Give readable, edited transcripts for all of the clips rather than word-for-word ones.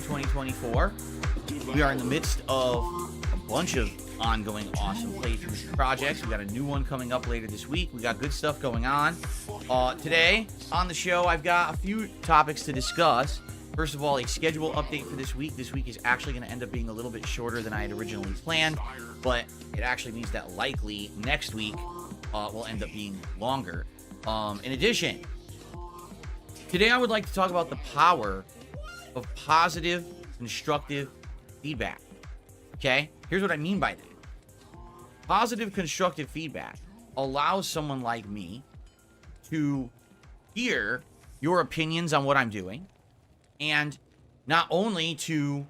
2024. We are in the midst of a bunch of ongoing awesome playthrough projects. We got a new one coming up later this week. We got good stuff going on. Today on the show, I've got a few topics to discuss. First of all, a schedule update for this week. This week is actually going to end up being a little bit shorter than I had originally planned, but it actually means that likely next week will end up being longer. In addition, today I would like to talk about the power of positive, constructive feedback. Okay? Here's what I mean by that. Positive, constructive feedback allows someone like me to hear your opinions on what I'm doing, and not only to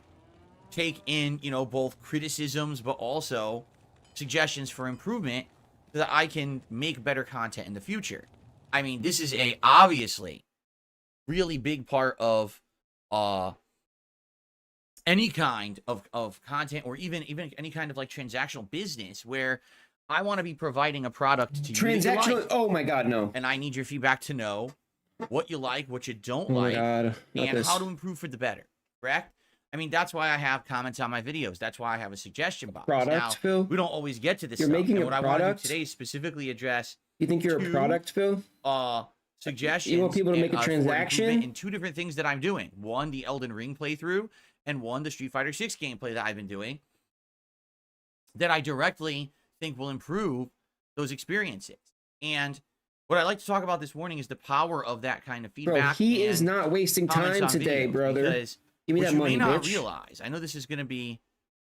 take in, both criticisms, but also suggestions for improvement so that I can make better content in the future. I mean, this is obviously really big part of any kind of content, or even any kind of like transactional business where I want to be providing a product to you. Transactional? Oh my God, no. And I need your feedback to know what you like, what you don't Oh my like, God, and this. how to improve for the better. Correct? I mean, that's why I have comments on my videos. That's why I have a suggestion box. Product, now, Phil? we don't always get to this You're stuff. making And a what I want to product? do today is specifically address You think you're a product, Phil? suggestions. You want people to make a for transaction? improvement in two different things that I'm doing. One, the Elden Ring playthrough, and one, the Street Fighter 6 gameplay that I've been doing, that I directly think will improve those experiences. And what I'd like to talk about this morning is the power of that kind of Bro, feedback. he and is not wasting comments time on today, videos, brother. because Give me what that you money, may not bitch. realize, I know this is going to be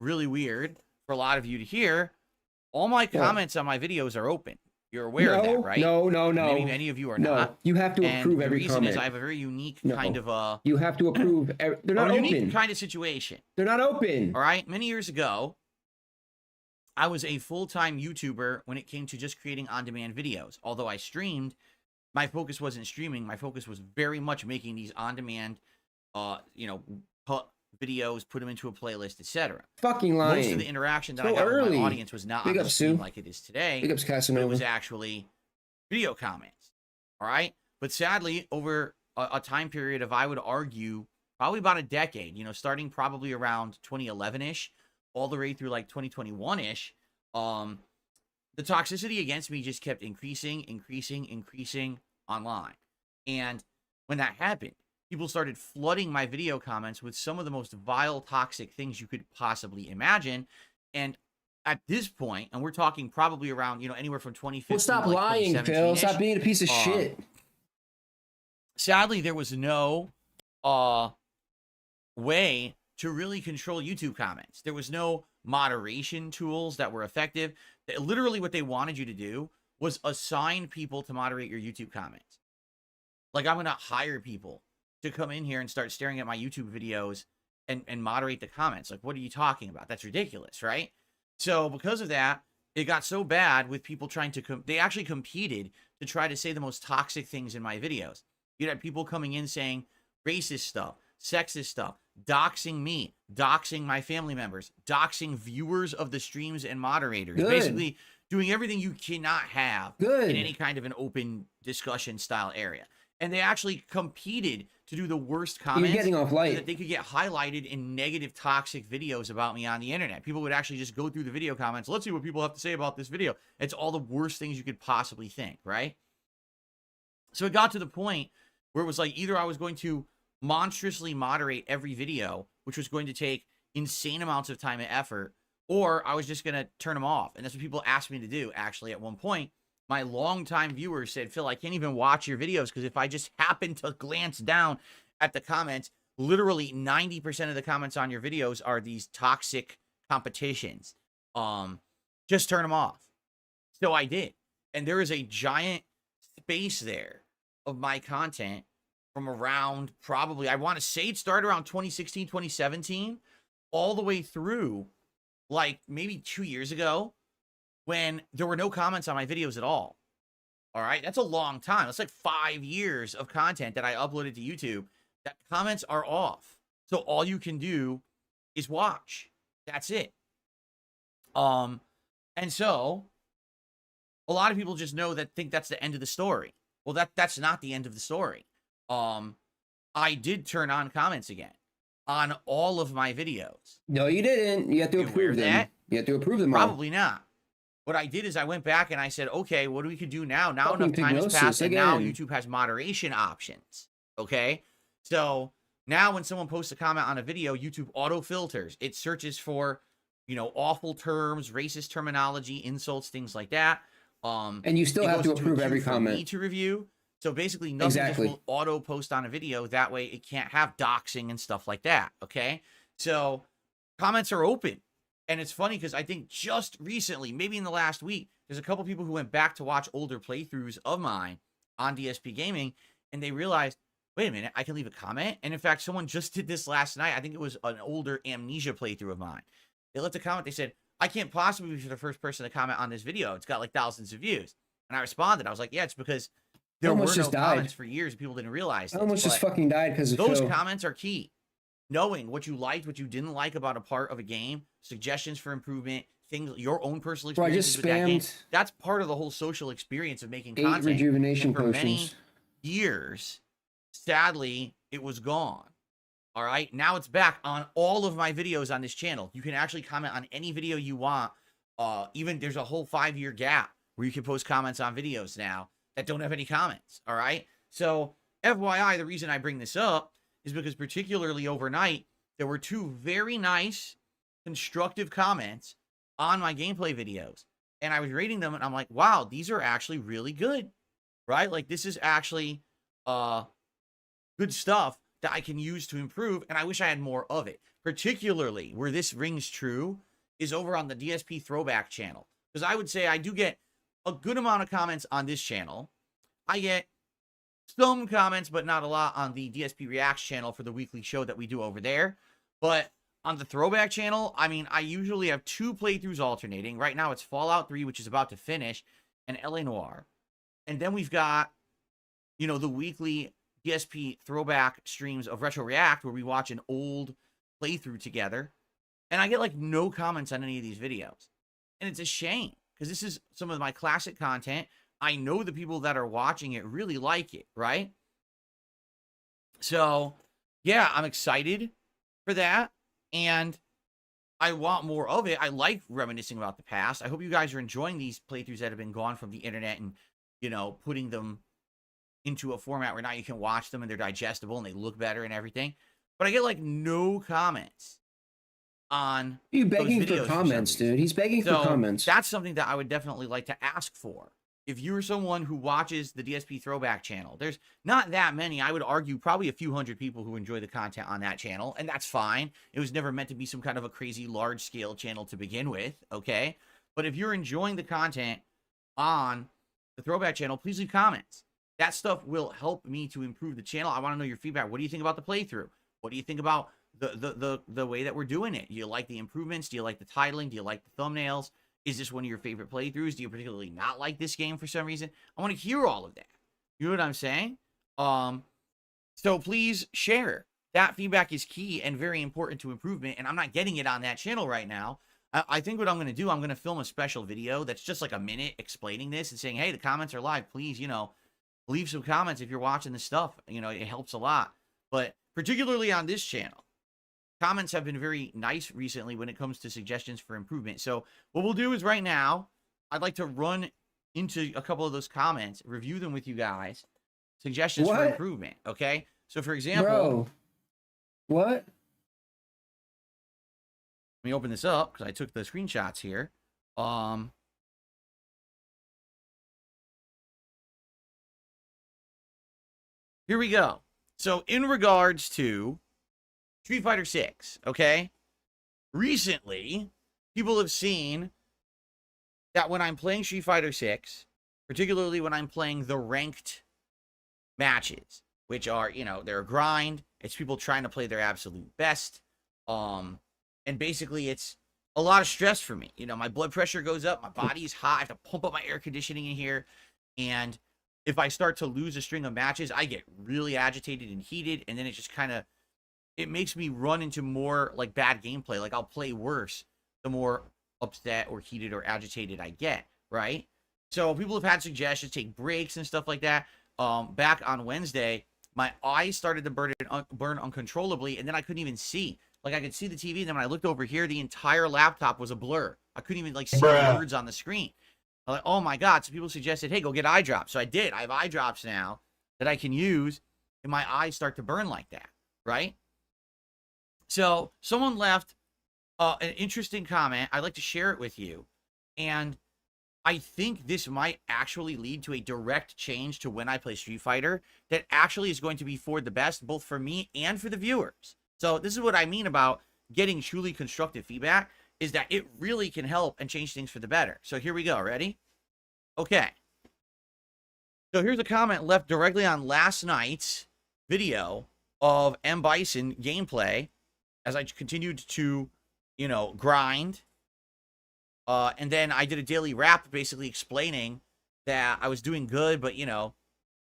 really weird for a lot of you to hear, all my comments on my videos are open. You're aware of that, right? No. Maybe many of you are No, not. you have to And approve the every reason comment. is I have a very unique No. kind of You have to approve. They're not unique open. kind of situation. They're not open. All right. Many years ago, I was a full-time YouTuber when it came to just creating on-demand videos. Although I streamed, my focus wasn't streaming. My focus was very much making these on-demand, put videos, put them into a playlist, etc. Fucking lying. Most of the interaction that So I got with early. my audience was not Big on up, the stream Sue. like it is today. Big ups, But it Casanova. was actually video comments. All right. But sadly, over a time period of, I would argue, probably about a decade, starting probably around 2011-ish, all the way through like 2021-ish, the toxicity against me just kept increasing online. And when that happened, people started flooding my video comments with some of the most vile, toxic things you could possibly imagine. And at this point, and we're talking probably around, anywhere from 2015 Well, stop to like lying, Phil. 2017-ish. Stop being a piece of shit. Sadly, there was no way to really control YouTube comments. There was no moderation tools that were effective. Literally what they wanted you to do was assign people to moderate your YouTube comments. Like, I'm going to hire people to come in here and start staring at my YouTube videos and moderate the comments. Like, what are you talking about? That's ridiculous, right? So because of that, it got so bad with people trying to, they actually competed to try to say the most toxic things in my videos. You'd have people coming in saying racist stuff, sexist stuff, doxing me, doxing my family members, doxing viewers of the streams and moderators. Good. Basically doing everything you cannot have Good. in any kind of an open discussion style area. And they actually competed to do the worst comments. You're getting off light. So that they could get highlighted in negative, toxic videos about me on the internet. People would actually just go through the video comments. Let's see what people have to say about this video. It's all the worst things you could possibly think, right? So it got to the point where it was like, either I was going to monstrously moderate every video, which was going to take insane amounts of time and effort, or I was just going to turn them off. And that's what people asked me to do, actually, at one point. My longtime viewers said, Phil, I can't even watch your videos because if I just happen to glance down at the comments, literally 90% of the comments on your videos are these toxic competitions. Just turn them off. So I did. And there is a giant space there of my content from around probably, I want to say it started around 2016, 2017, all the way through like maybe 2 years ago, when there were no comments on my videos at all. All right. That's a long time. That's like 5 years of content that I uploaded to YouTube that comments are off. So all you can do is watch. That's it. And so a lot of people just think that's the end of the story. Well, that's not the end of the story. I did turn on comments again. on all of my videos. No, you didn't. You have to You aware approve of them. that? You have to approve them all. Probably not. What I did is I went back and I said, okay, what do we could do now? Now Fucking enough time has pignosis passed, and now again. YouTube has moderation options. Okay? So now when someone posts a comment on a video, YouTube auto filters. It searches for, you know, awful terms, racist terminology, insults, things like that. And you still it have goes to into a approve queue every for me comment. to review. So basically nothing Exactly. just will auto post on a video. That way it can't have doxing and stuff like that. Okay? So comments are open. And it's funny because I think just recently, maybe in the last week, there's a couple people who went back to watch older playthroughs of mine on DSP Gaming, and they realized, wait a minute, I can leave a comment. And in fact, someone just did this last night. I think it was an older Amnesia playthrough of mine. They left a comment. They said, I can't possibly be the first person to comment on this video. It's got like thousands of views. And I responded. I was like, yeah, it's because there were no comments for years. People didn't realize this. I almost just fucking died because of those Phil. comments are key. Knowing what you liked, what you didn't like about a part of a game, suggestions for improvement, things, your own personal Bro, I experiences just with that game. spammed That's part of the whole social experience of making 8 content. rejuvenation And for many potions. years, sadly, it was gone. All right, now it's back on all of my videos on this channel. You can actually comment on any video you want. Even there's a whole 5-year gap where you can post comments on videos now that don't have any comments. All right, so FYI, the reason I bring this up is because particularly overnight, there were 2 very nice, constructive comments on my gameplay videos. And I was reading them and I'm like, wow, these are actually really good, right? Like this is actually good stuff that I can use to improve. And I wish I had more of it. Particularly where this rings true is over on the DSP Throwback channel. Because I would say I do get a good amount of comments on this channel. I get some comments, but not a lot on the DSP Reacts channel for the weekly show that we do over there. But on the Throwback channel, I mean, I usually have 2 playthroughs alternating. Right now, it's Fallout 3, which is about to finish, and LA Noire. And then we've got, you know, the weekly DSP Throwback streams of Retro React, where we watch an old playthrough together. And I get, like, no comments on any of these videos. And it's a shame, because this is some of my classic content. I know the people that are watching it really like it, right? So, yeah, I'm excited for that, and I want more of it. I like reminiscing about the past. I hope you guys are enjoying these playthroughs that have been gone from the internet and, you know, putting them into a format where now you can watch them and they're digestible and they look better and everything. But I get, like, no comments on You begging those videos for comments, dude. He's begging for comments. That's something that I would definitely like to ask for. If you're someone who watches the DSP Throwback channel, there's not that many. I would argue probably a few hundred people who enjoy the content on that channel, and that's fine. It was never meant to be some kind of a crazy large-scale channel to begin with, okay? But if you're enjoying the content on the Throwback channel, please leave comments. That stuff will help me to improve the channel. I want to know your feedback. What do you think about the playthrough? What do you think about the way that we're doing it? Do you like the improvements? Do you like the titling? Do you like the thumbnails? Is this one of your favorite playthroughs? Do you particularly not like this game for some reason? I want to hear all of that. You know what I'm saying? So please share. That feedback is key and very important to improvement, and I'm not getting it on that channel right now. I think what I'm going to do, I'm going to film a special video that's just like a minute explaining this and saying, hey, the comments are live. Please, you know, leave some comments if you're watching this stuff. You know, it helps a lot. But particularly on this channel, comments have been very nice recently when it comes to suggestions for improvement. So what we'll do is right now, I'd like to run into a couple of those comments, review them with you guys. Suggestions for improvement, okay? So for example... Bro. What? Let me open this up, because I took the screenshots here. Here we go. So in regards to Street Fighter 6, okay? Recently, people have seen that when I'm playing Street Fighter 6, particularly when I'm playing the ranked matches, which are, you know, they're a grind. It's people trying to play their absolute best. And basically it's a lot of stress for me. You know, my blood pressure goes up, my body is hot, I have to pump up my air conditioning in here. And if I start to lose a string of matches, I get really agitated and heated, and then it just kind of, it makes me run into more like bad gameplay. Like I'll play worse the more upset or heated or agitated I get, right? So people have had suggestions, take breaks and stuff like that. Back on Wednesday, my eyes started to burn uncontrollably, and then I couldn't even see. Like, I could see the TV, and then when I looked over here, the entire laptop was a blur. I couldn't even, like, see the words on the screen. I'm like, oh my God. So people suggested, hey, go get eye drops. So I did. I have eye drops now that I can use, and my eyes start to burn like that, right? So someone left an interesting comment. I'd like to share it with you. And I think this might actually lead to a direct change to when I play Street Fighter that actually is going to be for the best, both for me and for the viewers. So this is what I mean about getting truly constructive feedback, is that it really can help and change things for the better. So here we go. Ready? Okay. So here's a comment left directly on last night's video of M. Bison gameplay as I continued to, grind. And then I did a daily wrap basically explaining that I was doing good, but,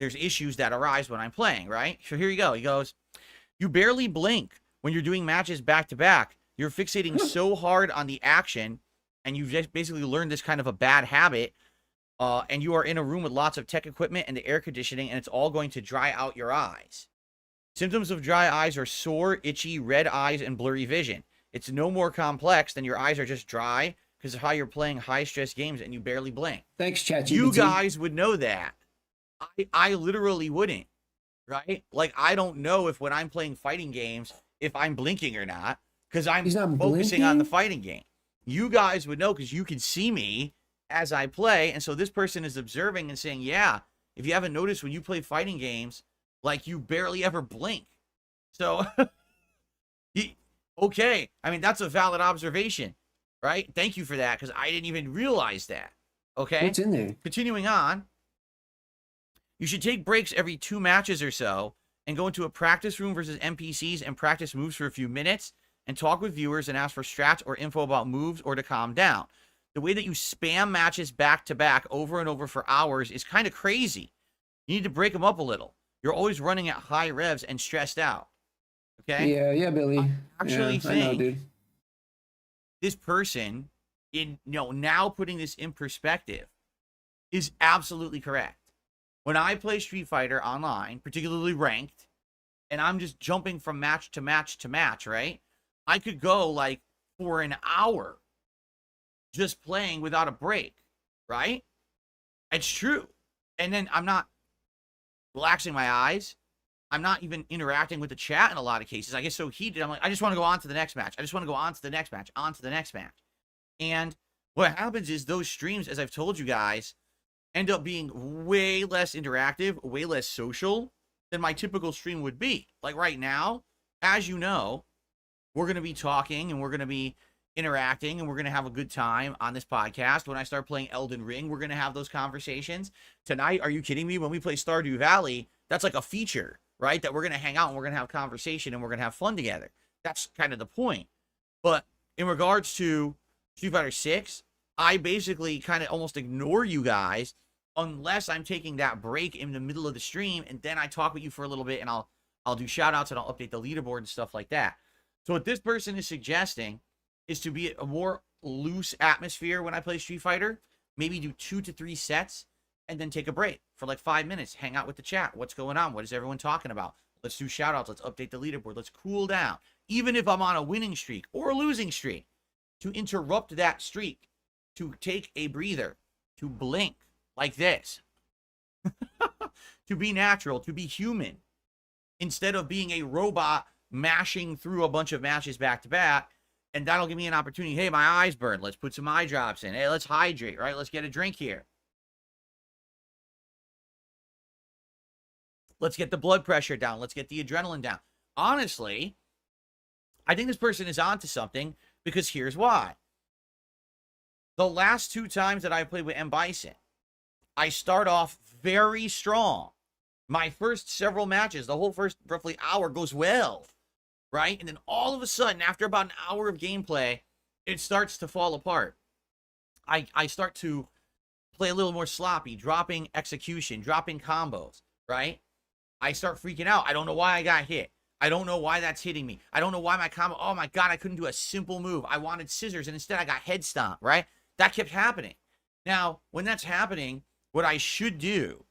there's issues that arise when I'm playing, right? So here you go. He goes, you barely blink when you're doing matches back to back. You're fixating so hard on the action, and you've just basically learned this kind of a bad habit, and you are in a room with lots of tech equipment and the air conditioning, and it's all going to dry out your eyes. Symptoms of dry eyes are sore, itchy, red eyes, and blurry vision. It's no more complex than your eyes are just dry because of how you're playing high-stress games and you barely blink. Thanks, ChatGPT. You guys would know that. I literally wouldn't, right? Like, I don't know if when I'm playing fighting games, if I'm blinking or not, because I'm focusing on the fighting game. You guys would know because you can see me as I play, and so this person is observing and saying, yeah, if you haven't noticed, when you play fighting games, like, you barely ever blink. So, okay. I mean, that's a valid observation, right? Thank you for that, because I didn't even realize that. Okay? What's in there? Continuing on. You should take breaks every 2 matches or so and go into a practice room versus NPCs and practice moves for a few minutes and talk with viewers and ask for strats or info about moves or to calm down. The way that you spam matches back to back over and over for hours is kind of crazy. You need to break them up a little. You're always running at high revs and stressed out. Okay? Yeah, Billy. I actually think I know, dude. this person, now putting this in perspective, is absolutely correct. When I play Street Fighter online, particularly ranked, and I'm just jumping from match to match to match, right? I could go like for an hour just playing without a break, right? It's true. And then I'm not relaxing my eyes. I'm not even interacting with the chat in a lot of cases. I get so heated. I'm like, I just want to go on to the next match. I just want to go on to the next match, on to the next match. And what happens is those streams, as I've told you guys, end up being way less interactive, way less social than my typical stream would be. Like right now, as you know, we're going to be talking and we're going to be interacting and we're going to have a good time on this podcast. When I start playing Elden Ring, we're going to have those conversations. Tonight, are you kidding me? When we play Stardew Valley, that's like a feature, right? That we're going to hang out and we're going to have conversation and we're going to have fun together. That's kind of the point. But in regards to Street Fighter 6, I basically kind of almost ignore you guys unless I'm taking that break in the middle of the stream, and then I talk with you for a little bit, and I'll do shout-outs, and I'll update the leaderboard and stuff like that. So what this person is suggesting is to be a more loose atmosphere when I play Street Fighter, maybe do 2 to 3 sets, and then take a break for like 5 minutes, hang out with the chat. What's going on? What is everyone talking about? Let's do shout-outs. Let's update the leaderboard. Let's cool down. Even if I'm on a winning streak or a losing streak, to interrupt that streak, to take a breather, to blink like this, to be natural, to be human, instead of being a robot mashing through a bunch of matches back to back. And that'll give me an opportunity. Hey, my eyes burn. Let's put some eye drops in. Hey, let's hydrate, right? Let's get a drink here. Let's get the blood pressure down. Let's get the adrenaline down. Honestly, I think this person is onto something, because here's why. The last 2 times that I played with M. Bison, I start off very strong. My first several matches, the whole first roughly hour goes well, right? And then all of a sudden, after about an hour of gameplay, it starts to fall apart. I start to play a little more sloppy, dropping execution, dropping combos, right? I start freaking out. I don't know why I got hit. I don't know why that's hitting me. I don't know why my combo, oh my God, I couldn't do a simple move. I wanted scissors, and instead I got head stomp, right? That kept happening. Now, when that's happening, what I should do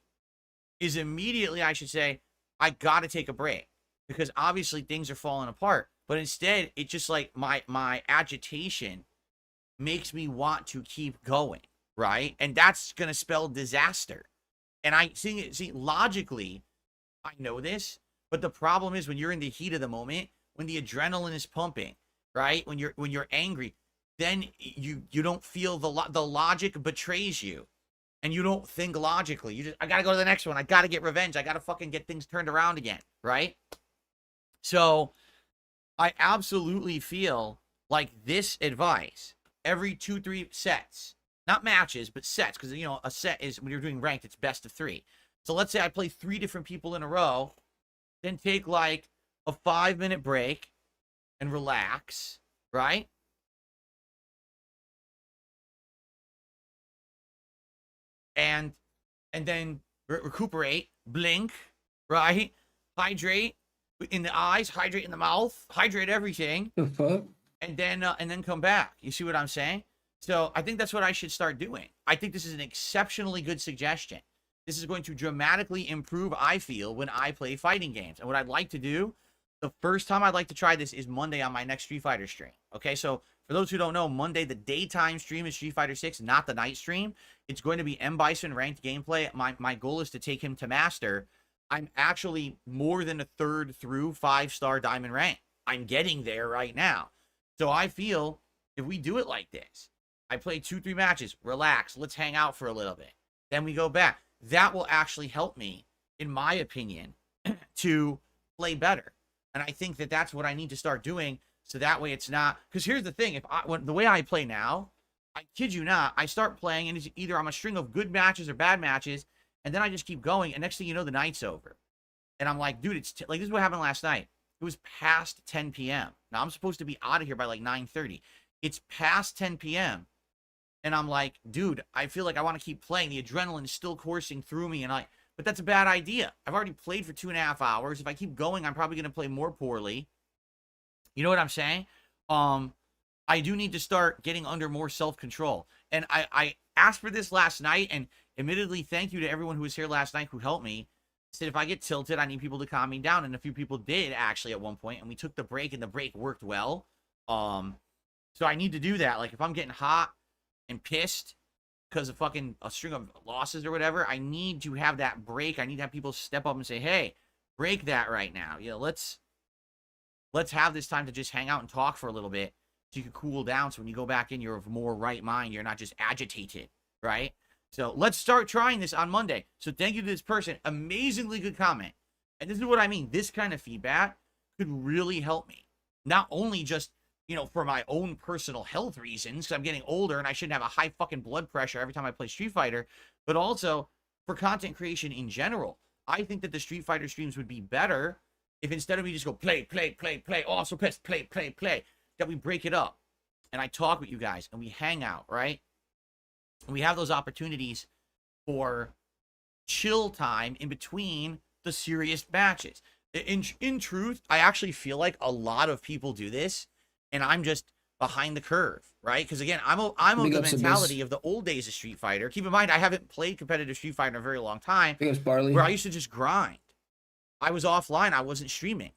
is immediately I should say, I got to take a break because obviously things are falling apart. But instead, it's just like my agitation makes me want to keep going, right? And that's going to spell disaster. And I see logically, I know this, but the problem is when you're in the heat of the moment, when the adrenaline is pumping, right? When you're angry, then you don't feel the logic betrays you, and you don't think logically. You just, I gotta go to the next one. I gotta get revenge. I gotta fucking get things turned around again, right? So I absolutely feel like this advice every 2-3 sets, not matches, but sets, because you know a set is when you're doing ranked, it's best of 3. So let's say I play 3 different people in a row, then take like a 5-minute break and relax, right? And then recuperate, blink, right? Hydrate in the eyes, hydrate in the mouth, hydrate everything. The fuck? And then come back. You see what I'm saying? So I think that's what I should start doing. I think this is an exceptionally good suggestion. This is going to dramatically improve, I feel, when I play fighting games. And what I'd like to do, the first time I'd like to try this is Monday on my next Street Fighter stream. Okay, so for those who don't know, Monday, the daytime stream is Street Fighter 6, not the night stream. It's going to be M. Bison ranked gameplay. My goal is to take him to Master. I'm actually more than a third through 5-star Diamond rank. I'm getting there right now. So I feel if we do it like this, I play 2-3 matches, relax, let's hang out for a little bit. Then we go back. That will actually help me, in my opinion, to play better. And I think that that's what I need to start doing. So that way it's not, because here's the thing, the way I play now, I kid you not, I start playing and it's either I'm a string of good matches or bad matches, and then I just keep going, and next thing you know, the night's over. And I'm like, dude, it's like, this is what happened last night. It was past 10 p.m. Now I'm supposed to be out of here by like 9:30. It's past 10 p.m. And I'm like, dude, I feel like I want to keep playing. The adrenaline is still coursing through me, but that's a bad idea. I've already played for 2.5 hours. If I keep going, I'm probably going to play more poorly. You know what I'm saying? I do need to start getting under more self-control. And I asked for this last night, and admittedly, thank you to everyone who was here last night who helped me. I said, if I get tilted, I need people to calm me down. And a few people did actually at one point, and we took the break, and the break worked well. So I need to do that. Like if I'm getting hot and pissed because of fucking a string of losses or whatever, I need to have that break. I need to have people step up and say, hey, break that right now. You know, let's have this time to just hang out and talk for a little bit so you can cool down. So when you go back in, you're of more right mind. You're not just agitated, right? So let's start trying this on Monday. So thank you to this person. Amazingly good comment. And this is what I mean. This kind of feedback could really help me. Not only just, you know, for my own personal health reasons, because I'm getting older and I shouldn't have a high fucking blood pressure every time I play Street Fighter, but also for content creation in general. I think that the Street Fighter streams would be better if instead of me just go play, oh, I'm so pissed, play, that we break it up. And I talk with you guys and we hang out, right? And we have those opportunities for chill time in between the serious matches. In truth, I actually feel like a lot of people do this, and I'm just behind the curve, right? Because again, I'm of the mentality of the old days of Street Fighter. Keep in mind, I haven't played competitive Street Fighter in a very long time. Where I used to just grind. I was offline. I wasn't streaming.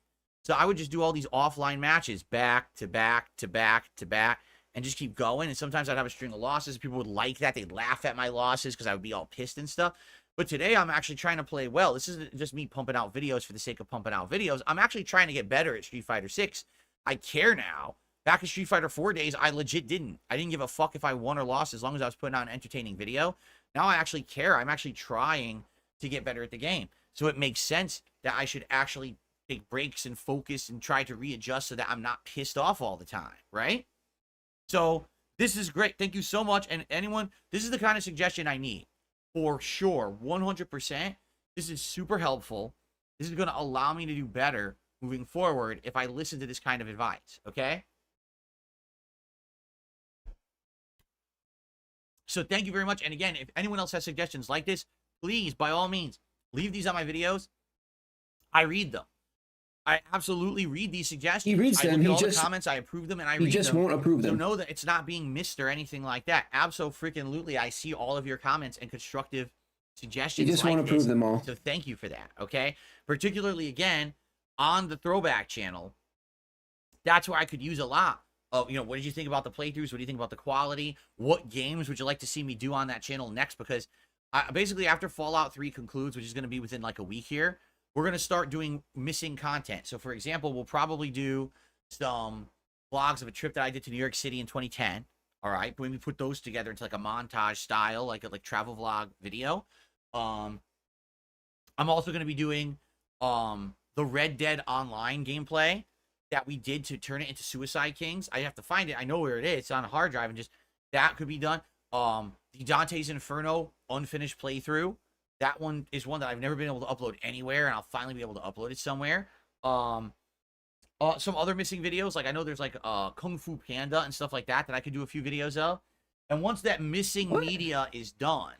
So I would just do all these offline matches back to back to back to back and just keep going. And sometimes I'd have a string of losses. People would like that. They'd laugh at my losses because I would be all pissed and stuff. But today I'm actually trying to play well. This isn't just me pumping out videos for the sake of pumping out videos. I'm actually trying to get better at Street Fighter 6. I care now. Back in Street Fighter 4 days, I legit didn't. I didn't give a fuck if I won or lost as long as I was putting out an entertaining video. Now I actually care. I'm actually trying to get better at the game. So it makes sense that I should actually take breaks and focus and try to readjust so that I'm not pissed off all the time, right? So this is great. Thank you so much. And anyone, this is the kind of suggestion I need. For sure, 100%. This is super helpful. This is going to allow me to do better moving forward if I listen to this kind of advice, okay? So thank you very much. And again, if anyone else has suggestions like this, please, by all means, leave these on my videos. I read them. I absolutely read these suggestions. He reads them. I look at all the comments, I approve them, and I read them. He just won't approve them. So know that it's not being missed or anything like that. Absolutely, I see all of your comments and constructive suggestions. You just like want to prove them all. So thank you for that. Okay, particularly again on the throwback channel. That's where I could use a lot of, what did you think about the playthroughs? What do you think about the quality? What games would you like to see me do on that channel next? Because basically after Fallout 3 concludes, which is going to be within like a week here, we're going to start doing missing content. So for example, we'll probably do some vlogs of a trip that I did to New York City in 2010. All right. When we put those together into like a montage style, like a travel vlog video. I'm also going to be doing the Red Dead Online gameplay that we did to turn it into Suicide Kings. I have to find it. I know where it is. It's on a hard drive, and just that could be done. The Dante's Inferno unfinished playthrough. That one is one that I've never been able to upload anywhere, and I'll finally be able to upload it somewhere. Some other missing videos, like I know there's like Kung Fu Panda and stuff like that I could do a few videos of. And once that missing media is done,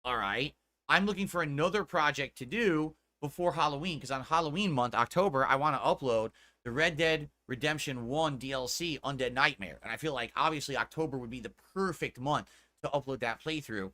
all right, I'm looking for another project to do before Halloween, because on Halloween month, October, I want to upload the Red Dead Redemption 1 DLC, Undead Nightmare. And I feel like, obviously, October would be the perfect month to upload that playthrough.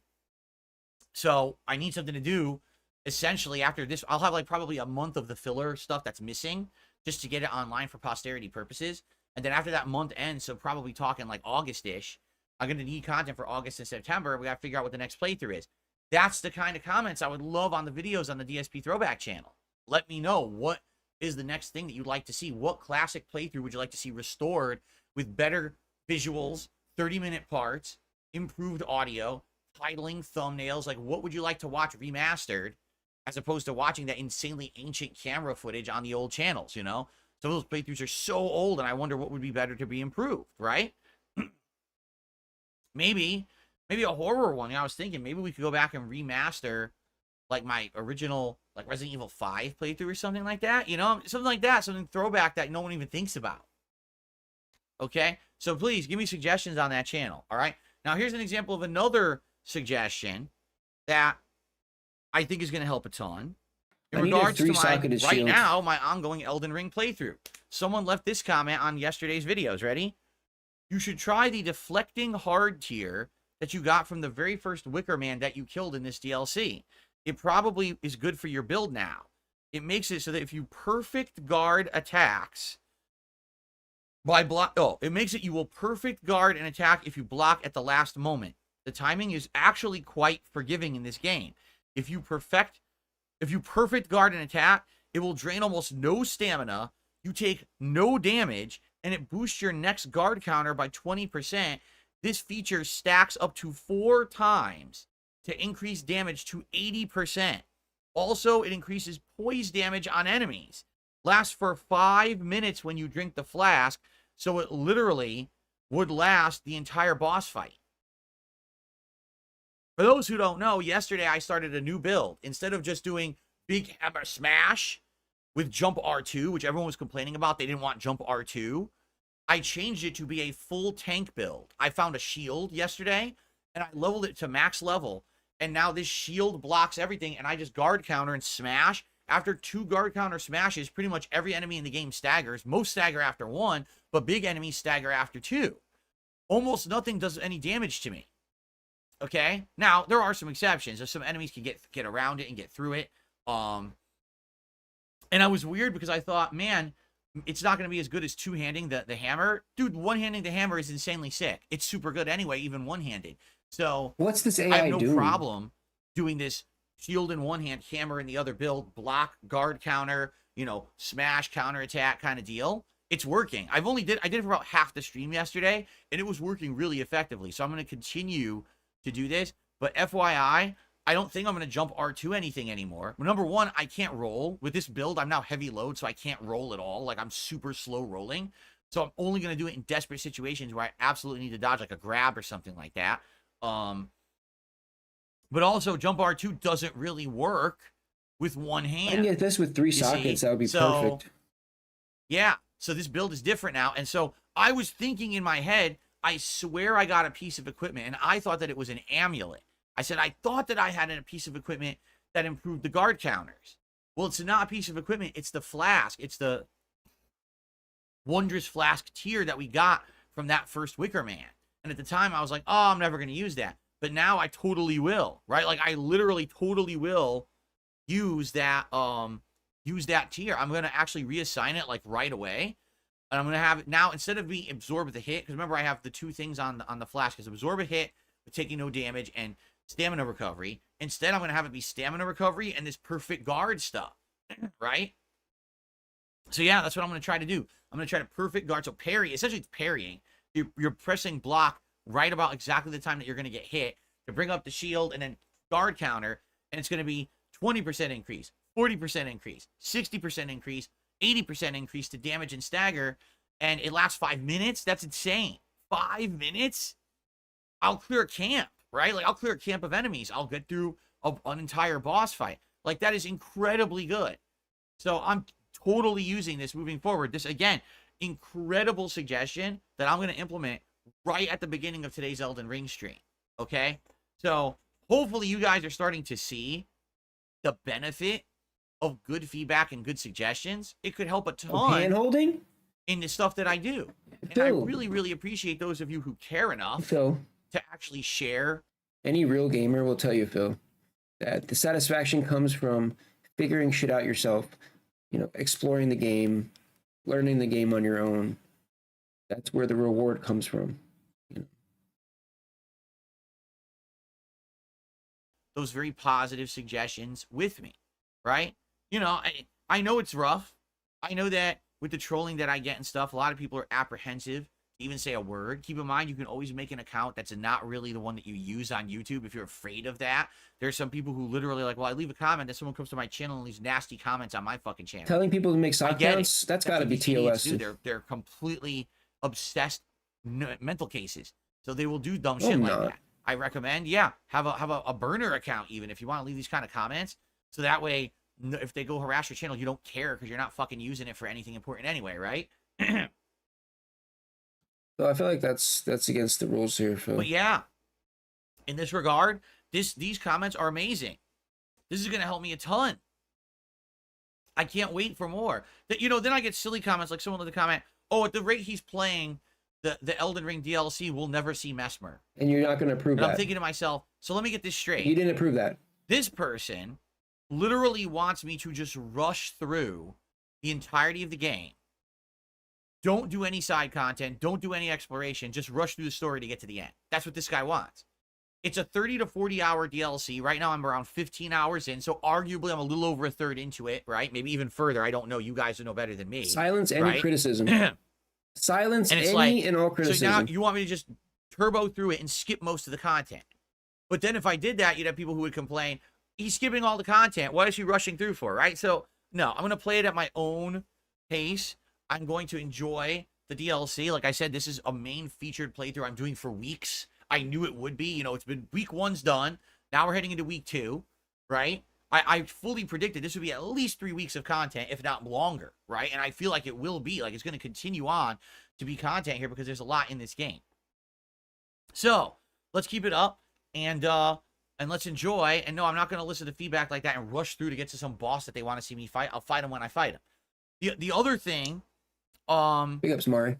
So I need something to do, essentially, after this. I'll have, like, probably a month of the filler stuff that's missing, just to get it online for posterity purposes. And then after that month ends, so probably talking, like, August-ish, I'm going to need content for August and September. We got to figure out what the next playthrough is. That's the kind of comments I would love on the videos on the DSP Throwback channel. Let me know what is the next thing that you'd like to see. What classic playthrough would you like to see restored with better visuals, 30-minute parts, improved audio, titling, thumbnails? Like, what would you like to watch remastered as opposed to watching that insanely ancient camera footage on the old channels, Some of those playthroughs are so old, and I wonder what would be better to be improved, right? Maybe a horror one. I was thinking maybe we could go back and remaster like my original like Resident Evil 5 playthrough or something like that, something like that, something throwback that no one even thinks about. Okay, so please give me suggestions on that channel. All right, now here's an example of another suggestion that I think is going to help a ton in regards to my ongoing Elden Ring playthrough. Someone left this comment on yesterday's videos. Ready? You should try the deflecting hard tier that you got from the very first Wicker Man that you killed in this DLC. It probably is good for your build now. It makes it so that if you perfect guard attacks it makes it you will perfect guard an attack if you block at the last moment. The timing is actually quite forgiving in this game. If you perfect guard an attack, it will drain almost no stamina, you take no damage, and it boosts your next guard counter by 20%. This feature stacks up to 4 times to increase damage to 80%. Also, it increases poise damage on enemies. Lasts for 5 minutes when you drink the flask, so it literally would last the entire boss fight. For those who don't know, yesterday I started a new build. Instead of just doing big hammer smash with jump R2, which everyone was complaining about, they didn't want jump R2, I changed it to be a full tank build. I found a shield yesterday, and I leveled it to max level. And now this shield blocks everything, and I just guard counter and smash. After 2 guard counter smashes, pretty much every enemy in the game staggers. Most stagger after 1, but big enemies stagger after 2. Almost nothing does any damage to me. Okay? Now, there are some exceptions. There's some enemies can get around it and get through it. And I was weird because I thought, man, it's not going to be as good as two-handing the hammer. Dude, one-handing the hammer is insanely sick. It's super good anyway, even one-handed. So what's this AI I have no doing? problem doing this shield in one hand, hammer in the other build, block, guard counter, smash, counter attack kind of deal. It's working. I did it for about half the stream yesterday, and it was working really effectively. So I'm going to continue to do this. But FYI, I don't think I'm going to jump R2 anything anymore. Number one, I can't roll. With this build, I'm now heavy load, so I can't roll at all. Like, I'm super slow rolling. So I'm only going to do it in desperate situations where I absolutely need to dodge, like a grab or something like that. But also, jump R2 doesn't really work with one hand. I can get this with 3 sockets. That would be perfect. Yeah. So this build is different now. And so I was thinking in my head, I swear I got a piece of equipment, and I thought that it was an amulet. I said, I thought that I had a piece of equipment that improved the guard counters. Well, it's not a piece of equipment. It's the flask. It's the wondrous flask tier that we got from that first Wicker Man. And at the time, I was like, oh, I'm never going to use that. but now I totally will, right? Like I literally totally will use that tier. I'm gonna actually reassign it like right away. And I'm gonna have it now, instead of me absorb the hit, because remember I have the two things on the flash, because absorb a hit with taking no damage and stamina recovery. Instead, I'm gonna have it be stamina recovery and this perfect guard stuff, right? So yeah, that's what I'm gonna try to do. I'm gonna try to perfect guard. So parry, essentially it's parrying. You're pressing block right about exactly the time that you're gonna get hit to bring up the shield, and then guard counter, and it's gonna be 20% increase, 40% increase, 60% increase, 80% increase to damage and stagger, and it lasts 5 minutes. That's insane. 5 minutes? I'll clear a camp, right? Like, I'll clear a camp of enemies. I'll get through an entire boss fight. Like, that is incredibly good. So I'm totally using this moving forward. This, again, incredible suggestion that I'm going to implement right at the beginning of today's Elden Ring stream, okay? So hopefully you guys are starting to see the benefit of good feedback and good suggestions. It could help a ton hand-holding in the stuff that I do. And I really, really appreciate those of you who care enough to actually share. Any real gamer will tell you, Phil, that the satisfaction comes from figuring shit out yourself, you know, exploring the game, learning the game on your own. That's where the reward comes from. You know. Those very positive suggestions with me, right? You know, I know it's rough. I know that with the trolling that I get and stuff, a lot of people are apprehensive to even say a word. Keep in mind, you can always make an account that's not really the one that you use on YouTube if you're afraid of that. There's some people who literally like, well, I leave a comment, then someone comes to my channel and leaves nasty comments on my fucking channel. Telling people to make sock counts, that's got to be TOS. They're completely obsessed mental cases. So they will do dumb shit like that. I recommend, have a burner account even if you want to leave these kind of comments. So that way, if they go harass your channel, you don't care because you're not fucking using it for anything important anyway, right? So I feel like that's against the rules here, Phil. But yeah, in this regard, these comments are amazing. This is going to help me a ton. I can't wait for more. Then I get silly comments like someone with a comment, oh, at the rate he's playing the Elden Ring DLC, we'll never see Mesmer. And you're not going to approve that. I'm thinking to myself, so let me get this straight. You didn't approve that. This person literally wants me to just rush through the entirety of the game. Don't do any side content. Don't do any exploration. Just rush through the story to get to the end. That's what this guy wants. It's a 30 to 40 hour DLC. Right now, I'm around 15 hours in. So arguably, I'm a little over a third into it, right? Maybe even further. I don't know. You guys will know better than me. Silence any criticism. Silence any and all criticism. So now you want me to just turbo through it and skip most of the content. But then if I did that, you'd have people who would complain, he's skipping all the content. What is he rushing through for, right? So, no, I'm going to play it at my own pace. I'm going to enjoy the DLC. Like I said, this is a main featured playthrough I'm doing for weeks. I knew it would be. You know, it's been week 1's done. Now we're heading into week 2, right? I fully predicted this would be at least 3 weeks of content, if not longer, right? And I feel like it will be. Like, it's going to continue on to be content here because there's a lot in this game. So, let's keep it up and let's enjoy. And no, I'm not going to listen to feedback like that and rush through to get to some boss that they want to see me fight. I'll fight him when I fight him. The other thing... Big ups, Mari.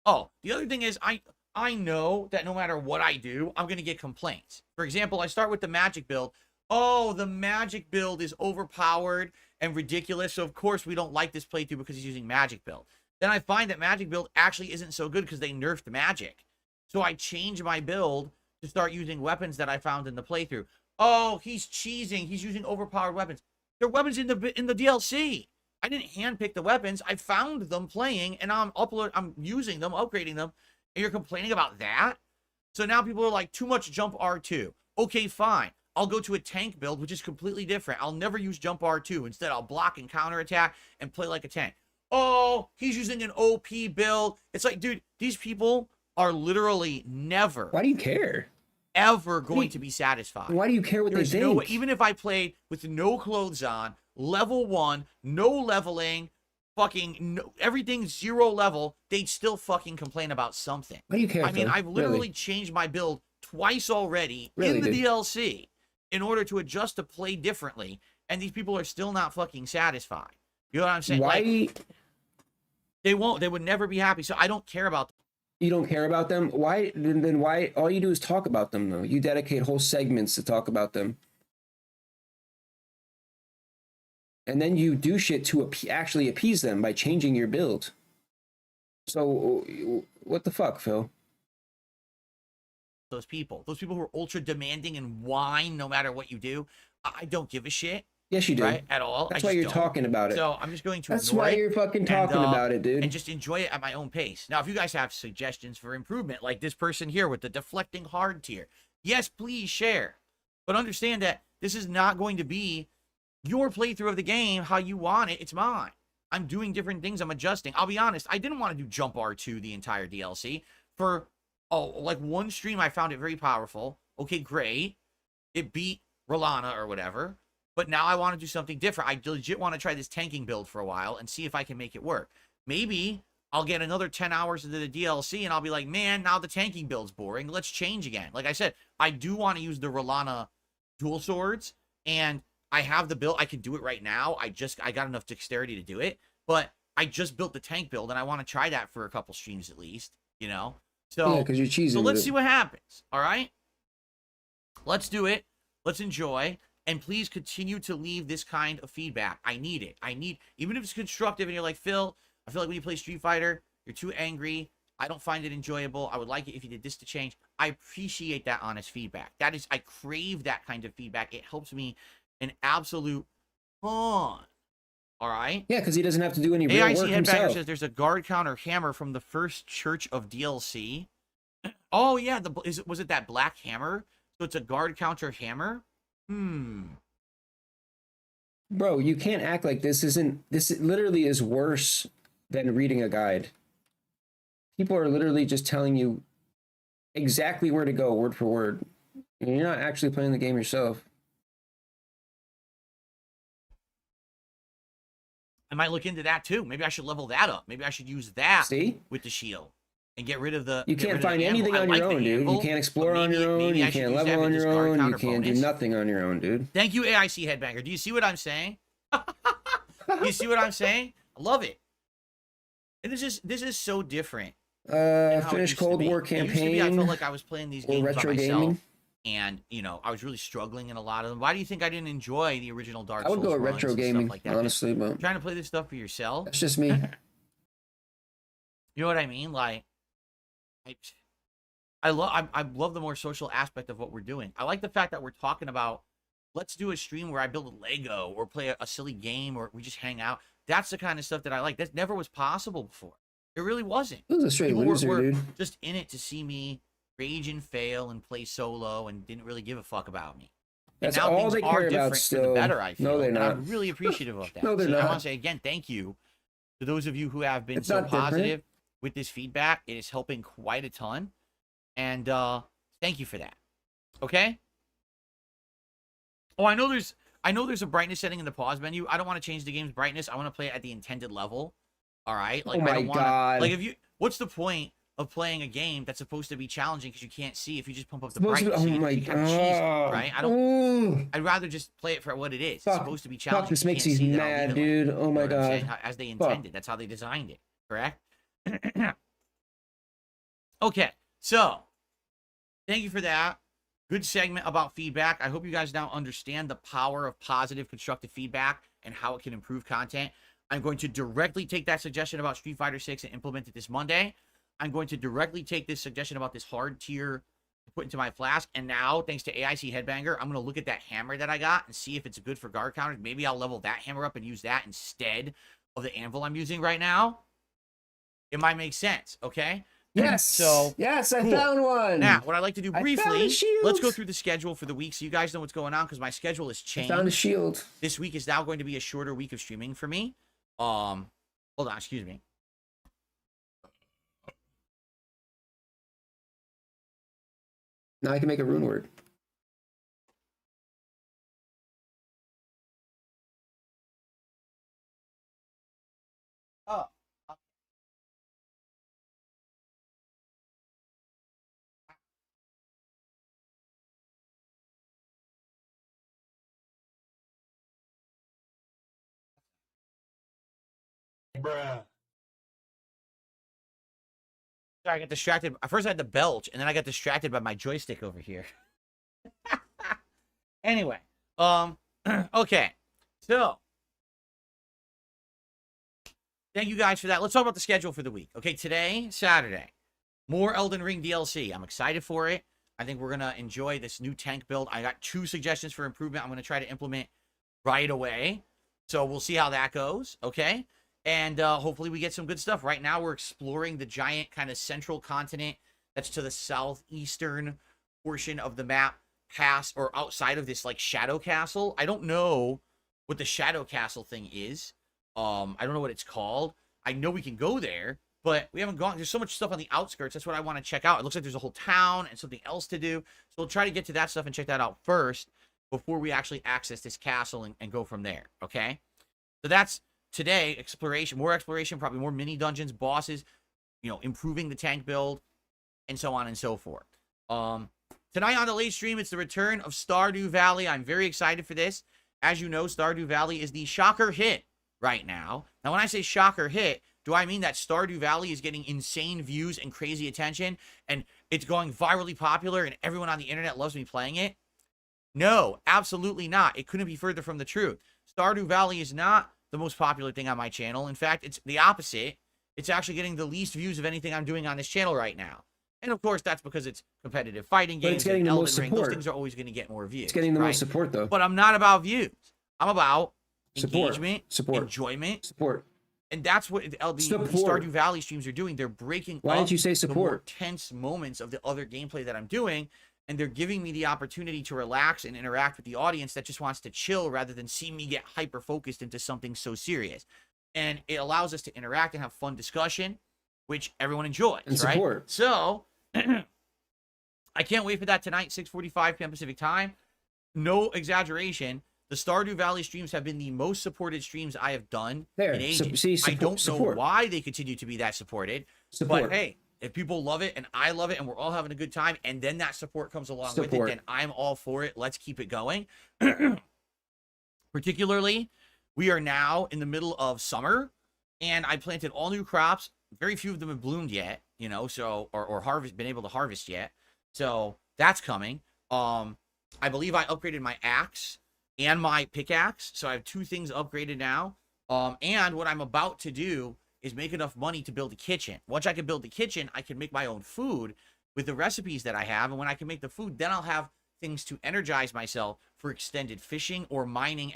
Oh, the other thing is I know that no matter what I do, I'm going to get complaints. For example, I start with the magic build. Oh, the magic build is overpowered and ridiculous, so of course we don't like this playthrough because he's using magic build. Then I find that magic build actually isn't so good because they nerfed magic. So I change my build to start using weapons that I found in the playthrough. Oh, he's cheesing. He's using overpowered weapons. They're weapons in the DLC. I didn't handpick the weapons. I found them playing, and I'm using them, upgrading them, and you're complaining about that? So now people are like, too much jump R2. Okay, fine. I'll go to a tank build, which is completely different. I'll never use jump R2. Instead, I'll block and counterattack and play like a tank. Oh, he's using an OP build. It's like, dude, these people are literally never... Why do you care? Ever going to be satisfied. Why do you care what they think? No way. Even if I played with no clothes on, level 1, no leveling, everything 0 level, they'd still fucking complain about something. Why do you care? I mean, I've literally changed my build twice already in the DLC in order to adjust to play differently, and these people are still not fucking satisfied. You know what I'm saying? Why? Like, they would never be happy, so I don't care about them. you don't care about them. Why then? Why all you do is talk about them though? You dedicate whole segments to talk about them, and then you do shit to actually appease them by changing your build. So what the fuck, Phil? Those people who are ultra demanding and whine no matter what you do, I don't give a shit. Yes, you do. Right? At all. That's why you're talking about it. So I'm just going to That's ignore why it you're fucking talking about it, dude. and just enjoy it at my own pace. Now, if you guys have suggestions for improvement, like this person here with the deflecting hard tier, yes, please share. But understand that this is not going to be your playthrough of the game how you want it. It's mine. I'm doing different things. I'm adjusting. I'll be honest. I didn't want to do Jump R2 the entire DLC. For, like one stream, I found it very powerful. Okay, great. It beat Rolana or whatever. But now I want to do something different. I legit want to try this tanking build for a while and see if I can make it work. Maybe I'll get another 10 hours into the DLC and I'll be like, man, now the tanking build's boring. Let's change again. Like I said, I do want to use the Rolana dual swords, and I have the build. I can do it right now. I got enough dexterity to do it, but I just built the tank build and I want to try that for a couple streams at least, you know? So, yeah, because you're cheesing. So let's see what happens. All right. Let's do it. Let's enjoy. And please continue to leave this kind of feedback. I need it. Even if it's constructive and you're like, Phil, I feel like when you play Street Fighter, you're too angry. I don't find it enjoyable. I would like it if you did this to change. I appreciate that honest feedback. I crave that kind of feedback. It helps me an absolute ton. All right? Yeah, because he doesn't have to do any real AIC work Headbanger himself. says there's a guard counter hammer from the first Church of DLC. Oh, yeah. Was it that black hammer? So it's a guard counter hammer? Bro, you can't act like this literally is worse than reading a guide. People are literally just telling you exactly where to go word for word. And you're not actually playing the game yourself. I might look into that too. Maybe I should level that up. Maybe I should use that with the shield and get rid of the. You can't find anything on your own, dude. You can't explore on your own. You can't level on your own. You can't do nothing on your own, dude. Thank you, AIC Headbanger. Do you see what I'm saying? Do you see what I'm saying? I love it. And this is so different. Finish Cold War campaign. I felt like I was playing these games retro by myself. Gaming. And, you know, I was really struggling in a lot of them. Why do you think I didn't enjoy the original Dark Souls? I would go retro gaming, like that? honestly. But trying to play this stuff for yourself? That's just me. You know what I mean? Like, I love the more social aspect of what we're doing. I like the fact that we're talking about, let's do a stream where I build a Lego or play a silly game or we just hang out. That's the kind of stuff that I like. That never was possible before. It really wasn't. It was a straight loser, were dude. Just in it to see me rage and fail and play solo and didn't really give a fuck about me. That's now all they care about still. The better, I feel. No, they're not. I'm really appreciative of that. No, they're so not. I want to say again, thank you to those of you who have been so positive with this feedback. It is helping quite a ton. And thank you for that. Okay? Oh, I know there's a brightness setting in the pause menu. I don't want to change the game's brightness. I want to play it at the intended level. All right? Like, oh my I don't want God. Like, what's the point of playing a game that's supposed to be challenging because you can't see if you just pump up the brightness? Oh my God. Right? I'd rather just play it for what it is. It's supposed to be challenging. Fuck, this makes you mad, dude. Oh my God. As they intended. That's how they designed it. Correct? Okay. So, thank you for that. Good segment about feedback. I hope you guys now understand the power of positive, constructive feedback and how it can improve content. I'm going to directly take that suggestion about Street Fighter 6 and implement it this Monday. I'm going to directly take this suggestion about this hard tier to put into my flask. And now, thanks to AIC Headbanger, I'm going to look at that hammer that I got and see if it's good for guard counters. Maybe I'll level that hammer up and use that instead of the anvil I'm using right now. It might make sense, okay? Yes. So yes, I found one. Now, what I'd like to do briefly, let's go through the schedule for the week so you guys know what's going on because my schedule has changed. I found a shield. This week is now going to be a shorter week of streaming for me. Hold on, excuse me. Now I can make a rune word. Oh. Bruh. Sorry, I got distracted. At first I had to belch, and then I got distracted by my joystick over here. Anyway, okay. So, thank you guys for that. Let's talk about the schedule for the week. Okay, today, Saturday, more Elden Ring DLC. I'm excited for it. I think we're going to enjoy this new tank build. I got 2 suggestions for improvement I'm going to try to implement right away. So we'll see how that goes, okay? And hopefully we get some good stuff. Right now we're exploring the giant kind of central continent that's to the southeastern portion of the map, past or outside of this like shadow castle. I don't know what the shadow castle thing is. I don't know what it's called. I know we can go there, but we haven't gone. There's so much stuff on the outskirts. That's what I want to check out. It looks like there's a whole town and something else to do. So we'll try to get to that stuff and check that out first before we actually access this castle and go from there. Okay. So that's today. Exploration, more exploration, probably more mini dungeons, bosses, you know, improving the tank build and so on and so forth. Tonight on the late stream, it's the return of Stardew Valley. I'm very excited for this. As you know, Stardew Valley is the shocker hit right now. Now, when I say shocker hit, do I mean that Stardew Valley is getting insane views and crazy attention and it's going virally popular and everyone on the internet loves me playing it? No, absolutely not. It couldn't be further from the truth. Stardew Valley is not the most popular thing on my channel. In fact, it's the opposite. It's actually getting the least views of anything I'm doing on this channel right now. And of course, that's because it's competitive fighting games. But it's getting the most support. Those things are always going to get more views. It's getting the most support, though. But I'm not about views. I'm about support, engagement, enjoyment, support. And that's what the Stardew Valley streams are doing. They're breaking Why didn't you say support? The more tense moments of the other gameplay that I'm doing, and they're giving me the opportunity to relax and interact with the audience that just wants to chill rather than see me get hyper-focused into something so serious. And it allows us to interact and have fun discussion, which everyone enjoys, and right? Support. So, I can't wait for that tonight, 6:45 p.m. Pacific time. No exaggeration. The Stardew Valley streams have been the most supported streams I have done in ages. I don't know why they continue to be that supported. But hey, if people love it and I love it and we're all having a good time and then that support comes along with it, then I'm all for it. Let's keep it going. Particularly, we are now in the middle of summer and I planted all new crops. Very few of them have bloomed yet, you know, so or been able to harvest yet. So that's coming. I believe I upgraded my axe and my pickaxe. So I have 2 things upgraded now. And what I'm about to do is make enough money to build a kitchen. Once I can build the kitchen, I can make my own food with the recipes that I have. And when I can make the food, then I'll have things to energize myself for extended fishing or mining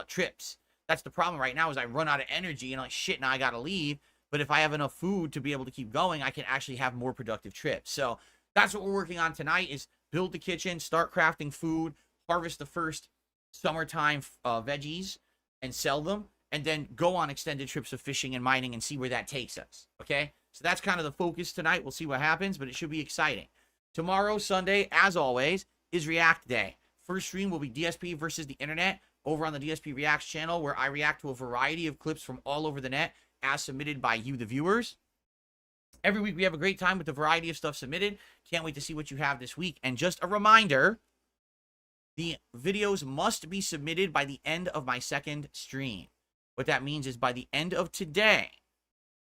trips. That's the problem right now is I run out of energy and I'm like, shit, now I got to leave. But if I have enough food to be able to keep going, I can actually have more productive trips. So that's what we're working on tonight is build the kitchen, start crafting food, harvest the first summertime veggies and sell them, and then go on extended trips of fishing and mining and see where that takes us. Okay, so that's kind of the focus tonight. We'll see what happens, but it should be exciting. Tomorrow, Sunday, as always, is React Day. First stream will be DSP versus the internet over on the DSP Reacts channel, where I react to a variety of clips from all over the net as submitted by you, the viewers. Every week we have a great time with the variety of stuff submitted. Can't wait to see what you have this week. And just a reminder, the videos must be submitted by the end of my second stream. What that means is by the end of today,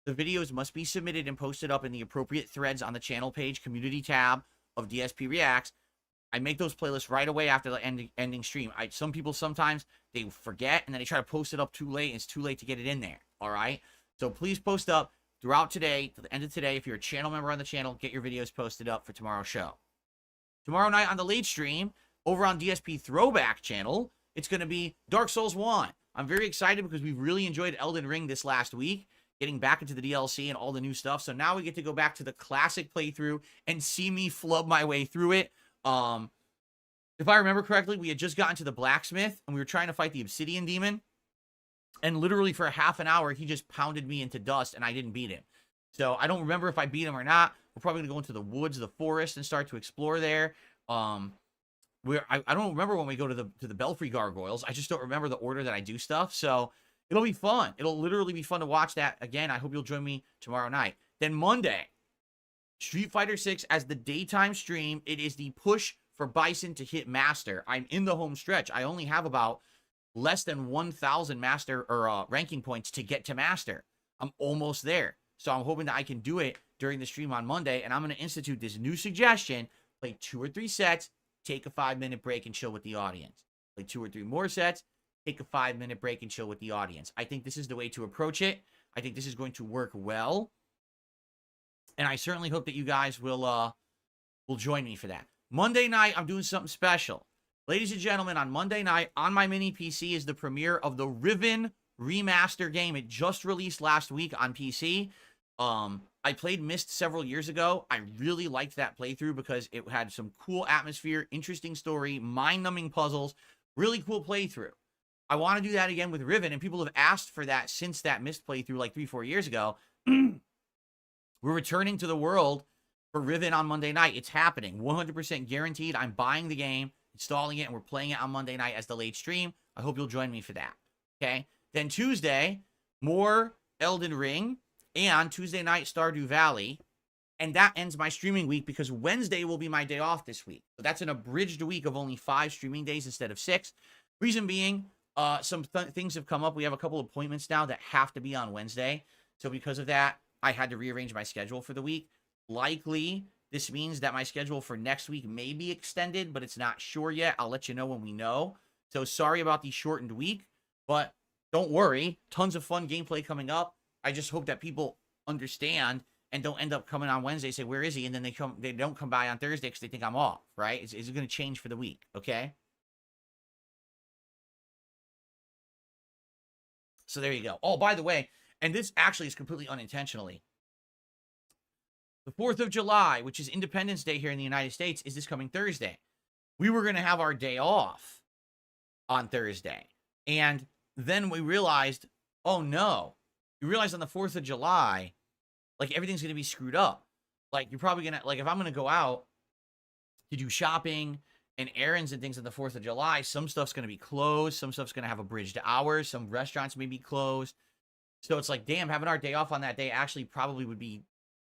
the videos must be submitted and posted up in the appropriate threads on the channel page, community tab of DSP Reacts. I make those playlists right away after the ending stream. Some people sometimes, they forget, and then they try to post it up too late, and it's too late to get it in there, all right? So please post up throughout today, to the end of today. If you're a channel member on the channel, get your videos posted up for tomorrow's show. Tomorrow night on the late stream, over on DSP Throwback channel, it's going to be Dark Souls 1. I'm very excited because we've really enjoyed Elden Ring this last week, getting back into the DLC and all the new stuff. So now we get to go back to the classic playthrough and see me flub my way through it. If I remember correctly, we had just gotten to the blacksmith and we were trying to fight the obsidian demon. And literally for half an hour, he just pounded me into dust and I didn't beat him. So I don't remember if I beat him or not. We're probably going to go into the woods, the forest, and start to explore there. I don't remember when we go to the Belfry Gargoyles. I just don't remember the order that I do stuff. So it'll be fun. It'll literally be fun to watch that again. I hope you'll join me tomorrow night. Then Monday, Street Fighter 6 as the daytime stream. It is the push for Bison to hit Master. I'm in the home stretch. I only have about less than 1,000 Master or ranking points to get to Master. I'm almost there. So I'm hoping that I can do it during the stream on Monday, and I'm going to institute this new suggestion: play 2 or 3 sets, take a 5-minute break, and chill with the audience. Play 2 or 3 more sets, take a 5-minute break, and chill with the audience. I think this is the way to approach it. I think this is going to work well, and I certainly hope that you guys will join me for that. Monday night, I'm doing something special. Ladies and gentlemen, on Monday night, on my mini PC is the premiere of the Riven remaster game. It just released last week on PC. I played Myst several years ago. I really liked that playthrough because it had some cool atmosphere, interesting story, mind-numbing puzzles, really cool playthrough. I want to do that again with Riven, and people have asked for that since that Myst playthrough like 3-4 years ago. We're returning to the world for Riven on Monday night. It's happening. 100% guaranteed. I'm buying the game, installing it, and we're playing it on Monday night as the late stream. I hope you'll join me for that. Okay? Then Tuesday, more Elden Ring, and Tuesday night, Stardew Valley. And that ends my streaming week because Wednesday will be my day off this week. So that's an abridged week of only 5 streaming days instead of 6. Reason being, some things have come up. We have a couple appointments now that have to be on Wednesday. So because of that, I had to rearrange my schedule for the week. Likely, this means that my schedule for next week may be extended, but it's not sure yet. I'll let you know when we know. So sorry about the shortened week, but don't worry. Tons of fun gameplay coming up. I just hope that people understand and don't end up coming on Wednesday, say, where is he? And then they don't come by on Thursday because they think I'm off, right? It's going to change for the week, okay? So there you go. Oh, by the way, and this actually is completely unintentionally. The 4th of July, which is Independence Day here in the United States, is this coming Thursday. We were going to have our day off on Thursday. And then we realized, oh no. You realize on the 4th of July, like everything's going to be screwed up. Like you're probably going to, like if I'm going to go out to do shopping and errands and things on the 4th of July, some stuff's going to be closed. Some stuff's going to have abridged hours. Some restaurants may be closed. So it's like, damn, having our day off on that day actually probably would be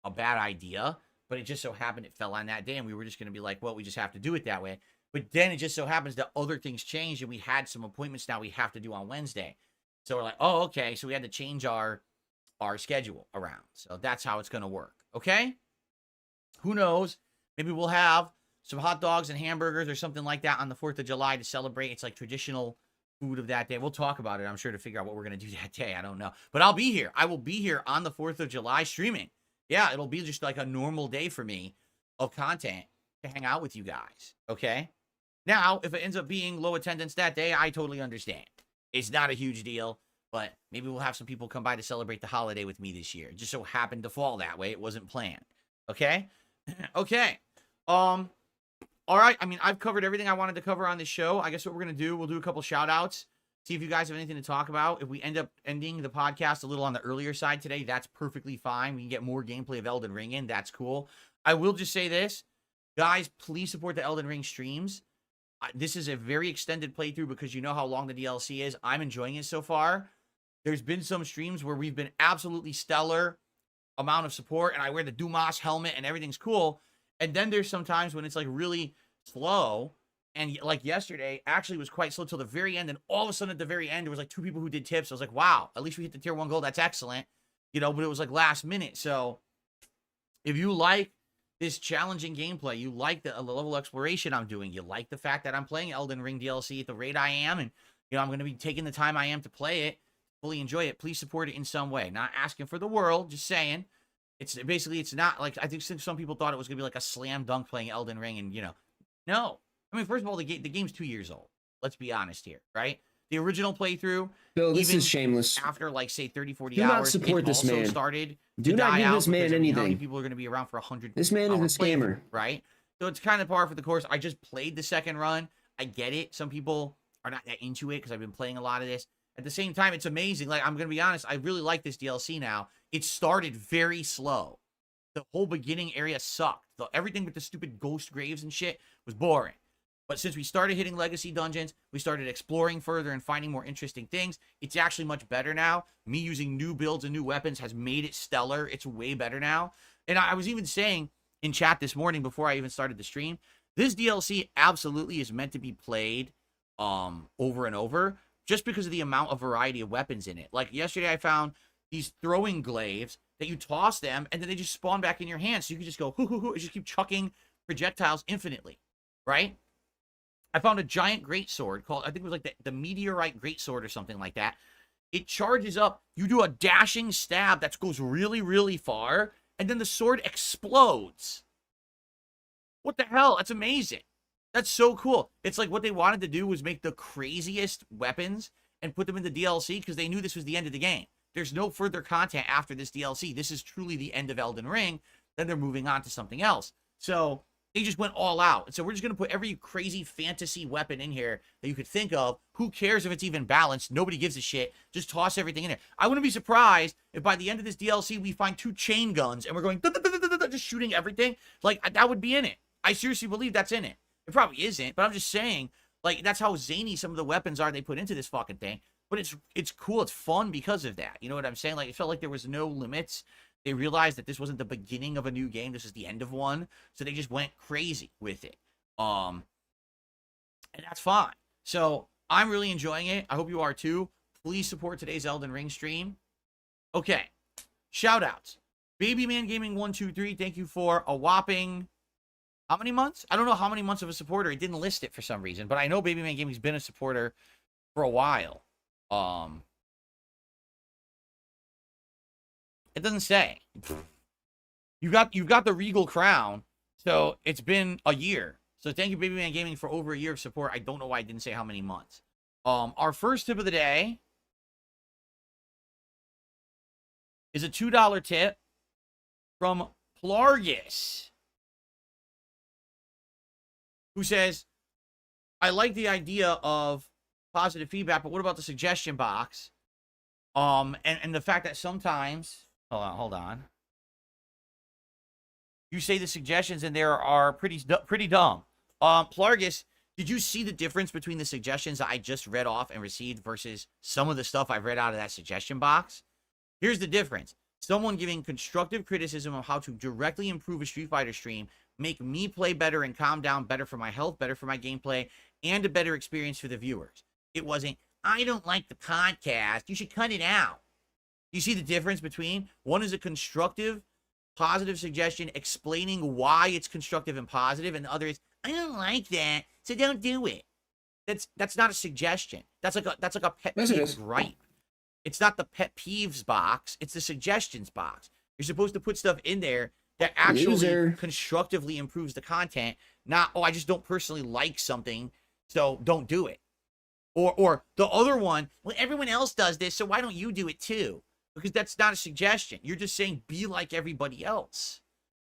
a bad idea, but it just so happened it fell on that day, and we were just going to be like, well, we just have to do it that way. But then it just so happens that other things changed, and we had some appointments now we have to do on Wednesday. So we're like, oh, okay. So we had to change our schedule around. So that's how it's going to work. Okay? Who knows? Maybe we'll have some hot dogs and hamburgers or something like that on the 4th of July to celebrate. It's like traditional food of that day. We'll talk about it, I'm sure, to figure out what we're going to do that day. I don't know. But I'll be here. I will be here on the 4th of July streaming. Yeah, it'll be just like a normal day for me of content to hang out with you guys, okay? Now, if it ends up being low attendance that day, I totally understand. It's not a huge deal, but maybe we'll have some people come by to celebrate the holiday with me this year. It just so happened to fall that way. It wasn't planned, okay? Okay. All right. I mean, I've covered everything I wanted to cover on this show. I guess what we're going to do, we'll do a couple shout-outs. See if you guys have anything to talk about. If we end up ending the podcast a little on the earlier side today, that's perfectly fine. We can get more gameplay of Elden Ring in. That's cool. I will just say this. Guys, please support the Elden Ring streams. This is a very extended playthrough because you know how long the DLC is. I'm enjoying it so far. There's been some streams where we've been absolutely stellar amount of support, and I wear the Dumas helmet, and everything's cool. And then there's some times when it's like really slow. And like yesterday, actually was quite slow till the very end. And all of a sudden at the very end, there was like 2 people who did tips. I was like, wow, at least we hit the tier 1 goal. That's excellent. You know, but it was like last minute. So if you like this challenging gameplay, you like the level of exploration I'm doing, you like the fact that I'm playing Elden Ring DLC at the rate I am, and, you know, I'm going to be taking the time I am to play it, fully enjoy it, please support it in some way. Not asking for the world, just saying. It's basically, it's not like, I think some people thought it was going to be like a slam dunk playing Elden Ring, and, you know, no. I mean, first of all, the game's 2 years old. Let's be honest here, right? The original playthrough, Bill, this is shameless. After like say 30, 40 Do hours, not support this also man. started Do to not die give out this man because of how many anything. people are going to be around for 100. This man is a scammer, right? So it's kind of par for the course. I just played the second run. I get it. Some people are not that into it because I've been playing a lot of this. At the same time, it's amazing. Like, I'm going to be honest, I really like this DLC now. It started very slow. The whole beginning area sucked. Everything with the stupid ghost graves and shit was boring. But since we started hitting legacy dungeons, we started exploring further and finding more interesting things. It's actually much better now. Me using new builds and new weapons has made it stellar. It's way better now. And I was even saying in chat this morning before I even started the stream, this DLC absolutely is meant to be played over and over just because of the amount of variety of weapons in it. Like yesterday I found these throwing glaives that you toss them, and then they just spawn back in your hand. So you can just go, hoo, hoo, hoo, and just keep chucking projectiles infinitely, right? I found a giant greatsword called, I think it was like the meteorite greatsword or something like that. It charges up. You do a dashing stab that goes really, really far, and then the sword explodes. What the hell? That's amazing. That's so cool. It's like what they wanted to do was make the craziest weapons and put them in the DLC because they knew this was the end of the game. There's no further content after this DLC. This is truly the end of Elden Ring. Then they're moving on to something else. So they just went all out. And so we're just going to put every crazy fantasy weapon in here that you could think of. Who cares if it's even balanced? Nobody gives a shit. Just toss everything in there. I wouldn't be surprised if by the end of this DLC, we find 2 chain guns and we're going just shooting everything. Like, that would be in it. I seriously believe that's in it. It probably isn't, but I'm just saying, like, that's how zany some of the weapons are they put into this fucking thing. But it's cool. It's fun because of that. You know what I'm saying? Like, it felt like there was no limits. They realized that this wasn't the beginning of a new game. This is the end of one. So they just went crazy with it. And that's fine. So I'm really enjoying it. I hope you are too. Please support today's Elden Ring stream. Okay. Shout outs. Babyman Gaming 123, thank you for a whopping, how many months? I don't know how many months of a supporter. It didn't list it for some reason, but I know Babyman Gaming's been a supporter for a while. It doesn't say. You got the Regal Crown, so it's been a year. So thank you, Babyman Gaming, for over a year of support. I don't know why I didn't say how many months. Our first tip of the day is a $2 tip from Plargus, who says, I like the idea of positive feedback, but what about the suggestion box? And the fact that sometimes, hold on. You say the suggestions in there are pretty dumb. Plargus, did you see the difference between the suggestions that I just read off and received versus some of the stuff I've read out of that suggestion box? Here's the difference. Someone giving constructive criticism of how to directly improve a Street Fighter stream, make me play better and calm down, better for my health, better for my gameplay, and a better experience for the viewers. It wasn't, I don't like the podcast, you should cut it out. You see the difference between one is a constructive, positive suggestion explaining why it's constructive and positive, and the other is, I don't like that, so don't do it. That's not a suggestion. That's like a pet peeve, right? It's not the pet peeves box. It's the suggestions box. You're supposed to put stuff in there that actually constructively improves the content. Not, oh, I just don't personally like something, so don't do it. Or the other one, well, everyone else does this, so why don't you do it too? Because that's not a suggestion. You're just saying be like everybody else.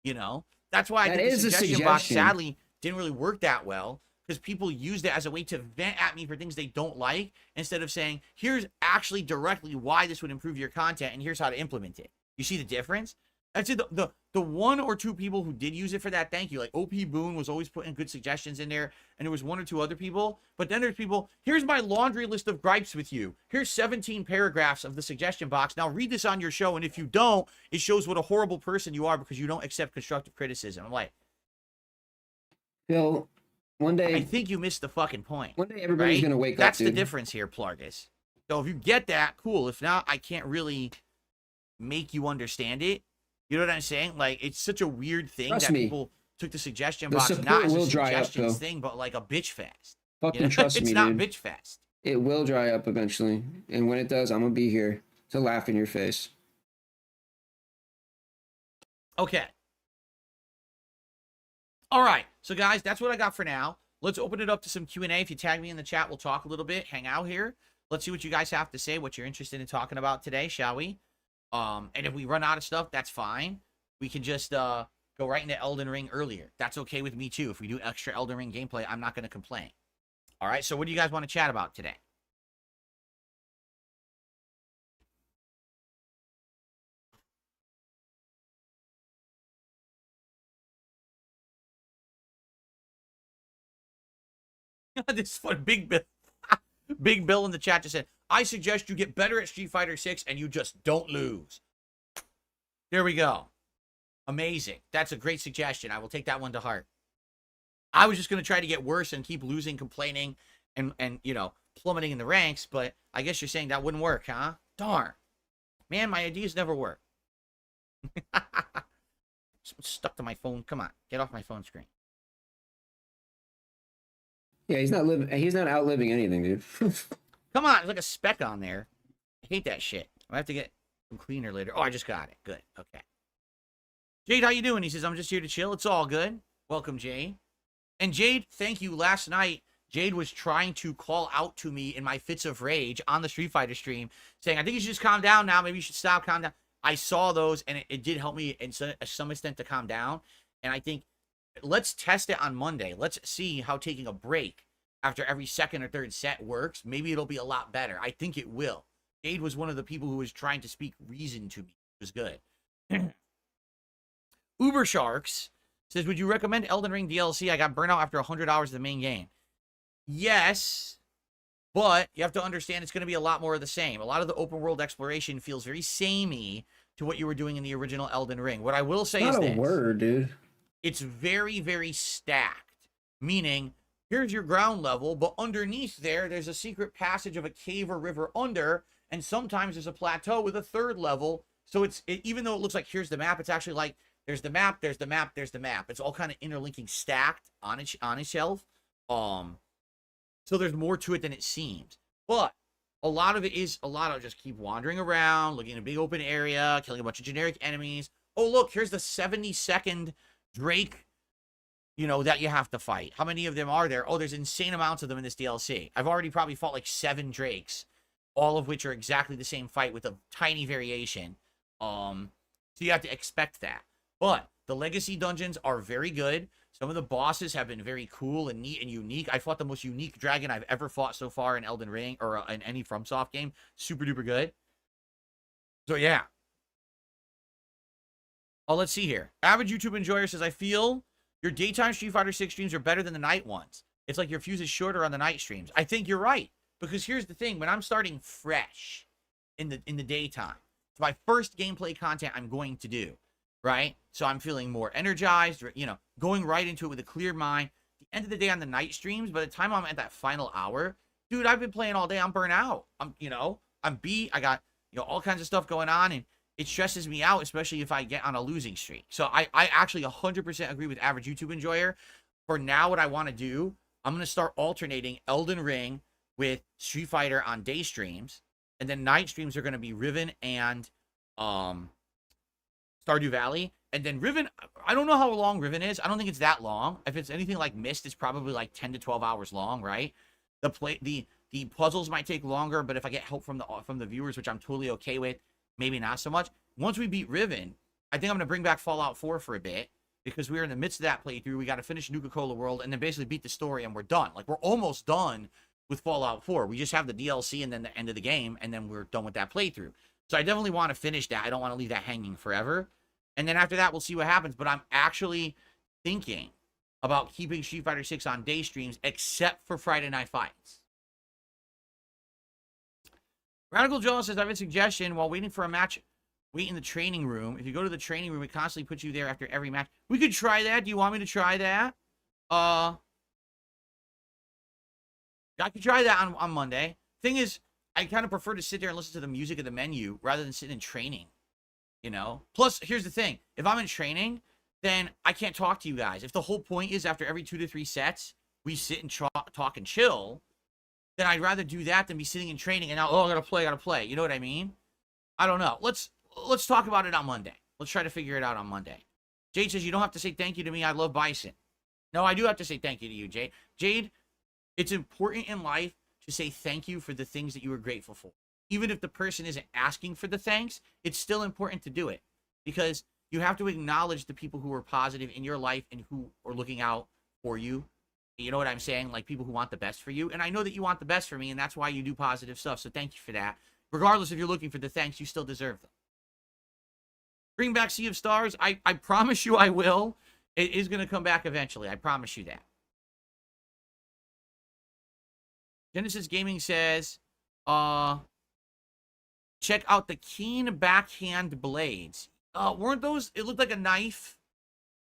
You know? That's why I think the suggestion box, sadly, didn't really work that well. Because people used it as a way to vent at me for things they don't like, instead of saying, here's actually directly why this would improve your content, and here's how to implement it. You see the difference? I'd say the 1 or 2 people who did use it for that, thank you. Like OP Boone was always putting good suggestions in there, and there was 1 or 2 other people. But then there's people, here's my laundry list of gripes with you. Here's 17 paragraphs of the suggestion box. Now read this on your show, and if you don't, it shows what a horrible person you are because you don't accept constructive criticism. I'm like, Phil, one day, I think you missed the fucking point. One day everybody's going to wake up, That's the difference here, Plargus. So if you get that, cool. If not, I can't really make you understand it. You know what I'm saying? Like, it's such a weird thing that people took the suggestion box not as a suggestions thing, but like a bitch fest. Fucking trust me, It's not bitch fest. It will dry up eventually. And when it does, I'm going to be here to laugh in your face. Okay. All right. So, guys, that's what I got for now. Let's open it up to some Q&A. If you tag me in the chat, we'll talk a little bit, hang out here. Let's see what you guys have to say, what you're interested in talking about today, shall we? And if we run out of stuff, that's fine. We can just go right into Elden Ring earlier. That's okay with me, too. If we do extra Elden Ring gameplay, I'm not going to complain. All right, so what do you guys want to chat about today? This is fun. Big Bill. Big Bill in the chat just said, I suggest you get better at Street Fighter 6 and you just don't lose. There we go. Amazing. That's a great suggestion. I will take that one to heart. I was just going to try to get worse and keep losing, complaining, and you know, plummeting in the ranks, but I guess you're saying that wouldn't work, huh? Darn. Man, my ideas never work. Stuck to my phone. Come on, get off my phone screen. Yeah, he's not living. He's not outliving anything, dude. Come on, there's like a speck on there. I hate that shit. I have to get some cleaner later. Oh, I just got it. Good. Okay. Jade, how you doing? He says, I'm just here to chill. It's all good. Welcome, Jade. And Jade, thank you. Last night, Jade was trying to call out to me in my fits of rage on the Street Fighter stream, saying, I think you should just calm down now. Maybe you should stop, calm down. I saw those, and it did help me in some extent to calm down. And I think, let's test it on Monday. Let's see how taking a break after every second or third set works. Maybe it'll be a lot better. I think it will. Jade was one of the people who was trying to speak reason to me. It was good. Uber Sharks says, would you recommend Elden Ring DLC? I got burnt out after 100 hours of the main game. Yes, but you have to understand it's going to be a lot more of the same. A lot of the open world exploration feels very samey to what you were doing in the original Elden Ring. What I will say is this. Not a word, dude. It's very, very stacked, meaning here's your ground level, but underneath there's a secret passage of a cave or river under, and sometimes there's a plateau with a third level. So even though it looks like here's the map, it's actually like there's the map, there's the map, there's the map. It's all kind of interlinking, stacked on a shelf. So there's more to it than it seems. But a lot of it is a lot of just keep wandering around, looking at a big open area, killing a bunch of generic enemies. Oh, look, here's the 72nd Drake, that you have to fight. How many of them are there? Oh, there's insane amounts of them in this DLC. I've already probably fought like 7 Drakes, all of which are exactly the same fight with a tiny variation. So you have to expect that. But the legacy dungeons are very good. Some of the bosses have been very cool and neat and unique. I fought the most unique dragon I've ever fought so far in Elden Ring or in any FromSoft game. Super duper good. So yeah. Oh, let's see here. Average YouTube enjoyer says, I feel your daytime Street Fighter 6 streams are better than the night ones. It's like your fuse is shorter on the night streams. I think you're right. Because here's the thing. When I'm starting fresh in the daytime, it's my first gameplay content I'm going to do. Right? So I'm feeling more energized, going right into it with a clear mind. At the end of the day on the night streams, by the time I'm at that final hour, dude, I've been playing all day. I'm burnt out. I'm beat. I got, all kinds of stuff going on, and it stresses me out, especially if I get on a losing streak. So I actually 100% agree with average YouTube enjoyer. For now, what I want to do, I'm going to start alternating Elden Ring with Street Fighter on day streams, and then night streams are going to be Riven and Stardew Valley. And then Riven, I don't know how long Riven is. I don't think it's that long. If it's anything like Myst, it's probably like 10 to 12 hours long, right? The puzzles might take longer, but if I get help from the viewers, which I'm totally okay with, maybe not so much. Once we beat Riven, I think I'm going to bring back Fallout 4 for a bit, because we're in the midst of that playthrough. We got to finish Nuka-Cola World and then basically beat the story, and we're done. Like, we're almost done with Fallout 4. We just have the DLC and then the end of the game, and then we're done with that playthrough. So I definitely want to finish that. I don't want to leave that hanging forever. And then after that, we'll see what happens. But I'm actually thinking about keeping Street Fighter 6 on day streams, except for Friday Night Fights. Radical Joel says, I have a suggestion. While waiting for a match, wait in the training room. If you go to the training room, it constantly puts you there after every match. We could try that. Do you want me to try that? I could try that on Monday. Thing is, I kind of prefer to sit there and listen to the music of the menu rather than sitting in training. Plus, here's the thing. If I'm in training, then I can't talk to you guys. If the whole point is after every 2 to 3 sets, we sit and talk and chill, then I'd rather do that than be sitting in training and now, I gotta play. You know what I mean? I don't know. Let's talk about it on Monday. Let's try to figure it out on Monday. Jade says, you don't have to say thank you to me. I love Bison. No, I do have to say thank you to you, Jade. Jade, it's important in life to say thank you for the things that you are grateful for. Even if the person isn't asking for the thanks, it's still important to do it, because you have to acknowledge the people who are positive in your life and who are looking out for you. You know what I'm saying? Like, people who want the best for you. And I know that you want the best for me, and that's why you do positive stuff. So thank you for that. Regardless if you're looking for the thanks, you still deserve them. Bring back Sea of Stars. I promise you I will. It is going to come back eventually. I promise you that. Genesis Gaming says, check out the keen backhand blades. Weren't those, it looked like a knife,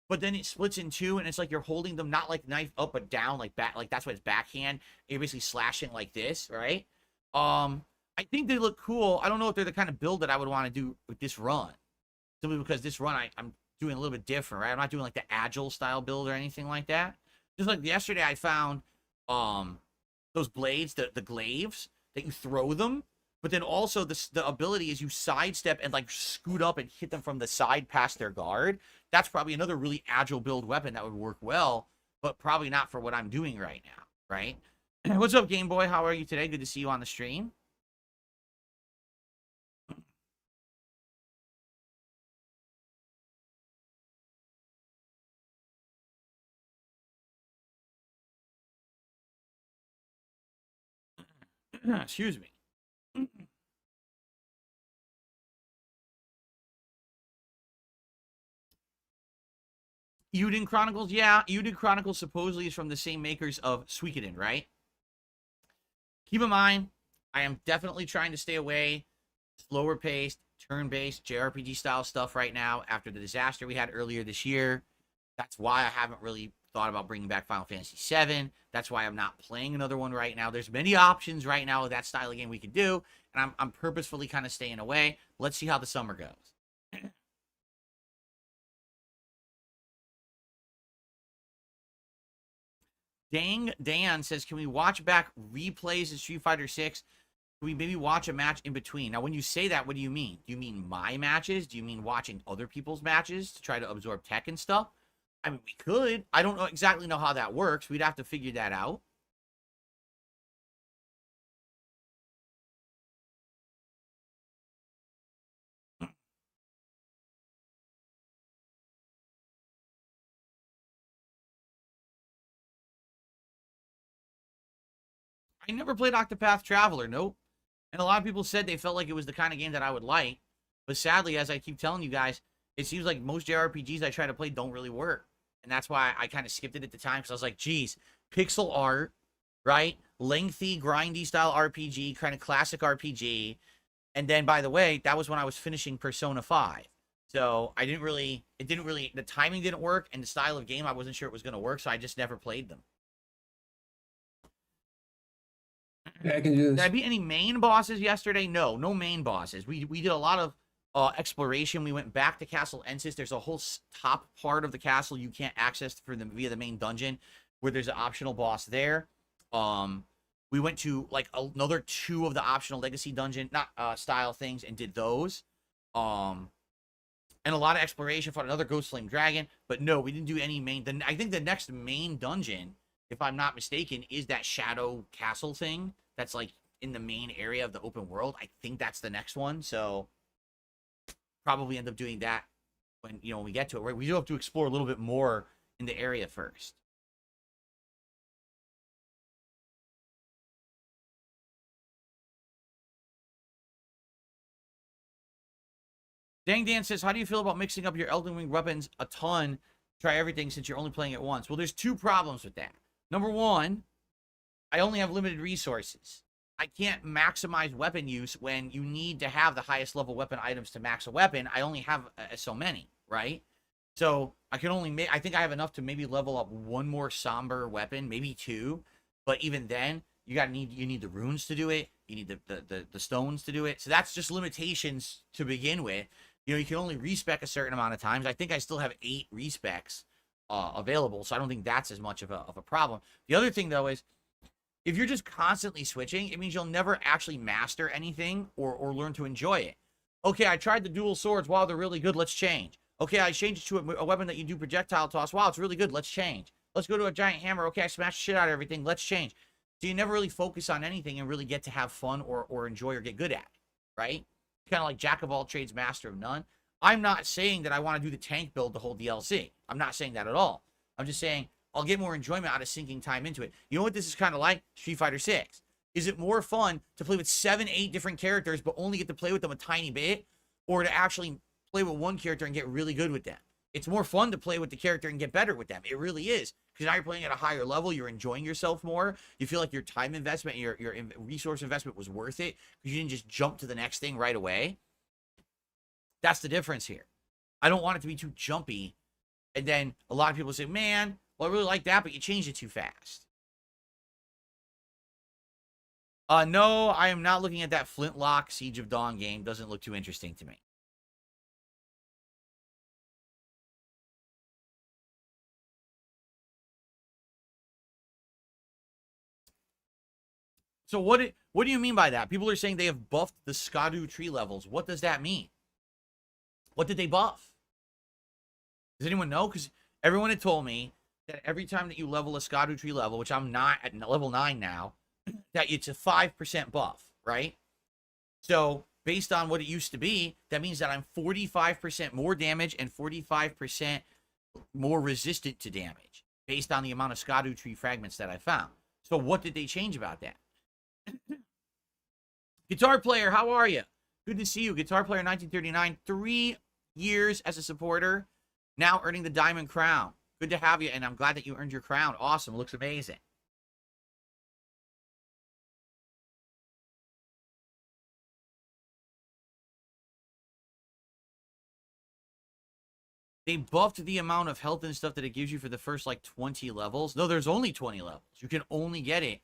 but then it splits in two, and it's like you're holding them, not like knife up but down, like back, like that's why it's backhand. You're basically slashing like this, right? I think they look cool. I don't know if they're the kind of build that I would want to do with this run. simply because this run I'm doing a little bit different, right? I'm not doing like the agile style build or anything like that. Just like yesterday, I found those blades, the glaives that you throw them, but then also the ability is you sidestep and like scoot up and hit them from the side past their guard. That's probably another really agile build weapon that would work well, but probably not for what I'm doing right now, right? What's up, Game Boy? How are you today? Good to see you on the stream. Excuse me. Elden Chronicles, yeah. Elden Chronicles supposedly is from the same makers of Suikoden, right? Keep in mind, I am definitely trying to stay away, slower paced, turn-based, JRPG style stuff right now after the disaster we had earlier this year. That's why I haven't really thought about bringing back Final Fantasy VII. That's why I'm not playing another one right now. There's many options right now of that style of game we could do, and I'm purposefully kind of staying away. Let's see how the summer goes. Dang Dan says, can we watch back replays of Street Fighter 6? Can we maybe watch a match in between? Now, when you say that, what do you mean? Do you mean my matches? Do you mean watching other people's matches to try to absorb tech and stuff? I mean, we could. I don't exactly know how that works. We'd have to figure that out. I never played Octopath Traveler, nope. And a lot of people said they felt like it was the kind of game that I would like. But sadly, as I keep telling you guys, it seems like most JRPGs I try to play don't really work. And that's why I kind of skipped it at the time, because I was like, geez, pixel art, right? Lengthy, grindy style RPG, kind of classic RPG. And then, by the way, that was when I was finishing Persona 5. So I didn't really, the timing didn't work, and the style of game, I wasn't sure it was going to work, so I just never played them. Yeah, I can do Did I this. beat any main bosses yesterday? No, no main bosses. We did a lot of exploration. We went back to Castle Ensis. There's a whole top part of the castle you can't access via the main dungeon, where there's an optional boss there. We went to like another 2 of the optional legacy dungeon, not style things, and did those. And a lot of exploration, fought another Ghost Flame Dragon. But no, we didn't do any main. I think the next main dungeon, if I'm not mistaken, is that Shadow Castle thing. That's like in the main area of the open world. I think that's the next one. So probably end up doing that when we get to it. Right? We do have to explore a little bit more in the area first. Dang Dan says, how do you feel about mixing up your Elden Ring weapons a ton? Try everything since you're only playing it once. Well, there's 2 problems with that. Number 1, I only have limited resources. I can't maximize weapon use when you need to have the highest level weapon items to max a weapon. I only have so many, right? So I can only I think I have enough to maybe level up 1 more somber weapon, maybe 2. But even then, you need the runes to do it. You need the stones to do it. So that's just limitations to begin with. You can only respec a certain amount of times. I think I still have 8 respecs available, so I don't think that's as much of a problem. The other thing, though, is if you're just constantly switching, it means you'll never actually master anything or learn to enjoy it. Okay, I tried the dual swords. Wow, they're really good. Let's change. Okay, I changed it to a weapon that you do projectile toss. Wow, it's really good. Let's change. Let's go to a giant hammer. Okay, I smashed shit out of everything. Let's change. So you never really focus on anything and really get to have fun or enjoy or get good at it, right? Kind of like jack of all trades, master of none. I'm not saying that I want to do the tank build the whole DLC. I'm not saying that at all. I'm just saying I'll get more enjoyment out of sinking time into it. You know what this is kind of like? Street Fighter 6. Is it more fun to play with 7, 8 different characters, but only get to play with them a tiny bit, or to actually play with one character and get really good with them? It's more fun to play with the character and get better with them. It really is. Because now you're playing at a higher level. You're enjoying yourself more. You feel like your time investment, your resource investment was worth it because you didn't just jump to the next thing right away. That's the difference here. I don't want it to be too jumpy. And then a lot of people say, man, well, I really like that, but you changed it too fast. No, I am not looking at that Flintlock Siege of Dawn game. Doesn't look too interesting to me. So what do you mean by that? People are saying they have buffed the Skadu tree levels. What does that mean? What did they buff? Does anyone know? Because everyone had told me that every time that you level a Skadu tree level, which I'm not at level 9 now, that it's a 5% buff, right? So based on what it used to be, that means that I'm 45% more damage and 45% more resistant to damage based on the amount of Skadu tree fragments that I found. So what did they change about that? Guitar player, how are you? Good to see you. Guitar player 1939, 3 years as a supporter, now earning the Diamond Crown. Good to have you, and I'm glad that you earned your crown. Awesome. It looks amazing. They buffed the amount of health and stuff that it gives you for the first, like, 20 levels. No, there's only 20 levels. You can only get it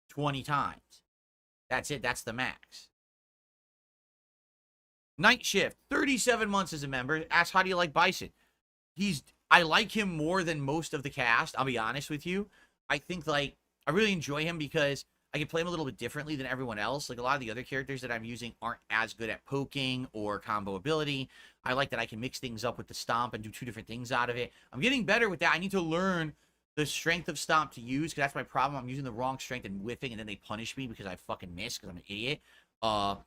20 times. That's it. That's the max. Night Shift, 37 months as a member. Asks, how do you like Bison? I like him more than most of the cast, I'll be honest with you. I think, like, I really enjoy him because I can play him a little bit differently than everyone else. Like, a lot of the other characters that I'm using aren't as good at poking or combo ability. I like that I can mix things up with the Stomp and do 2 different things out of it. I'm getting better with that. I need to learn the strength of Stomp to use, because that's my problem. I'm using the wrong strength and whiffing, and then they punish me because I fucking miss because I'm an idiot. But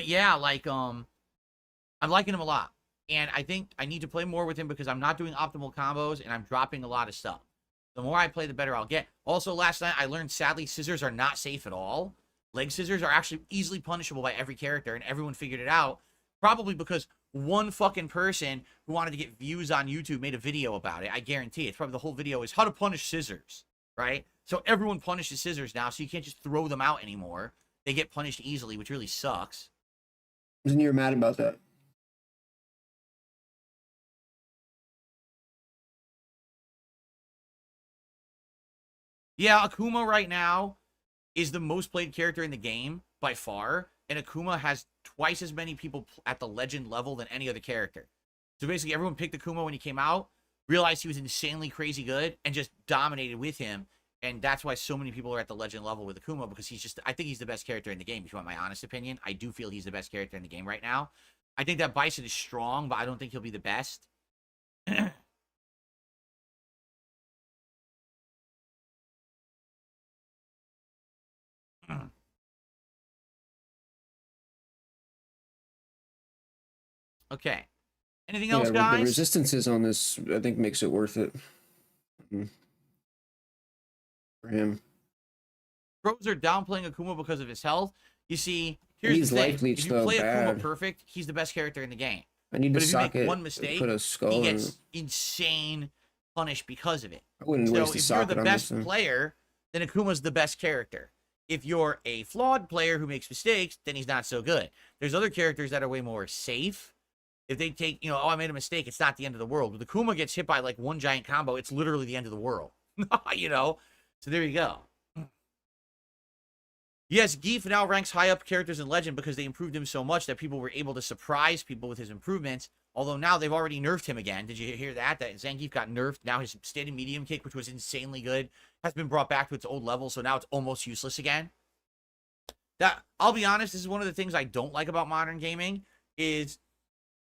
yeah, like, I'm liking him a lot. And I think I need to play more with him because I'm not doing optimal combos and I'm dropping a lot of stuff. The more I play, the better I'll get. Also, last night, I learned, sadly, scissors are not safe at all. Leg scissors are actually easily punishable by every character, and everyone figured it out. Probably because one fucking person who wanted to get views on YouTube made a video about it. I guarantee it. It's probably the whole video is how to punish scissors, right? So everyone punishes scissors now, so you can't just throw them out anymore. They get punished easily, which really sucks. And you're mad about that? Yeah, Akuma right now is the most played character in the game by far, and Akuma has twice as many people at the legend level than any other character. So basically, everyone picked Akuma when he came out, realized he was insanely crazy good, and just dominated with him. And that's why so many people are at the legend level with Akuma, because I think he's the best character in the game, if you want my honest opinion. I do feel he's the best character in the game right now. I think that Bison is strong, but I don't think he'll be the best. Okay. Anything else, guys? The resistances on this, I think, makes it worth it. For him. Pros are downplaying Akuma because of his health. You see, here's he's the thing. likely If you so play bad. Akuma perfect, he's the best character in the game. I need But to if you make socket, one mistake, put a skull he in. gets insane punished because of it. I wouldn't So waste the if you're socket the on best this thing. player, then Akuma's the best character. If you're a flawed player who makes mistakes, then he's not so good. There's other characters that are way more safe. If they take, oh, I made a mistake, it's not the end of the world. But Akuma gets hit by like one giant combo, it's literally the end of the world. So there you go. Yes, Geef now ranks high up characters in Legend because they improved him so much that people were able to surprise people with his improvements. Although now they've already nerfed him again. Did you hear that? That Zangief got nerfed. Now his standing medium kick, which was insanely good, has been brought back to its old level. So now it's almost useless again. I'll be honest, this is one of the things I don't like about modern gaming is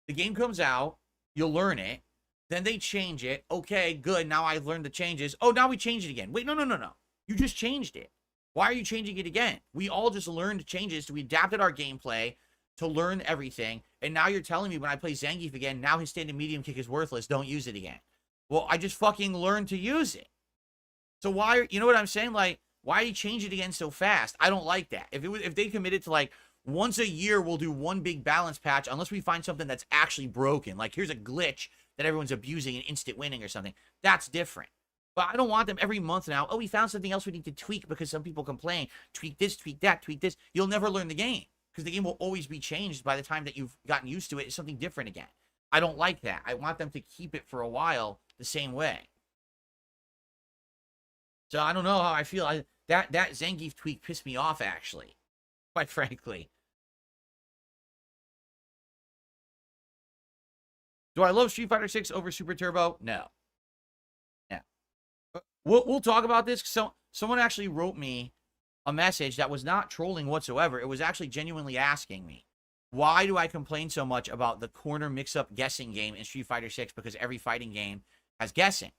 the game comes out, you'll learn it, then they change it. Okay, good. Now I've learned the changes. Oh, now we changed it again. Wait, no. You just changed it. Why are you changing it again? We all just learned changes. We adapted our gameplay to learn everything. And now you're telling me when I play Zangief again, now his standing medium kick is worthless. Don't use it again. Well, I just fucking learned to use it. So why, you know what I'm saying? Like, why do you change it again so fast? I don't like that. If they committed to like, once a year we'll do one big balance patch unless we find something that's actually broken. Like here's a glitch that everyone's abusing and instant winning or something. That's different. But I don't want them every month now. Oh, we found something else we need to tweak because some people complain. Tweak this, tweak that, tweak this. You'll never learn the game because the game will always be changed by the time that you've gotten used to it. It's something different again. I don't like that. I want them to keep it for a while the same way. So I don't know how I feel. That Zangief tweak pissed me off, actually. Quite frankly. Do I love Street Fighter 6 over Super Turbo? No. Yeah. We'll talk about this. So someone actually wrote me a message that was not trolling whatsoever. It was actually genuinely asking me, why do I complain so much about the corner mix-up guessing game in Street Fighter 6? Because every fighting game has guessing.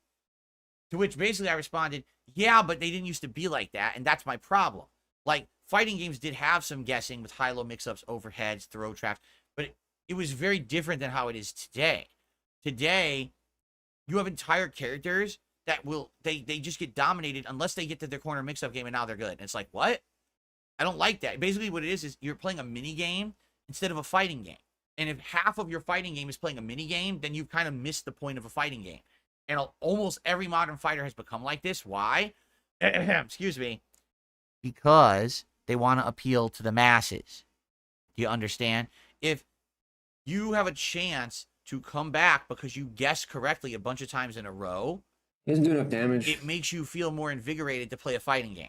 To which basically I responded, yeah, but they didn't used to be like that, and that's my problem. Like, fighting games did have some guessing with high-low mix-ups, overheads, throw traps, but it was very different than how it is today. Today, you have entire characters that they just get dominated unless they get to their corner mix-up game, and now they're good. And it's like, what? I don't like that. Basically, what it is you're playing a mini game instead of a fighting game. And if half of your fighting game is playing a mini game, then you've kind of missed the point of a fighting game. And almost every modern fighter has become like this. Why? Excuse me. Because they want to appeal to the masses. Do you understand? If you have a chance to come back because you guessed correctly a bunch of times in a row, He doesn't do enough damage. it makes you feel more invigorated to play a fighting game.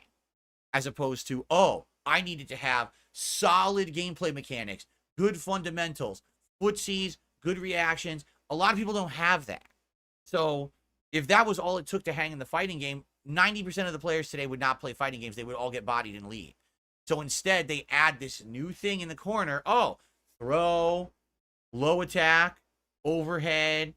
As opposed to, oh, I needed to have solid gameplay mechanics, good fundamentals, footsies, good reactions. A lot of people don't have that. So if that was all it took to hang in the fighting game, 90% of the players today would not play fighting games. They would all get bodied and leave. So instead, they add this new thing in the corner. Oh, throw, low attack, overhead,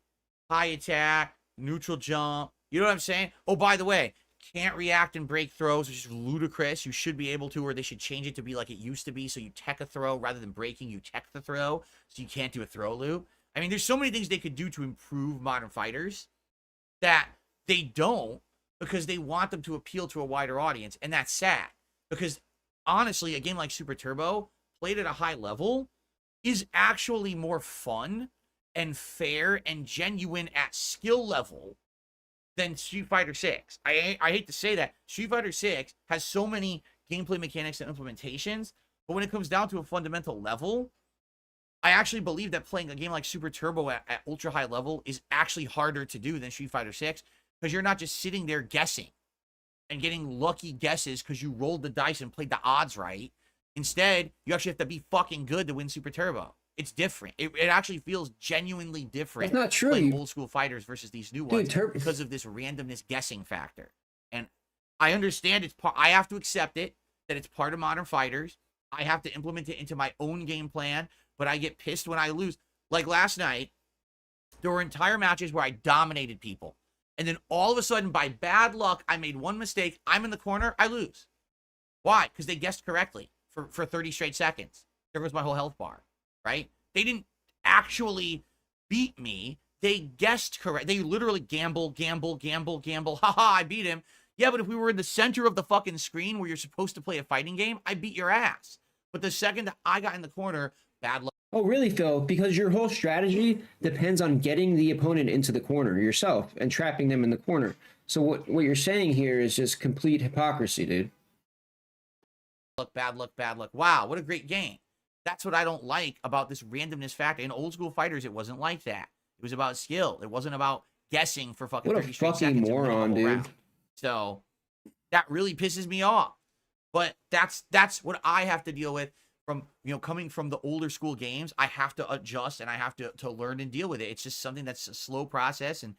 high attack, neutral jump. You know what I'm saying? Oh, by the way, can't react and break throws, which is ludicrous. You should be able to, or they should change it to be like it used to be. So you tech a throw rather than breaking, you tech the throw. So you can't do a throw loop. I mean, there's so many things they could do to improve modern fighters that they don't because they want them to appeal to a wider audience. And that's sad because honestly, a game like Super Turbo played at a high level is actually more fun and fair and genuine at skill level than Street Fighter 6. I hate to say that. Street Fighter 6 has so many gameplay mechanics and implementations, but when it comes down to a fundamental level, I actually believe that playing a game like Super Turbo at ultra high level is actually harder to do than Street Fighter 6 because you're not just sitting there guessing and getting lucky guesses because you rolled the dice and played the odds right. Instead, you actually have to be fucking good to win Super Turbo. It's different. It actually feels genuinely different. That's not true. Playing old school fighters versus these new ones because of this randomness guessing factor. And I understand it's part. I have to accept it that it's part of modern fighters. I have to implement it into my own game plan. But I get pissed when I lose. Like last night, there were entire matches where I dominated people. And then all of a sudden, by bad luck, I made one mistake. I'm in the corner. I lose. Why? Because they guessed correctly for 30 straight seconds. There goes my whole health bar, right? They didn't actually beat me. They guessed correct. They literally gamble. Haha, I beat him. Yeah, but if we were in the center of the fucking screen where you're supposed to play a fighting game, I beat your ass. But the second I got in the corner, bad luck. Oh, really, Phil? Because your whole strategy depends on getting the opponent into the corner yourself and trapping them in the corner. So what you're saying here is just complete hypocrisy, dude. Bad luck. Wow, what a great game. That's what I don't like about this randomness factor. In old school fighters, it wasn't like that. It was about skill. It wasn't about guessing for fucking 30 straight seconds. What a fucking moron, dude. Round. So that really pisses me off. But that's what I have to deal with. From, coming from the older school games, I have to adjust and I have to learn and deal with it. It's just something that's a slow process, and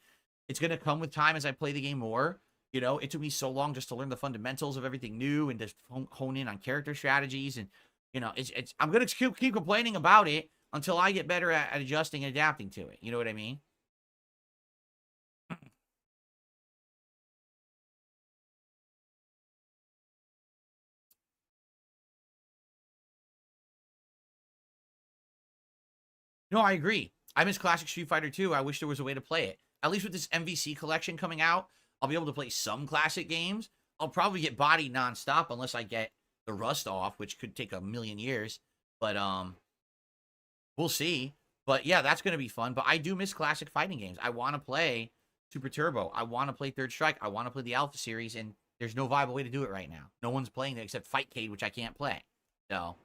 it's going to come with time as I play the game more. It took me so long just to learn the fundamentals of everything new and just hone in on character strategies. And, I'm going to keep complaining about it until I get better at adjusting and adapting to it. You know what I mean? No, I agree. I miss classic Street Fighter 2. I wish there was a way to play it. At least with this MVC collection coming out, I'll be able to play some classic games. I'll probably get bodied nonstop unless I get the rust off, which could take a million years. But we'll see. But yeah, that's going to be fun. But I do miss classic fighting games. I want to play Super Turbo. I want to play Third Strike. I want to play the Alpha series, and there's no viable way to do it right now. No one's playing it except Fightcade, which I can't play. So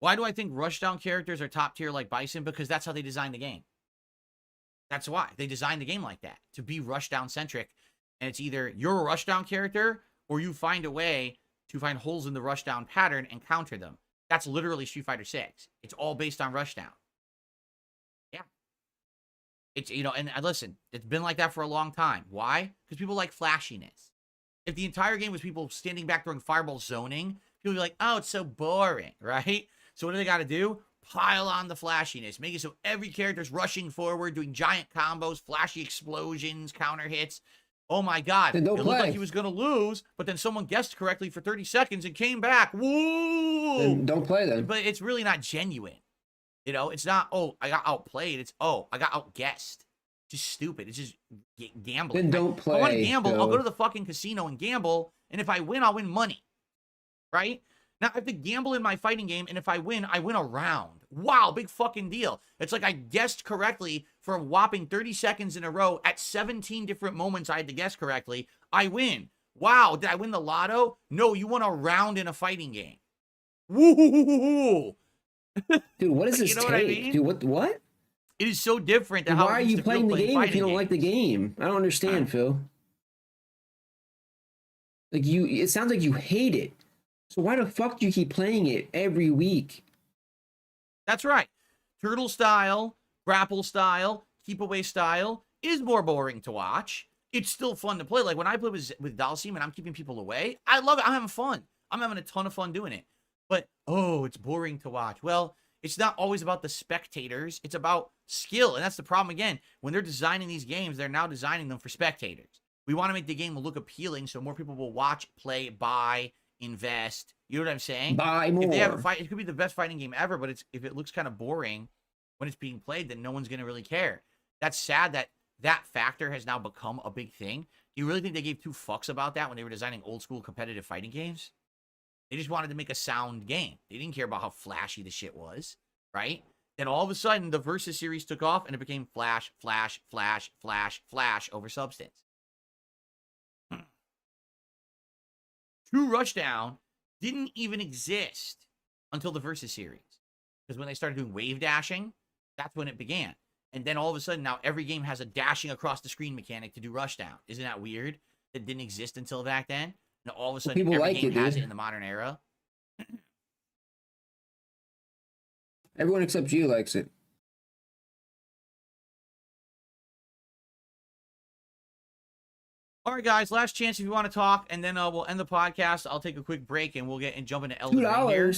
why do I think rushdown characters are top tier like Bison? Because that's how they designed the game. That's why. They designed the game like that, to be rushdown centric. And it's either you're a rushdown character or you find a way to find holes in the rushdown pattern and counter them. That's literally Street Fighter 6. It's all based on rushdown. Yeah. It's, and listen, it's been like that for a long time. Why? Because people like flashiness. If the entire game was people standing back during fireball zoning, people would be like, oh, it's so boring, right? So what do they got to do? Pile on the flashiness. Make it so every character's rushing forward, doing giant combos, flashy explosions, counter hits. Oh my God. Then It don't looked like play. he was going to lose, but then someone guessed correctly for 30 seconds and came back. Woo! Then don't play then. But it's really not genuine. It's not, oh, I got outplayed. It's, oh, I got outguessed. Just stupid. It's just gambling. Then don't If I want to play, gamble, I'll Phil. go to the fucking casino and gamble. And if I win, I'll win money. Right? Now, I have to gamble in my fighting game. And if I win a round. Wow, big fucking deal. It's like I guessed correctly for a whopping 30 seconds in a row at 17 different moments I had to guess correctly. I win. Wow, did I win the lotto? No, you won a round in a fighting game. Woo! Dude, what does this You know take? what I mean? Dude, what? It is so different than Why how are it used you to feel playing the game if you don't fighting like the games. game? I don't understand, Phil. Like it sounds like you hate it. So why the fuck do you keep playing it every week? That's right. Turtle style, grapple style, keep away style is more boring to watch. It's still fun to play. Like when I play with Dalsim and I'm keeping people away, I love it. I'm having fun. I'm having a ton of fun doing it. But, oh, it's boring to watch. Well, it's not always about the spectators. It's about skill. And that's the problem again. When they're designing these games, they're now designing them for spectators. We want to make the game look appealing so more people will watch, play, buy, invest. You know what I'm saying? Buy more. If they have a fight, it could be the best fighting game ever, but if it looks kind of boring when it's being played, then no one's going to really care. That's sad that factor has now become a big thing. Do you really think they gave two fucks about that when they were designing old school competitive fighting games? They just wanted to make a sound game. They didn't care about how flashy the shit was, right? Then all of a sudden, the Versus series took off, and it became flash, flash, flash, flash, flash over substance. True Rushdown didn't even exist until the Versus series. Because when they started doing wave dashing, that's when it began. And then all of a sudden, now every game has a dashing across the screen mechanic to do Rushdown. Isn't that weird? It didn't exist until back then. Now all of a sudden, people every like game it, has dude. it in the modern era. Everyone except you likes it. All right, guys, last chance if you want to talk, and then we'll end the podcast. I'll take a quick break, and we'll jump into Elden Ring here.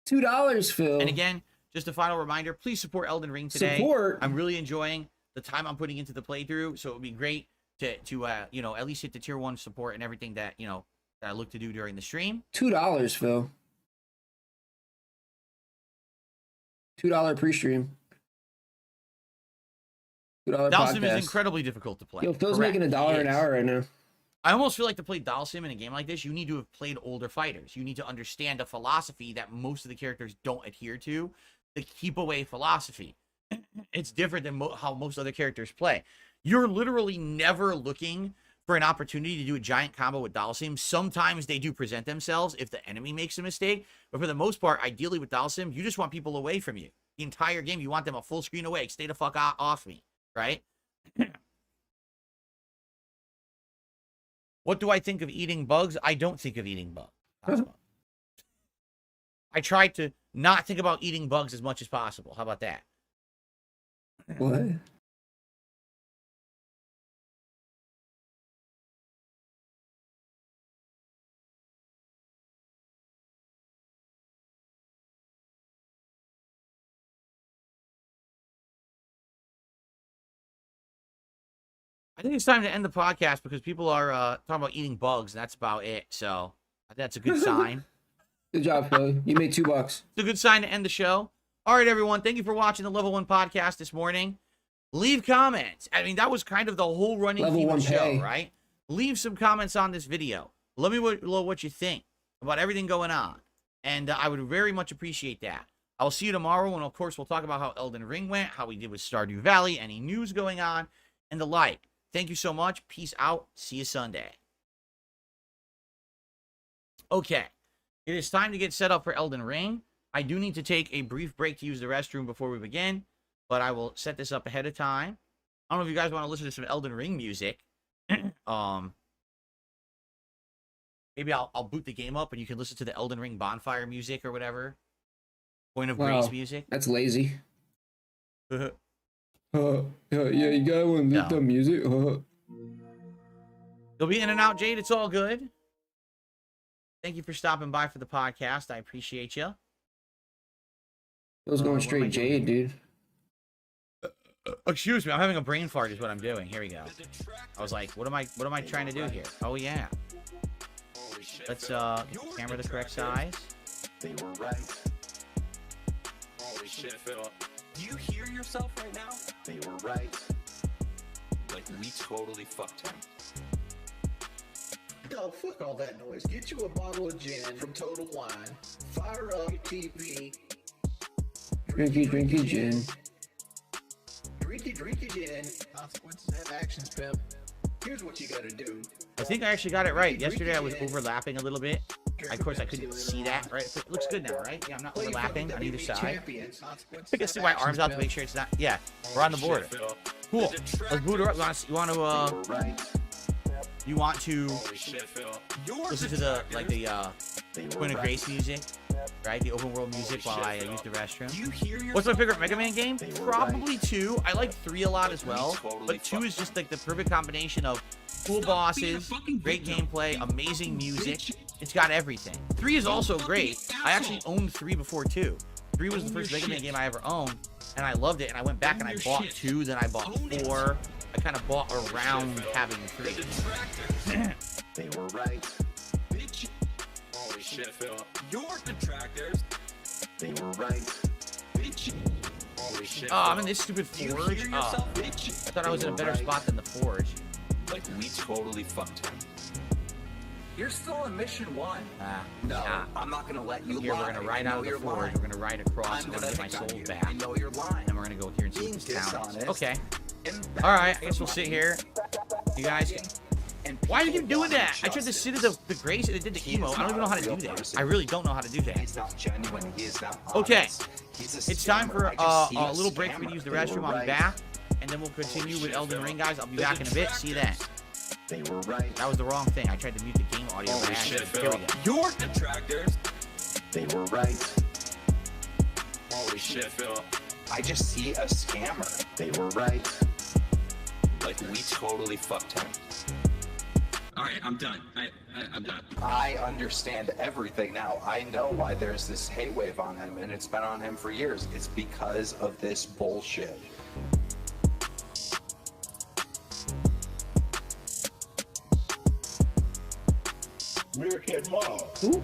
$2, Phil. And again, just a final reminder, please support Elden Ring today. Support. I'm really enjoying the time I'm putting into the playthrough, so it would be great to at least hit the tier 1 support and everything that, that I look to do during the stream. $2, Phil. $2 pre-stream. $2 Dalsim podcast. is incredibly difficult to play. Yo, Phil's Correct, making $1 an hour right now. I almost feel like to play Dalsim in a game like this, you need to have played older fighters. You need to understand a philosophy that most of the characters don't adhere to, the keep away philosophy. It's different than how most other characters play. You're literally never looking for an opportunity to do a giant combo with Dalsim. Sometimes they do present themselves if the enemy makes a mistake, but for the most part, ideally with Dalsim, you just want people away from you. The entire game, you want them a full screen away. Stay the fuck off me, right? What do I think of eating bugs? I don't think of eating bugs. I try to not think about eating bugs as much as possible. How about that? What? I think it's time to end the podcast because people are talking about eating bugs, and that's about it. So I think that's a good sign. Good job, Phil. You made $2. It's a good sign to end the show. All right, everyone. Thank you for watching the Level 1 podcast this morning. Leave comments. I mean, that was kind of the whole running theme of the show, right? Leave some comments on this video. Let me know what you think about everything going on. And I would very much appreciate that. I'll see you tomorrow, and of course, we'll talk about how Elden Ring went, how we did with Stardew Valley, any news going on, and the like. Thank you so much. Peace out. See you Sunday. Okay. It is time to get set up for Elden Ring. I do need to take a brief break to use the restroom before we begin, but I will set this up ahead of time. I don't know if you guys want to listen to some Elden Ring music. Maybe I'll boot the game up and you can listen to the Elden Ring bonfire music or whatever. Point of Grace music. That's lazy. Yeah, you got one. No. The music. You'll be in and out, Jade. It's all good. Thank you for stopping by for the podcast. I appreciate you. It was going straight Jade, dude. Excuse me, I'm having a brain fart is what I'm doing. Here we go. I was like, what am I trying to do here? Oh yeah. Let's get the camera the correct size. They were right. Holy shit, Phil. Do you hear yourself right now? They were right. Like, we totally fucked him. Oh, fuck all that noise. Get you a bottle of gin from Total Wine. Fire up your TV. Drinky gin. Drinky gin. Consequences have actions, pimp. Here's what you gotta do. I think I actually got it right. Yesterday I was overlapping a little bit. Of course, I couldn't see that, right? It looks good now, right? Yeah, I'm not overlapping on either side. I can see my arms out to make sure it's not. Yeah, we're on the border. Cool. Let's boot her up. You want to listen to the Queen of Grace music, right? The open world music while I use the restroom. What's my favorite Mega Man game? Probably 2. I like 3 a lot as well, but 2 is just like the perfect combination of cool bosses, great gameplay, amazing music. It's got everything. 3 is also great. I actually owned 3 before 2. 3 was the first Mega Man game I ever owned, and I loved it. And I went back and I bought 2, then I bought 4. I kind of bought around having 3. They were right. Bitch. Holy shit, Phil. Your detractors. They were right. Bitch. Holy shit. Oh, I'm in this stupid forge. Oh, I thought I was in a better spot than the forge. Like, we totally fucked him. You're still in mission 1. No, I'm not gonna let you here, lie. we're gonna ride out of the forge. We're gonna ride across. I'm gonna get my soul back. I know you're lying. And then we're gonna go here and see what this town is. Okay. All right. I guess we'll sit here. You guys. Why do you keep doing that? I tried to sit at the grace and it did the emo. I don't even know how to do that. I really don't know how to do that. Okay. It's time for a little break for me to use the restroom. I'll be back. And then we'll continue with Elden Ring, guys. I'll be back in a bit. See you then. They were right. That was the wrong thing. I tried to mute the game audio. Holy shit, Here we go. Your detractors. They were right. Holy shit, Phil. I just see a scammer. They were right. Like, we totally fucked him. Alright, I'm done. I'm done. I understand everything now. I know why there's this hate wave on him, and it's been on him for years. It's because of this bullshit. Meerkat Mom. Who?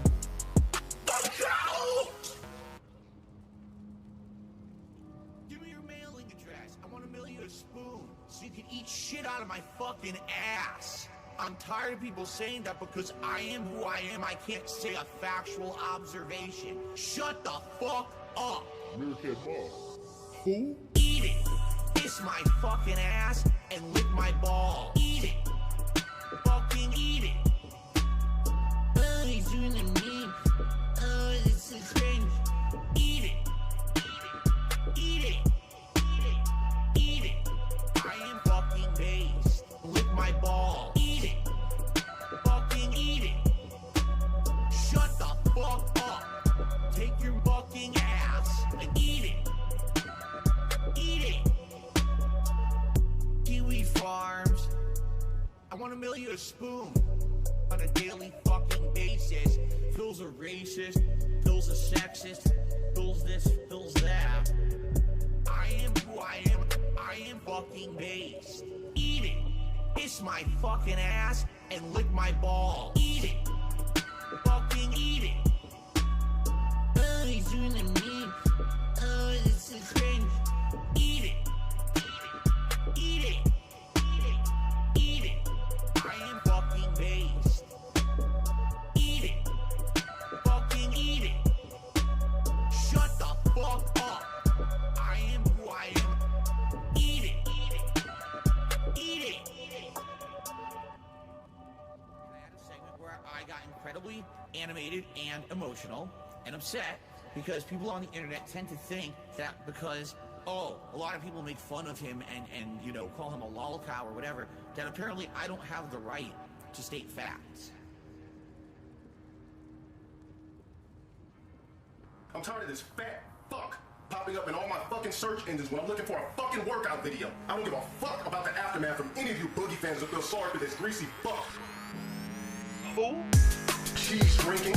Give me your mailing address. I want to mail you a spoon so you can eat shit out of my fucking ass. I'm tired of people saying that because I am who I am, I can't say a factual observation. Shut the fuck up. Meerkat Mom. Who? Eat it. Kiss my fucking ass and lick my ball. Eat it. Fucking eat it. Oh, he's doing the meme. Oh, this is strange. Eat it. Eat it. Eat it. I am fucking based. Lick my ball. Eat it. Fucking eat it. Shut the fuck up. Take your fucking ass and eat it. Eat it. Kiwi Farms. I want to mail you a spoon on a daily fucking basis. Phil's a racist, Phil's a sexist, Phil's this, Phil's that. I am who I am. I am fucking based. Eat it. Kiss my fucking ass and lick my ball. Eat it. Fucking eat it. Oh, he's doing the meme. Oh, this is strange. Eat it. Eat it. Eat it. I am fucking based. Eat it. Fucking eat it. Shut the fuck up. I am who I am. Eat it. Eat it. I had a segment where I got incredibly animated and emotional and upset because people on the internet tend to think that because a lot of people make fun of him and you know, call him a lolcow or whatever, that apparently I don't have the right to state facts. I'm tired of this fat fuck popping coming up in all my fucking search engines when I'm looking for a fucking workout video. I don't give a fuck about the aftermath from any of you boogie fans that feel sorry for this greasy fuck. Who? Cheese drinking,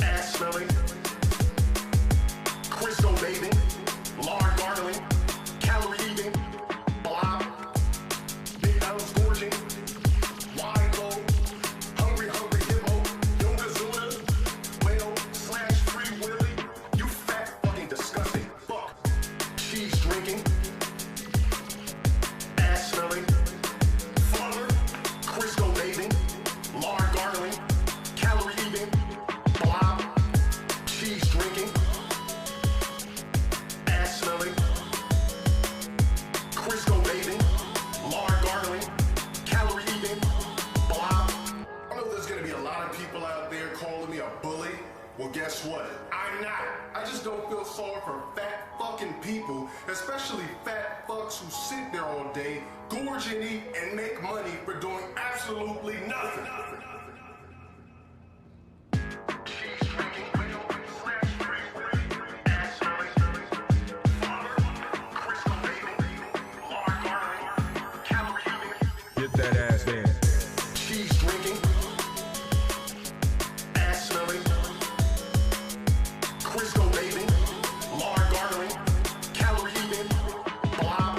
ass smelling, crystal bathing, lard gargling, calorie eating, blob, big house gorging, wide low, hungry hippo, yoga zuna, whale / free willy, you fat fucking disgusting fuck. Cheese drinking, ass smelling, flutter, crystal bathing, lard gargling, calorie eating, blob, cheese drinking, ass smelling, crystal bathing, lard gargling, calorie eating, blob. I know there's gonna be a lot of people out there calling me a bully. Well, guess what? I'm not. I just don't feel sorry for fat fucking people, especially fat fucks who sit there all day, gorge and eat, and make money for doing absolutely nothing. Cheese drinking, / free willy, ass smelling, flutter, crystal bathing, lard gargling, calorie eating, Get that ass in. cheese drinking, ass smelling, crystal bathing, lard gargling, calorie eating, blob,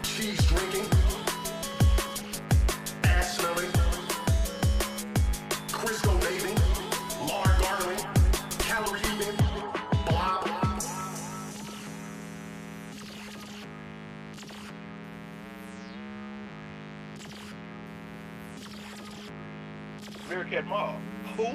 cheese drinking, ass smelling, crystal bathing, lard gargling, calorie eating, blob. Meerkat Mall. Who?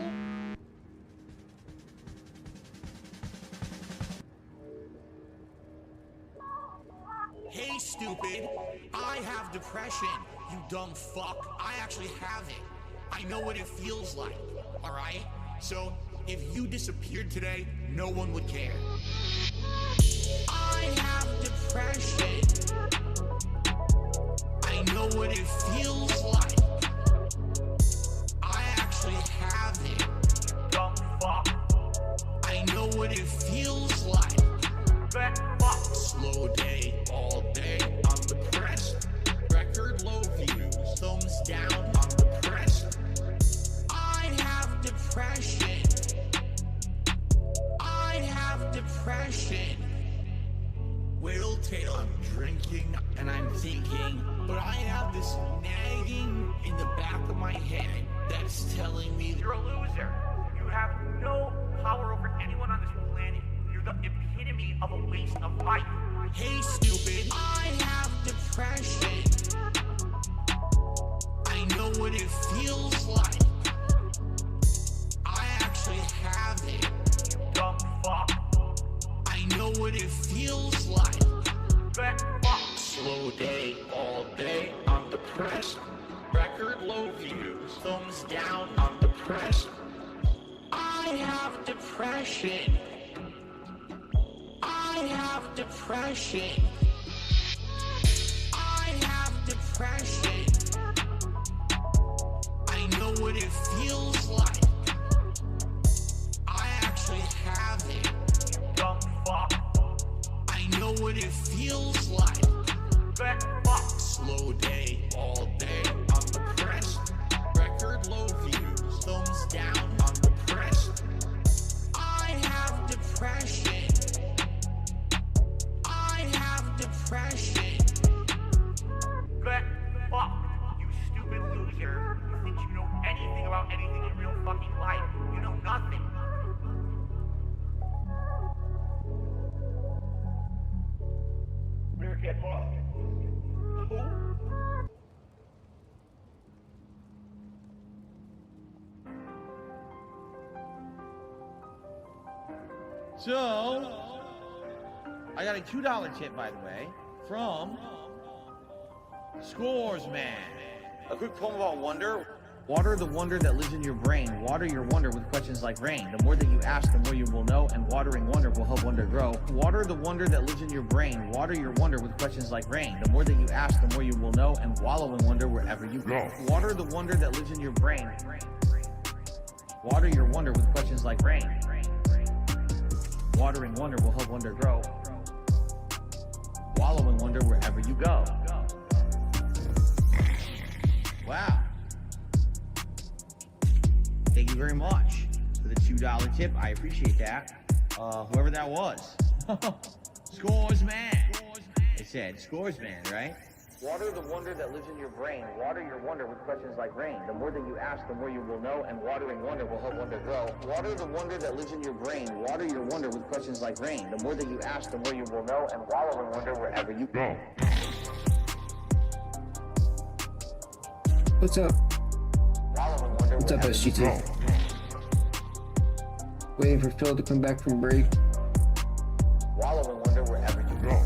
Hey, stupid. I have depression, you dumb fuck. I actually have it. I know what it feels like, alright? So, if you disappeared today, no one would care. I have depression. I know what it feels like. I actually have it, you dumb fuck. I know what it feels like. Fat fuck. Slow day, all day, I'm depressed. Record low views, thumbs down, I'm depressed. I have depression. I have depression. Whale tail, I'm drinking and I'm thinking, but I have this nagging in the back of my head that's telling me you're a loser. You have no power over anyone on this planet. You're the epitome of a waste of life. Hey, stupid. I have depression. I know what it feels like. I actually have it, you dumb fuck. I know what it feels like. Fat fuck. Slow day, all day, I'm depressed. Record low views, thumbs down, I'm depressed. I have depression. I have depression. I have depression. I know what it feels like. I actually have it, you dumb fuck. I know what it feels like. Fat fuck. Slow day, all day, I'm depressed. Record low views, thumbs down, I'm depressed. I have depression. I have depression. Fat fuck. You stupid loser. You think you know anything about anything in real fucking life? You know nothing. Meerkat Mall. Who? So, I got a $2 tip, by the way, from Scores Man. A quick poem about wonder. Water the wonder that lives in your brain. Water your wonder with questions like rain. The more that you ask, the more you will know, and watering wonder will help wonder grow. Water the wonder that lives in your brain. Water your wonder with questions like rain. The more that you ask, the more you will know, and wallow in wonder wherever you go. Water the wonder that lives in your brain. Water your wonder with questions like rain. Watering wonder will help wonder grow. Wallow in wonder wherever you go. Wow. Thank you very much for the $2 tip. I appreciate that. Whoever that was. Scores man. It said scores man, right? Water the wonder that lives in your brain. Water your wonder with questions like rain. The more that you ask, the more you will know, and watering wonder will help wonder grow. Water the wonder that lives in your brain. Water your wonder with questions like rain. The more that you ask, the more you will know, and wallow in wonder wherever you go. What's up? Wallow in wonder What's up, wherever you SGT? go. Waiting for Phil to come back from break. Wallow in wonder wherever you go.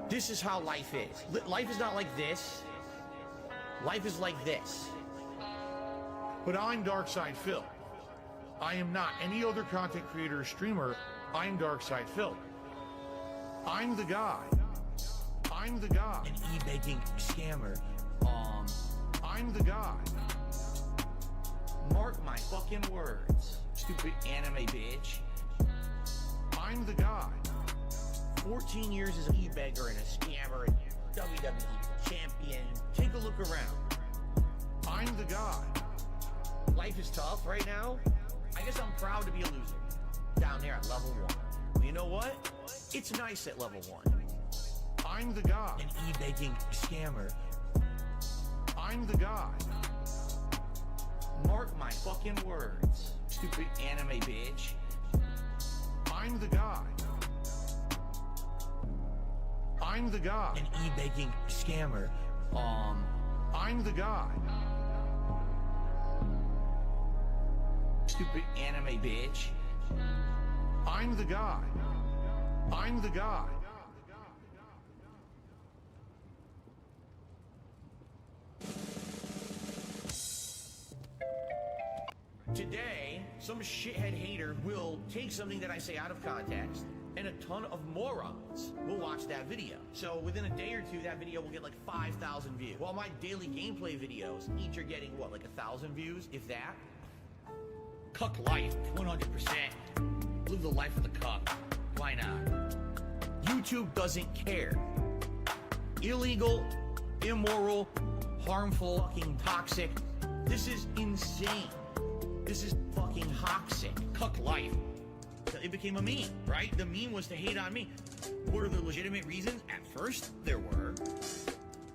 This is how life is. Life is not like this. Life is like this. But I'm Darkside Phil. I am not any other content creator or streamer. I'm Darkside Phil. I'm the guy. I'm the guy. An e-banking scammer. I'm the guy. Mark my fucking words. Stupid anime bitch. I'm the guy. 14 years as an e-beggar and a scammer and WWE champion. Take a look around. I'm the guy. Life is tough right now. I guess I'm proud to be a loser. Down there at level 1. Well, you know what? It's nice at level 1. I'm the guy. An e-banking scammer. I'm the guy. Mark my fucking words. Stupid anime bitch. I'm the guy. I'm the guy. An e-banking scammer. I'm the guy. Stupid anime bitch. I'm the guy. I'm the guy. Today, some shithead hater will take something that I say out of context, and a ton of morons will watch that video. So within a day or two, that video will get like 5,000 views. While my daily gameplay videos each are getting, what, like 1,000 views, if that? Cuck life, 100%. Live the life of the cuck. Why not? YouTube doesn't care. Illegal, immoral, harmful, fucking toxic. This is insane. This is fucking toxic. Cuck life. It became a meme, right? The meme was to hate on me. What are the legitimate reasons? At first, there were.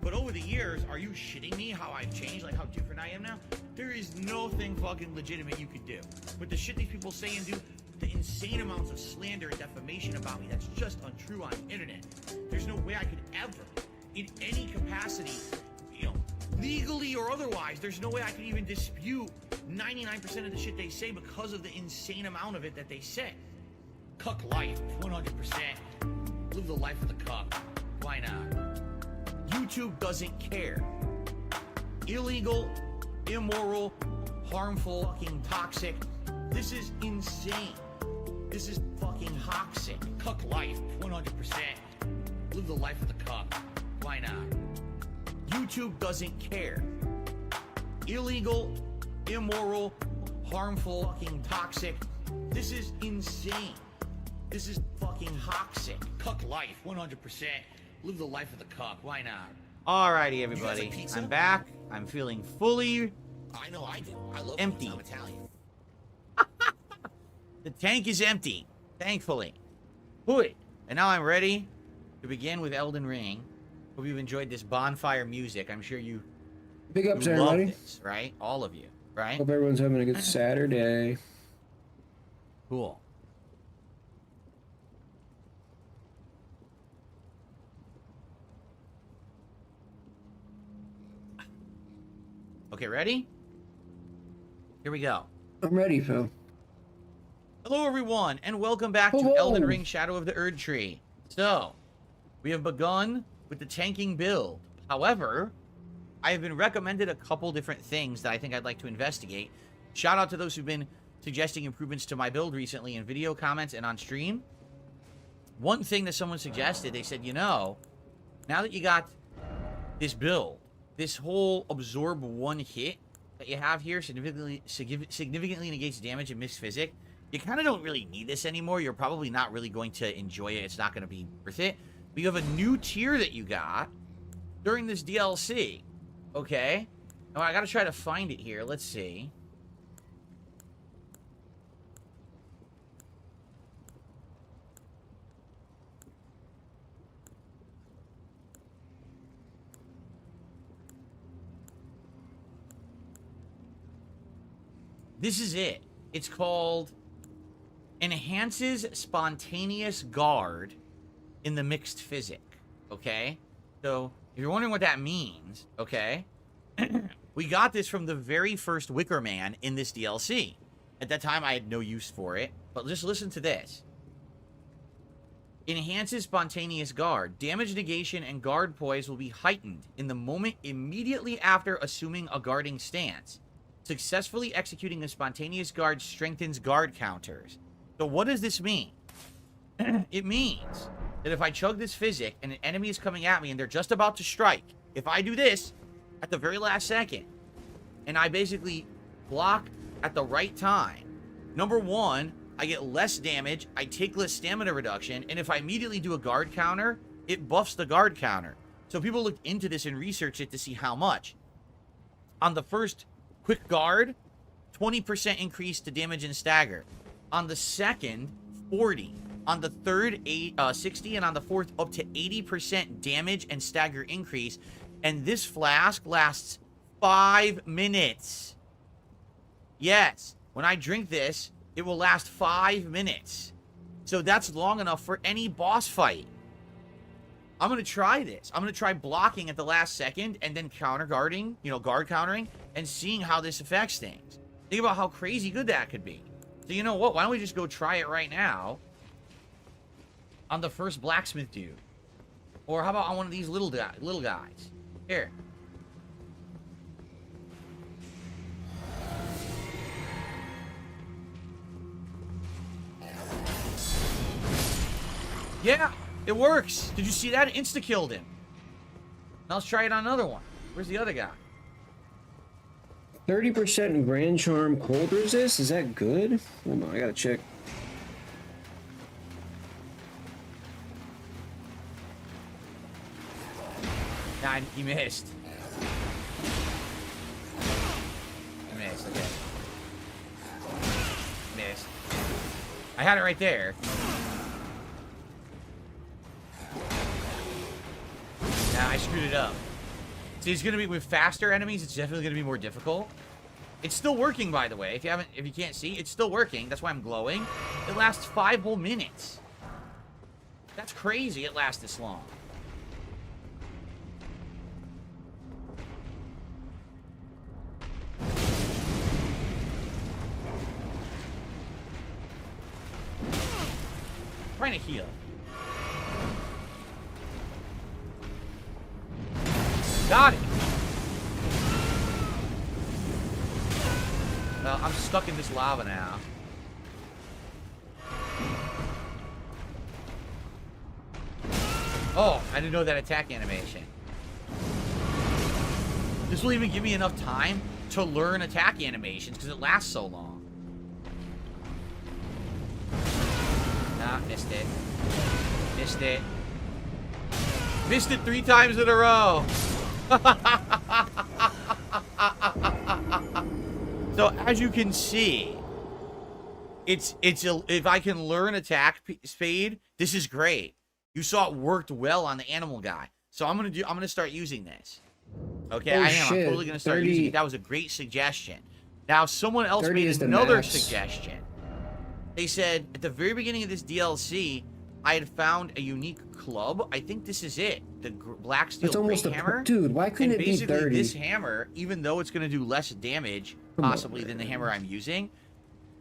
But over the years, are you shitting me how I've changed, like how different I am now? There is no thing fucking legitimate you could do. But the shit these people say and do, the insane amounts of slander and defamation about me, that's just untrue on the internet. There's no way I could ever, in any capacity, legally or otherwise, there's no way I could even dispute 99% of the shit they say because of the insane amount of it that they say. Cuck life, 100%. Live the life of the cuck. Why not? YouTube doesn't care. Illegal, immoral, harmful, fucking toxic. This is insane. This is fucking toxic. Cuck life, 100%. Live the life of the cuck. Why not? YouTube doesn't care. Illegal, immoral, harmful, fucking toxic. This is insane. This is fucking toxic. Cuck life, 100%. Live the life of the cuck. Why not? Alrighty, everybody. I'm back. I'm feeling fully I know I do. I love empty. I'm Italian. The tank is empty, thankfully. Good. And now I'm ready to begin with Elden Ring. Hope you've enjoyed this bonfire music. I'm sure you Big ups, love everybody. this, right? All of you, right? Hope everyone's having a good Saturday. Cool. Okay, ready? Here we go. I'm ready, Phil. Hello, everyone, and welcome back to Hello. Elden Ring Shadow of the Erd Tree. So, We have begun with the tanking build. However, I have been recommended a couple different things that I think I'd like to investigate. Shout out to those who've been suggesting improvements to my build recently in video comments and on stream. One thing that someone suggested, they said, you know, now that you got this build, this whole absorb one hit that you have here significantly negates damage and mixed physic. You kind of don't really need this anymore. You're probably not really going to enjoy it. It's not going to be worth it. But you have a new tier that you got during this DLC. Okay. Now I got to try to find it here. Let's see. This is it. It's called Enhances Spontaneous Guard in the Mixed Physic. Okay? So, if you're wondering what that means, okay? We got this from the very first Wicker Man in this DLC. At that time, I had no use for it. But just listen to this. Enhances Spontaneous Guard. Damage negation and guard poise will be heightened in the moment immediately after assuming a guarding stance. Successfully executing a spontaneous guard strengthens guard counters. So what does this mean? It means that if I chug this physic and an enemy is coming at me and they're just about to strike, if I do this at the very last second, and I basically block at the right time, number one, I get less damage, I take less stamina reduction, and if I immediately do a guard counter, it buffs the guard counter. So people looked into this and researched it to see how much. On the first quick guard, 20% increase to damage and stagger. On the second, 40. On the third, 60. And on the fourth, up to 80% damage and stagger increase. And this flask lasts 5 minutes. Yes, when I drink this, it will last 5 minutes. So that's long enough for any boss fight. I'm going to try this. I'm going to try blocking at the last second and then counter guarding, you know, guard countering, and seeing how this affects things. Think about how crazy good that could be. So you know what? Why don't we just go try it right now on the first blacksmith dude? Or how about on one of these little guys? Here. Yeah, it works. Did you see that? Insta-killed him. Now let's try it on another one. Where's the other guy? 30% in Grand Charm cold resist? Is that good? Hold on, I gotta check. Nah, he missed. He missed, okay. Missed. I had it right there. Nah, I screwed it up. See, it's gonna be with faster enemies, it's definitely gonna be more difficult. It's still working, by the way. If you can't see, it's still working. That's why I'm glowing. It lasts 5 whole minutes. That's crazy it lasts this long. Trying to heal. Got it. Well, I'm stuck in this lava now. Oh, I didn't know that attack animation. This will even give me enough time to learn attack animations because it lasts so long. Nah, missed it. Missed it. Missed it 3 times in a row. So as you can see, if I can learn attack speed, this is great. You saw it worked well on the animal guy. So I'm gonna start using this. Okay, Oh, I'm shit. totally gonna start 30 using it. That was a great suggestion. Now someone else 30 made is the another max. suggestion. They said at the very beginning of this DLC, I had found a unique club. I think this is it. The black steel That's almost great hammer. dude. Why couldn't And it be basically 30? this hammer, even though it's going to do less damage, Come on, possibly, than the man. hammer I'm using,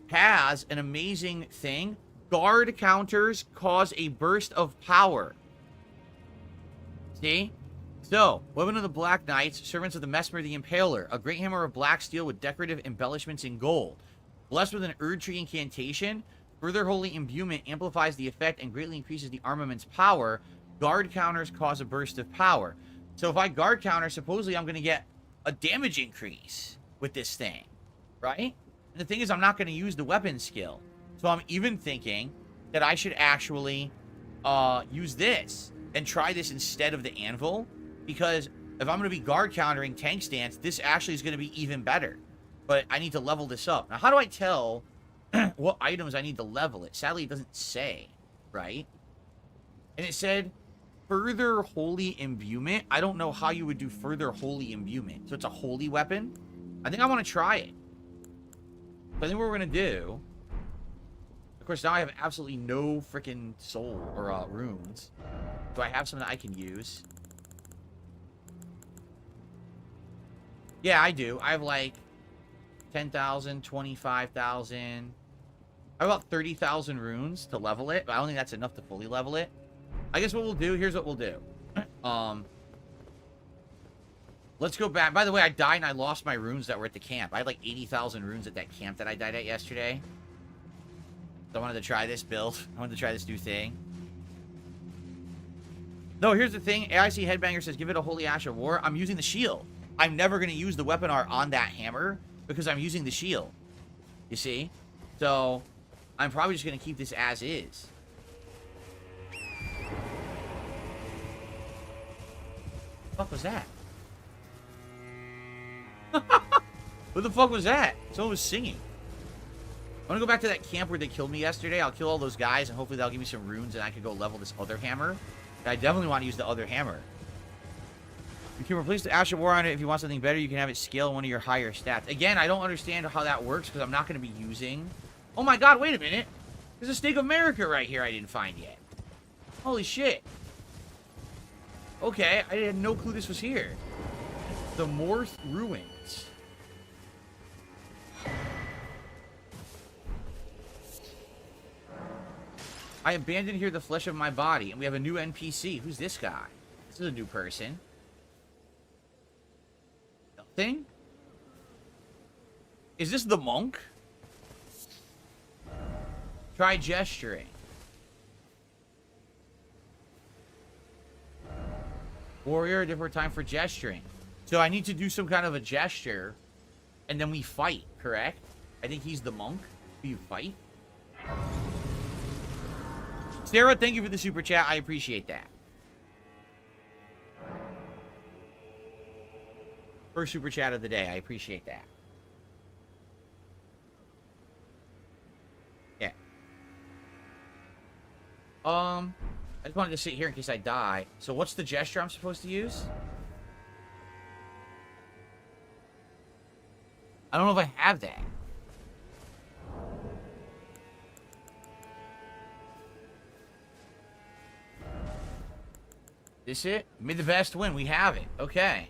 has an amazing thing. Guard counters cause a burst of power. See? So, weapon of the Black Knights, servants of the Mesmer the Impaler, a great hammer of black steel with decorative embellishments in gold. Blessed with an Erd Tree incantation, further holy imbuement amplifies the effect and greatly increases the armament's power. Guard counters cause a burst of power. So if I guard counter, supposedly I'm going to get a damage increase with this thing, right? And the thing is, I'm not going to use the weapon skill. So I'm even thinking that I should actually use this and try this instead of the anvil, because if I'm going to be guard countering tank stance, this actually is going to be even better. But I need to level this up. Now, how do I tell what items I need to level it? Sadly, it doesn't say, right? And it said further holy imbuement. I don't know how you would do further holy imbuement. So it's a holy weapon. I think I want to try it. So I think what we're going to do... Of course, now I have absolutely no freaking soul or runes. Do I have some that I can use? Yeah, I do. I have like 10,000, 25,000. I have about 30,000 runes to level it, but I don't think that's enough to fully level it. I guess what we'll do, here's what we'll do. Let's go back. By the way, I died and I lost my runes that were at the camp. I had like 80,000 runes at that camp that I died at yesterday. So I wanted to try this build. I wanted to try this new thing. No, here's the thing. AIC Headbanger says, give it a Holy Ash of War. I'm using the shield. I'm never going to use the weapon art on that hammer because I'm using the shield. You see? So, I'm probably just going to keep this as is. What the fuck was that? What the fuck was that? Someone was singing. I want to go back to that camp where they killed me yesterday. I'll kill all those guys, and hopefully they'll give me some runes, and I can go level this other hammer. I definitely want to use the other hammer. You can replace the Ash of War on it if you want something better. You can have it scale one of your higher stats. Again, I don't understand how that works, because I'm not going to be using... Oh my god, wait a minute. There's a Stake of America right here I didn't find yet. Holy shit. Okay, I had no clue this was here. The Morth Ruins. I abandoned here the flesh of my body, and we have a new NPC. Who's this guy? This is a new person. Nothing? Is this the monk? Try gesturing. Warrior, a different time for gesturing. So I need to do some kind of a gesture, and then we fight, correct? I think he's the monk. Do you fight? Sarah, thank you for the super chat. I appreciate that. First super chat of the day. I appreciate that. Yeah. I just wanted to sit here in case I die. So what's the gesture I'm supposed to use? I don't know if I have that. This it? May the best win. We have it. Okay.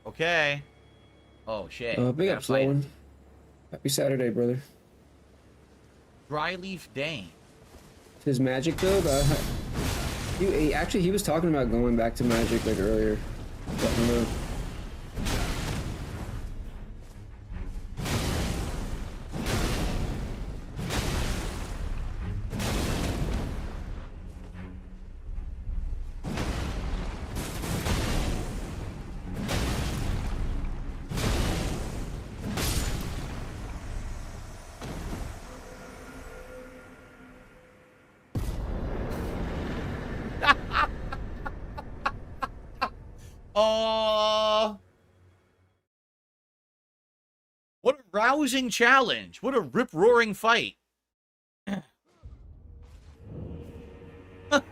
Okay. Oh, shit. Big up, Sloan. Happy Saturday, brother. Dryleaf Dane. His magic build? He was talking about going back to magic like earlier. Let me know. What a rousing challenge. What a rip-roaring fight. What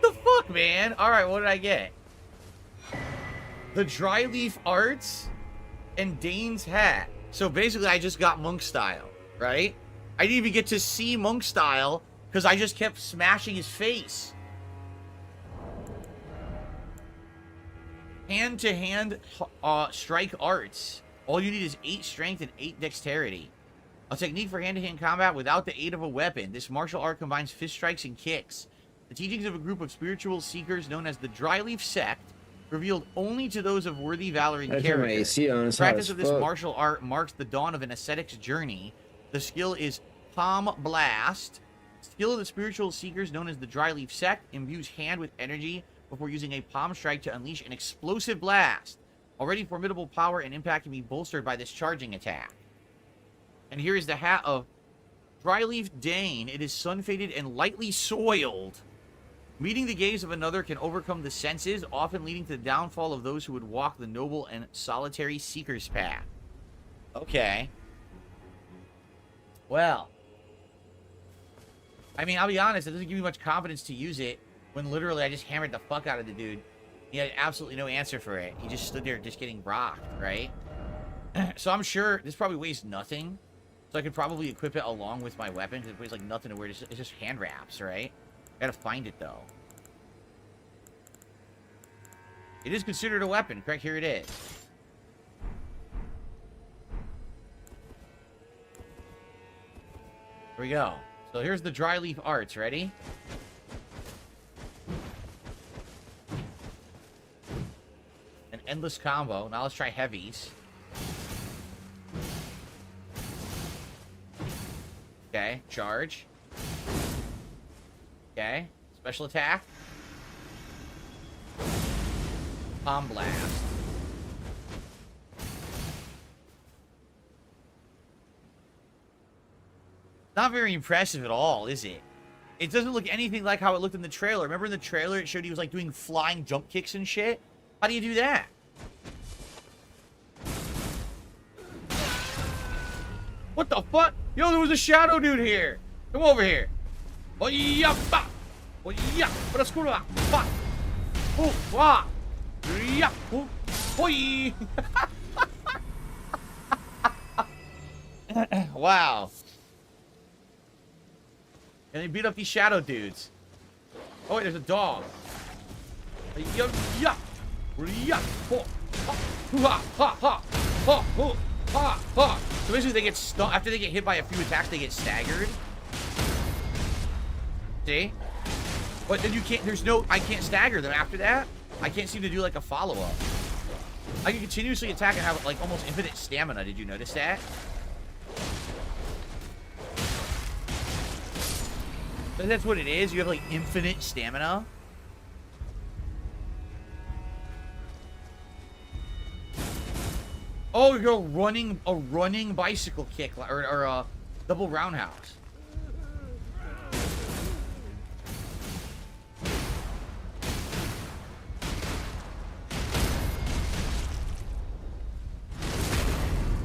the fuck, man? Alright, what did I get? The Dryleaf Arts and Dane's hat. So basically, I just got Monk Style, right? I didn't even get to see Monk Style because I just kept smashing his face. Hand-to-hand strike arts. All you need is 8 strength and 8 dexterity. A technique for hand-to-hand combat without the aid of a weapon. This martial art combines fist strikes and kicks. The teachings of a group of spiritual seekers known as the Dryleaf Sect, revealed only to those of worthy valor and character. The practice of this martial art marks the dawn of an ascetic's journey. The skill is Palm Blast. Skill of the spiritual seekers known as the Dryleaf Sect imbues hand with energy before using a palm strike to unleash an explosive blast. Already formidable power and impact can be bolstered by this charging attack. And here is the hat of Dryleaf Dane. It is sun-faded and lightly soiled. Meeting the gaze of another can overcome the senses, often leading to the downfall of those who would walk the noble and solitary seeker's path. Okay. Well. I mean, I'll be honest, it doesn't give me much confidence to use it when literally I just hammered the fuck out of the dude. He had absolutely no answer for it. He just stood there just getting rocked, right? So I'm sure this probably weighs nothing. So I could probably equip it along with my weapon, because it weighs like nothing to wear. It's just hand wraps, right? Gotta find it, though. It is considered a weapon. Correct, here it is. Here we go. So here's the Dryleaf Arts. Ready? An endless combo. Now let's try heavies. Okay, charge. Okay, special attack. Palm blast. Not very impressive at all, is it? It doesn't look anything like how it looked in the trailer. Remember in the trailer it showed he was like doing flying jump kicks and shit? How do you do that? What the fuck? Yo, there was a shadow dude here. Come over here. Oh yeah, ba. Oh yeah, but that's cool. Ba. Oh, wa. Yeah. Oh, hoi. Wow. And they beat up these shadow dudes. Oh wait, there's a dog. Yeah, yeah. Yeah. Oh, ha, ha, ha, ha, ha, ha, ha. So basically they get stuck after they get hit by a few attacks, they get staggered. See? But then you can't, I can't stagger them after that. I can't seem to do like a follow-up. I can continuously attack and have like almost infinite stamina. Did you notice that? But that's what it is. You have like infinite stamina. Oh, you're a running bicycle kick or a double roundhouse.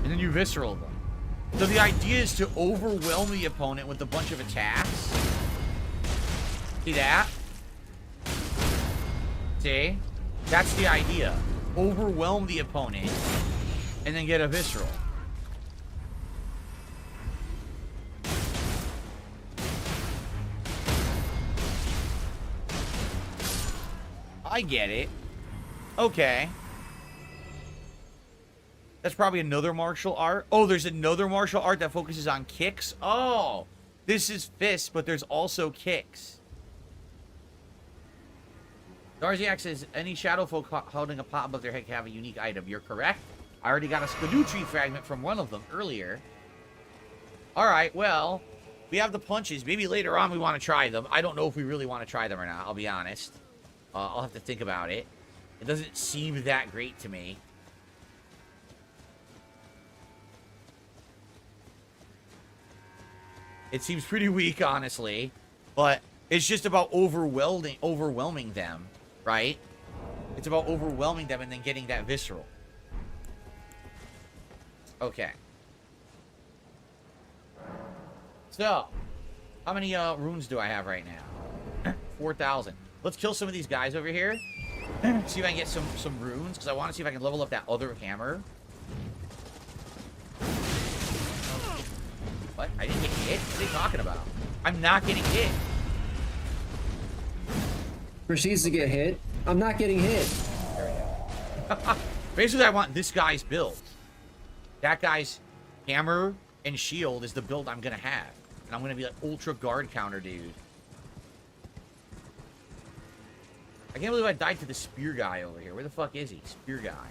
And then you visceral them. So the idea is to overwhelm the opponent with a bunch of attacks. See that? See? That's the idea. Overwhelm the opponent and then get a visceral. I get it. Okay. That's probably another martial art. Oh, there's another martial art that focuses on kicks. Oh, this is fists, but there's also kicks. Darziak says, any shadow folk holding a pot above their head can have a unique item. You're correct. I already got a Scadutree fragment from one of them earlier. Alright, well, we have the punches. Maybe later on we want to try them. I don't know if we really want to try them or not, I'll be honest. I'll have to think about it. It doesn't seem that great to me. It seems pretty weak, honestly. But it's just about overwhelming them, right? It's about overwhelming them and then getting that visceral. Okay. So, how many runes do I have right now? 4,000. Let's kill some of these guys over here. See if I can get some runes, because I want to see if I can level up that other hammer. What? I didn't get hit? What are you talking about? I'm not getting hit. Proceeds to get hit. I'm not getting hit. Basically, I want this guy's build. That guy's hammer and shield is the build I'm gonna have. And I'm gonna be like ultra guard counter, dude. I can't believe I died to the spear guy over here. Where the fuck is he? Spear guy.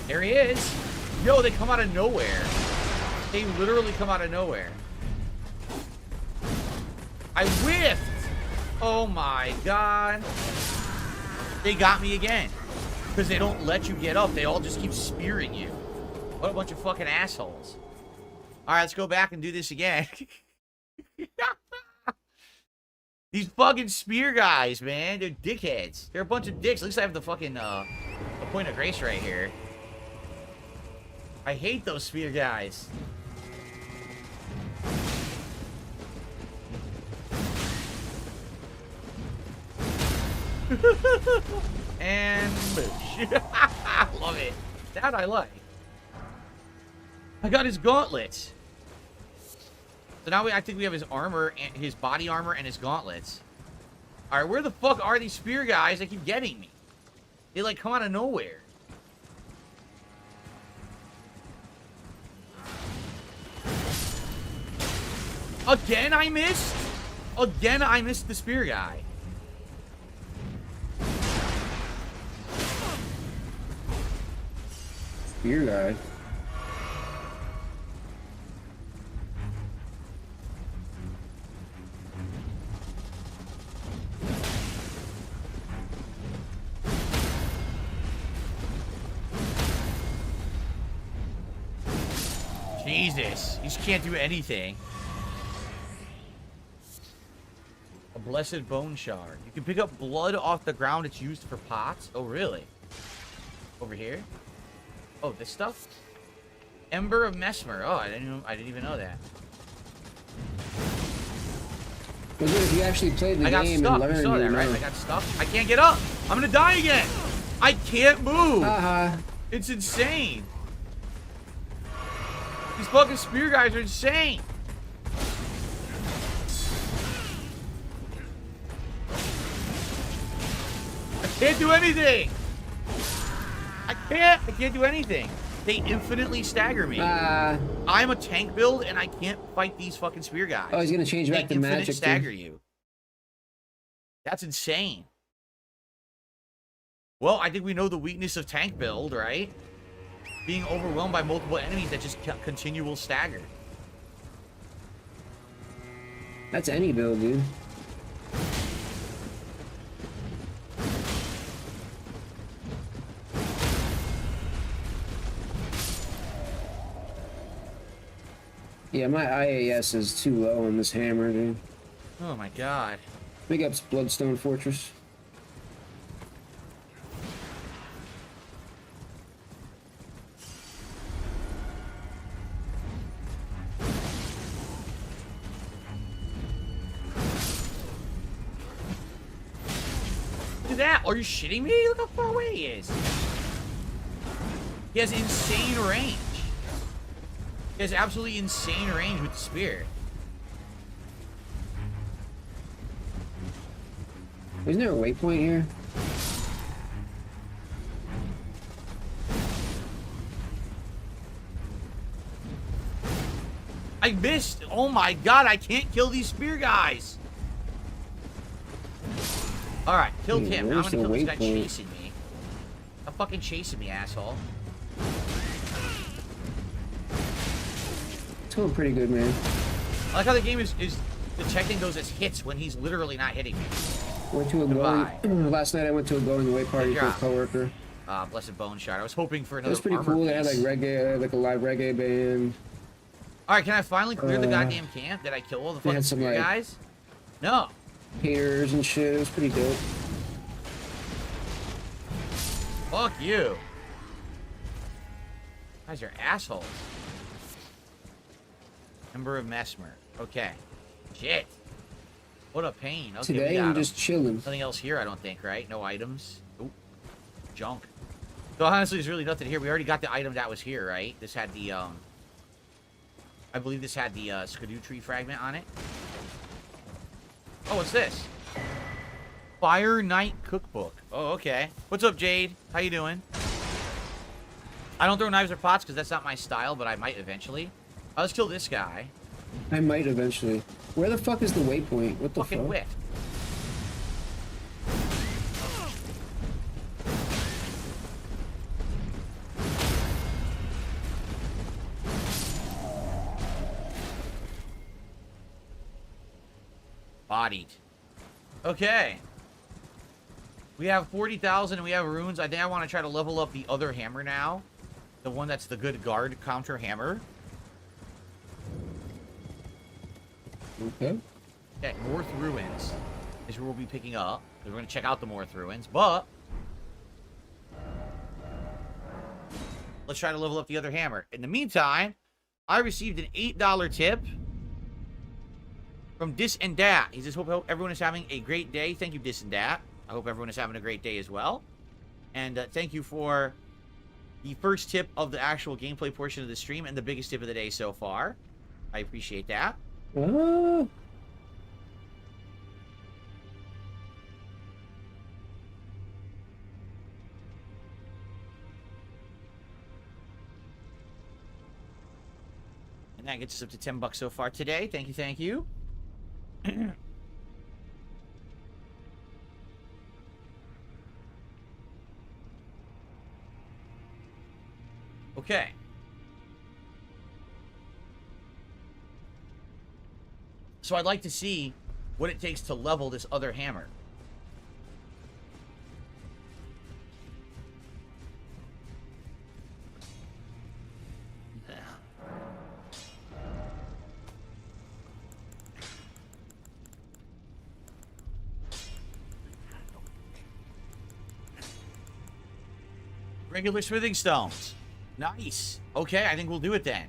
There he is. Yo, they come out of nowhere. They literally come out of nowhere. I whiffed. Oh my god. They got me again. Because they don't let you get up. They all just keep spearing you. What a bunch of fucking assholes. Alright, let's go back and do this again. These fucking spear guys, man. They're dickheads. They're a bunch of dicks. At least I have the fucking, a point of grace right here. I hate those spear guys. And boosh. Love it. That I like. I got his gauntlets. So now I think we have his armor, and his body armor, and his gauntlets. Alright, where the fuck are these spear guys that keep getting me? They, like, come out of nowhere. Again, I missed? Again, I missed the spear guy. Spear guy. Jesus, you just can't do anything. A blessed bone shard. You can pick up blood off the ground. It's used for pots. Oh, really? Over here? Oh, this stuff? Ember of Mesmer. Oh, I didn't even know that. Well, dude, if you actually played the I game got stuck. and learned, You saw that, you right? know. I got stuck. I can't get up. I'm gonna die again. I can't move. It's insane. These fucking spear guys are insane. I can't do anything. I can't do anything. They infinitely stagger me. I'm a tank build and I can't fight these fucking spear guys. Oh, he's gonna change back They to infinite magic. stagger Dude. you. That's insane. Well, I think we know the weakness of tank build, right? Being overwhelmed by multiple enemies that just continual stagger. That's any build, dude. Yeah, my IAS is too low on this hammer, dude. Oh my god. Big ups, Bloodstone Fortress. Look at that. Are you shitting me? Look how far away he is. He has insane range. He has absolutely insane range with the spear. Isn't there a waypoint here? I missed. Oh my god, I can't kill these spear guys. Alright, killed him. Now I'm Where's gonna kill the this guy waypoint? chasing me. Stop fucking chasing me, asshole. It's going pretty good, man. I like how the game is detecting those as hits when he's literally not hitting me. Went to a going. Last night I went to a going away party for a coworker. Blessed Bone Shard. I was hoping for It another was pretty armor cool. They had like piece. reggae, like a live reggae band. Alright, can I finally clear the goddamn camp? Did I kill all the they fucking had some, spear like- guys? No. Haters and shit. It was pretty dope. Fuck you. Guys are assholes. Ember of Mesmer. Okay. Shit. What a pain. Okay, we Today got I'm him. just chilling. Nothing else here, I don't think, right? No items. Oop. Junk. So honestly, there's really nothing here. We already got the item that was here, right? This had the, I believe this had the, Skidoo tree fragment on it. Oh, what's this? Fire Night Cookbook. Oh, okay. What's up, Jade? How you doing? I don't throw knives or pots because that's not my style, but I might eventually. Let's kill this guy. I might eventually. Where the fuck is the waypoint? What the Fucking fuck? whiff. Bodied. Okay. We have 40,000 and we have runes. I think I want to try to level up the other hammer now. The one that's the good guard counter hammer. Okay. Okay, Morth Ruins is where we'll be picking up. We're going to check out the Morth Ruins, but let's try to level up the other hammer. In the meantime, I received an $8 tip from Dis and Dat. He says, hope everyone is having a great day. Thank you, Dis and Dat. I hope everyone is having a great day as well. And thank you for the first tip of the actual gameplay portion of the stream and the biggest tip of the day so far. I appreciate that. Ah. And that gets us up to $10 so far today. Thank you, thank you. Okay. So I'd like to see what it takes to level this other hammer. Regular smithing stones. Nice. Okay, I think we'll do it then.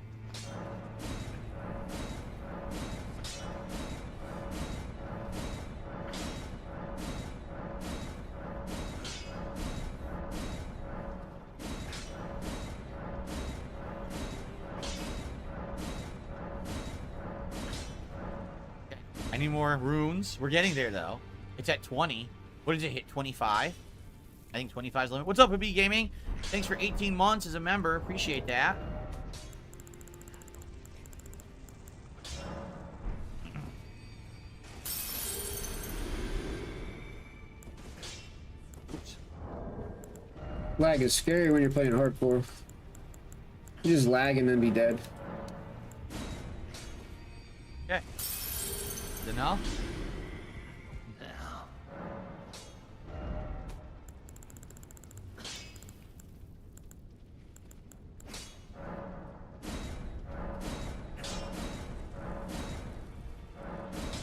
Okay. I need more runes. We're getting there though. It's at 20. What does it hit? 25? I think 25 is the limit. What's up, Habi Gaming? Thanks for 18 months as a member. Appreciate that. Oops. Lag is scary when you're playing hardcore. You just lag and then be dead. Okay. Enough?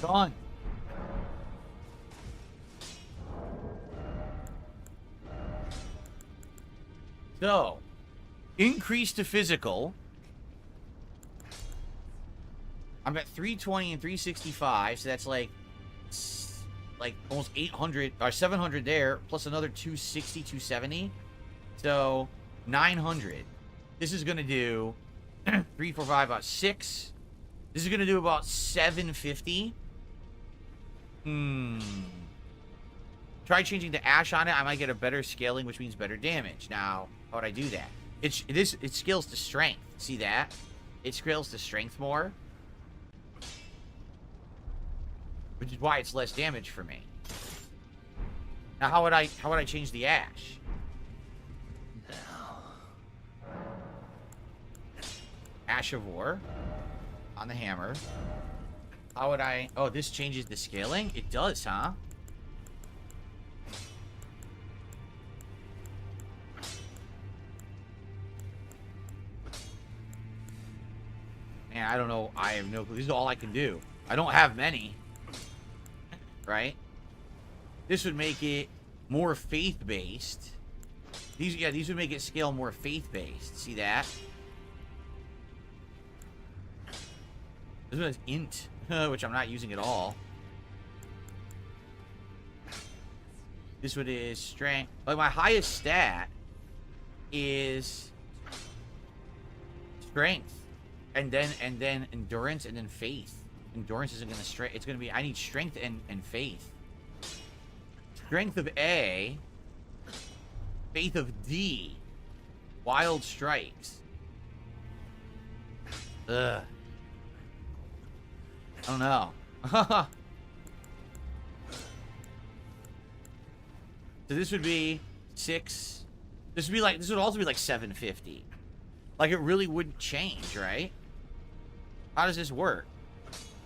Done. So, increase to physical. I'm at 320 and 365, so that's like almost 800 or 700 there, plus another 260, 270. So 900. This is gonna do 3, 4, 5, 6. This is gonna do about 750. Try changing to ash on it. I might get a better scaling, which means better damage. Now, how would I do that? It scales to strength. See that? It scales to strength more, which is why it's less damage for me. Now, how would I change the ash? Ash of War on the hammer. How would I... Oh, this changes the scaling? It does, huh? Man, I don't know. I have no clue. This is all I can do. I don't have many. Right? This would make it more faith-based. These would make it scale more faith-based. See that? This one is int, which I'm not using at all. This one is strength. Like my highest stat is strength, and then endurance, and then faith. Endurance isn't gonna strength. It's gonna be I need strength and faith. Strength of A. Faith of D. Wild strikes. Ugh. I don't know. So this would be 6. This would also be like 750. Like, it really wouldn't change, right? How does this work?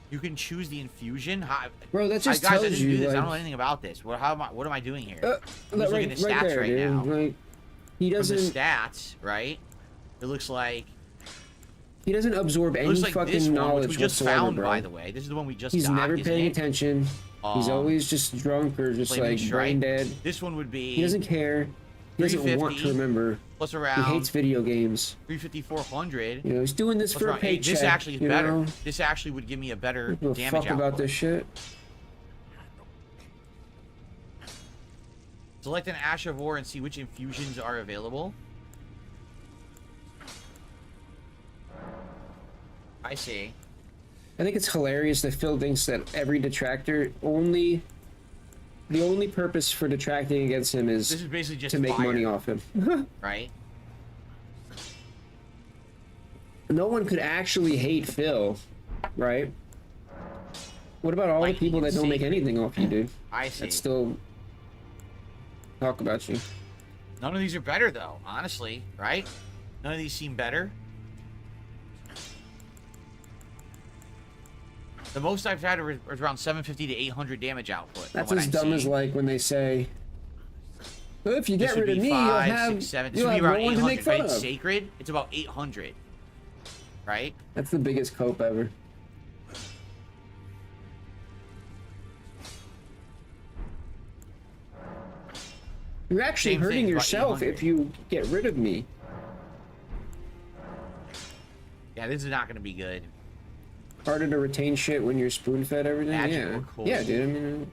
You can choose the infusion. How, Bro, that just guys, I tells didn't you. do this. Like, I don't know anything about this. What am I doing here? I'm right, just looking at stats right there, right dude. now. Like, he From the doesn't. stats, right? It looks like He doesn't absorb any this fucking one, knowledge which we just whatsoever, found, bro. by the way. This is the one we just He's got. never isn't paying it? attention. He's always just drunk or just Flaming like Strike. brain dead. This one would be He doesn't care. He doesn't want 350 to remember. plus He around hates video games. 350, 400. You know, he's doing this Plus for a around 8. paycheck. This actually is you better. know? This actually would give me a better Don't give a damage fuck about output. this shit. Select an Ash of War and see which infusions are available. I see. I think it's hilarious that Phil thinks that every detractor the only purpose for detracting against him This is is basically just to make fire, money off him. right? No one could actually hate Phil, right? What about all the Lightning people that and don't make Sacred. anything off you, dude? I see. That still talk about you. None of these are better, though, honestly, right? None of these seem better. The most I've had is around 750 to 800 damage output. That's from as what dumb I'm as seeing. like when they say, well, if you This get would rid of be me, 5, you'll have, 6, 7. This you'll would be have around no one to 800. make If fun it's of. sacred, it's about 800, right? That's the biggest cope ever. You're actually Same thing, hurting about yourself 800. if you get rid of me. Yeah, this is not going to be good. Harder to retain shit when you're spoon-fed everything. Magic Yeah, or cold. yeah, dude. I mean,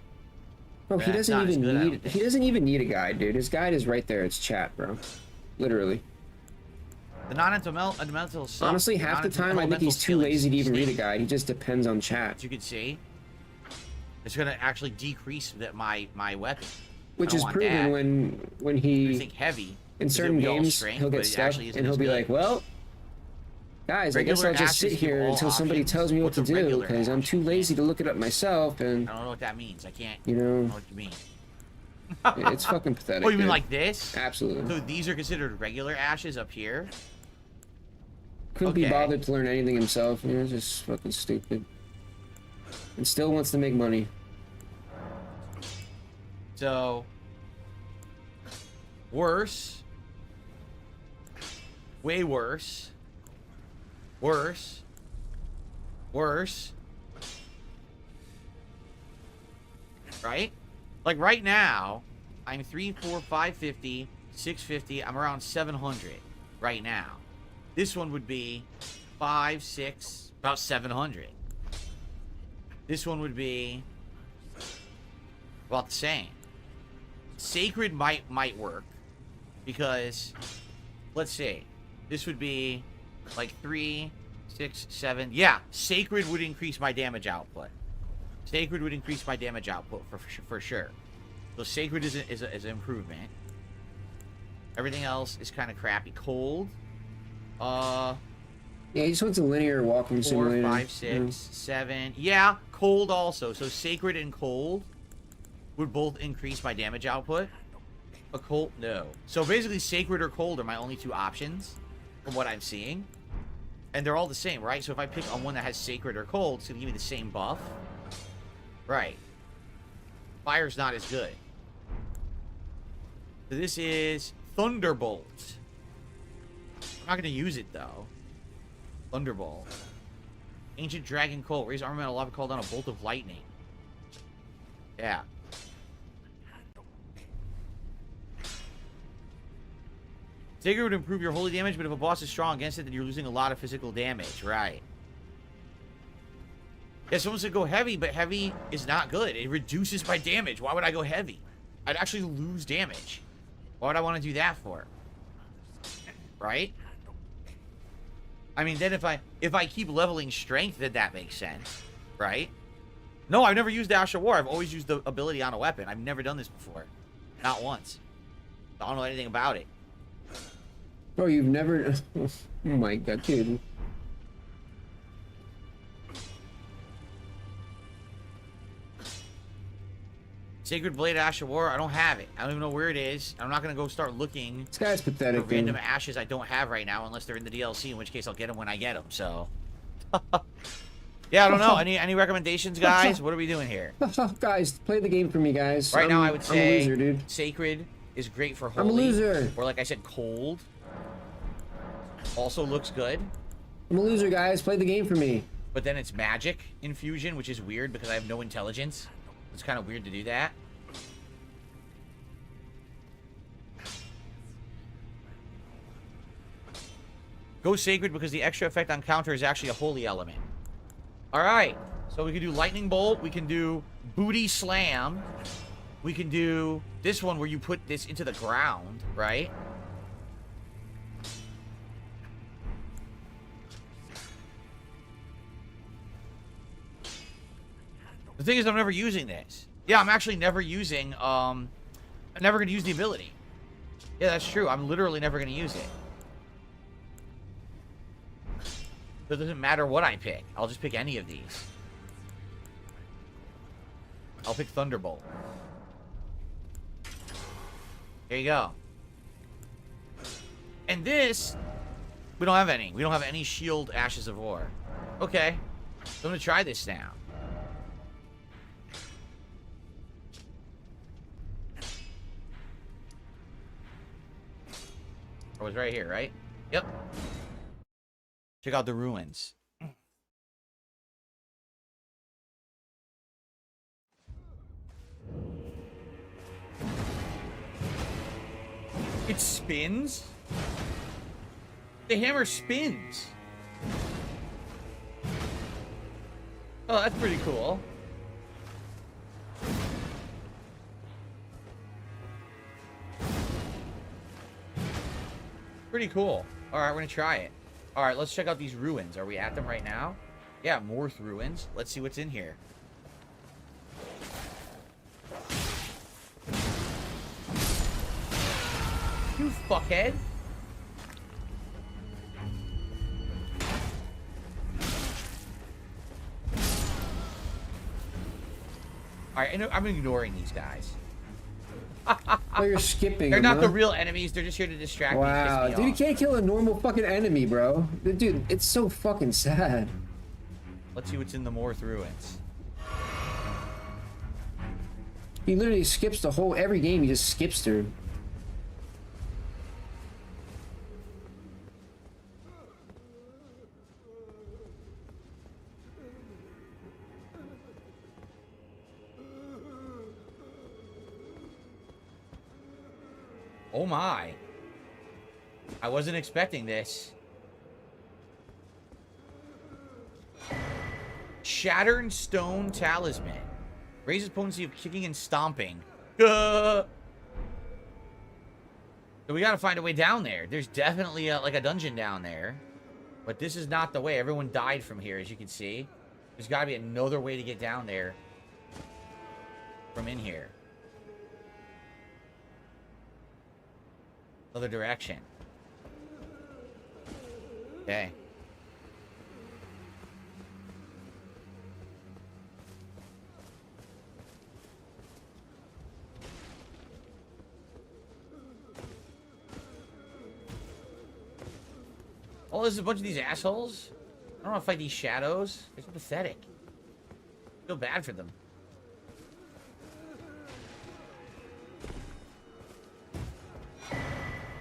bro, he That's doesn't not as even good, I need. don't think. He doesn't even need a guide, dude. His guide is right there. It's chat, bro. Literally. The non-elemental suck. Honestly, half the time I think he's too lazy to even read a guide. He just depends on chat, As you can see, it's going to actually decrease my weapon. which I is don't want proven that. when You he think heavy. in is certain gonna be all games strength, he'll but get it stuck actually isn't and he'll as be good. like, well, guys, I guess Regular I'll just sit axes give here all until somebody options. tells me what What's to a do regular because I'm axe? too lazy to look it up myself, and I don't know what that means. I can't. you I don't know know what you mean. it's fucking pathetic. Oh, you mean dude. like this? Absolutely. So these are considered regular ashes up here? Couldn't be Okay. bothered to learn anything himself. You know, just fucking stupid. And still wants to make money. So, worse. Way worse. Worse. Worse. Right? Like right now, I'm 3, 4, 550, 650. I'm around 700 right now. This one would be 5, 6, about 700. This one would be about the same. Sacred might work because let's see, this would be like 3, 6, 7. Yeah, sacred would increase my damage output. Sacred would increase my damage output for sure. So sacred is an improvement. Everything else is kind of crappy. Cold. Yeah, he just wants a linear walking 4, simulator. 5, 6, 7. Yeah, cold also. So sacred and cold would both increase my damage output. A cold, no. So basically, sacred or cold are my only two options from what I'm seeing, and they're all the same, right? So if I pick on one that has sacred or cold, it's gonna give me the same buff, right? Fire's not as good. So this is Thunderbolt. I'm not gonna use it though. Thunderbolt. Ancient Dragon Colt. Raise armament, lava call down a bolt of lightning. Yeah. Sacred would improve your holy damage, but if a boss is strong against it, then you're losing a lot of physical damage. Right. Yeah, someone said go heavy, but heavy is not good. It reduces my damage. Why would I go heavy? I'd actually lose damage. Why would I want to do that for? Right? I mean, then if I keep leveling strength, then that makes sense. Right? No, I've never used Ash of War. I've always used the ability on a weapon. I've never done this before. Not once. I don't know anything about it. Oh, you've never... Oh my god, dude. Sacred Blade Ash of War, I don't have it. I don't even know where it is. I'm not going to go start looking This guy's pathetic, for random dude. ashes I don't have right now, unless they're in the DLC, in which case I'll get them when I get them, so... Yeah, I don't know. Any recommendations, guys? What are we doing here? Guys, play the game for me, guys. Right now, I would I'm say a loser, dude. Sacred is great for holy. I'm a loser. Or like I said, cold. Also looks good. I'm a loser, guys. Play the game for me. But then it's magic infusion, which is weird because I have no intelligence. It's kind of weird to do that. Go Sacred because the extra effect on counter is actually a holy element. Alright. So we can do Lightning Bolt. We can do Booty Slam. We can do this one where you put this into the ground, right? The thing is, I'm never using this. Yeah, I'm actually never using, I'm never going to use the ability. Yeah, that's true. I'm literally never going to use it. So it doesn't matter what I pick. I'll just pick any of these. I'll pick Thunderbolt. There you go. And this, we don't have any. We don't have any shield Ashes of War. Okay. So I'm going to try this now. I was right here, right? Yep. Check out the ruins. It spins? The hammer spins. Oh, that's pretty cool. Pretty cool. Alright, we're gonna try it. Alright, let's check out these ruins. Are we at them right now? Yeah, Morth ruins. Let's see what's in here. You fuckhead. Alright, I'm ignoring these guys. Oh, you're skipping. They're them, not the huh? real enemies. They're just here to distract me. Wow, Piss dude, me you off. can't kill a normal fucking enemy, bro. Dude, it's so fucking sad. Let's see what's in the Morth ruins. He literally skips the whole every game. He just skips through. Oh my. I wasn't expecting this. Shattered Stone Talisman. Raises potency of kicking and stomping. So we gotta find a way down there. There's definitely like a dungeon down there. But this is not the way. Everyone died from here, as you can see. There's gotta be another way to get down there from in here. Other direction. Okay. Oh, there's a bunch of these assholes. I don't want to fight these shadows. They're so pathetic. I feel bad for them.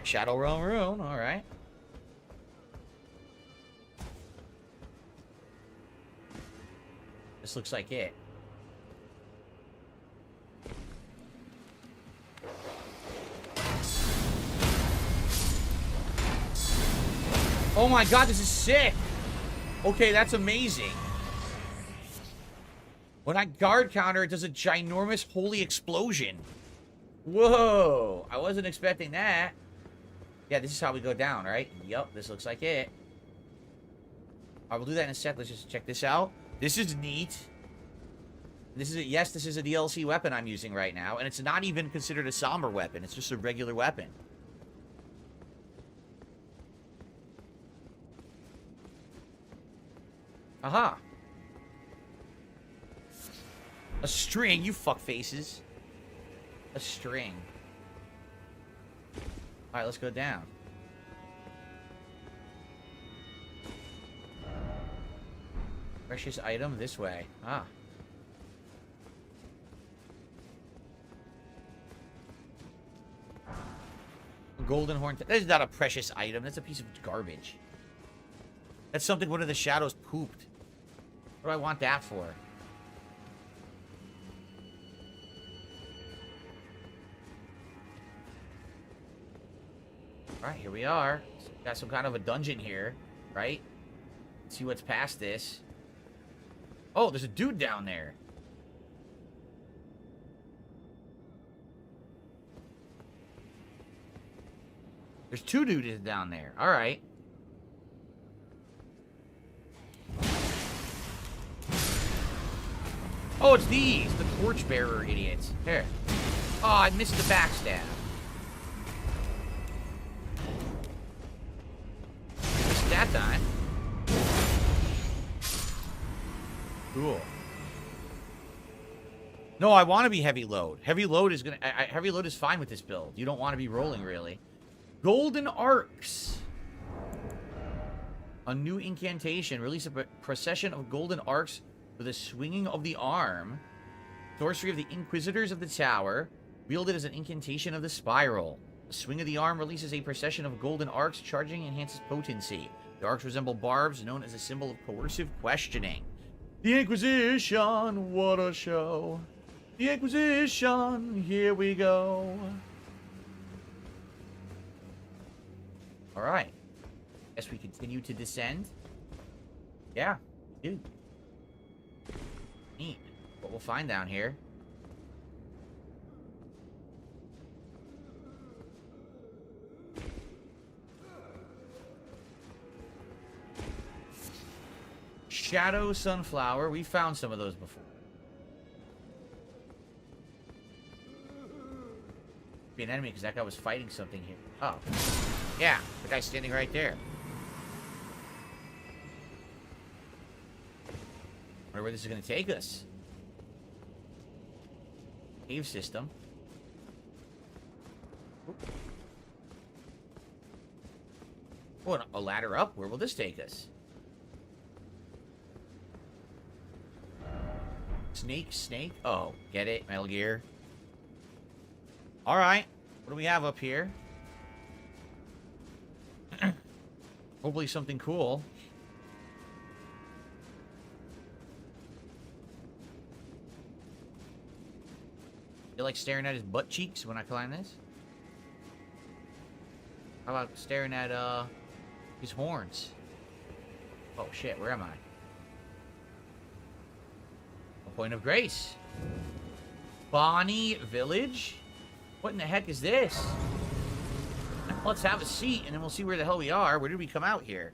Shadow Realm Rune, alright. This looks like it. Oh my god, this is sick! Okay, that's amazing. When I guard counter, it does a ginormous holy explosion. Whoa! I wasn't expecting that. Yeah, this is how we go down, right? Yup, this looks like it. I will do that in a sec. Let's just check this out. This is neat. This is a, yes, this is a DLC weapon I'm using right now, and it's not even considered a somber weapon. It's just a regular weapon. Aha. A string, you fuck faces. A string. Alright, let's go down. Precious item this way. Ah. Golden horn. That is not a precious item. That's a piece of garbage. That's something one of the shadows pooped. What do I want that for? Alright, here we are. Got some kind of a dungeon here, right? Let's see what's past this. Oh, there's a dude down there. There's two dudes down there. Alright. Oh, it's these. The torchbearer idiots. Here. Oh, I missed the backstab. Missed that time. Cool. No, I want to be heavy load. Heavy load is gonna. Heavy load is fine with this build. You don't want to be rolling really. Golden arcs. A new incantation. Release a procession of golden arcs with a swinging of the arm. Sorcery of the Inquisitors of the Tower. Wielded as an incantation of the spiral. The swing of the arm releases a procession of golden arcs. Charging enhances potency. The arcs resemble barbs, known as a symbol of coercive questioning. The Inquisition, what a show. The Inquisition, here we go. Alright. Guess we continue to descend. Yeah, we do. Neat. What we'll find down here. Shadow Sunflower. We found some of those before. Be an enemy because that guy was fighting something here. Oh. Yeah, the guy's standing right there. Wonder where this is going to take us. Cave system. Oh, a ladder up? Where will this take us? Snake. Oh, get it? Metal Gear. Alright. What do we have up here? Hopefully something cool. You like staring at his butt cheeks when I climb this? How about staring at, his horns? Oh, shit. Where am I? A point of grace. Bonnie Village? What in the heck is this? Let's have a seat, and then we'll see where the hell we are. Where did we come out here?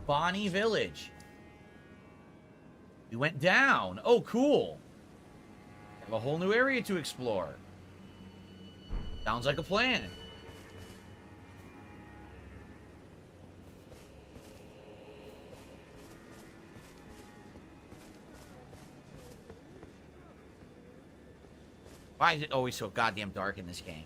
Bonnie Village. We went down. Oh, cool. Have a whole new area to explore. Sounds like a plan. Why is it always so goddamn dark in this game?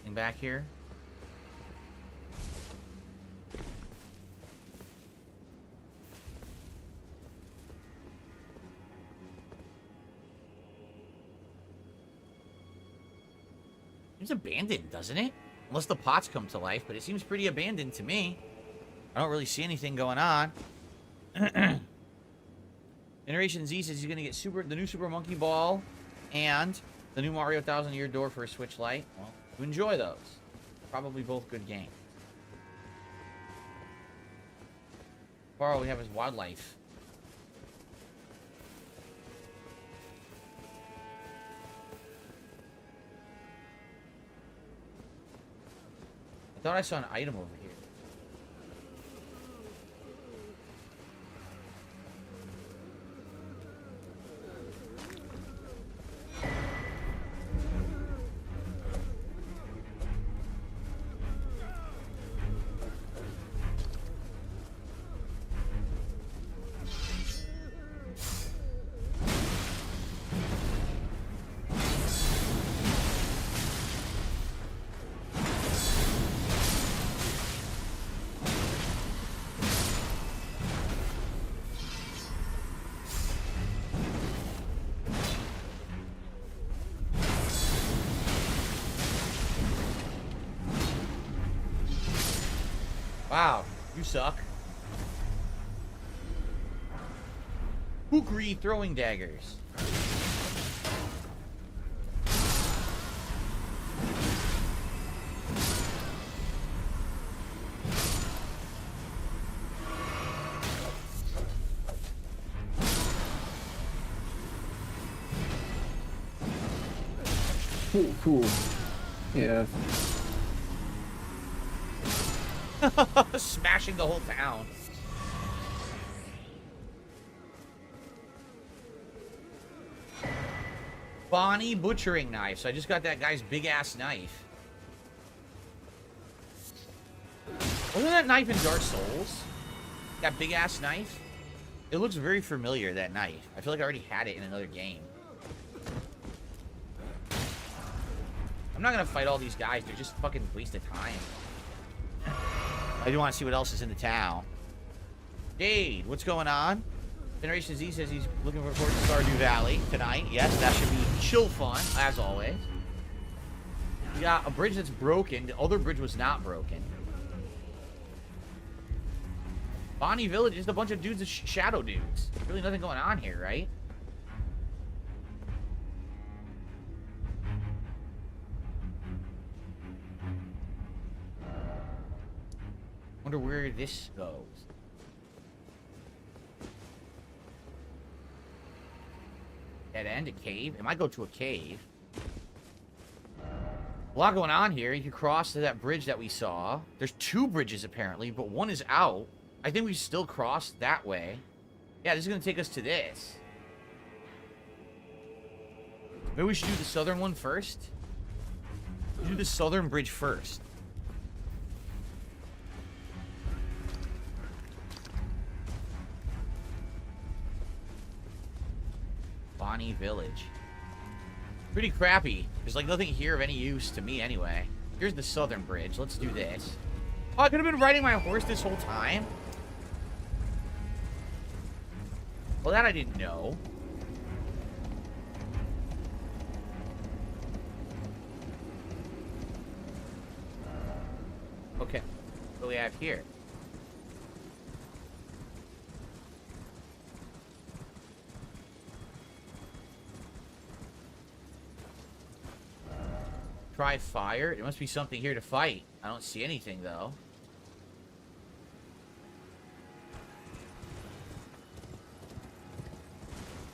Anything back here? It's abandoned, doesn't it? Unless the pots come to life, but it seems pretty abandoned to me. I don't really see anything going on. Generation Z says he's going to get the new Super Monkey Ball and the new Mario 1000-Year Door for a Switch Lite. Well, to enjoy those. Probably both good games. Far all we have is wildlife. Thought I saw an item over here. Wow, you suck. Kukri throwing daggers. Cool. Yeah. Smashing the whole town. Bonnie butchering knife. So I just got that guy's big ass knife. Wasn't that knife in Dark Souls? That big ass knife? It looks very familiar, that knife. I feel like I already had it in another game. I'm not gonna fight all these guys. They're just fucking waste of time. I do want to see what else is in the town. Jade, what's going on? Generation Z says he's looking forward to Stardew Valley tonight. Yes, that should be chill fun, as always. We got a bridge that's broken. The other bridge was not broken. Bonnie Village is just a bunch of dudes, shadow dudes. Really nothing going on here, right? Wonder where this goes. Dead end, a cave. It might go to a cave. A lot going on here. You can cross to that bridge that we saw. There's two bridges apparently, but one is out. I think we still cross that way. Yeah, this is gonna take us to this. Maybe we should do the southern one first. Do the southern bridge first. Bonnie Village. Pretty crappy. There's like nothing here of any use to me anyway. Here's the southern bridge. Let's do this. Oh, I could have been riding my horse this whole time. Well, that I didn't know. Okay. What do we have here? Try fire. There must be something here to fight. I don't see anything, though.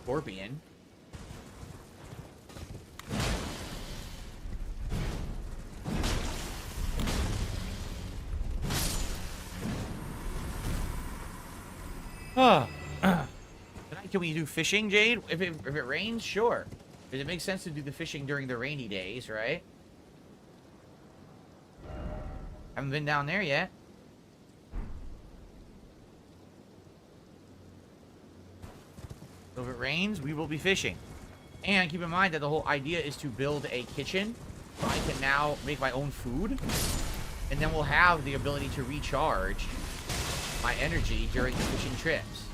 Scorpion. Tonight, can we do fishing, Jade? If it rains, sure. Does it make sense to do the fishing during the rainy days, right? Haven't been down there yet. So if it rains, we will be fishing. And keep in mind that the whole idea is to build a kitchen. So I can now make my own food. And then we'll have the ability to recharge my energy during the fishing trips.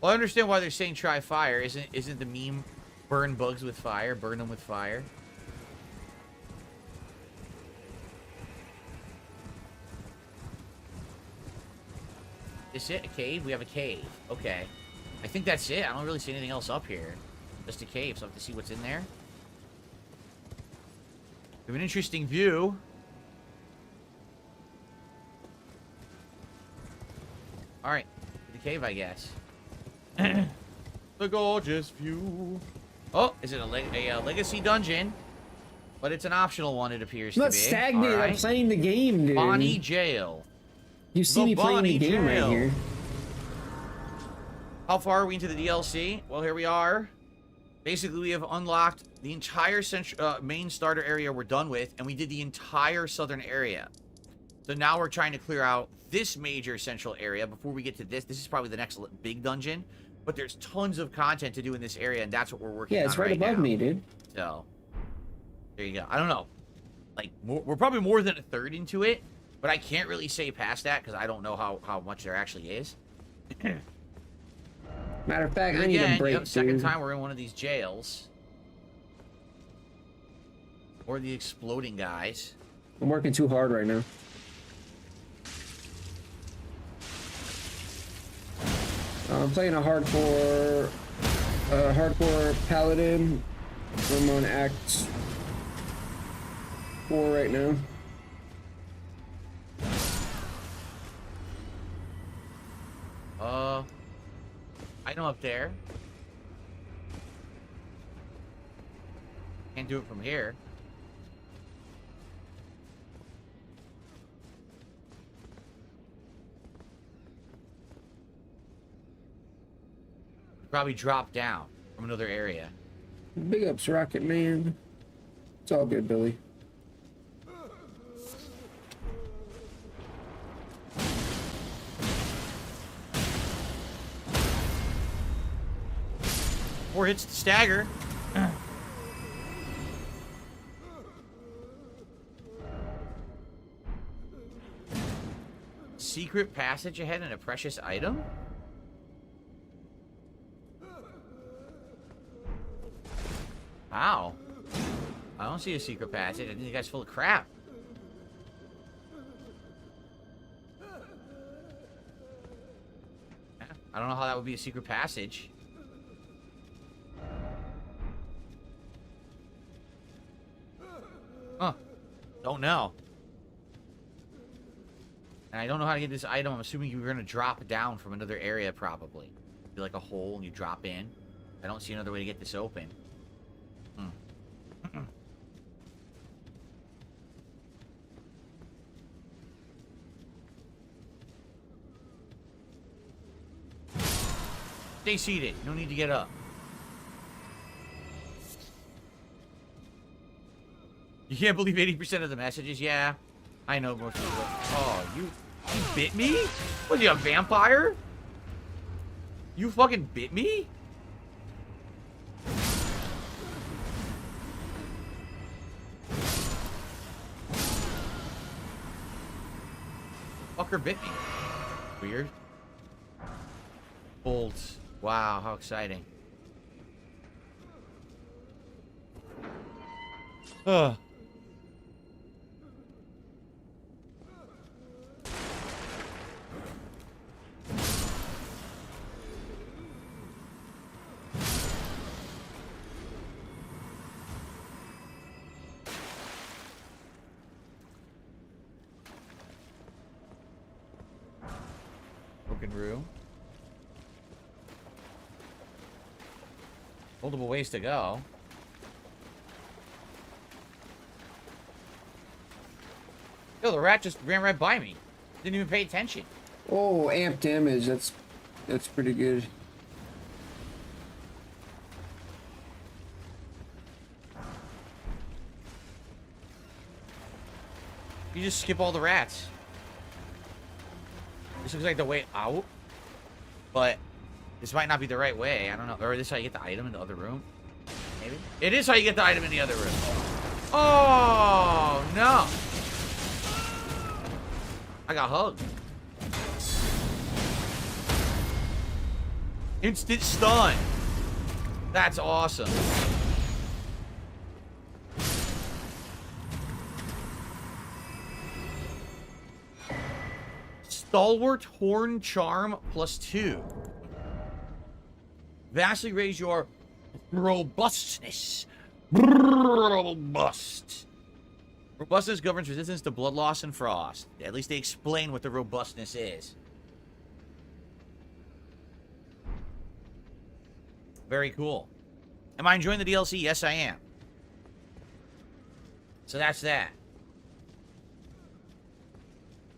Well, I understand why they're saying try fire. Isn't the meme burn bugs with fire? Burn them with fire. Is it a cave? We have a cave. Okay. I think that's it. I don't really see anything else up here. Just a cave, so I have to see what's in there. We have an interesting view. Alright. The cave, I guess. The gorgeous view. Oh, is it a legacy dungeon? But it's an optional one, it appears I'm to not be. stagnated. All right. I'm playing the game, dude. Bonnie Jail. You see The me playing Bonnie the game Jail. right here. How far are we into the DLC? Well, here we are. Basically, we have unlocked the entire main starter area we're done with, and we did the entire southern area. So now we're trying to clear out this major central area before we get to this. This is probably the next big dungeon, but there's tons of content to do in this area, and that's what we're working on Yeah, it's right above now. me, dude. So, there you go. I don't know. Like, we're probably more than a third into it, but I can't really say past that because I don't know how much there actually is. Matter of fact, Here I need again, a break, yep, second dude. time we're in one of these jails. Or the exploding guys. I'm working too hard right now. I'm playing a hardcore paladin. I'm on Act 4 right now. I know up there. Can't do it from here. Probably drop down from another area. Big ups, Rocket Man. It's all good, Billy. Four hits to stagger. Secret passage ahead and a precious item? Wow. I don't see a secret passage. I think you guys full of crap. Yeah, I don't know how that would be a secret passage. Huh. Don't know. And I don't know how to get this item. I'm assuming you're going to drop down from another area, probably. Be like a hole and you drop in. I don't see another way to get this open. Stay seated. No need to get up. You can't believe 80% of the messages? Yeah. I know most people. Oh, you bit me? Was he a vampire? You fucking bit me? Fucker bit me. Weird. Bolts. Wow, how exciting. Ugh. Broken room. Multiple ways to go. Yo, the rat just ran right by me. Didn't even pay attention. Oh, amp damage. That's pretty good. You just skip all the rats. This looks like the way out. But this might not be the right way. I don't know. Or this is how you get the item in the other room? Maybe? It is how you get the item in the other room. Oh, no. I got hugged. Instant stun. That's awesome. Stalwart Horn Charm +2. Vastly raise your robustness. Robust. Robustness governs resistance to blood loss and frost. At least they explain what the robustness is. Very cool. Am I enjoying the DLC? Yes, I am. So that's that.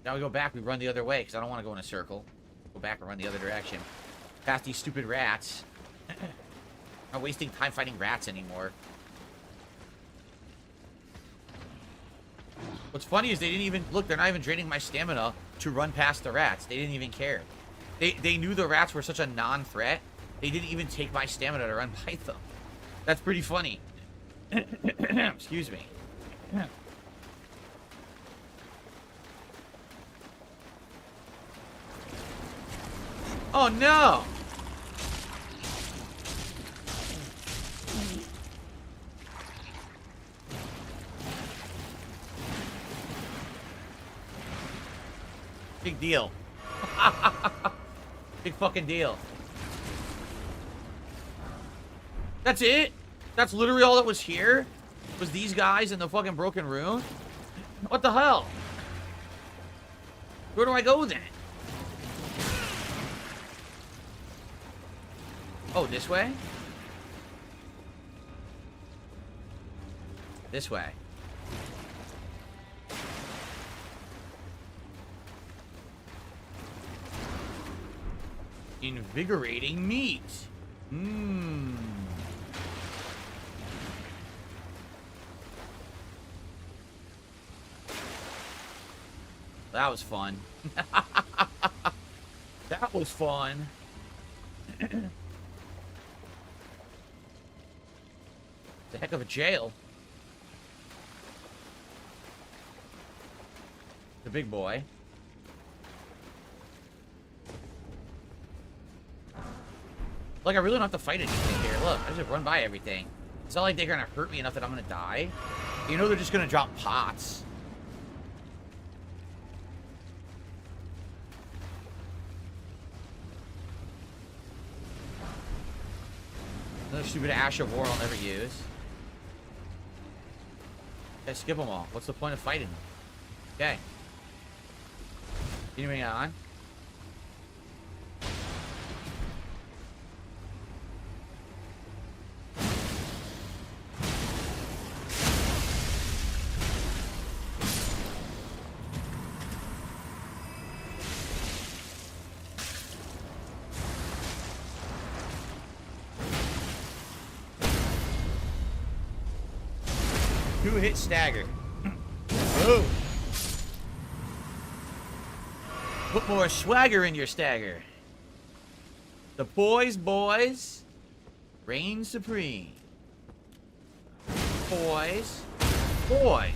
Now we go back. We run the other way because I don't want to go in a circle. Go back and run the other direction. Past these stupid rats. I'm not wasting time fighting rats anymore. What's funny is they didn't even... Look, they're not even draining my stamina to run past the rats. They didn't even care. They knew the rats were such a non-threat. They didn't even take my stamina to run by them. That's pretty funny. Excuse me. Oh, no! Big deal. Big fucking deal. That's it? That's literally all that was here? Was these guys in the fucking broken room? What the hell? Where do I go then? Oh, this way? This way. Invigorating meat. Mmm. That was fun. That was fun. It's a heck of a jail. The big boy. Like, I really don't have to fight anything here. Look, I just run by everything. It's not like they're gonna hurt me enough that I'm gonna die. You know they're just gonna drop pots. Another stupid Ash of War I'll never use. Okay, skip them all. What's the point of fighting them? Okay. Continuing on. Two-hit stagger. Whoa. Put more swagger in your stagger. The boys reign supreme. Boys. Boy.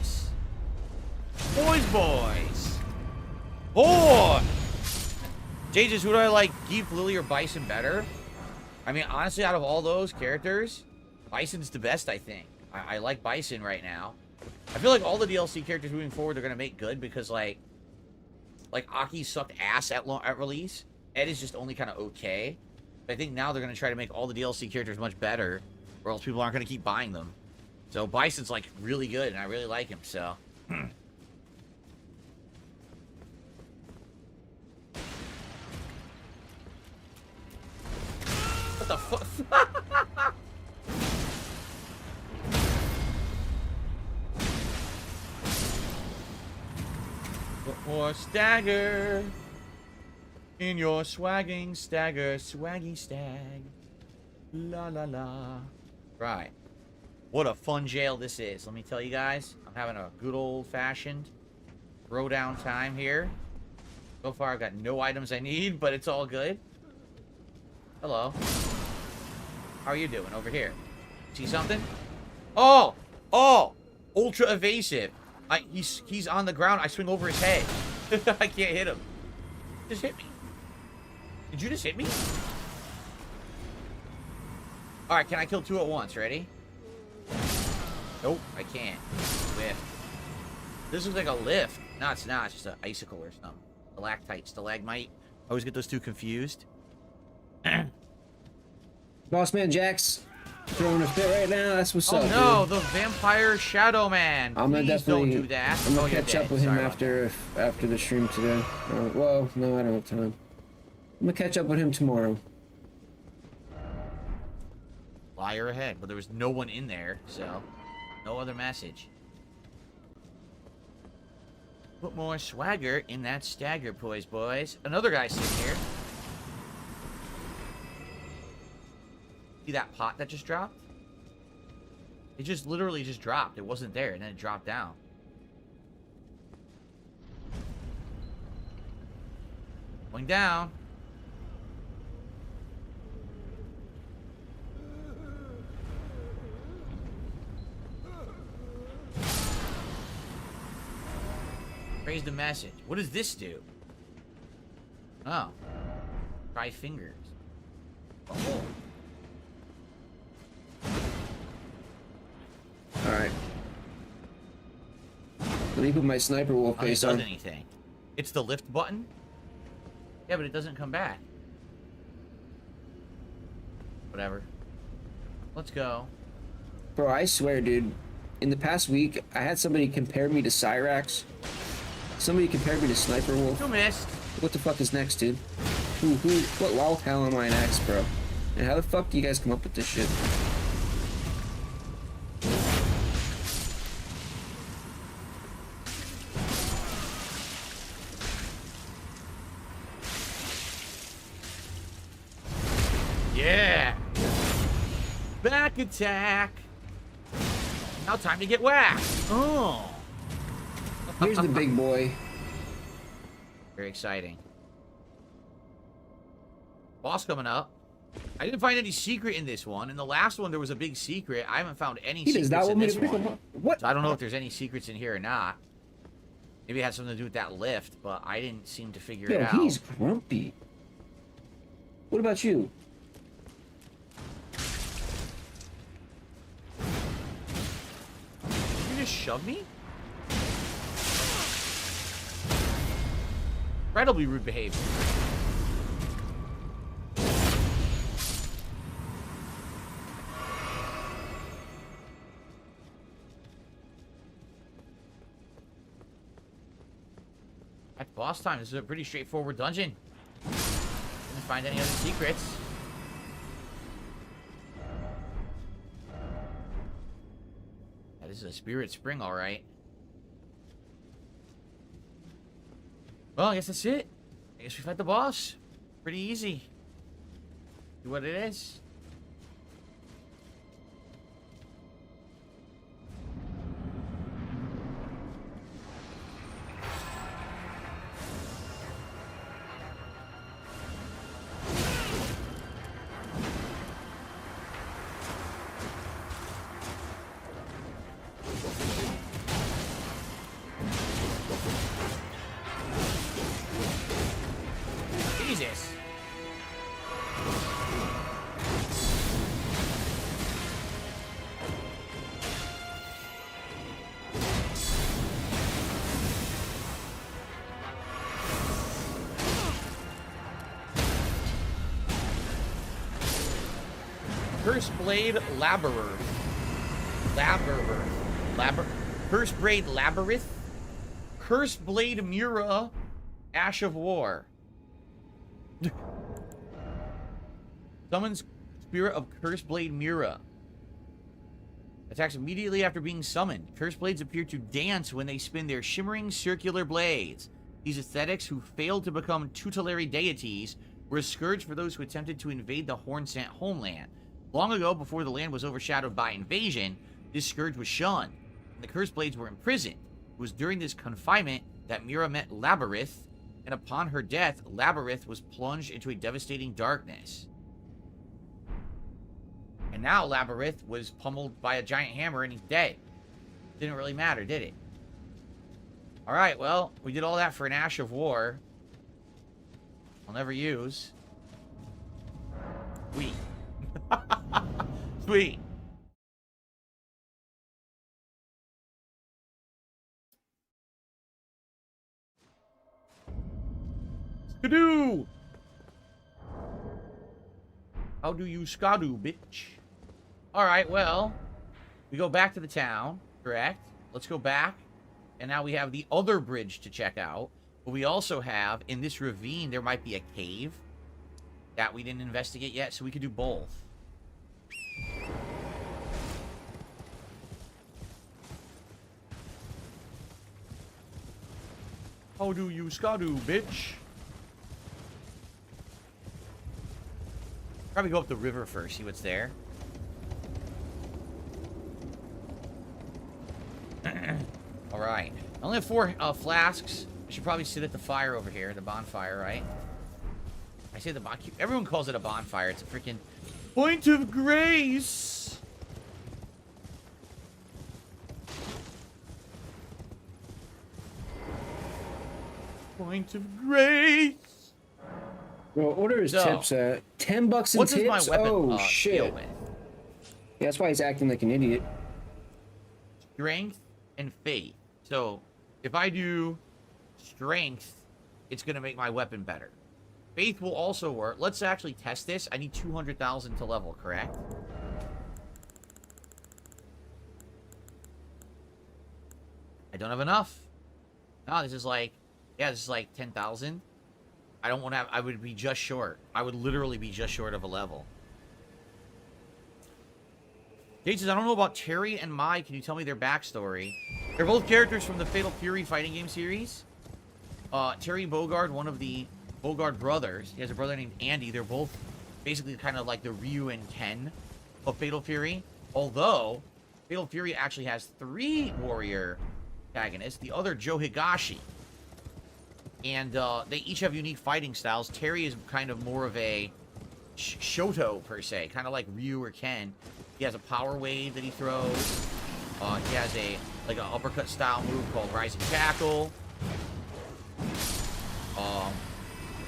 JJ's, who do I like? Geef, Lily, or Bison better? I mean, honestly, out of all those characters, Bison's the best, I think. I like Bison right now. I feel like all the DLC characters moving forward are going to make good because, like Aki sucked ass at release. Ed is just only kind of okay. But I think now they're going to try to make all the DLC characters much better, or else people aren't going to keep buying them. So Bison's, like, really good, and I really like him, so... What the fuck? Put more stagger in your swagging stagger, swaggy stag. La la la. Right. What a fun jail this is. Let me tell you guys, I'm having a good old-fashioned throw-down time here. So far, I've got no items I need, but it's all good. Hello. How are you doing over here? See something? Oh! Oh! Ultra evasive. He's on the ground. I swing over his head. I can't hit him. Just hit me. Did you just hit me? Alright, can I kill two at once? Ready? Nope, I can't. Whiff. This looks like a lift. No, it's not. It's just an icicle or something. Stalactite, stalagmite. I always get those two confused. Boss Man Jax throwing a fit right now. That's what's up. Oh no, dude. the vampire shadow man. I'm gonna Please definitely don't do that. I'm gonna Oh, catch up with him after the stream today. Well, no, I don't have time. I'm gonna catch up with him tomorrow. Fire ahead. But there was no one in there, so no other message. Put more swagger in that stagger, boys. Another guy sitting here. See that pot that just dropped? It just literally just dropped. It wasn't there, and then it dropped down. Going down. Raise the message. What does this do? Oh. Try fingers. Oh. Alright. Let me put my sniper wolf Oh, it face does on. anything. It's the lift button? Yeah, but it doesn't come back. Whatever. Let's go. Bro, I swear, dude. In the past week, I had somebody compare me to Cyrax. Somebody compared me to Sniper Wolf. You missed. What the fuck is next, dude? What lolcow am I next, bro? And how the fuck do you guys come up with this shit? Yeah. Back attack. Now time to get whacked. Oh. Here's the big boy. Very exciting. Boss coming up. I didn't find any secret in this one. In the last one, there was a big secret. I haven't found any He does secrets not in want me this to pick him one. up. What? So I don't know if there's any secrets in here or not. Maybe it had something to do with that lift, but I didn't seem to figure it Yo, out. he's grumpy. What about you? You just shove me? Incredibly rude behavior. At boss time, this is a pretty straightforward dungeon. Didn't find any other secrets. Yeah, this is a spirit spring, alright. Well, I guess that's it. I guess we fight the boss. Pretty easy. See what it is. Jesus. Curse Blade Labyrinth. Curse Blade Labyrinth. Curse Blade Mura. Ash of War. Summons Spirit of Curse Blade Mura. Attacks immediately after being summoned. Curse blades appear to dance when they spin their shimmering circular blades. These aesthetics, who failed to become tutelary deities, were a scourge for those who attempted to invade the Hornsent homeland. Long ago, before the land was overshadowed by invasion, this scourge was shunned, and the curse blades were imprisoned. It was during this confinement that Mira met Labyrinth, and upon her death, Labyrinth was plunged into a devastating darkness. And now Labyrinth was pummeled by a giant hammer and he's dead. Didn't really matter, did it? Alright, well, we did all that for an Ash of War. I'll never use. Sweet. Sweet. Skadoo! How do you skadoo, bitch? Alright, well, we go back to the town, correct? Let's go back. And now we have the other bridge to check out. But we also have, in this ravine, there might be a cave that we didn't investigate yet, so we could do both. How do you skadoo, bitch? Probably go up the river first, see what's there. Alright. I only have 4 flasks. I should probably sit at the fire over here, the bonfire, right? I say the bonfire. Everyone calls it a bonfire. It's a freaking point of grace. Point of grace. Well, order his So, tips at $10 in What tips. does my weapon Oh fail shit! with? Yeah, that's why he's acting like an idiot. Strength and faith. So, if I do strength, it's going to make my weapon better. Faith will also work. Let's actually test this. I need 200,000 to level, correct? I don't have enough. No, this is like, yeah, this is like 10,000. I don't want to have, I would be just short. I would literally be just short of a level. Kate says, I don't know about Terry and Mai. Can you tell me their backstory? They're both characters from the Fatal Fury fighting game series. Terry Bogard, one of the Bogard brothers. He has a brother named Andy. They're both basically kind of like the Ryu and Ken of Fatal Fury. Although, Fatal Fury actually has 3 warrior antagonists. The other, Joe Higashi. And they each have unique fighting styles. Terry is kind of more of a Shoto, per se. Kind of like Ryu or Ken. He has a power wave that he throws. He has a like an uppercut style move called Rising Tackle.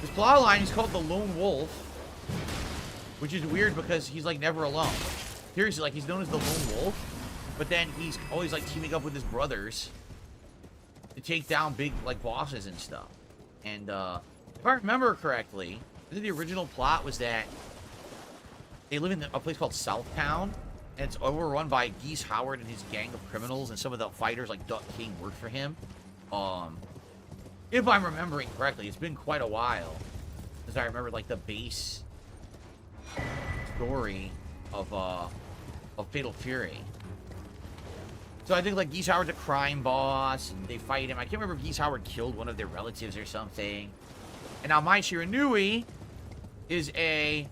His plotline is called the Lone Wolf, which is weird because he's like never alone. Seriously, like he's known as the Lone Wolf, but then he's always like teaming up with his brothers to take down big like bosses and stuff. And if I remember correctly, I think the original plot was that they live in a place called Southtown, and it's overrun by Geese Howard and his gang of criminals, and some of the fighters like Duck King work for him. If I'm remembering correctly, it's been quite a while since I remember like the base story of Fatal Fury. So I think like Geese Howard's a crime boss, and they fight him. I can't remember if Geese Howard killed one of their relatives or something. And now Mai Shiranui is a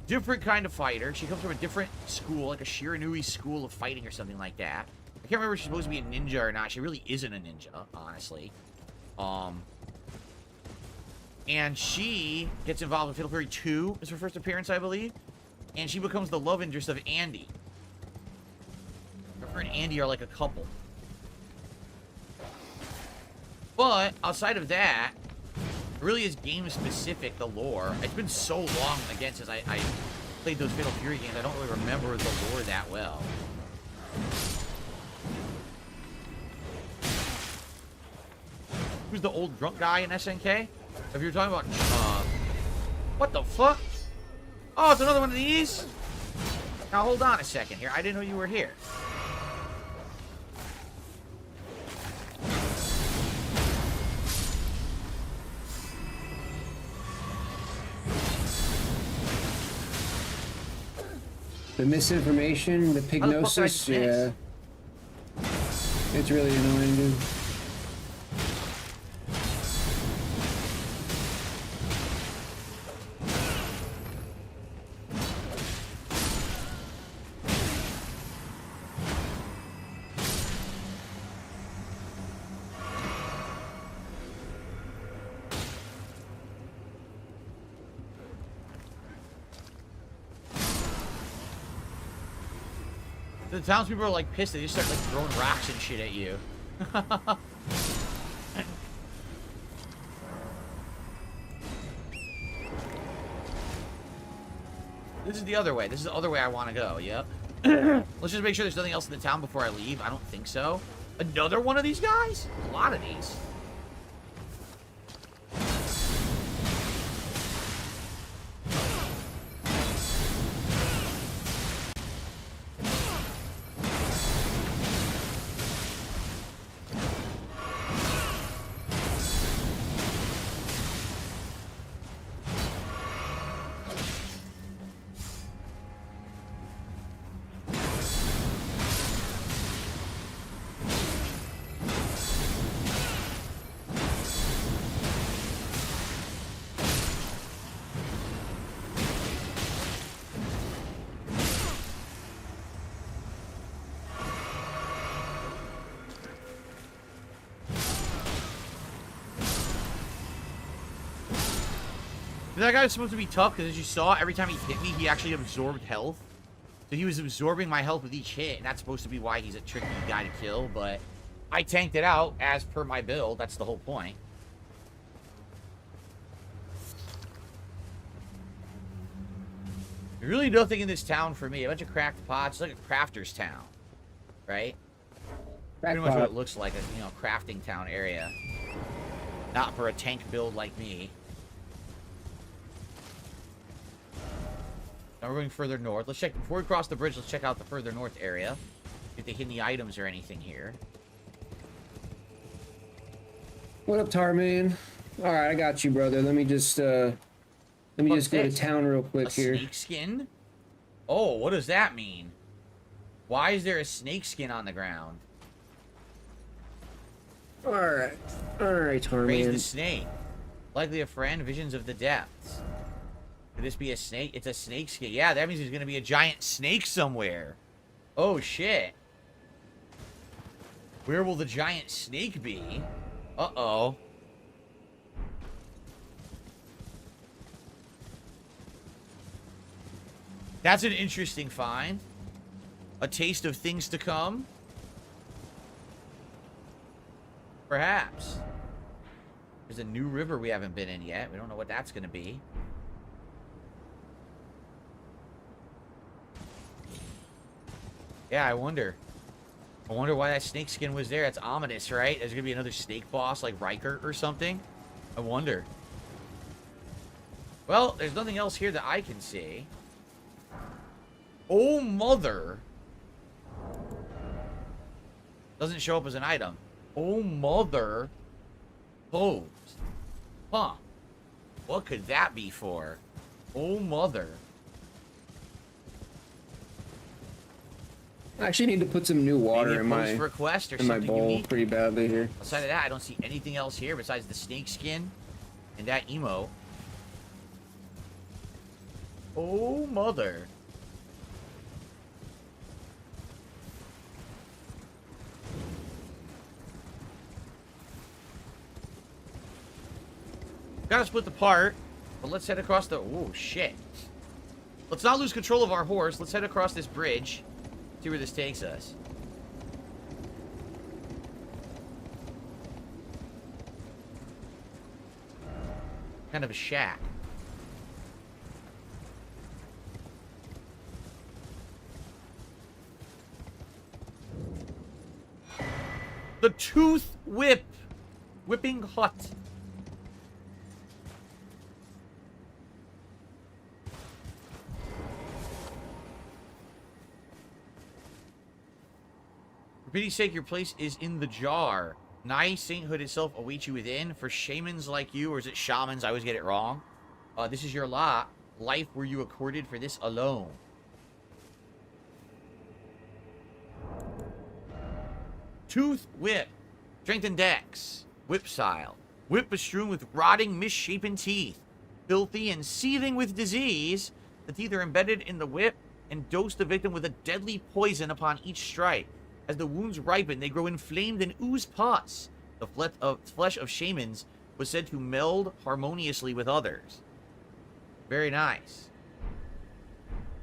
different kind of fighter. She comes from a different school, like a Shiranui school of fighting or something like that. I can't remember if she's supposed to be a ninja or not. She really isn't a ninja, honestly. And she gets involved in Fatal Fury 2 is her first appearance, I believe. And she becomes the love interest of Andy. Her and Andy are like a couple. But outside of that, it really is game specific, the lore. It's been so long again since I played those Fatal Fury games. I don't really remember the lore that well. Who's the old drunk guy in SNK? If you're talking about, what the fuck? Oh, it's another one of these? Now hold on a second here. I didn't know you were here. The misinformation, the pignosis, yeah. It's really annoying, dude. The townspeople are like pissed. They just start like throwing rocks and shit at you. This is the other way. This is the other way I want to go. Yep. Let's just make sure there's nothing else in the town before I leave. I don't think so. Another one of these guys? A lot of these. That guy was supposed to be tough because, as you saw, every time he hit me, he actually absorbed health. So he was absorbing my health with each hit, and that's supposed to be why he's a tricky guy to kill, but I tanked it out as per my build. That's the whole point. There's really nothing in this town for me. A bunch of cracked pots. It's like a crafter's town, right? Pretty much what it looks like, a, you know, crafting town area. Not for a tank build like me. Now we're going further north. Let's check, before we cross the bridge, let's check out the further north area. If they hit any items or anything here. What up, Tarman? All right, I got you, brother. Let me just go to town real quick here. Snake skin? Oh, what does that mean? Why is there a snake skin on the ground? All right, Tarman. Raise the snake. Likely a friend. Visions of the depths. Could this be a snake? It's a snake skin. Yeah, that means there's gonna be a giant snake somewhere. Oh shit. Where will the giant snake be? Uh-oh. That's an interesting find. A taste of things to come. Perhaps. There's a new river we haven't been in yet. We don't know what that's going to be. Yeah, I wonder. I wonder why that snake skin was there. That's ominous, right? There's going to be another snake boss like Riker or something. I wonder. Well, there's nothing else here that I can see. Oh, mother. Doesn't show up as an item. Oh, mother. Posed. Huh. What could that be for? Oh, mother. I actually need to put some new water in my request or in my something bowl unique. pretty badly here. Outside of that, I don't see anything else here besides the snake skin and that emo. Oh, mother. Gotta split the part, but let's head across the... Oh, shit. Let's not lose control of our horse. Let's head across this bridge. See where this takes us. Kind of a shack. The Tooth Whip. Whipping Hut. For pity's sake, your place is in the jar. Nigh sainthood itself awaits you within. For shamans like you, or is it shamans? I always get it wrong. This is your lot. Life were you accorded for this alone. Tooth Whip. Strength and dex. Whip style. Whip bestrewn with rotting, misshapen teeth. Filthy and seething with disease. The teeth are embedded in the whip and dose the victim with a deadly poison upon each strike. As the wounds ripen, they grow inflamed and ooze pus. The flesh of shamans was said to meld harmoniously with others. Very nice.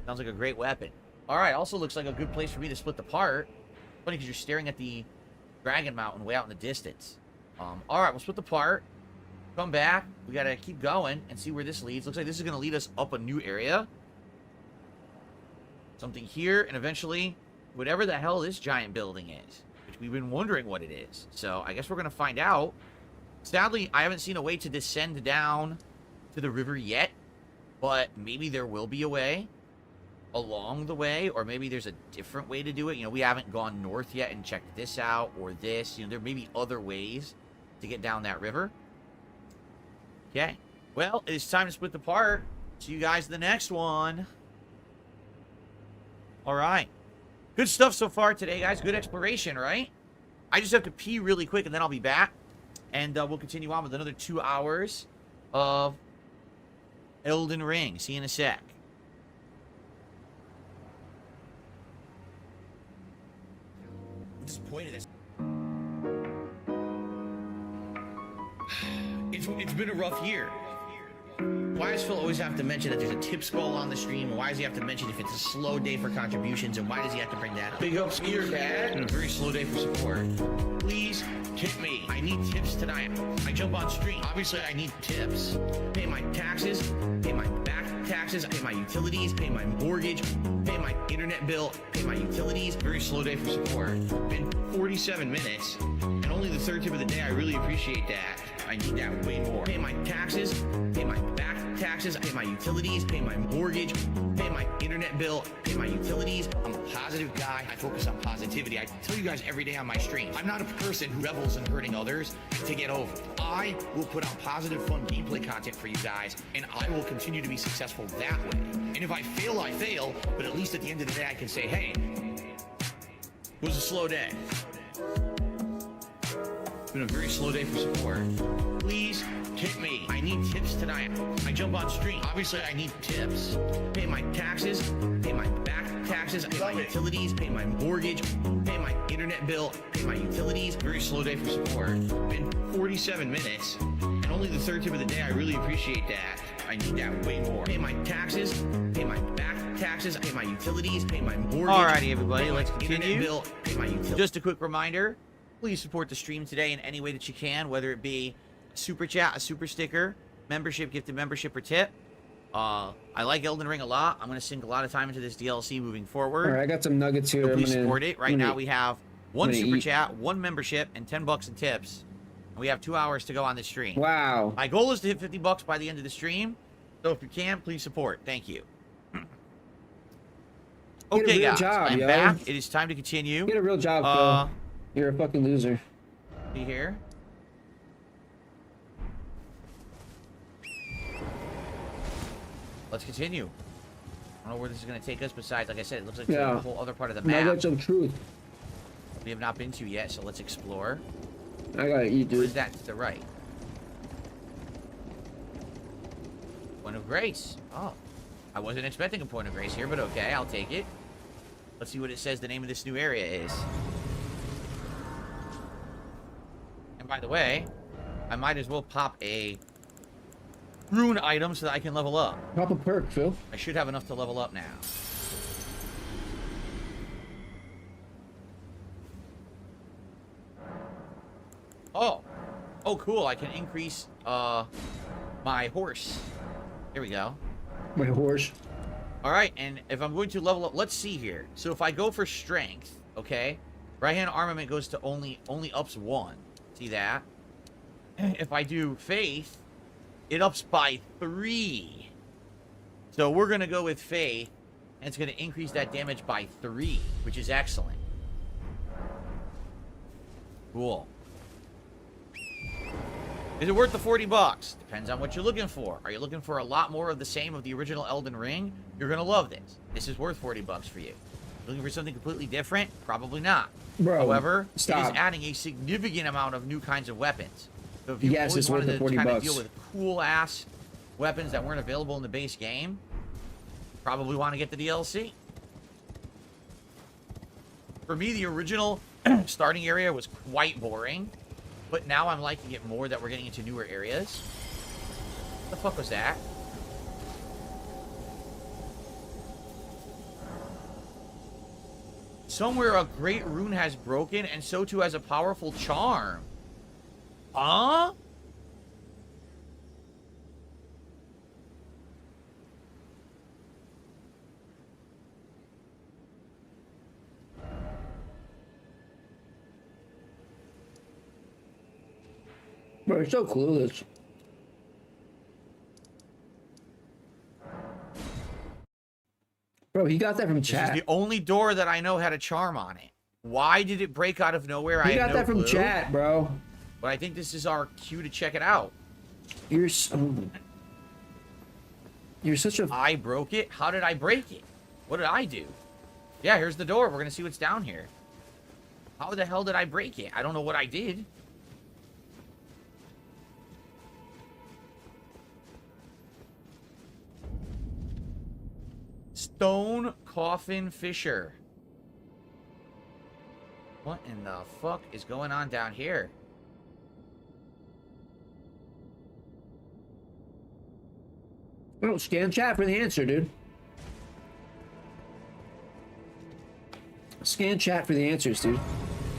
Sounds like a great weapon. Alright, also looks like a good place for me to split the part. Funny because you're staring at the Dragon Mountain way out in the distance. Alright, we'll split the part. Come back. We gotta keep going and see where this leads. Looks like this is gonna lead us up a new area. Something here, and eventually... whatever the hell this giant building is, which we've been wondering what it is. So I guess we're going to find out. Sadly, I haven't seen a way to descend down to the river yet, but maybe there will be a way along the way, or maybe there's a different way to do it. You know, we haven't gone north yet and checked this out or this. You know, there may be other ways to get down that river. Okay. Well, it is time to split the part. See you guys in the next one. All right. Good stuff so far today, guys. Good exploration, right? I just have to pee really quick, and then I'll be back. And we'll continue on with another 2 hours of Elden Ring. See you in a sec. I'm disappointed. It's been a rough year. Why does Phil always have to mention that there's a tip scroll on the stream? Why does he have to mention if it's a slow day for contributions? And why does he have to bring that up? Big ups to your dad. And a very slow day for support. Please tip me. I need tips tonight. I jump on stream. Obviously, I need tips. Pay my taxes. Pay my back taxes. Pay my utilities. Pay my mortgage. Pay my internet bill. Pay my utilities. Very slow day for support. Been 47 minutes. And only the third tip of the day. I really appreciate that. I need that way more. Pay my taxes, pay my back taxes, pay my utilities, pay my mortgage, pay my internet bill, pay my utilities. I'm a positive guy. I focus on positivity. I tell you guys every day on my stream, I'm not a person who revels in hurting others to get over. I will put out positive, fun gameplay content for you guys, and I will continue to be successful that way. And if I fail, I fail, but at least at the end of the day, I can say, hey, it was a slow day. It's been a very slow day for support. Please tip me. I need tips tonight. I jump on stream. Obviously, I need tips. Pay my taxes. Pay my back taxes. Pay my utilities. Pay my mortgage. Pay my internet bill. Pay my utilities. Very slow day for support. Been 47 minutes. And only the third tip of the day. I really appreciate that. I need that way more. Pay my taxes. Pay my back taxes. Pay my utilities. Pay my mortgage. Alrighty, everybody. Let's continue. Bill, pay my utilities. Just a quick reminder. Please support the stream today in any way that you can, whether it be a super chat, a super sticker, membership, gifted membership, or tip. I like Elden Ring a lot. I'm going to sink a lot of time into this DLC moving forward. All right, I got some nuggets here. So please support it. Right now we have one super chat, one membership, and $10 in tips. And we have 2 hours to go on this stream. Wow. My goal is to hit $50 by the end of the stream. So if you can, please support. Thank you. Okay, guys, I'm back. It is time to continue. Get a real job, Phil. You're a fucking loser. See here. Let's continue. I don't know where this is going to take us. Besides, like I said, it looks like it's a whole other part of the map. Nuggets of truth. We have not been to yet, so let's explore. I gotta eat, dude. What is that to the right? Point of Grace. Oh. I wasn't expecting a Point of Grace here, but okay, I'll take it. Let's see what it says the name of this new area is. And by the way, I might as well pop a rune item so that I can level up. Pop a perk, Phil. I should have enough to level up now. Oh. Oh, cool. I can increase my horse. Here we go. My horse. All right, and if I'm going to level up, let's see here. So if I go for strength, okay, right-hand armament goes to only ups 1. See that? If I do faith, it ups by 3. So we're going to go with faith, and it's going to increase that damage by 3, which is excellent. Cool. Is it worth the $40? Depends on what you're looking for. Are you looking for a lot more of the same of the original Elden Ring? You're going to love this. This is worth $40 for you. Looking for something completely different? Probably not. Bro, however, stop. it is adding a significant amount of new kinds of weapons. So if you Yes, always it's worth wanted the to $40. kind of deal with cool-ass weapons that weren't available in the base game, probably want to get the DLC. For me, the original starting area was quite boring. But now I'm liking it more that we're getting into newer areas. What the fuck was that? Somewhere a great rune has broken, and so too has a powerful charm. Huh? Bro, you're so clueless. Bro, he got that from chat. This is the only door that I know had a charm on it. Why did it break out of nowhere? He I got have that no from clue. chat, bro. But I think this is our cue to check it out. You're such a... I broke it? How did I break it? What did I do? Yeah, here's the door. We're going to see what's down here. How the hell did I break it? I don't know what I did. Stone Coffin Fisher. What in the fuck is going on down here? Oh, scan chat for the answer, dude. Scan chat for the answers, dude.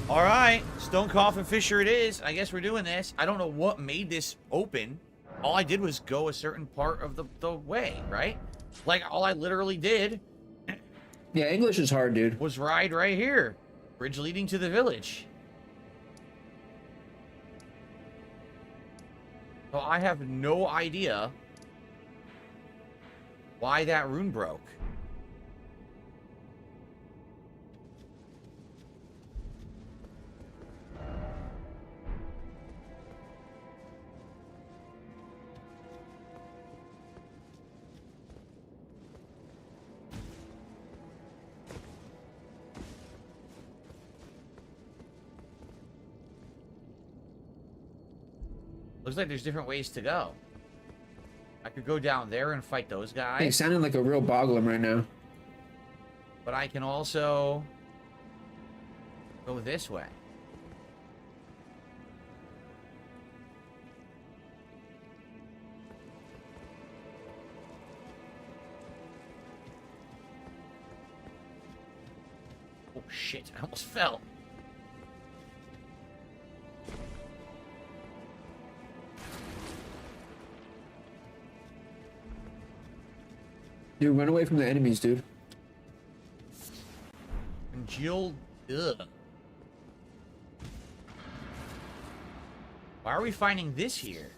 All right, Stone Coffin Fisher it is. I guess we're doing this. I don't know what made this open. All I did was go a certain part of the way, right? Like, all I literally did... Yeah, English is hard, dude. ...was ride right here. Bridge leading to the village. So I have no idea why that rune broke. Looks like there's different ways to go. I could go down there and fight those guys. Hey, sounding like a real boglum right now. But I can also go this way. Oh shit, I almost fell. Dude, run away from the enemies, dude. Congealed. Ugh. Why are we finding this here?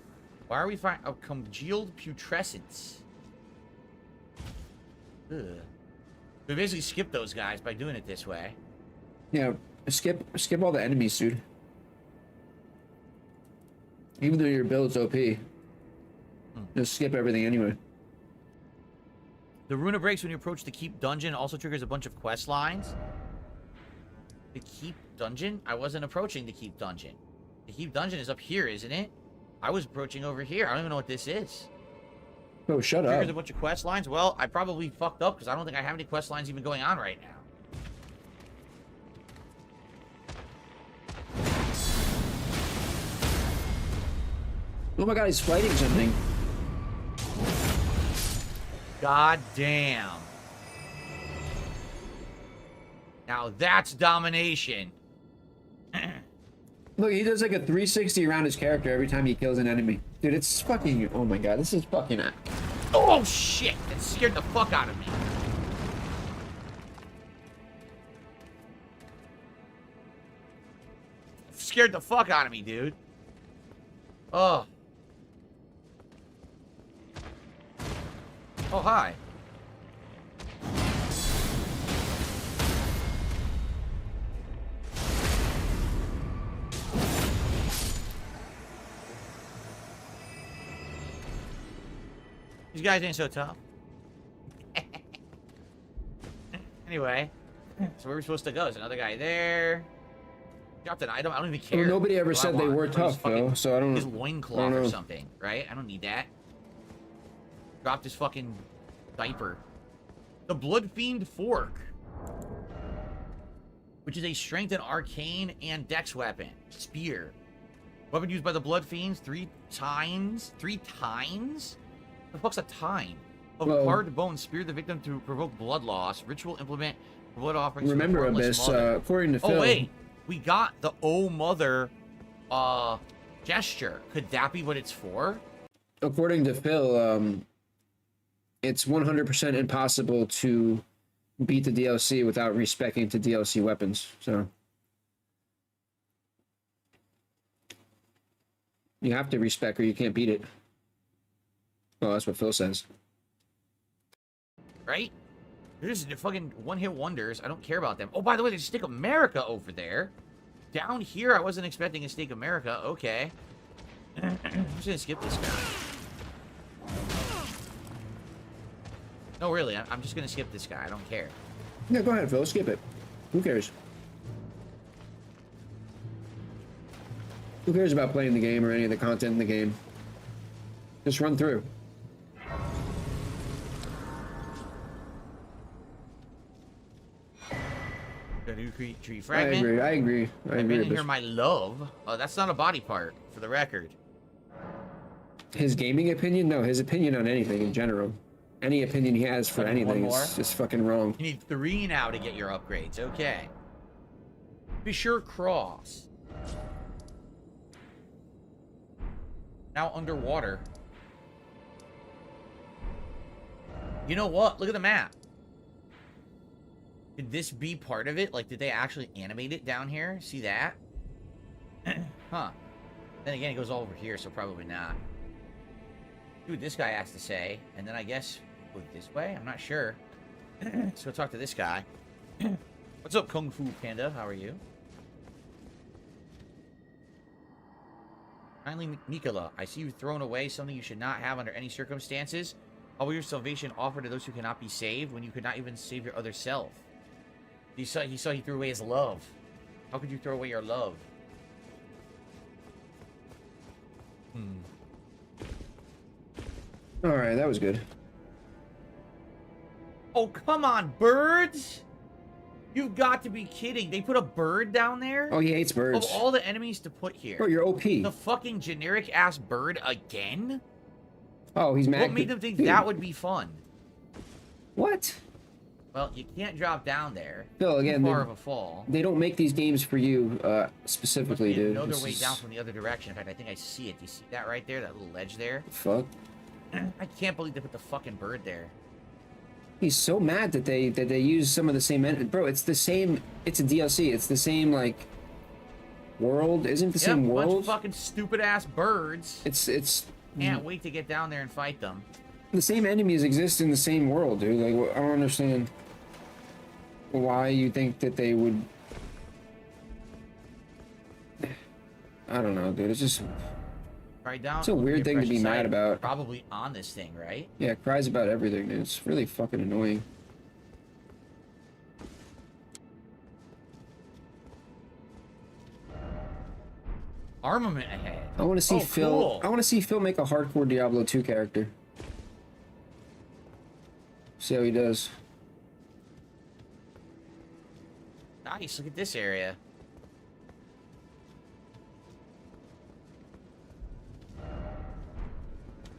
Why are we finding congealed putrescence? Ugh. We basically skip those guys by doing it this way. Yeah, skip all the enemies, dude. Even though your build's OP. Just skip everything anyway. The Runa breaks when you approach the Keep Dungeon. Also triggers a bunch of quest lines. The Keep Dungeon? I wasn't approaching the Keep Dungeon. The Keep Dungeon is up here, isn't it? I was approaching over here. I don't even know what this is. Oh, shut up. Triggers a bunch of quest lines? Well, I probably fucked up because I don't think I have any quest lines even going on right now. Oh my god, he's fighting something. God damn. Now that's domination. Look, he does like a 360 around his character every time he kills an enemy. Dude, it's fucking... Oh my god, this is fucking... Oh shit! That scared the fuck out of me. Scared the fuck out of me, dude. Oh. Oh, hi. These guys ain't so tough. Anyway, so where are we supposed to go? There's another guy there. Dropped an item. I don't even care. Well, nobody ever What do I said they want? were Somebody's tough, though, so I don't... His loincloth or something, right? I don't need that. Dropped his fucking diaper. The Blood Fiend Fork. Which is a strength and arcane and dex weapon. Spear. Weapon used by the Blood Fiends 3 times? 3 times? What the fuck's a time? A hard bone spear the victim to provoke blood loss. Ritual implement blood offerings. Remember, Abyss, according to Phil... Oh, wait. We got the Oh Mother gesture. Could that be what it's for? According to Phil, it's 100% impossible to beat the DLC without respecing to DLC weapons, so... You have to respec or you can't beat it. Well, that's what Phil says. Right? They're just fucking one-hit wonders. I don't care about them. Oh, by the way, there's Stick America over there. Down here, I wasn't expecting a Stick America. Okay. I'm just gonna skip this guy. No, really, I'm just gonna skip this guy. I don't care. Yeah, go ahead, Phil. Skip it. Who cares? Who cares about playing the game or any of the content in the game? Just run through. Tree fragment. I agree. I've been in here, my love. Oh, that's not a body part, for the record. His gaming opinion? No, his opinion on anything in general. Any opinion he has for Okay, one anything more. is just fucking wrong. You need 3 now to get your upgrades. Okay. Fisher Cross. Now underwater. You know what? Look at the map. Could this be part of it? Like, did they actually animate it down here? See that? Huh. Then again, it goes all over here, so probably not. See what this guy has to say, and then I guess go this way? I'm not sure. So we'll talk to this guy. What's up, Kung Fu Panda? How are you? Finally, Nicola, I see you throwing away something you should not have under any circumstances. How will your salvation offer to those who cannot be saved when you could not even save your other self? He threw away his love. How could you throw away your love? Alright, that was good. Oh, come on, birds? You've got to be kidding. They put a bird down there? Oh, he hates birds. Of all the enemies to put here. Bro, you're OP. The fucking generic-ass bird again? Oh, he's mad. What made them think Dude, that would be fun? What? Well, you can't drop down there. Phil, again, Too far of a fall. they don't make these games for you specifically, Must be dude. another This way is- down from the other direction. In fact, I think I see it. Do you see that right there? That little ledge there? Fuck. I can't believe they put the fucking bird there. He's so mad that they use some of the same bro, it's the same. It's a DLC. It's the same like world. Isn't it the same Bunch world? of fucking stupid-ass birds. It's Can't wait to get down there and fight them. the same enemies exist in the same world, dude. Like, I don't understand why you think that they would. I don't know, dude. It's just Right down. It's a weird thing to be mad about. Probably on this thing, right? yeah, it cries about everything, dude. It's really fucking annoying. Armament ahead. I want to see Oh, Phil. cool. I want to see Phil make a hardcore Diablo 2 character. See how he does. Nice. Look at this area.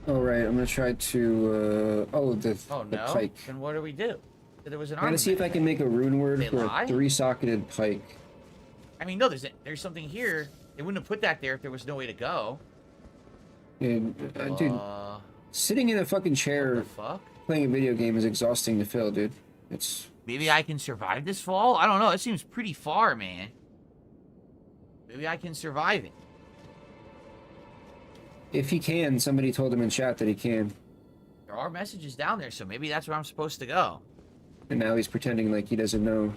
All right, I'm gonna try to. Oh, the Oh the no. pike. Then what do we do? There was an I'm gonna see if I armament can make a rune word They for lie? a 3-socketed pike. I mean, no, there's something here. They wouldn't have put that there if there was no way to go. Dude, dude, sitting in a fucking What chair the fuck? playing a video game is exhausting to Phil, dude. It's Maybe I can survive this fall? I don't know. It seems pretty far, man. Maybe I can survive it. if he can. Somebody told him in chat that he can, There are messages down there, so maybe that's where I'm supposed to go. and now he's pretending like he doesn't know.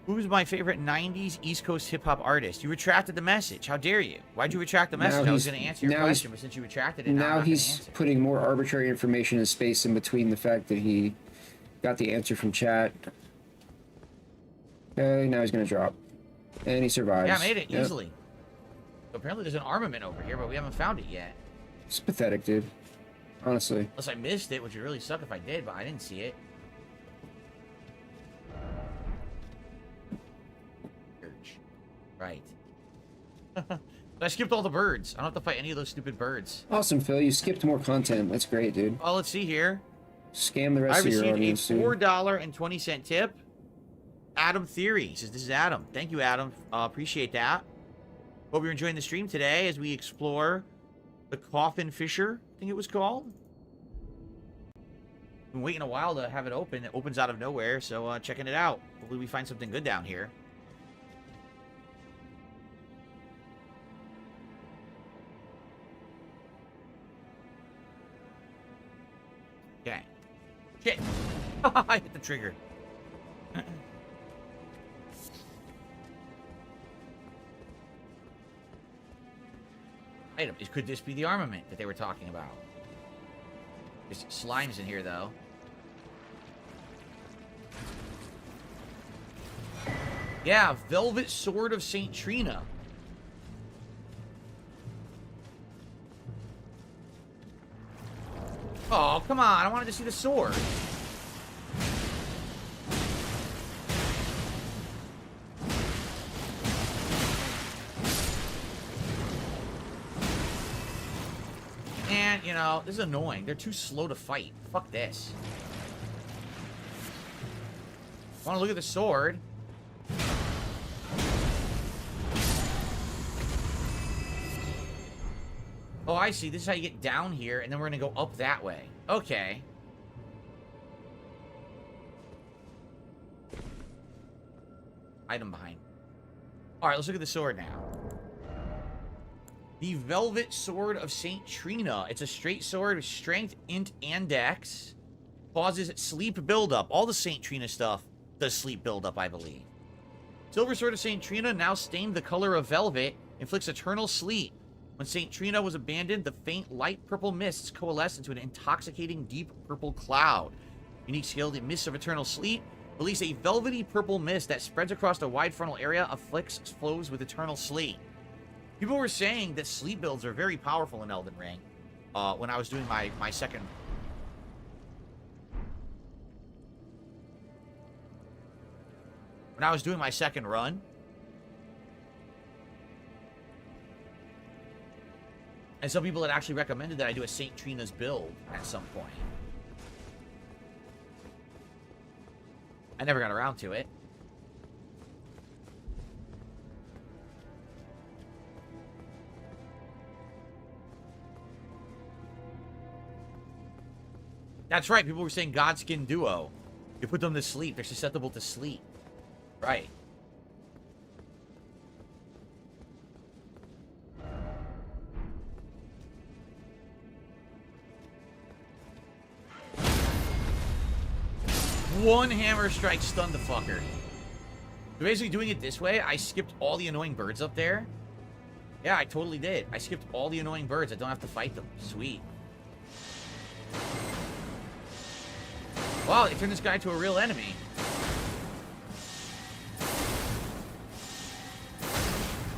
Who's my favorite 90s East Coast hip-hop artist? You retracted the message. How dare you? Why'd you retract the message? I was going to answer your now he's- question, but since you retracted it, now I'm Now not gonna he's answer. putting more arbitrary information and space in between the fact that he got the answer from chat. Okay, now he's gonna drop, and he survives. Yeah, I made it Yep. easily. So apparently there's an armament over here, but we haven't found it yet. It's pathetic, dude. Honestly. Unless I missed it, which would really suck if I did, but I didn't see it. Church. Right. I skipped all the birds. I don't have to fight any of those stupid birds. Awesome, Phil. You skipped more content. That's great, dude. Oh, let's see here. Scam the I rest of your received a audience, dude. $4.20 tip. Adam Theory says, this is Adam. Thank you, Adam. Appreciate that. Hope you're enjoying the stream today as we explore the Coffin Fisher, I think it was called. Been waiting a while to have it open. It opens out of nowhere, so checking it out. Hopefully we find something good down here. Okay. Shit. I hit the trigger. Item. Could this be the armament that they were talking about? There's slimes in here, though. Yeah, Velvet Sword of St. Trina. Oh, come on. I wanted to see the sword. And man, you know, this is annoying. They're too slow to fight. Fuck this. Want to look at the sword? Oh, I see. This is how you get down here, and then we're going to go up that way. Okay. Item behind. Alright, let's look at the sword now. The Velvet Sword of St. Trina. It's a straight sword with strength, int, and dex. Causes sleep buildup. All the St. Trina stuff does sleep buildup, I believe. Silver Sword of St. Trina, now stained the color of velvet, inflicts eternal sleep. When St. Trina was abandoned, the faint light purple mists coalesced into an intoxicating deep purple cloud. Unique skill, the Mist of Eternal Sleep. Release a velvety purple mist that spreads across a wide frontal area, afflicts flows with eternal sleep. People were saying that sleep builds are very powerful in Elden Ring. When I was doing my second... When I was doing my second run. And some people had actually recommended that I do a St. Trina's build at some point. I never got around to it. That's right. People were saying Godskin Duo. You put them to sleep. They're susceptible to sleep. Right. One hammer strike stunned the fucker. So basically doing it this way, I skipped all the annoying birds up there. Yeah, I totally did. I skipped all the annoying birds. I don't have to fight them. Sweet. Wow, they turned this guy to a real enemy.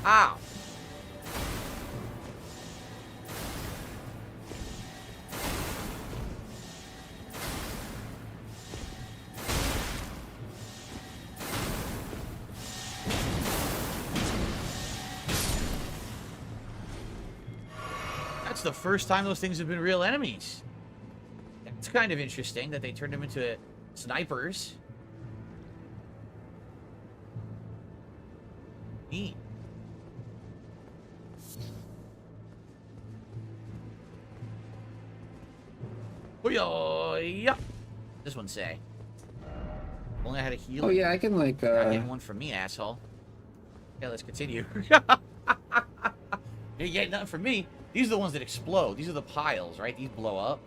Ow. That's the first time those things have been real enemies. It's kind of interesting that they turned them into snipers. Neat. Yeah. This one say. Only I had a heal. Oh yeah, I can like. Not getting one from me, asshole. Yeah, let's continue. You get nothing from me. These are the ones that explode. These are the piles, right? These blow up.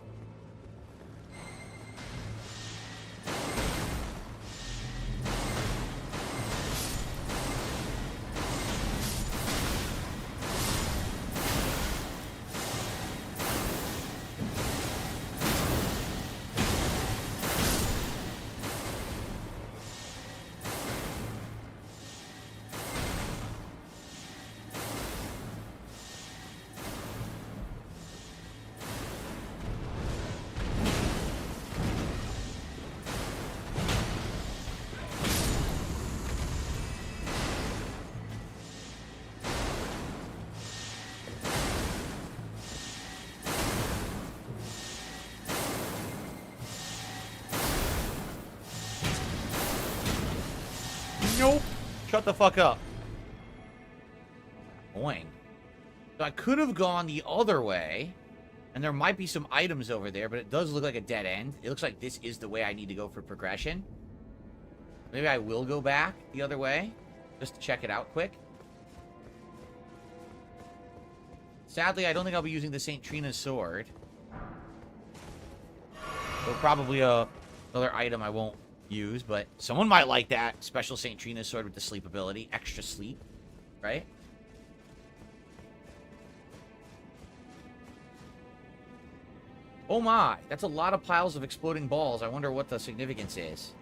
Nope. Shut the fuck up. Boing. So I could have gone the other way, and there might be some items over there, but it does look like a dead end. It looks like this is the way I need to go for progression. Maybe I will go back the other way, just to check it out quick. Sadly, I don't think I'll be using the St. Trina's sword. So probably another item I won't use, but someone might like that special St. Trina's sword with the sleep ability. Extra sleep, right? Oh my, that's a lot of piles of exploding balls. I wonder what the significance is.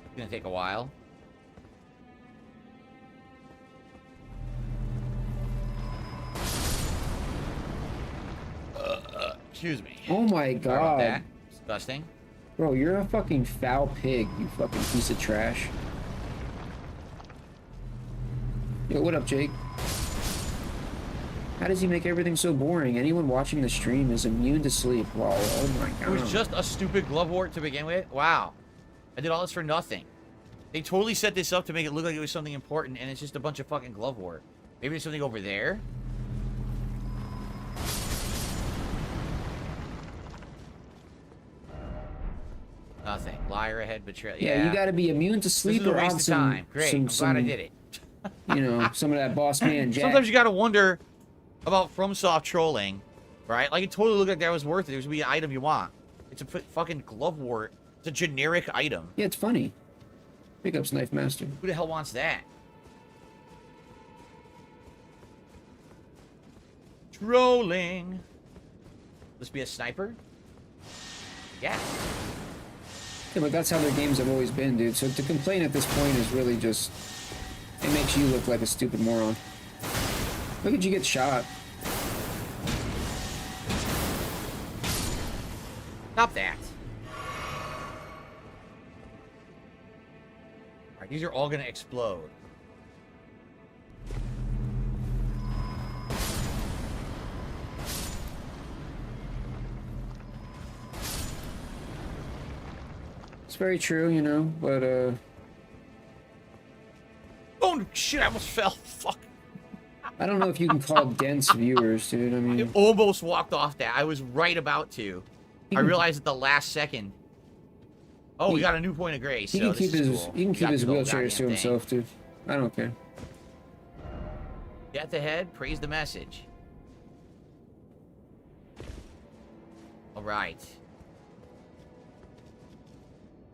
It's gonna take a while. Excuse me. Oh my Sorry about god. that. Disgusting. Bro, you're a fucking foul pig, you fucking piece of trash. Yo, what up, Jake? How does he make everything so boring? Anyone watching the stream is immune to sleep. Wow, oh my god. It was just a stupid glove wart to begin with? Wow. I did all this for nothing. They totally set this up to make it look like it was something important, and it's just a bunch of fucking glove wart. Maybe there's something over there? Nothing. Liar ahead, betrayal. Yeah, you gotta be immune to sleep This is a or waste on of some, time. Great. I'm glad I did it. You know, some of that boss man jack. Sometimes you gotta wonder about FromSoft trolling, right? Like, it totally looked like that was worth it. It was gonna be an item you want. It's a fucking glove wart. It's a generic item. Yeah, it's funny. Pickups Knife Master. Who the hell wants that? Trolling. This be a sniper? Yeah. Yeah, but that's how their games have always been, dude. So to complain at this point is really just... It makes you look like a stupid moron. Look at you get shot. Stop that. Alright, these are all gonna explode. It's very true, you know, but, Oh, shit, I almost fell. Fuck. I don't know if you can call dense viewers, dude. I I mean, almost walked off that. I was right about to. You I can- realized at the last second. Oh, we got a new point of grace. he so can this keep is his cool. he can We keep got his the whole wheelchairs to goddamn thing. himself, dude. I don't care. Death ahead, praise the message. Alright.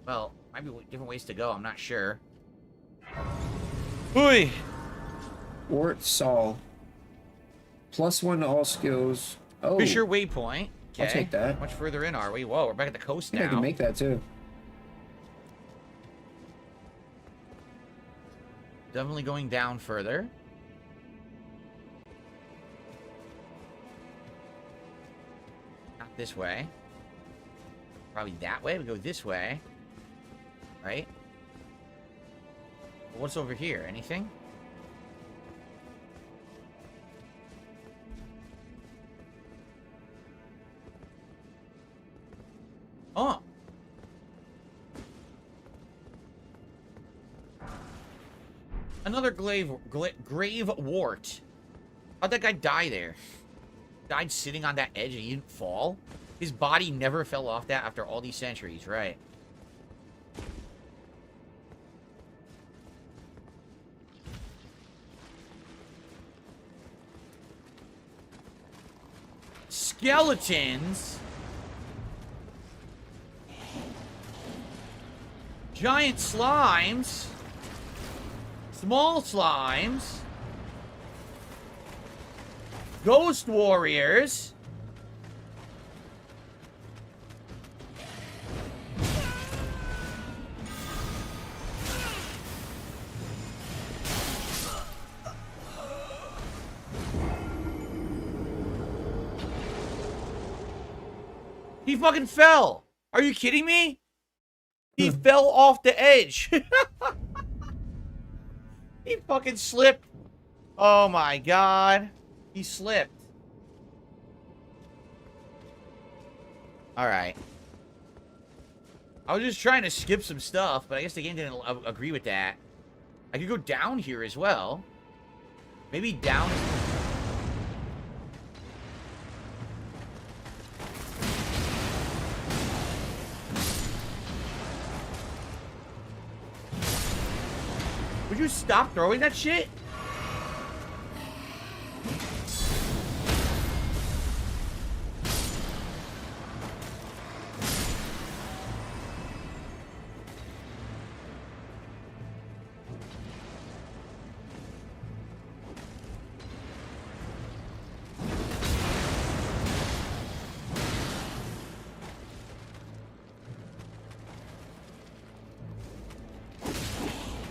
Well, might be different ways to go, I'm not sure. Hooey! Wart Saul. +1 to all skills. Oh, Fisher waypoint. Okay. I'll take that. Much further in are we? Whoa, we're back at the coast I think I now. can make that too. Definitely going down further. Not this way. Probably that way. We go this way. Right? What's over here? Anything? Oh! Another grave wart. How'd that guy die there? Died sitting on that edge and he didn't fall? His body never fell off that after all these centuries, right? Skeletons? Giant slimes? Small slimes? Ghost warriors? He fucking fell! Are you kidding me? He fell off the edge. He fucking slipped. Oh my god. He slipped. Alright. I was just trying to skip some stuff, but I guess the game didn't agree with that. I could go down here as well. Maybe down... Would you stop throwing that shit?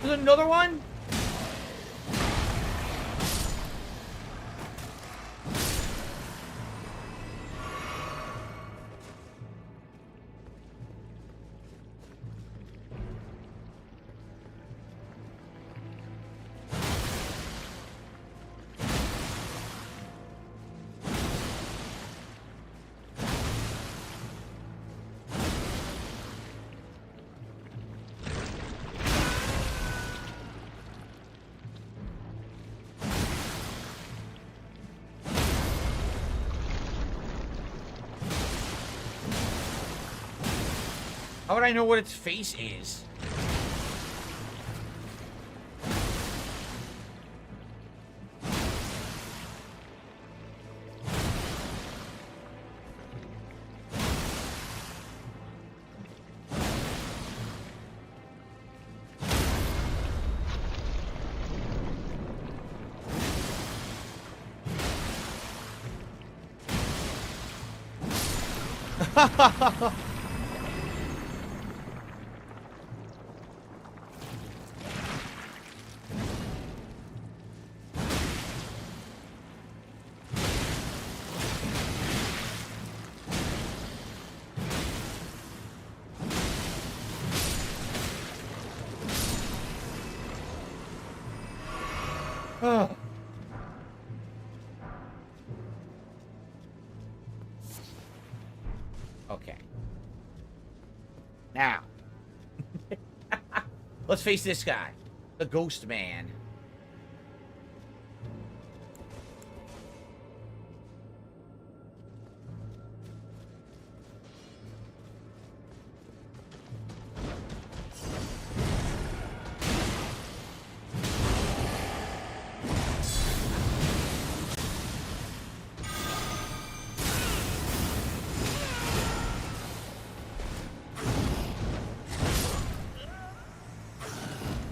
There's another one? How would I know what its face is? Oh. Okay. Now. Let's face this guy. The Ghost Man.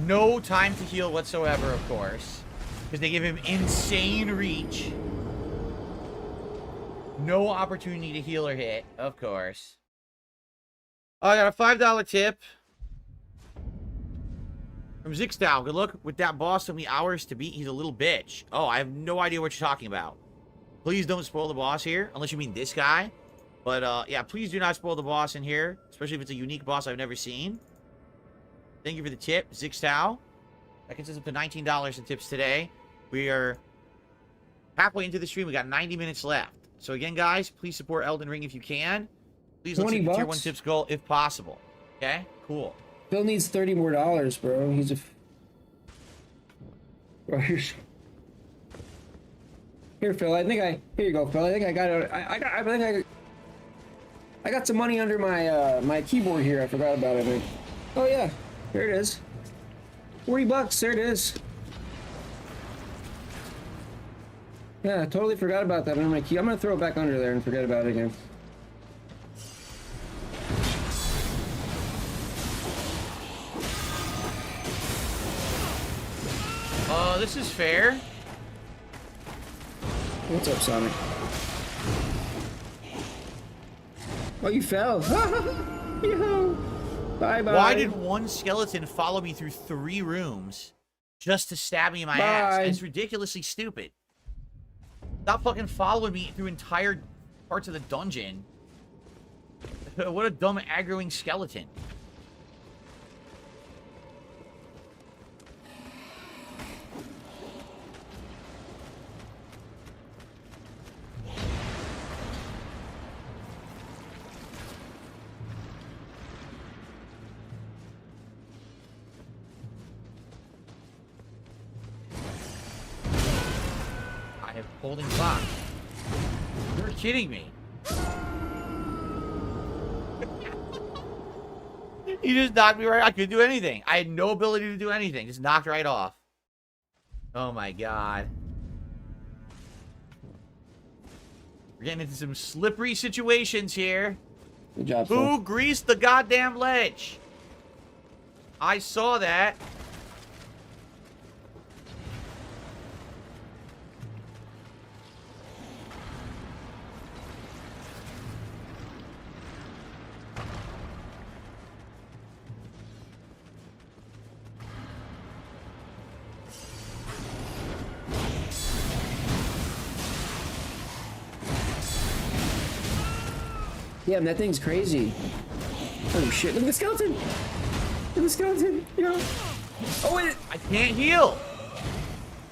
No time to heal whatsoever, of course. Because they give him insane reach. No opportunity to heal or hit, of course. Oh, I got a $5 tip. From Zixdow. Good luck with that boss. So many hours to beat. He's a little bitch. Oh, I have no idea what you're talking about. Please don't spoil the boss here. Unless you mean this guy. But, yeah, please do not spoil the boss in here. Especially if it's a unique boss I've never seen. Thank you for the tip, Zixdow. That gets us up to $19 in tips today. We are halfway into the stream. We got 90 minutes left. So again, guys, please support Elden Ring if you can. Please let's hit the tier 1 tips goal if possible. Okay? Cool. Phil needs $30 more, bro. He's a... Bro, here, Phil. Here you go, Phil. I think I got I got some money under my my keyboard here. I forgot about it. I think. Oh yeah. There it is. $40. There it is. Yeah, I totally forgot about that under my key. I'm gonna throw it back under there and forget about it again. This is fair. What's up, Sonic? Oh, you fell. Yo. Bye-bye. Why did one skeleton follow me through 3 rooms just to stab me in my ass? It's ridiculously stupid. Stop fucking following me through entire parts of the dungeon. What a dumb aggroing skeleton. Holding block. You're kidding me. He just knocked me right. I couldn't do anything. I had no ability to do anything. Just knocked right off. Oh my god. We're getting into some slippery situations here. Good job, Who Phil. greased the goddamn ledge? I saw that. Yeah, that thing's crazy. Oh shit, look at the skeleton! Look at the skeleton, yo! Oh wait! I can't heal!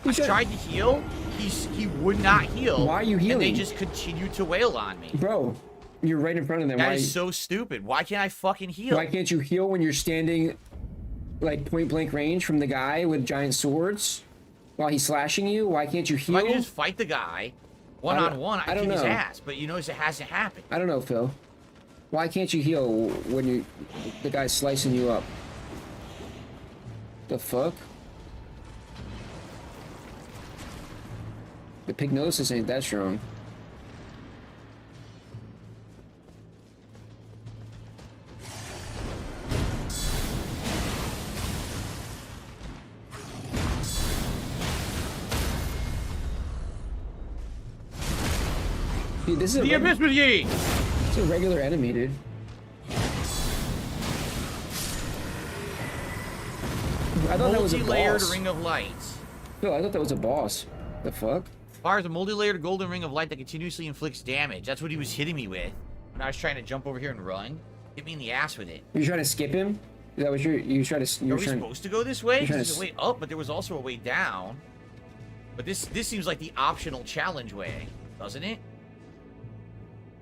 I Shut- tried to heal. He would not heal. Why are you healing? And they just continued to wail on me. Bro, you're right in front of them. That is so stupid. Why can't I fucking heal? Why can't you heal when you're standing like point blank range from the guy with giant swords while he's slashing you? Why can't you heal? Why don't you just fight the guy one on one? I don't kick his know. ass, but you notice it hasn't happened. I don't know, Phil. Why can't you heal when the guy's slicing you up? The fuck? The pignosis ain't that strong. Dude, this is The abyss with ye! it's a regular enemy, dude. I thought that was a Multi-layered boss. ring of lights. Phil, I thought that was a boss. The fuck? Fires a multi-layered golden ring of light that continuously inflicts damage. That's what he was hitting me with when I was trying to jump over here and run. Hit me in the ass with it. You trying to skip him? Is that what you trying to? Are we Trying, supposed to go this way? you're trying There's to a way up, but there was also a way down. But this seems like the optional challenge way, doesn't it?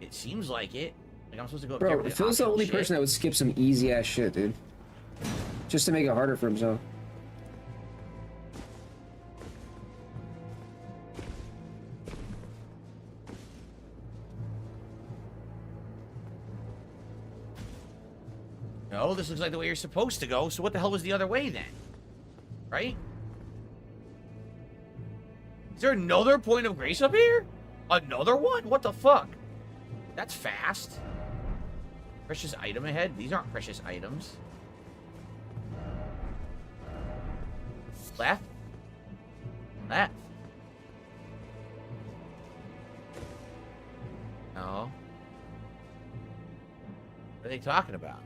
It seems like it. Like I'm supposed to go up there bro, with Phil's the optional only shit. person that would skip some easy ass shit, dude. Just to make it harder for himself. No, this looks like the way you're supposed to go, so what the hell was the other way then? Right? Is there another point of grace up here? Another one? What the fuck? That's fast. Precious item ahead? These aren't precious items. Left? Left? No. What are they talking about?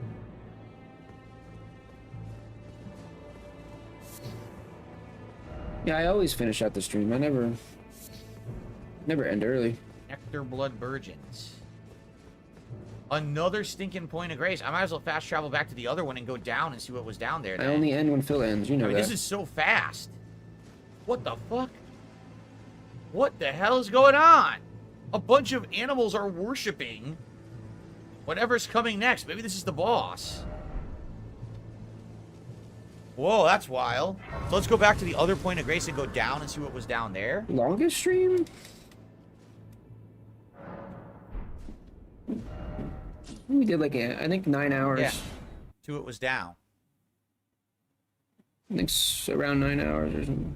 Yeah, I always finish out the stream. I never end early. Nectar Blood Burgeons. Another stinking point of grace. I might as well fast travel back to the other one and go down and see what was down there. I Then. only end when Phil ends. You know I mean, that. this is so fast. What the fuck? What the hell is going on? A bunch of animals are worshipping whatever's coming next. Maybe this is the boss. Whoa, that's wild. So let's go back to the other point of grace and go down and see what was down there. Longest stream? We did like I think 9 hours. Yeah. See what was down. I think around 9 hours or something.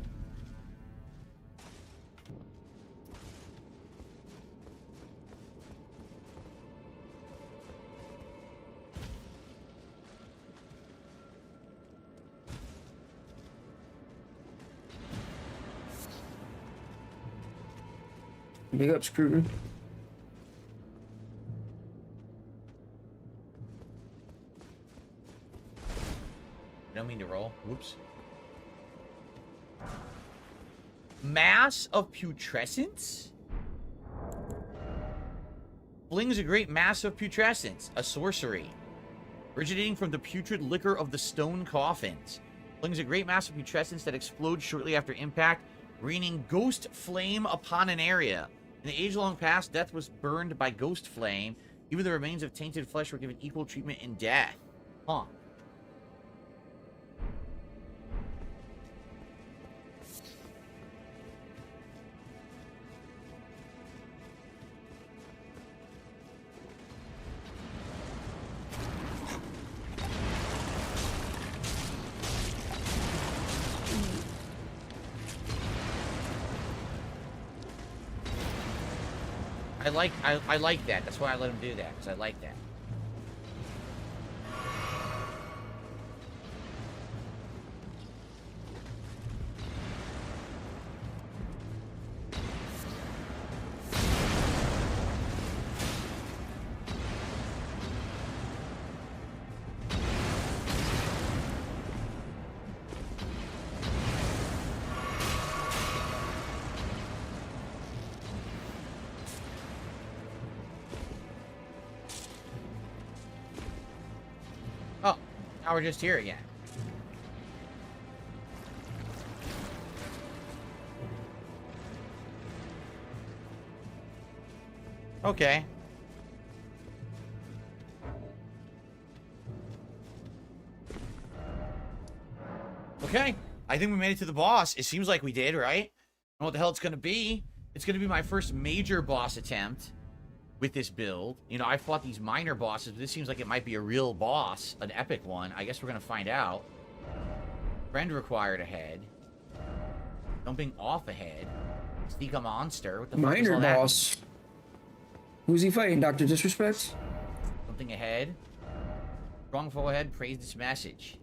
Big ups, Kruger. I don't mean to roll. Whoops. Mass of putrescence? Flings a great mass of putrescence. A sorcery. Originating from the putrid liquor of the stone coffins. Flings a great mass of putrescence that explodes shortly after impact, raining ghost flame upon an area. In the age-long past, death was burned by ghost flame. Even the remains of tainted flesh were given equal treatment in death. Huh. I like that. That's why I let him do that, because I like that. Oh, now we're just here again. Okay. Okay. I think we made it to the boss. It seems like we did, right? I don't know what the hell it's going to be. It's going to be my first major boss attempt. with this build. You know, I fought these minor bosses, but this seems like it might be a real boss, an epic one. I guess we're going to find out. Friend required ahead. Jumping off ahead. Sneak a monster. What the fuck is Minor all that? boss. Who's he fighting? Dr. Disrespect? Something ahead. Strong foe ahead. Praise this message.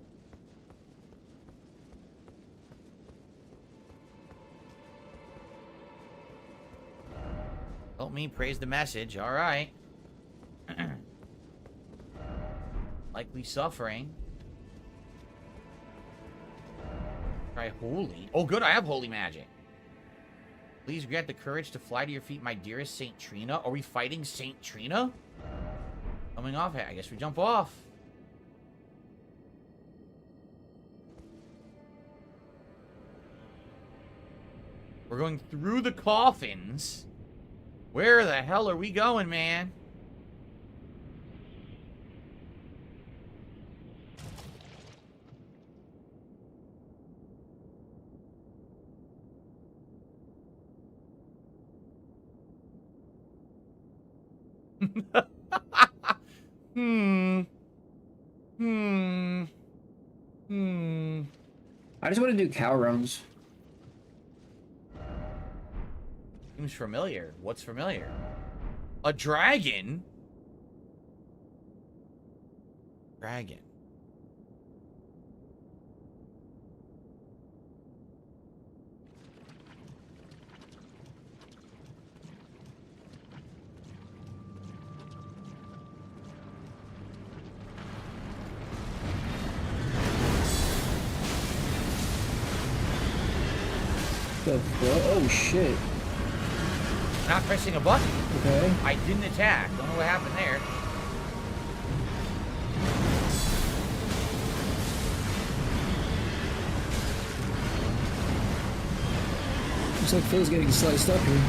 Help me praise the message. All right. Likely suffering. Try holy. Oh, good. I have holy magic. Please grant the courage to fly to your feet, my dearest Saint Trina. Are we fighting Saint Trina? Coming off here. I guess we jump off. We're going through the coffins. Where the hell are we going, man? I just want to do cow runs. Seems familiar. What's familiar? A dragon? Dragon. Oh shit. Not pressing a button. Okay. I didn't attack. Don't know what happened there. Looks like Phil's getting sliced up here.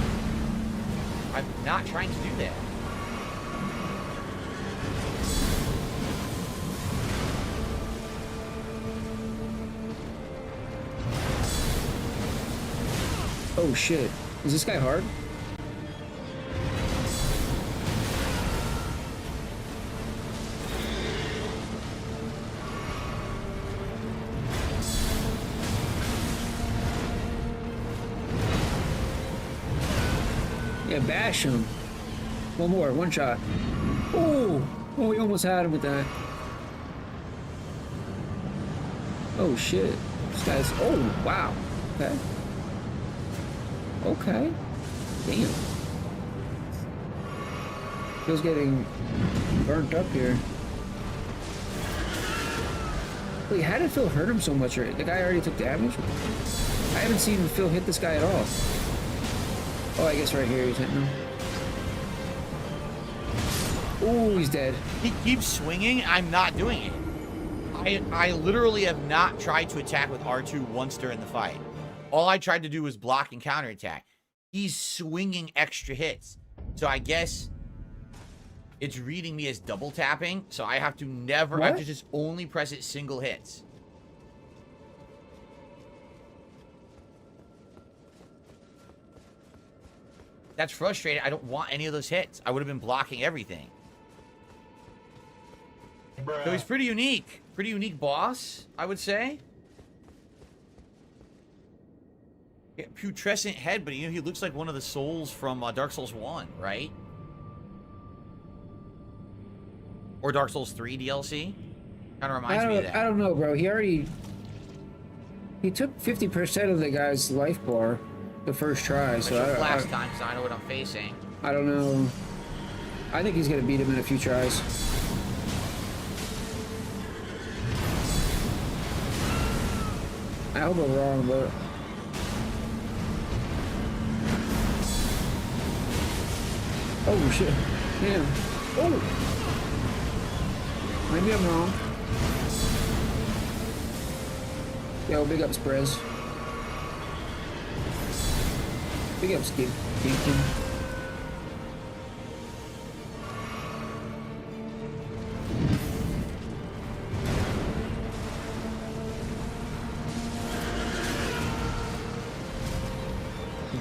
I'm not trying to do that. Oh shit. Is this guy hard? Yeah, bash him. One more, one shot. Oh, oh, we almost had him with that. Oh shit. This guy's, oh, wow. Okay. Okay. Damn. Phil's getting burnt up here. Wait, how did Phil hurt him so much? The guy already took damage? I haven't seen Phil hit this guy at all. Oh, I guess right here he's hitting him. Oh, he's dead. He keeps swinging. I'm not doing it. I literally have not tried to attack with R2 once during the fight. All I tried to do was block and counterattack. He's swinging extra hits. So I guess it's reading me as double tapping. So I have to never, I have to just only press it single hits. That's frustrating. I don't want any of those hits. I would have been blocking everything. Bruh. So he's pretty unique. Pretty unique boss, I would say. Yeah, putrescent head, but you know, he looks like one of the souls from Dark Souls 1, right? Or Dark Souls 3 DLC. Kind of reminds me of that. I don't know, bro. He took 50% of the guy's life bar the first try, I so took last time, so I know what I'm facing. I don't know. I think he's gonna beat him in a few tries. I hope I'm wrong, but oh shit! Damn! Oh, maybe I'm wrong. Yo, big ups, Prez. Big ups, Kid.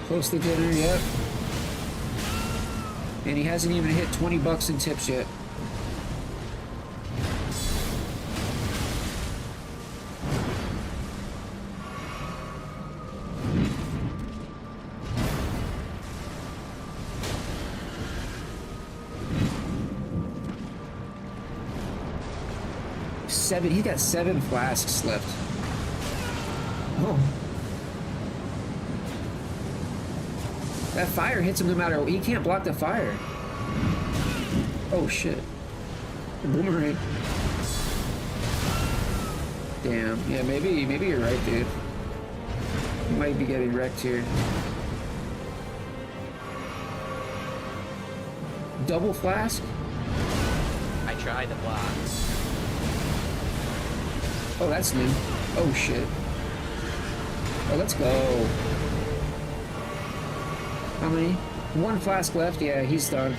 Close to dinner yet. And he hasn't even hit 20 bucks in tips yet. He got 7 flasks left. Oh. That fire hits him no matter what. He can't block the fire. Oh shit. The boomerang. Damn. Yeah, maybe you're right, dude. You might be getting wrecked here. Double flask? I tried the block. Oh, that's new. Oh, shit. Oh, let's go. How many? 1 flask left. Yeah, he's done.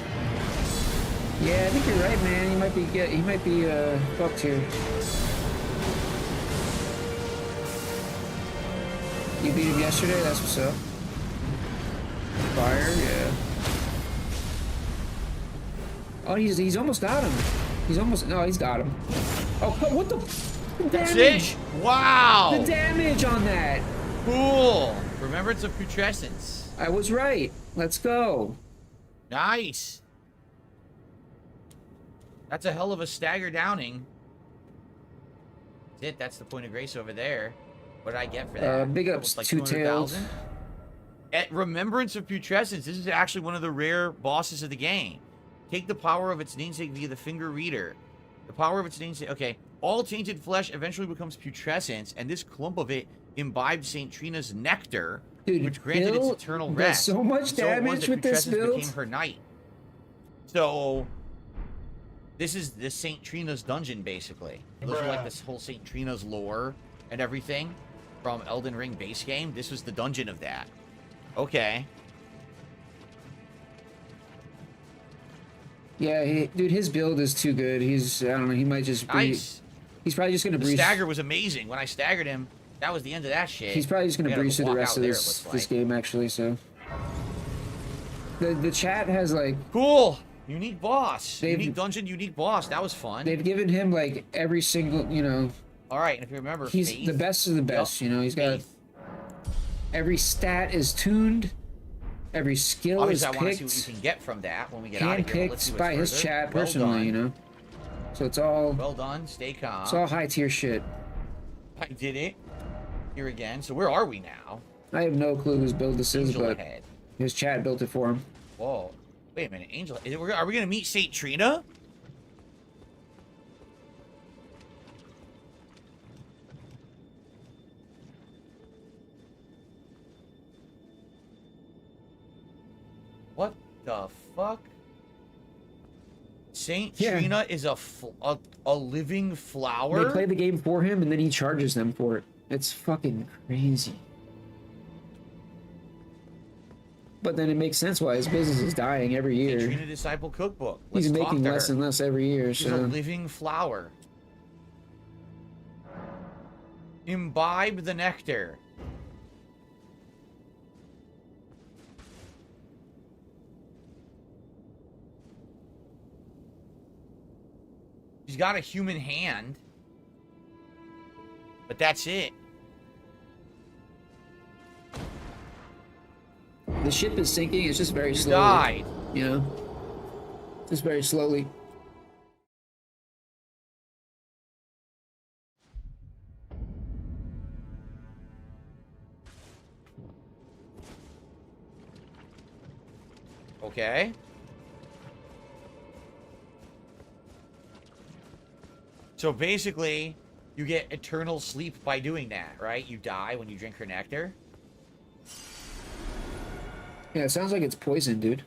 Yeah, I think you're right, man. He might be fucked here. You beat him yesterday? That's what's up. Fire, yeah. Oh, he's almost got him. He's got him. Oh, what the? That's Damage. it? Wow. The damage on that. Cool. Remembrance of putrescence. I was right. Let's go. Nice. That's a hell of a stagger downing. That's it. That's the point of grace over there. What did I get for that? Big ups, like Two-Tailed. At Remembrance of Putrescence, this is actually one of the rare bosses of the game. Take the power of its namesake via the finger reader. The power of its namesake... Okay. All tainted flesh eventually becomes putrescence, and this clump of it imbibed St. Trina's nectar, Dude, which granted its eternal does rest. so much So it was damage that with this putrescence build. became her night. So... This is the St. Trina's dungeon, basically. Those are like this whole St. Trina's lore and everything from Elden Ring base game. This was the dungeon of that. Okay. Yeah, dude, his build is too good. I don't know, he might just be... Nice. He's probably just going to The breeze... stagger was amazing. When I staggered him, that was the end of that shit. He's probably just going We to gotta breeze through the walk rest out of there, it this looks like. game, actually, so... The chat has, like... Cool. Unique boss. They've- Unique dungeon, unique boss. That was fun. They've given him, like, every single, you know... All right, and if you remember, He's Faith, the best of the best, Yup, you know? He's got... Faith. Every stat is tuned. Every skill Obviously, I is want to see picked. what you can get from that when we get out of here. but let's see Handpicked what's by his further. chat Well personally, done. you know? So it's all... Well done. Stay calm. It's all high-tier shit. I did it. Here again. So where are we now? I have no clue whose build this is, Angel but ahead. his chat built it for him. Whoa. Wait a minute. Angel. Are we going to meet St. Trina? What the fuck? St. Yeah. Trina is a living flower? They play the game for him, and then he charges them for it. It's fucking crazy. But then it makes sense why his business is dying every St. year. Trina Disciple Cookbook. Let's He's talk making to less her. and less every year, She's a so... living flower. Imbibe the nectar. She's got a human hand. But that's it. The ship is sinking, it's just very slowly. Died. You know? Just very slowly. Okay. So basically, you get eternal sleep by doing that, right? You die when you drink her nectar. Yeah, it sounds like it's poison, dude.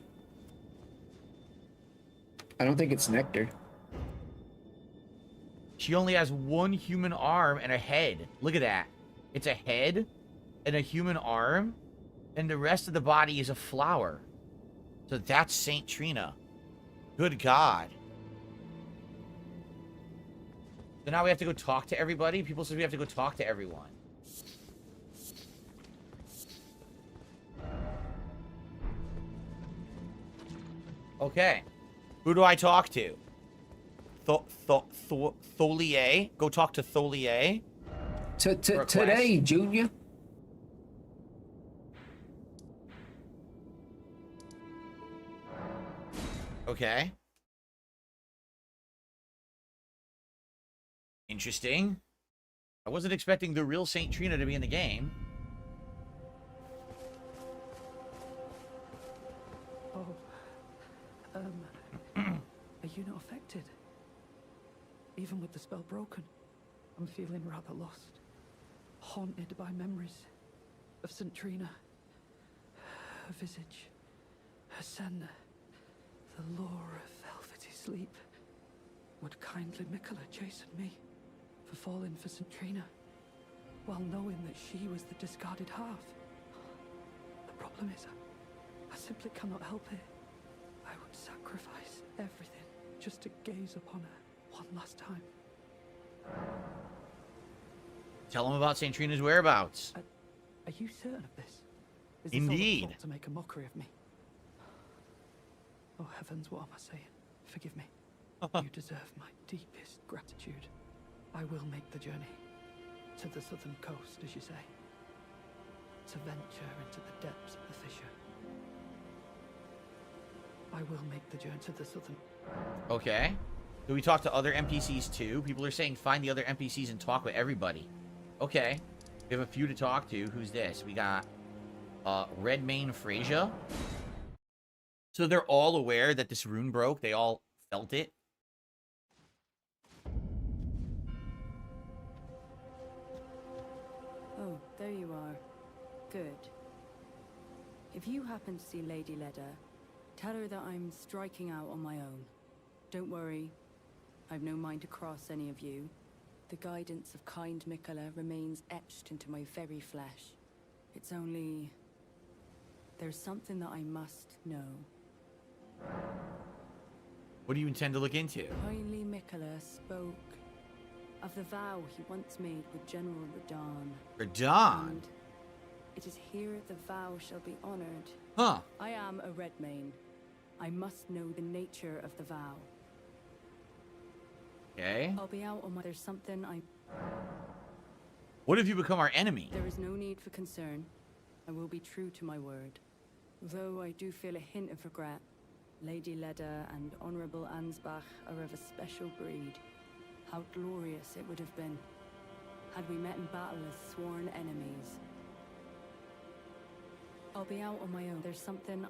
I don't think it's nectar. She only has one human arm and a head. Look at that. It's a head and a human arm, and the rest of the body is a flower. So that's St. Trina. Good God. So now we have to go talk to everybody? People said we have to go talk to everyone. Okay. Who do I talk to? Tholier? Go talk to Tholier? Today, Junior. Okay. Interesting. I wasn't expecting the real Saint Trina to be in the game. Oh, are you not affected? Even with the spell broken, I'm feeling rather lost. Haunted by memories of St. Trina. Her visage, her sen, the lure of velvety sleep. Would kindly Mikola chasten me for falling for St. Trina, while knowing that she was the discarded half? The problem is, I simply cannot help it. I would sacrifice everything just to gaze upon her one last time. Tell him about Saint Trina's whereabouts. Are you certain of this? Is this Indeed. all a plot to make a mockery of me? Oh heavens, what am I saying? Forgive me. You deserve my deepest gratitude. I will make the journey to the southern coast, as you say, to venture into the depths of the fissure. I will make the journey to the southern... Okay. Do we talk to other NPCs too? People are saying find the other NPCs and talk with everybody. Okay. We have a few to talk to. Who's this? We got Redmane Frasier. So they're all aware that this rune broke. They all felt it. Oh, there you are. Good. If you happen to see Lady Leda, tell her that I'm striking out on my own. Don't worry. I've no mind to cross any of you. The guidance of kind Mikola remains etched into my very flesh. It's only... there's something that I must know. What do you intend to look into? Kindly Mikola spoke of the vow he once made with General Radahn. Radahn? And it is here the vow shall be honored. Huh. I am a Redmane. I must know the nature of the vow. Okay. I'll be out on my... There's something I... What if you become our enemy? There is no need for concern. I will be true to my word. Though I do feel a hint of regret. Lady Leda and Honorable Ansbach are of a special breed. How glorious it would have been had we met in battle as sworn enemies. I'll be out on my own. There's something...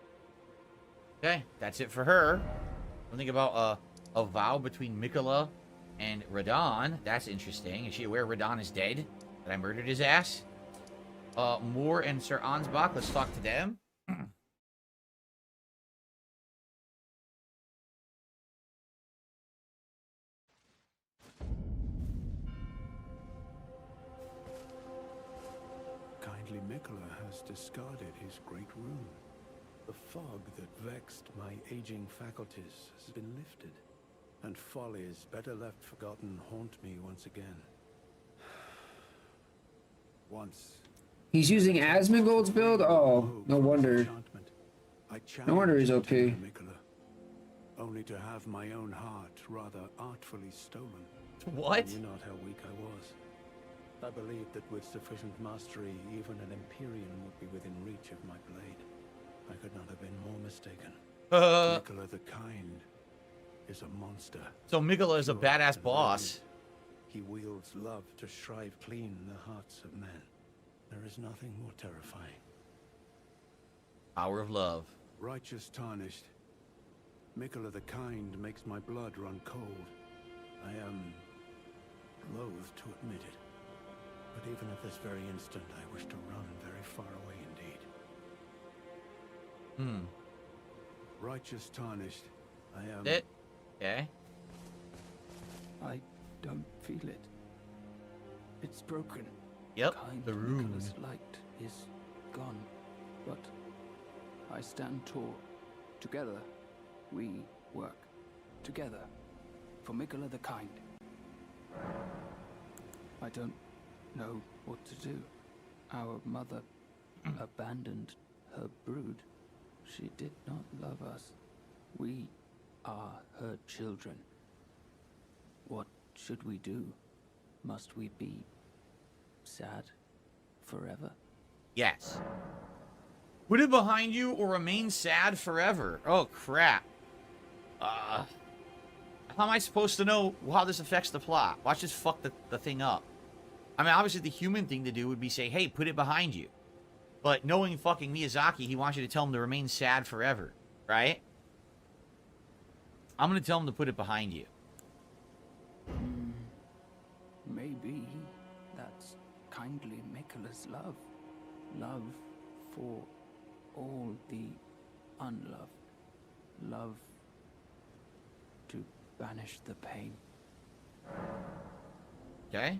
Okay, that's it for her. Something about a vow between Mikola and Radahn. That's interesting. Is she aware Radahn is dead? That I murdered his ass? Moore and Sir Ansbach. Let's talk to them. Kindly Mikola has discarded his great rune. The fog that vexed my aging faculties has been lifted, and follies better left forgotten haunt me once again. Once. He's using Asmongold's build? Oh, no wonder. No wonder he's OP. Mikola, only to have my own heart rather artfully stolen. What? I knew not how weak I was. I believed that with sufficient mastery, even an Empyrean would be within reach of my blade. I could not have been more mistaken. Mikola the Kind is a monster. So Mikola is a badass boss. He wields love to shrive clean the hearts of men. There is nothing more terrifying. Power of love. Righteous tarnished. Mikola the Kind makes my blood run cold. I am loath to admit it. But even at this very instant, I wish to run very far away indeed. Righteous tarnished. I am... It? Okay. I don't feel it. It's broken. Yep, Kind the rune. Mikola's light is gone. But I stand tall. Together, we work. Together, for Mikola the Kind. I don't know what to do. Our mother abandoned her brood. She did not love us. We are her children. What should we do? Must we be sad forever? Yes. Put it behind you or remain sad forever. Oh, crap. How am I supposed to know how this affects the plot? Watch this fuck the thing up. I mean, obviously the human thing to do would be say, hey, put it behind you. But knowing fucking Miyazaki, he wants you to tell him to remain sad forever, right? I'm going to tell him to put it behind you. Maybe that's kindly Miquella's love. Love for all the unloved. Love to banish the pain. Okay?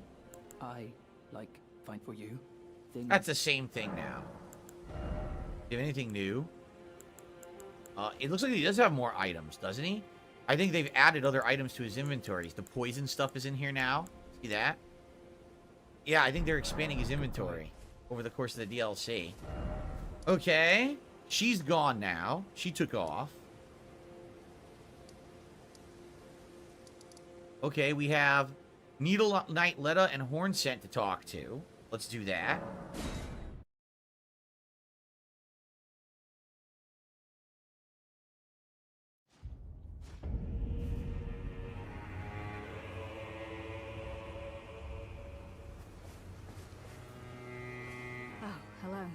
I, like, find for you things... That's the same thing now. Do you have anything new? It looks like he does have more items, doesn't he? I think they've added other items to his inventories. The poison stuff is in here now. See that? Yeah, I think they're expanding his inventory over the course of the DLC. Okay. She's gone now. She took off. Okay, we have Needle Knight Letta and Horn Scent to talk to. Let's do that. Oh, hello.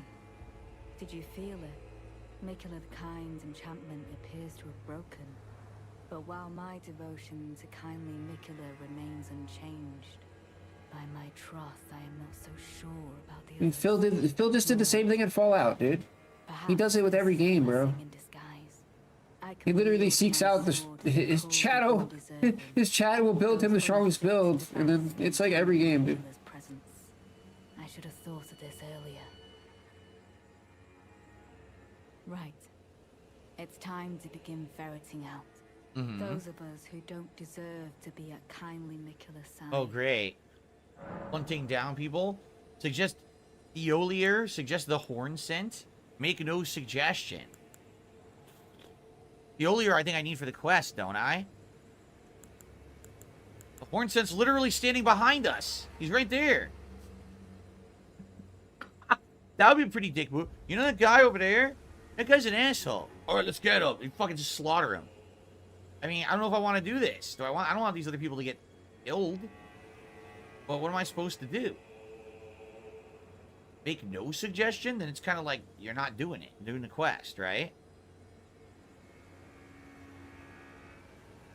Did you feel it? Miquella the Kind's enchantment appears to have broken. But while my devotion to kindly Miquella remains unchanged, by my troth I am not so sure about the And Phil just did the same thing in Fallout, dude. He does it with every game, bro. He literally seeks out his shadow. His chat will build him the strongest build, and then it's like every game, dude. I should have thought of this earlier. Right. It's time to begin ferreting out those of us who don't deserve to be at kindly Miquella's side. Oh, great. Hunting down people. Suggest Eolier. Suggest the Horn Scent. Make no suggestion. Eolier I think I need for the quest, don't I? The Horn Scent's literally standing behind us. He's right there. That would be a pretty dick move. You know that guy over there? That guy's an asshole. Alright, let's get him. You fucking just slaughter him. I mean, I don't know if I want to do this. I don't want these other people to get killed. But what am I supposed to do? Make no suggestion? Then it's kind of like you're not doing it. You're doing the quest, right?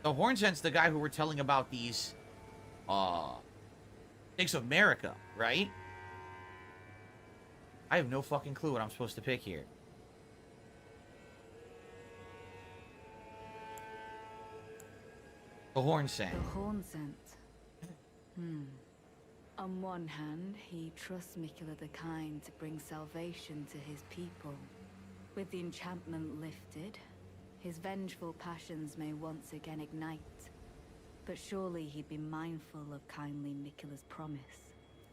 The Horn Scent's the guy who we're telling about these Snakes of America, right? I have no fucking clue what I'm supposed to pick here. The Horn Scent. The Horn Scent. On one hand, he trusts Miquella the Kind to bring salvation to his people. With the enchantment lifted, his vengeful passions may once again ignite. But surely he'd be mindful of kindly Miquella's promise.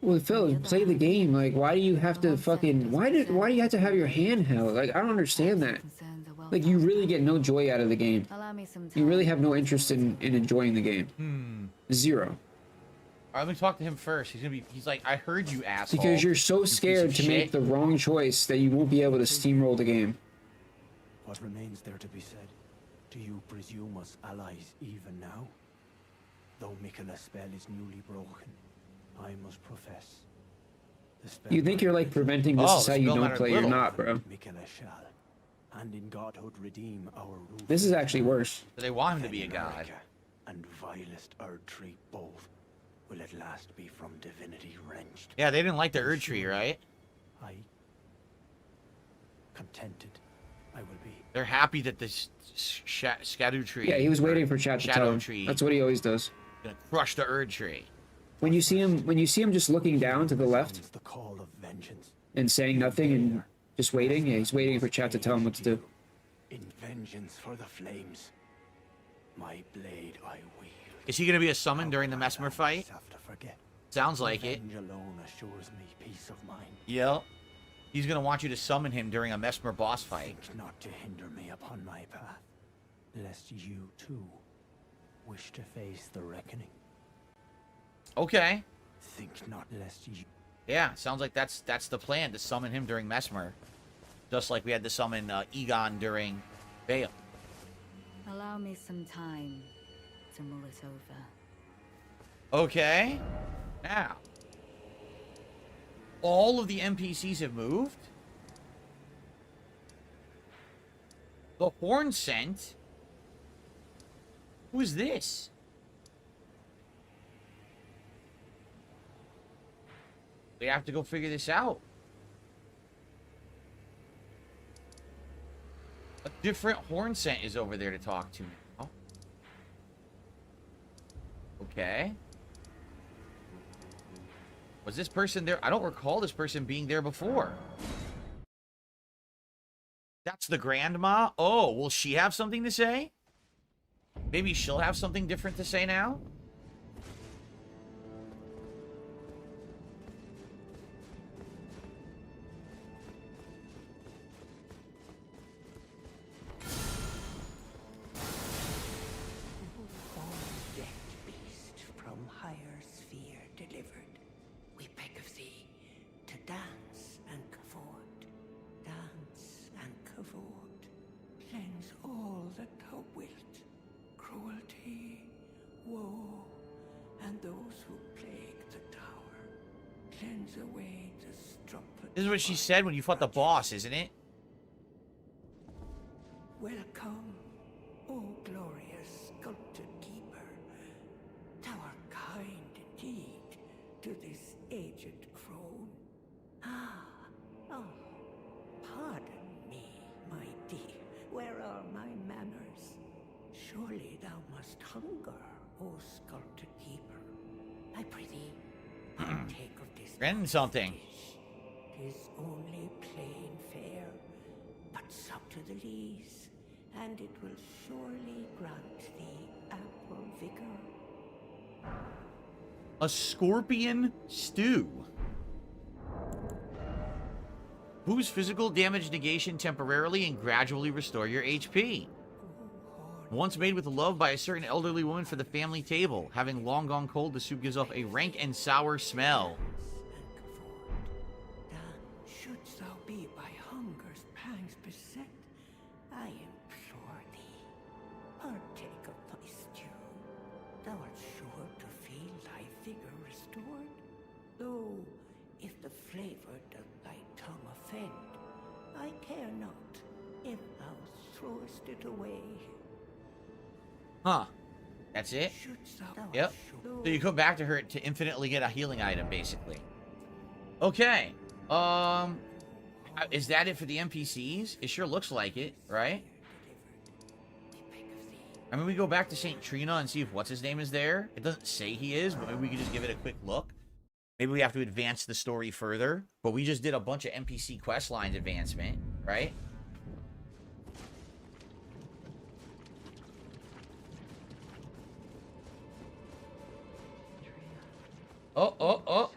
Well, Phil, play the game. Like, why do you have to fucking... Why do you have to have your hand held? Like, I don't understand that. Like, you really get no joy out of the game. You really have no interest in enjoying the game. Zero. All right, let me talk to him first. He's like, I heard you, asshole. Because you're so scared to make the wrong choice that you won't be able to steamroll the game. What remains there to be said? Do you presume us allies even now? Though Miquella's spell is newly broken, I must profess. You think you're like preventing this is how you don't play. You're not, bro. Miquella shall, and in godhood redeem our roof. This is actually worse. They want him to be a god. And vilest Erdtree both will at last be from divinity wrenched. Yeah, they didn't like the Erdtree, right? I contented I will be. They're happy that this Scadu tree. Yeah, he was waiting for chat to tell him. That's what he always does. Gonna crush the Erdtree. When you see him just looking down to the left the call of vengeance and saying nothing and just waiting, yeah, he's waiting for chat to tell him what to do. In vengeance for the flames, my blade I wield. Is he gonna be a summon during the Mesmer fight? Sounds like it. Alone assures me peace of mind. Yep. He's gonna want you to summon him during a Mesmer boss fight. Think not to hinder me upon my path. lest you too wish to face the reckoning. Okay. Think not lest you... Yeah, sounds like that's the plan, to summon him during Mesmer. Just like we had to summon Egon during Vale. Allow me some time to mull it over. Okay. Now. All of the NPCs have moved. The horn scent. Who is this? We have to go figure this out. A different horn scent is over there to talk to now. Okay. Was this person there? I don't recall this person being there before. That's the grandma? Oh, will she have something to say? Maybe she'll have something different to say now? This is what she said when you fought the boss, isn't it? Welcome, O glorious sculpted keeper. Thou art kind indeed to this aged crone. Oh, pardon me, my dear. Where are my manners? Surely thou must hunger, O sculpted keeper. I prithee, partake of this. Ren something. Is only plain fare, but sup to the lees, and it will surely grant thee ample vigor. A scorpion stew. Boost physical damage negation temporarily and gradually restore your HP. Once made with love by a certain elderly woman for the family table. Having long gone cold, the soup gives off a rank and sour smell. Shouldst thou be by hunger's pangs beset, I implore thee, partake of my stew. Thou art sure to feel thy vigor restored, though if the flavor doth thy tongue offend, I care not if thou throwest it away. Huh. That's it? Yep. So you go back to her to infinitely get a healing item, basically. Okay. Is that it for the NPCs? It sure looks like it, right? I mean, we go back to St. Trina and see if what's-his-name is there. It doesn't say he is, but maybe we could just give it a quick look. Maybe we have to advance the story further. But we just did a bunch of NPC quest line advancement, right? Oh, oh, oh.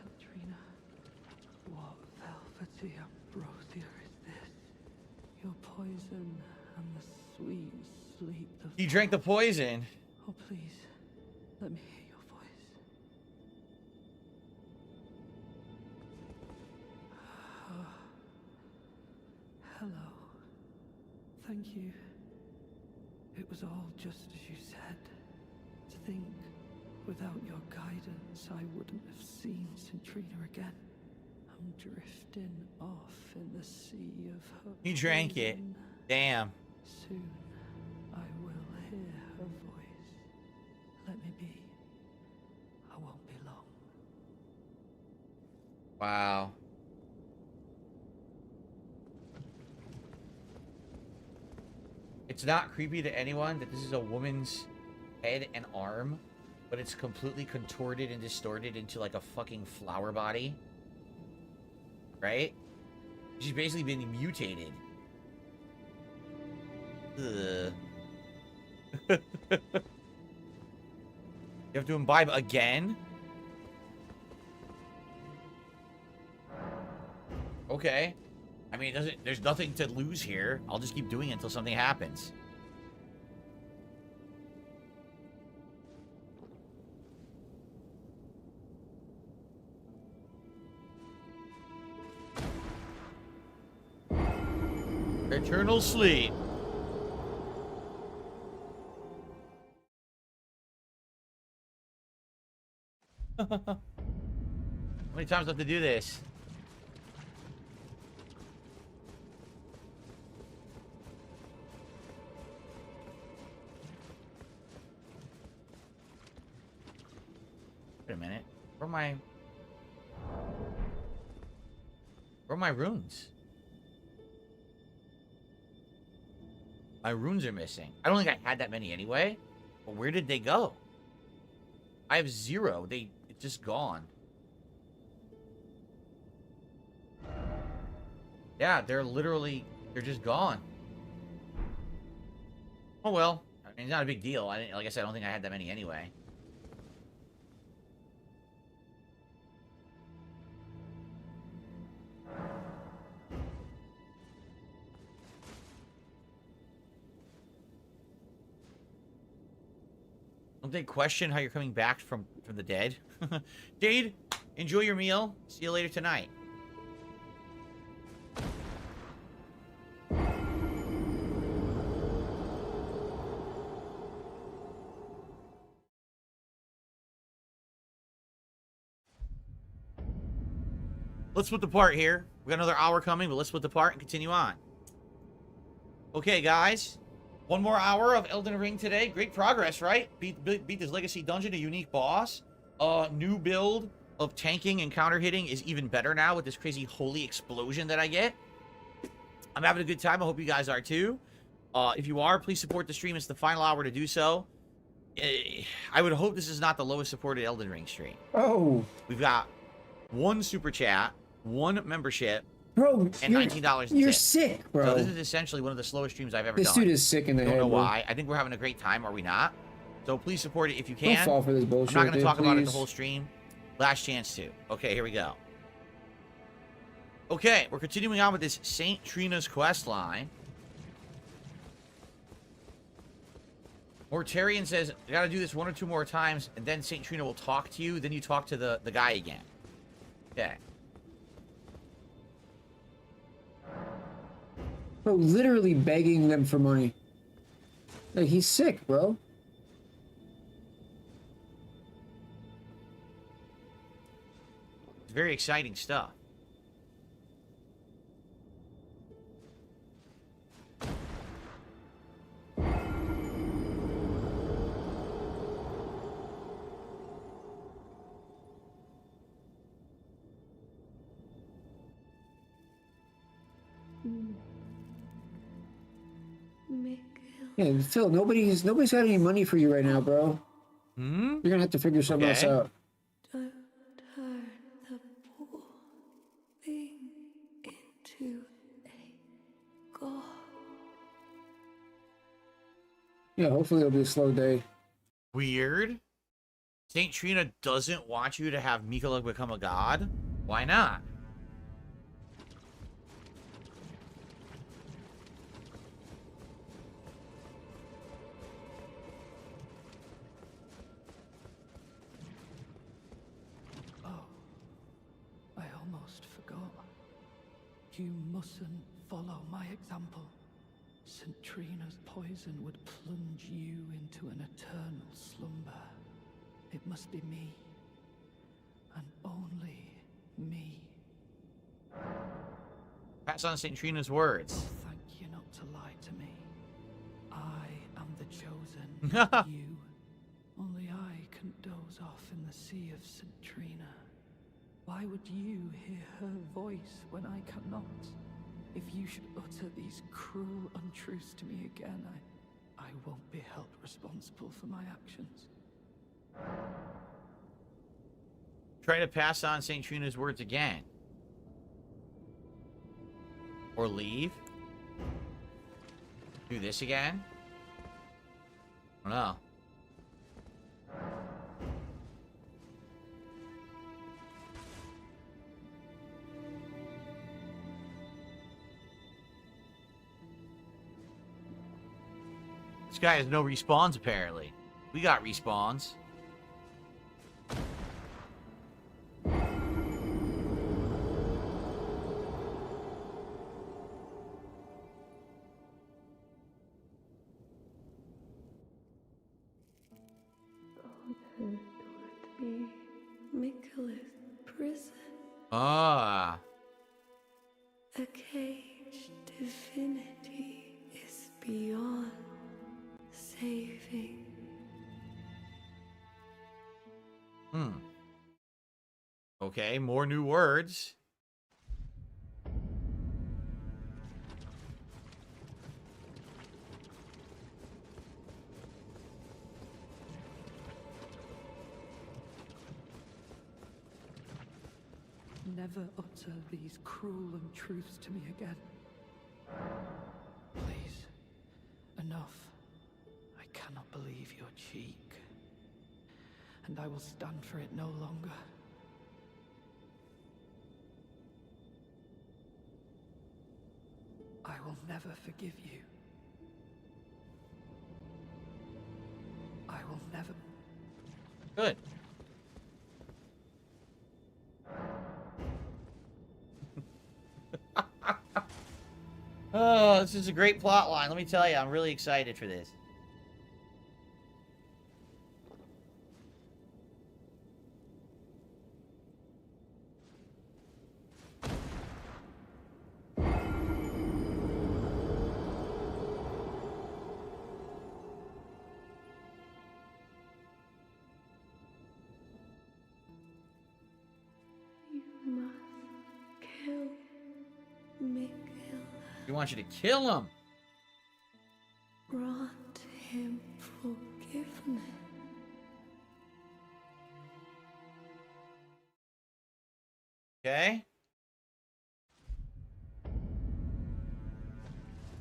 What velvety ambrosia is this? Your poison and the sweet sleep. He drank the poison. Oh, please, let me hear your voice. Hello. Thank you. It was all just as you said. To think, without your guidance, I wouldn't have seen Centrina again. I'm drifting off in the sea of her. He drank it. poison. Damn. Soon, I will hear her voice. Let me be. I won't be long. Wow. It's not creepy to anyone that this is a woman's head and arm, but it's completely contorted and distorted into like a fucking flower body. Right? She's basically been mutated. Ugh. You have to imbibe again? Okay. I mean, there's nothing to lose here. I'll just keep doing it until something happens. Eternal sleep. How many times do I have to do this? Wait a minute. Where are my runes? My runes are missing. I don't think I had that many anyway. But where did they go? I have 0. It's just gone. Yeah, they're just gone. Oh well. I mean, it's not a big deal. Like I said, I don't think I had that many anyway. Don't they question how you're coming back from the dead? Jade, enjoy your meal. See you later tonight. Let's split the part here. We got another hour coming, but let's split the part and continue on. Okay, guys. One more hour of Elden Ring today. Great progress, right? Beat this Legacy Dungeon, a unique boss. New build of tanking and counter hitting is even better now with this crazy holy explosion that I get. I'm having a good time. I hope you guys are too. If you are, please support the stream. It's the final hour to do so. I would hope this is not the lowest supported Elden Ring stream. Oh. We've got 1 super chat, 1 membership, bro, and $19 in You're tips. sick, bro. So this is essentially one of the slowest streams I've ever done. This dude is sick in the head. Don't know bro. why. I think we're having a great time. Are we not? So please support it if you can. Don't fall for this bullshit. I'm not going to talk about it the please. whole stream. Last chance to. Okay, here we go. Okay, we're continuing on with this St. Trina's quest line. Mortarian says, you got to do this 1 or 2 more times, and then St. Trina will talk to you. Then you talk to the guy again. Okay. Bro, literally begging them for money. Like, he's sick, bro. It's very exciting stuff. Yeah, Phil, nobody's got any money for you right now, bro. Hmm? You're gonna have to figure something else out. Don't turn the poor thing into a god. Yeah, hopefully it'll be a slow day. Weird. St. Trina doesn't want you to have Mikola become a god? Why not? I almost forgot. You mustn't follow my example. St. Trina's poison would plunge you into an eternal slumber. It must be me. And only me. Pass on St. Trina's words. Thank you not to lie to me. I am the chosen, not you. Only I can doze off in the sea of St. Trina. Why would you hear her voice when I cannot? If you should utter these cruel untruths to me again, I won't be held responsible for my actions. Try to pass on St. Trina's words again. Or leave. Do this again. I don't know. This guy has no respawns, apparently. We got respawns. Ah. A caged divinity is beyond saving. Okay, more new words. Never utter these cruel untruths to me again. Please, enough. I cannot believe your cheek. And I will stand for it no longer. I will never forgive you. I will never... Good. Oh, this is a great plot line. Let me tell you, I'm really excited for this. You must kill Miguel. He wants you to kill him. Grant him forgiveness. Okay.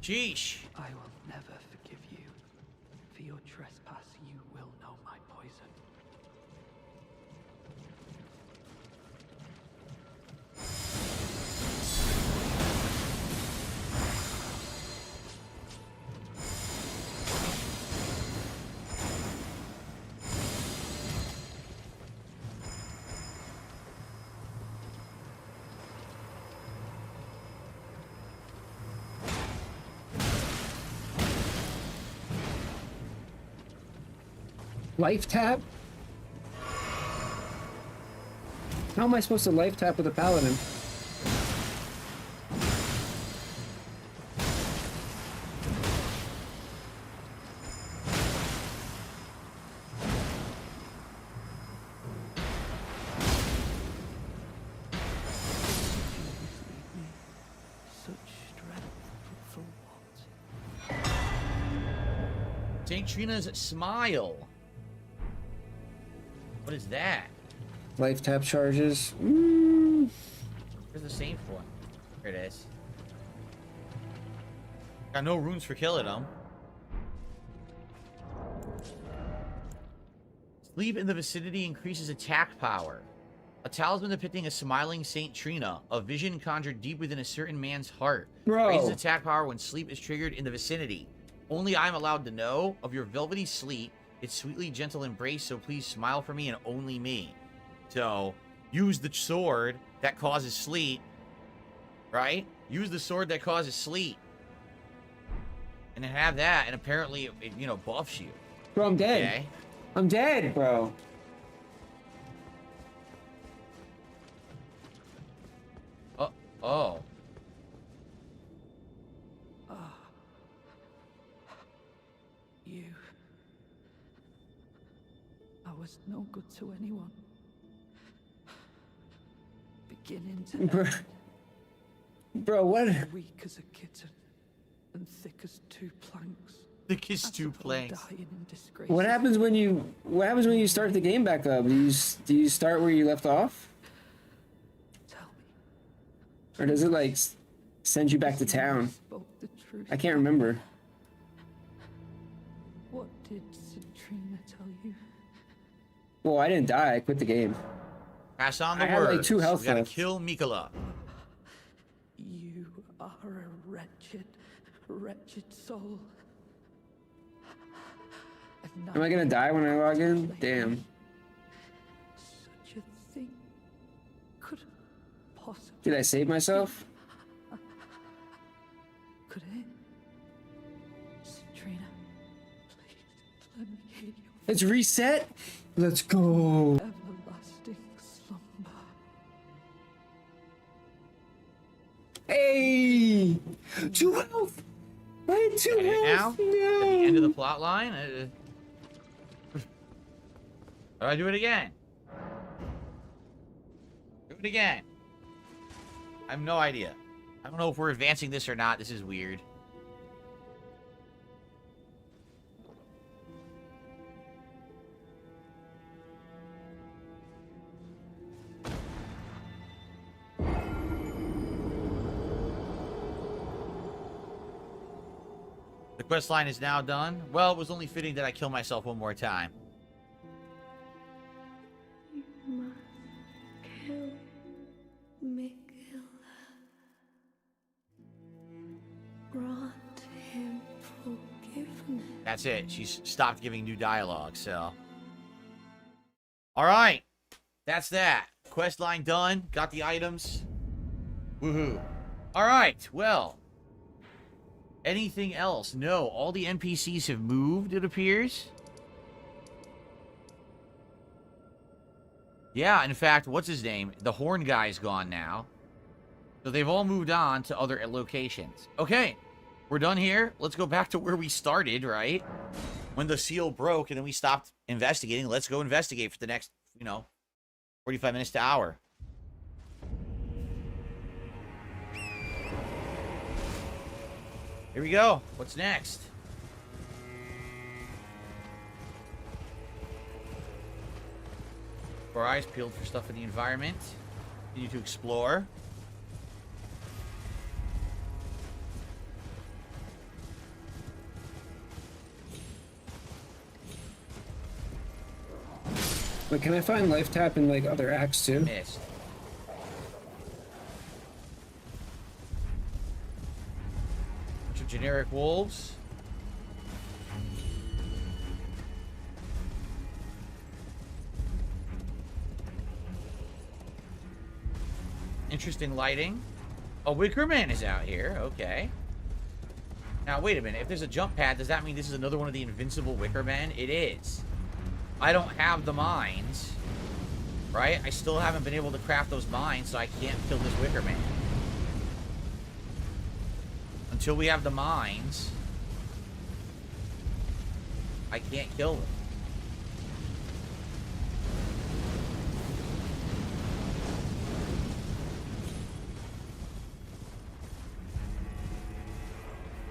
Sheesh. I will never forgive you. For your trespass, you will know my poison. Life tap? How am I supposed to life tap with a paladin? Such strength for what? St. Trina's smile. What is that? Life tap charges. Where's the save for? There it is. Got no runes for killing them. Sleep in the vicinity increases attack power. A talisman depicting a smiling Saint Trina, a vision conjured deep within a certain man's heart. Bro. Raises attack power when sleep is triggered in the vicinity. Only I'm allowed to know of your velvety sleep, its sweetly gentle embrace, so please smile for me and only me. So, use the sword that causes sleep, right? Use the sword that causes sleep. And then have that, and apparently it you know, buffs you. Bro, I'm dead. Okay? I'm dead, bro. Oh. You. I was no good to anyone. Beginning to Bro, end. bro, what? Weak as a kitten and thick as two planks. Thick as two Upon planks. dying in disgrace. What happens when you start the game back up? Do you start where you left off? Tell me. Or does it like send you back to town? Spoke the truth. I can't remember. What did Citrina tell you? Well, I didn't die. I quit the game. Pass on the I had, like, words. 2 health We gotta left. kill Mikola. You are a wretched, wretched soul. And Am I gonna die when I log in? Damn. Such a thing couldn't possibly. Did I save myself? Could it? Citrina, please let me hear your It's reset. Let's go. everlasting slumber. health. I had 2 Got it now? health. At No. the end of the plot line? How do I do it again? Do it again. I have no idea. I don't know if we're advancing this or not. This is weird. The quest line is now done. Well, it was only fitting that I kill myself one more time. You must kill Miguel. Grant him forgiveness. That's it. She's stopped giving new dialogue, so. Alright. That's that. Quest line done. Got the items. Woohoo. Alright, well. Anything else? No. All the NPCs have moved, it appears. Yeah, in fact, what's his name? The horn guy's gone now. So they've all moved on to other locations. Okay. We're done here. Let's go back to where we started, right? When the seal broke and then we stopped investigating. Let's go investigate for the next, 45 minutes to hour. Here we go. What's next? Our eyes peeled for stuff in the environment. Continue to explore. But can I find life tap in like other acts too? Missed. Bunch of generic wolves. Interesting lighting. A Wicker Man is out here. Okay. Now, wait a minute. If there's a jump pad, does that mean this is another one of the invincible Wicker Men? It is. I don't have the mines. Right? I still haven't been able to craft those mines, so I can't kill this Wicker Man. Until we have the mines, I can't kill them.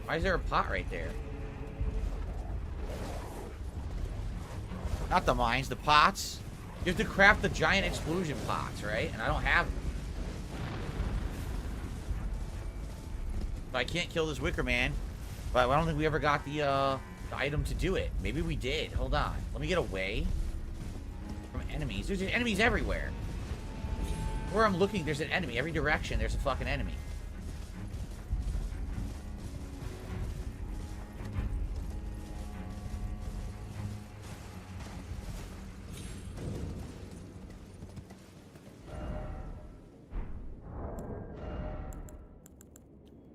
Why is there a pot right there? Not the mines, the pots. You have to craft the giant explosion pots, right? And I don't have them. So I can't kill this Wicker Man. But I don't think we ever got the item to do it. Maybe we did. Hold on. Let me get away from enemies. There's enemies everywhere. Where I'm looking, there's an enemy. Every direction, there's a fucking enemy.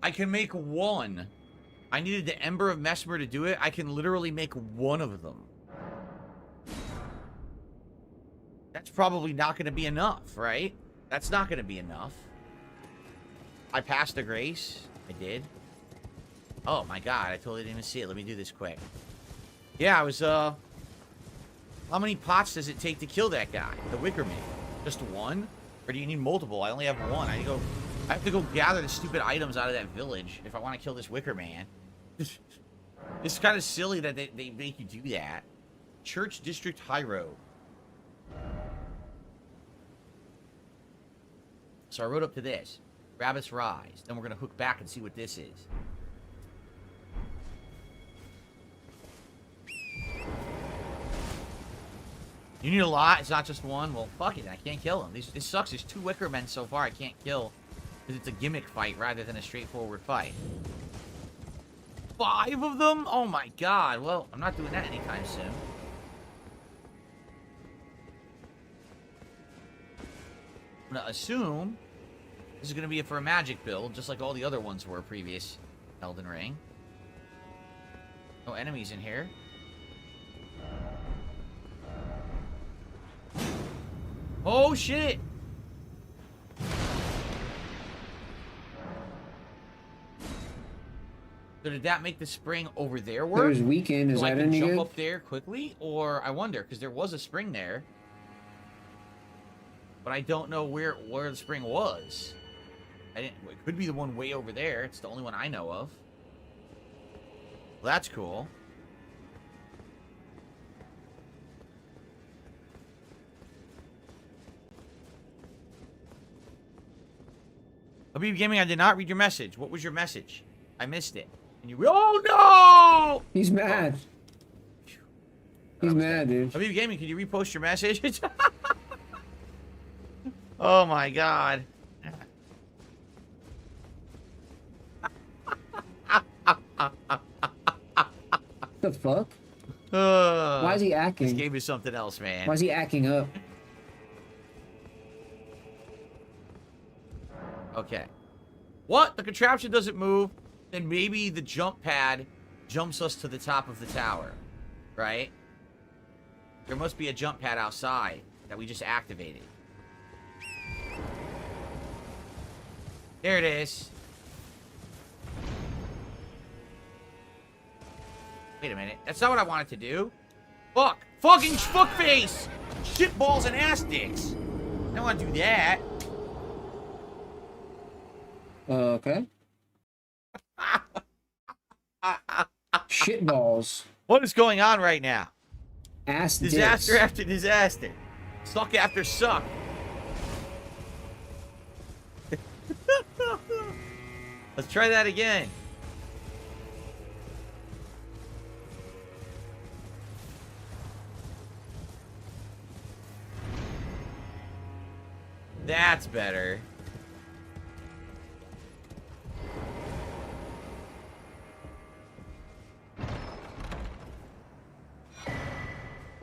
I can make one. I needed the Ember of Mesmer to do it. I can literally make one of them. That's probably not going to be enough, right? That's not going to be enough. I passed the grace. I did. Oh my god, I totally didn't even see it. Let me do this quick. Yeah, I was, how many pots does it take to kill that guy? The Wicker Man? Just one? Or do you need multiple? I only have one. I have to go gather the stupid items out of that village if I want to kill this Wicker Man. It's kind of silly that they make you do that. Church District High Road. So I wrote up to this. Rabbit's Rise. Then we're going to hook back and see what this is. You need a lot? It's not just one? Well, fuck it. I can't kill him. This sucks. There's 2 Wicker Men so far I can't kill. Because it's a gimmick fight rather than a straightforward fight. 5 of them? Oh my god. Well, I'm not doing that anytime soon. I'm going to assume this is going to be for a magic build, just like all the other ones were previous Elden Ring. No enemies in here. Oh, shit! So did that make the spring over there work? There's weekend. Is so that I can any jump good? up there quickly? Or I wonder, because there was a spring there. But I don't know where the spring was. It could be the one way over there. It's the only one I know of. Well, that's cool. Habib Gaming, I did not read your message. What was your message? I missed it. And you... Oh, no! He's mad. He's mad, dude. Habib Gaming, can you repost your message? Oh, my God. The fuck? Why is he acting? This game is something else, man. Why is he acting up? Okay. What? The contraption doesn't move? Then maybe the jump pad jumps us to the top of the tower. Right? There must be a jump pad outside that we just activated. There it is. Wait a minute. That's not what I wanted to do. Fuck. Fucking fuckface! Shitballs and ass dicks. I don't want to do that. Okay. Shitballs. What is going on right now? Ass dicks. Disaster after disaster. Suck after suck. Let's try that again. That's better.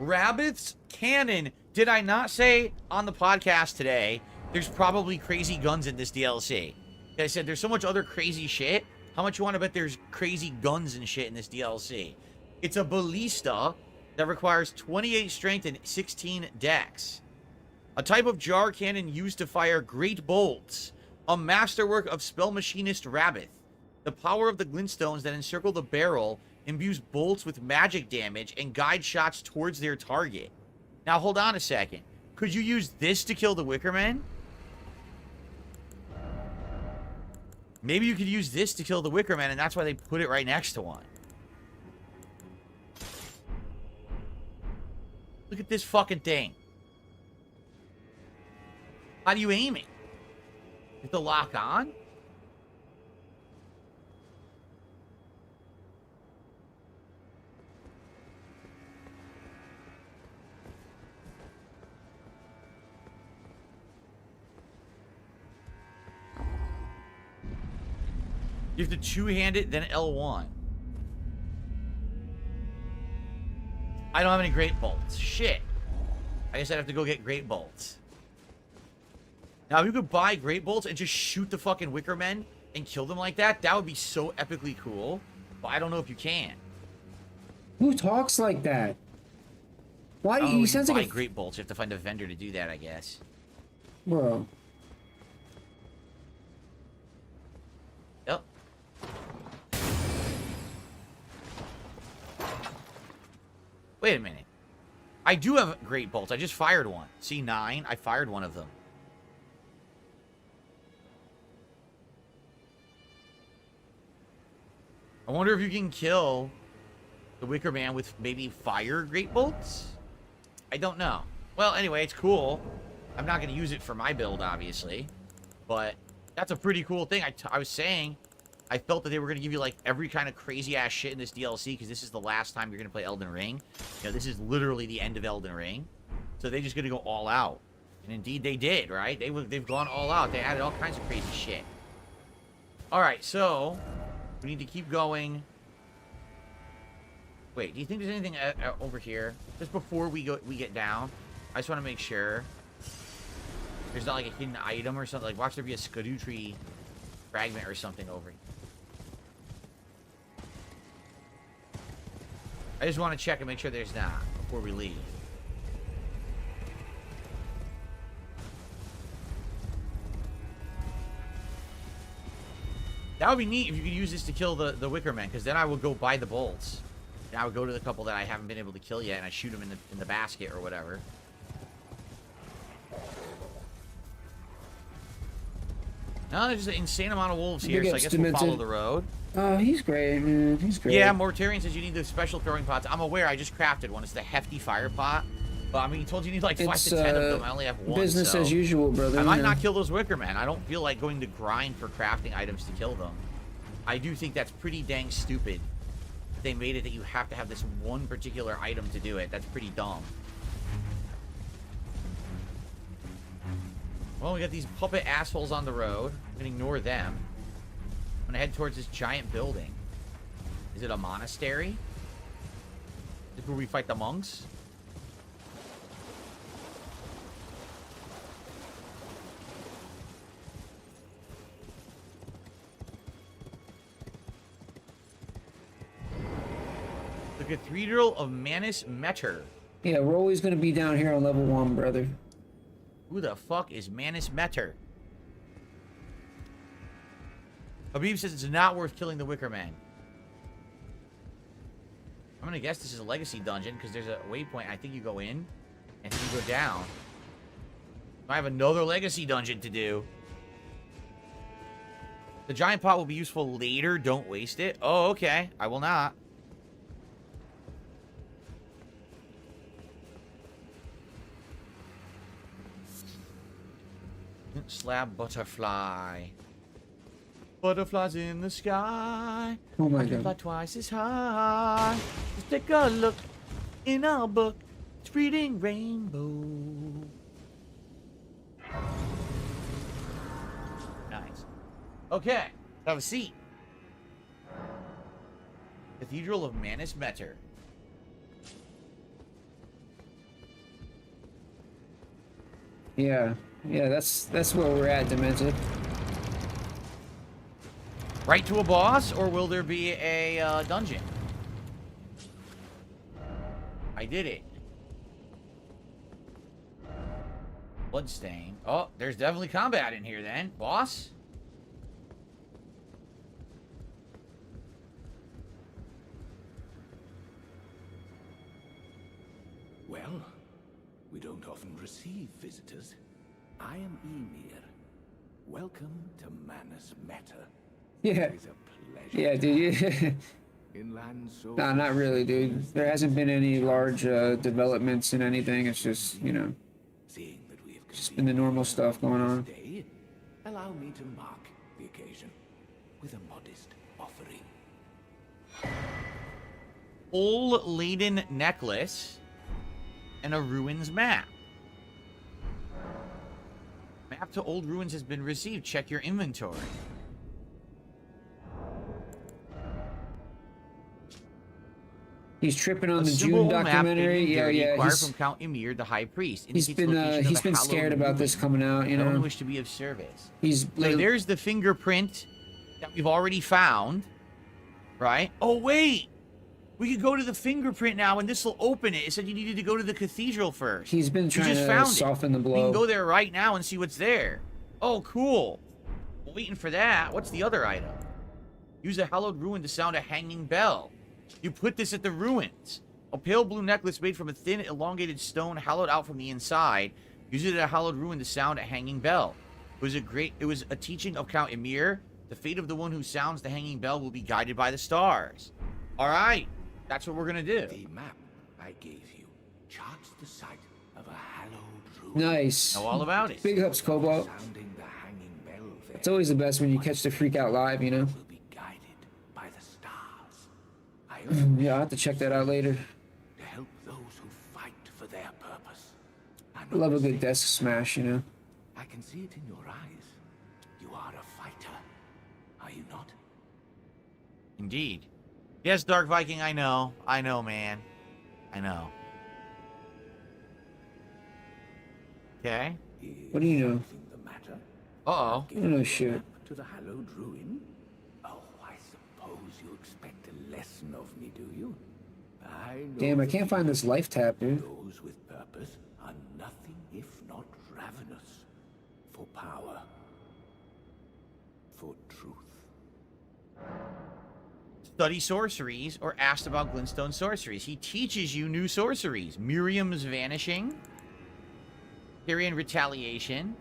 Rabbit's Cannon. Did I not say on the podcast today, there's probably crazy guns in this DLC? I said there's so much other crazy shit. How much you want to bet there's crazy guns and shit in this DLC? It's a ballista that requires 28 strength and 16 dex. A type of jar cannon used to fire great bolts. A masterwork of spell machinist Rabbit. The power of the glintstones that encircle the barrel imbues bolts with magic damage and guide shots towards their target. Now hold on a second. Could you use this to kill the Wickerman? Maybe you could use this to kill the Wickerman, and that's why they put it right next to one. Look at this fucking thing. How do you aim it? You have to lock on? You have to two-hand it, then L1. I don't have any great bolts. Shit. I guess I'd have to go get great bolts. Now, if you could buy great bolts and just shoot the fucking Wicker Men and kill them like that, that would be so epically cool. But I don't know if you can. Who talks like that? Why? He sounds like a great bolts. You have to find a vendor to do that, I guess. Bro. Yep. Wait a minute. I do have great bolts. I just fired one. C9. I fired one of them. I wonder if you can kill the Wicker Man with maybe fire great bolts? I don't know. Well, anyway, it's cool. I'm not going to use it for my build, obviously. But that's a pretty cool thing. I was saying, I felt that they were going to give you, like, every kind of crazy-ass shit in this DLC, because this is the last time you're going to play Elden Ring. You know, this is literally the end of Elden Ring. So they're just going to go all out. And indeed, they did, right? They've gone all out. They added all kinds of crazy shit. Alright, so we need to keep going. Wait, do you think there's anything over here? Just before we get down, I just want to make sure there's not like a hidden item or something. Like, watch there be a Scadutree fragment or something over here. I just want to check and make sure there's not before we leave. That would be neat if you could use this to kill the Wicker Men, because then I would go buy the bolts. And I would go to the couple that I haven't been able to kill yet, and I shoot them in the basket or whatever. No, there's an insane amount of wolves here, so I guess we'll follow the road. Oh, he's great, man. He's great. Yeah, Mortarian says you need the special throwing pots. I'm aware. I just crafted one. It's the hefty fire pot. But, I mean, he told you need like 5 to 10 of them. I only have one. Business so as usual, brother. I might not kill those Wicker Men. I don't feel like going to grind for crafting items to kill them. I do think that's pretty dang stupid. They made it that you have to have this one particular item to do it. That's pretty dumb. Well, we got these puppet assholes on the road. I'm gonna ignore them. I'm gonna head towards this giant building. Is it a monastery? Is this where we fight the monks? The Cathedral of Manus Meter. Yeah, we're always going to be down here on level 1, brother. Who the fuck is Manus Meter? Habib says it's not worth killing the Wicker Man. I'm going to guess this is a legacy dungeon because there's a waypoint. I think you go in and then you go down. I have another legacy dungeon to do. The giant pot will be useful later. Don't waste it. Oh, okay. I will not. Slab butterfly. Butterflies in the sky. Oh my I can God. fly twice as high. Just take a look in our book. It's reading rainbow. Nice. Okay. Have a seat. Cathedral of Manus Meter. Yeah. Yeah, that's where we're at, Demented. Right to a boss, or will there be a dungeon? I did it. Bloodstain. Oh, there's definitely combat in here then. Boss? Well, we don't often receive visitors. I am Emir. Welcome to Manus Meter. Yeah. It is a pleasure. Yeah, dude. Inland so Nah, not really, dude. There hasn't been any large developments in anything. It's just, you know, seeing that we have just been the normal stuff going on. today, allow me to mark the occasion with a modest offering. Old laden necklace and a ruins map. Map to old ruins has been received. Check your inventory. He's tripping on A the simple June map documentary. dating Yeah, dirty, yeah. acquired from Count Emir, the High Priest. He's Indicates the location of he's the been hallowed scared about this ruin. coming out, you I don't know. wish to be of service. He's So there's the fingerprint that we've already found, right? Oh wait, we could go to the fingerprint now, and this will open it. It said you needed to go to the cathedral first. He's been You trying just to found soften the We blow. can go there right now and see what's there. Oh, cool. Waiting for that. What's the other item? Use a hallowed ruin to sound a hanging bell. You put this at the ruins. A pale blue necklace made from a thin, elongated stone hollowed out from the inside. Use it at a hallowed ruin to sound a hanging bell. It was a teaching of Count Emir. The fate of the one who sounds the hanging bell will be guided by the stars. All right. That's what we're going to do. The map I gave you charts the site of a hallowed ruin. Nice. Know all about it. Big ups, Cobalt. Sounding the hanging bell there It's always the best when you catch the freak out live, you know. will be guided by the stars. I Yeah, I'll have to check that out later. to help those who fight for their purpose. I'm I love a not good mistaken. desk smash, you know. I can see it in your eyes. You are a fighter, are you not? Indeed. Yes, Dark Viking, I know. I know, man. I know. Okay. What do you know? Something the matter? Uh-oh. I don't know shit. To the hallowed ruin? Oh, I suppose you expect a lesson of me, do you? I know Damn, I that can't find this life tap, dude. those with purpose are nothing if not ravenous for power, for truth. study sorceries or asked about glintstone sorceries. He teaches you new sorceries. Miriam's Vanishing. Tyrian Retaliation.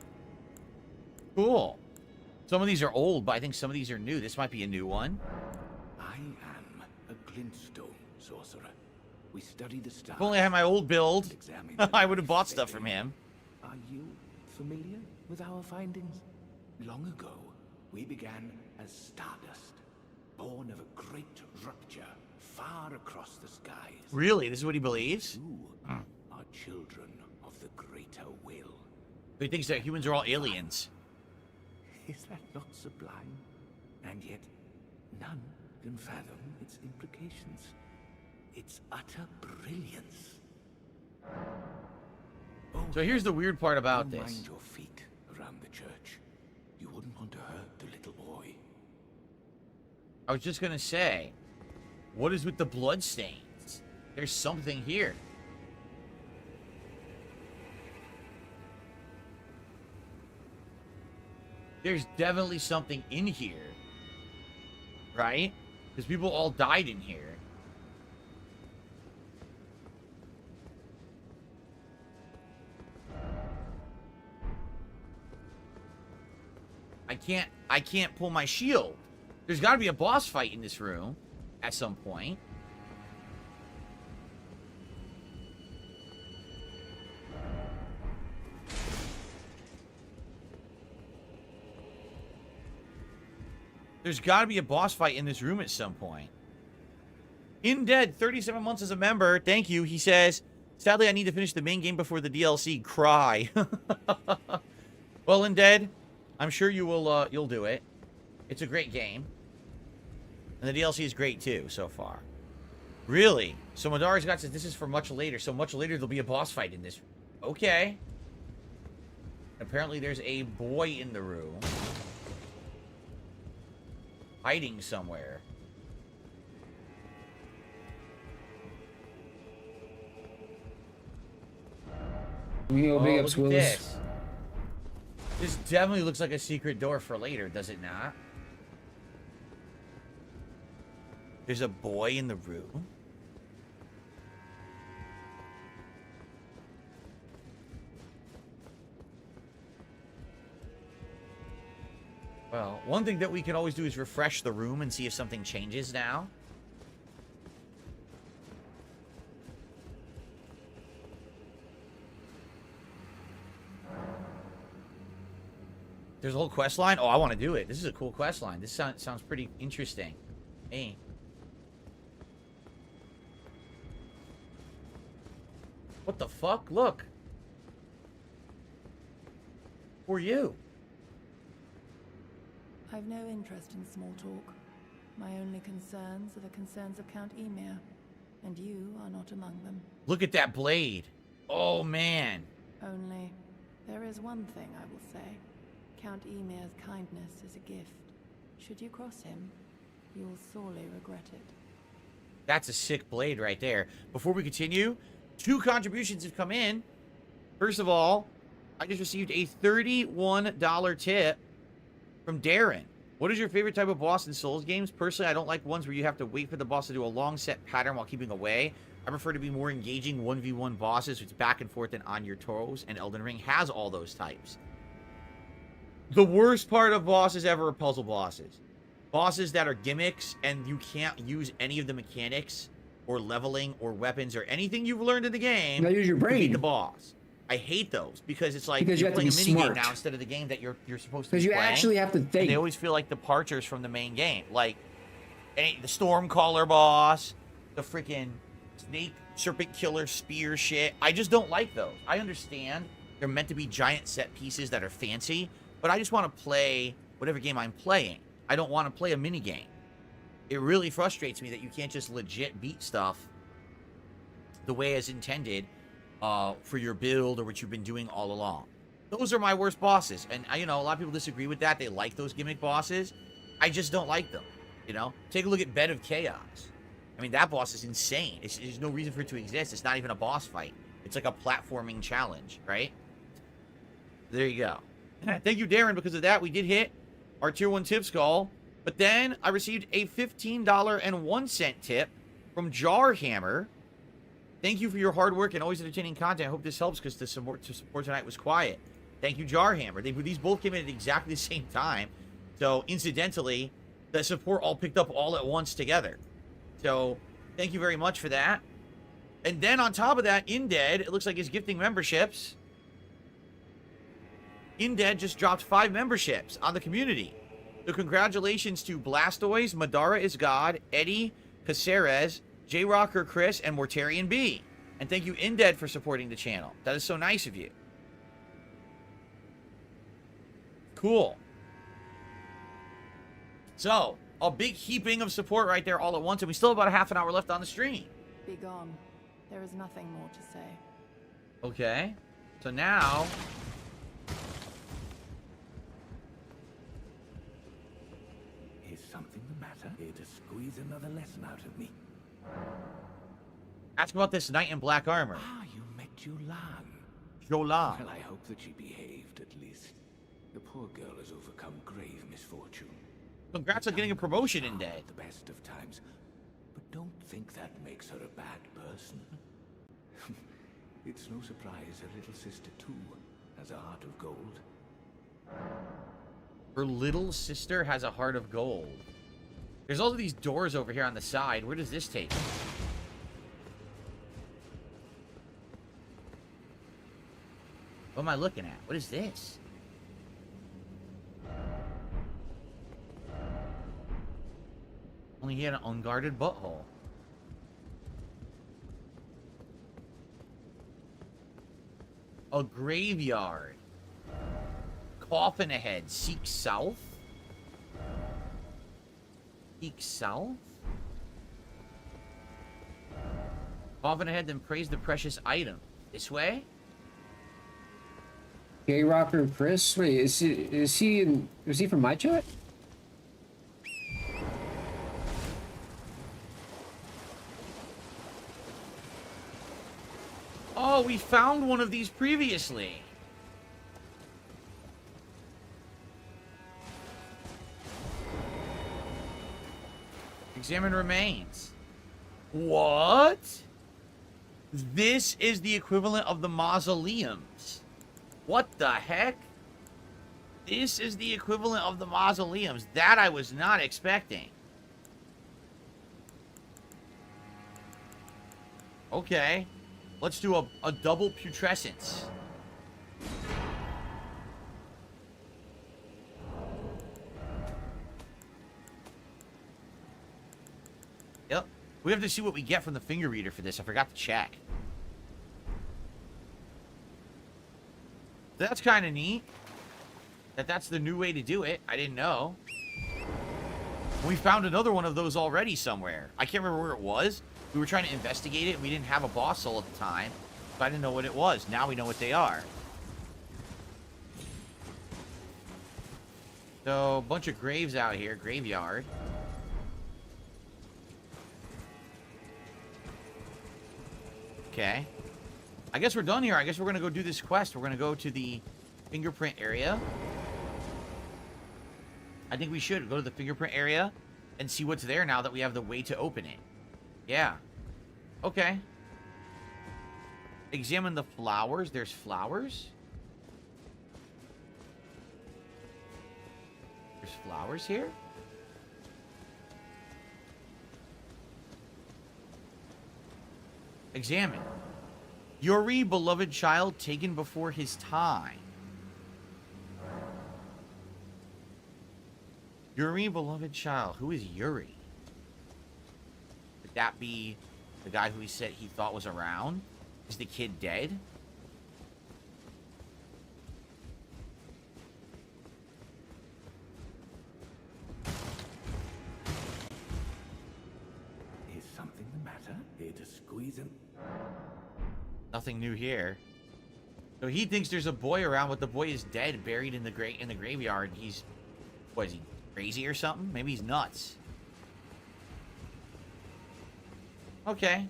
Cool. Some of these are old, but I think some of these are new. This might be a new one. I am a glintstone sorcerer. We study the stars. If only I had my old build, examine I would have bought stuff from him. Are you familiar with our findings? Long ago, we began as stardust, born of a great rupture far across the skies. Really? This is what he believes? You are children of the greater will. He thinks that humans are all aliens. Is that not sublime? And yet, none can fathom its implications. Its utter brilliance. So here's the weird part about Don't this. mind your feet around the church. You wouldn't want to hurt the little boy. I was just gonna say, what is with the bloodstains? There's something here. There's definitely something in here. Right? Because people all died in here. I can't pull my shield. There's got to be a boss fight in this room at some point. There's got to be a boss fight in this room at some point. In Dead, 37 months as a member. Thank you. He says, sadly, I need to finish the main game before the DLC. Cry. Well, In Dead, I'm sure you will. You'll do it. It's a great game, and the DLC is great too so far. Really? So Madara's got says this is for much later. So much later there'll be a boss fight in this. Okay. Apparently there's a boy in the room, hiding somewhere. We go big ups, Look at Willis. this. This definitely looks like a secret door for later, does it not? There's a boy in the room. Well, one thing that we can always do is refresh the room and see if something changes now. There's a whole quest line. Oh, I want to do it. This is a cool quest line. This sounds pretty interesting. Hey. What the fuck? Look. Who are you? I've no interest in small talk. My only concerns are the concerns of Count Emir, and you are not among them. Look at that blade. Oh, man. Only, there is one thing I will say. Count Emir's kindness is a gift. Should you cross him, you will sorely regret it. That's a sick blade right there. Before we continue, 2 contributions have come in. First of all, I just received a $31 tip from Darren. What is your favorite type of boss in Souls games? Personally, I don't like ones where you have to wait for the boss to do a long set pattern while keeping away. I prefer to be more engaging 1v1 bosses, which is back and forth and on your toes, and Elden Ring has all those types. The worst part of bosses ever are puzzle bosses. Bosses that are gimmicks and you can't use any of the mechanics or leveling or weapons or anything you've learned in the game. Now use your brain. To beat the boss. I hate those because it's like Because you you're have to playing a be mini smart. game now instead of the game that you're supposed to be Because you playing. actually have to And think. they always feel like departures from the main game. Like the Stormcaller boss, the freaking snake serpent killer spear shit. I just don't like those. I understand they're meant to be giant set pieces that are fancy, but I just want to play whatever game I'm playing. I don't want to play a mini game. It really frustrates me that you can't just legit beat stuff the way as intended for your build or what you've been doing all along. Those are my worst bosses. And, you know, a lot of people disagree with that. They like those gimmick bosses. I just don't like them, you know? Take a look at Bed of Chaos. I mean, that boss is insane. There's no reason for it to exist. It's not even a boss fight. It's like a platforming challenge, right? There you go. Thank you, Darren. Because of that, we did hit our Tier 1 Tips goal. But then I received a $15.01 tip from Jarhammer. Thank you for your hard work and always entertaining content. I hope this helps because the support tonight was quiet. Thank you, Jarhammer. These both came in at exactly the same time. So, incidentally, the support all picked up all at once together. So, thank you very much for that. And then on top of that, Indead, it looks like he's gifting memberships. Indead just dropped 5 memberships on the community. So congratulations to Blastoise, Madara is God, Eddie, Caceres, J-Rocker Chris, and Mortarian B. And thank you, Indead, for supporting the channel. That is so nice of you. Cool. So, a big heaping of support right there all at once, and we still have about a half an hour left on the stream. Be gone. There is nothing more to say. Okay. So now... Is something the matter? Here to squeeze another lesson out of me. Ask about this knight in black armor. Ah, you met Jolan. Jolan. Well, I hope that she behaved at least. The poor girl has overcome grave misfortune. Congrats on getting a promotion in Dead. The best of times. But don't think that makes her a bad person. It's no surprise her little sister, too, has a heart of gold. Her little sister has a heart of gold. There's also these doors over here on the side. Where does this take me? What am I looking at? What is this? Only he had an unguarded butthole. A graveyard. Coffin ahead. Seek south? Seek south? Coffin ahead, then praise the precious item. This way? J-Rocker Chris? Wait, is he from my chat? Oh, we found one of these previously. Examine remains. What? This is the equivalent of the mausoleums. What the heck? This is the equivalent of the mausoleums. That I was not expecting. Okay. Let's do a double putrescence. Yep. We have to see what we get from the finger reader for this. I forgot to check. That's kind of neat. That's the new way to do it. I didn't know. We found another one of those already somewhere. I can't remember where it was. We were trying to investigate it. We didn't have a boss soul at the time. So I didn't know what it was. Now we know what they are. So, a bunch of graves out here. Graveyard. Okay. I guess we're done here. I guess we're going to go do this quest. We're going to go to the fingerprint area. I think we should go to the fingerprint area and see what's there now that we have the way to open it. Yeah. Okay. Examine the flowers. There's flowers. There's flowers here. Examine. Yuri, beloved child, taken before his time. Yuri, beloved child. Who is Yuri? Could that be the guy who he said he thought was around? Is the kid dead? Is something the matter? Here to squeeze him. Nothing new here. So he thinks there's a boy around, but the boy is dead, buried in the graveyard. He's, what, is he crazy or something? Maybe he's nuts. Okay.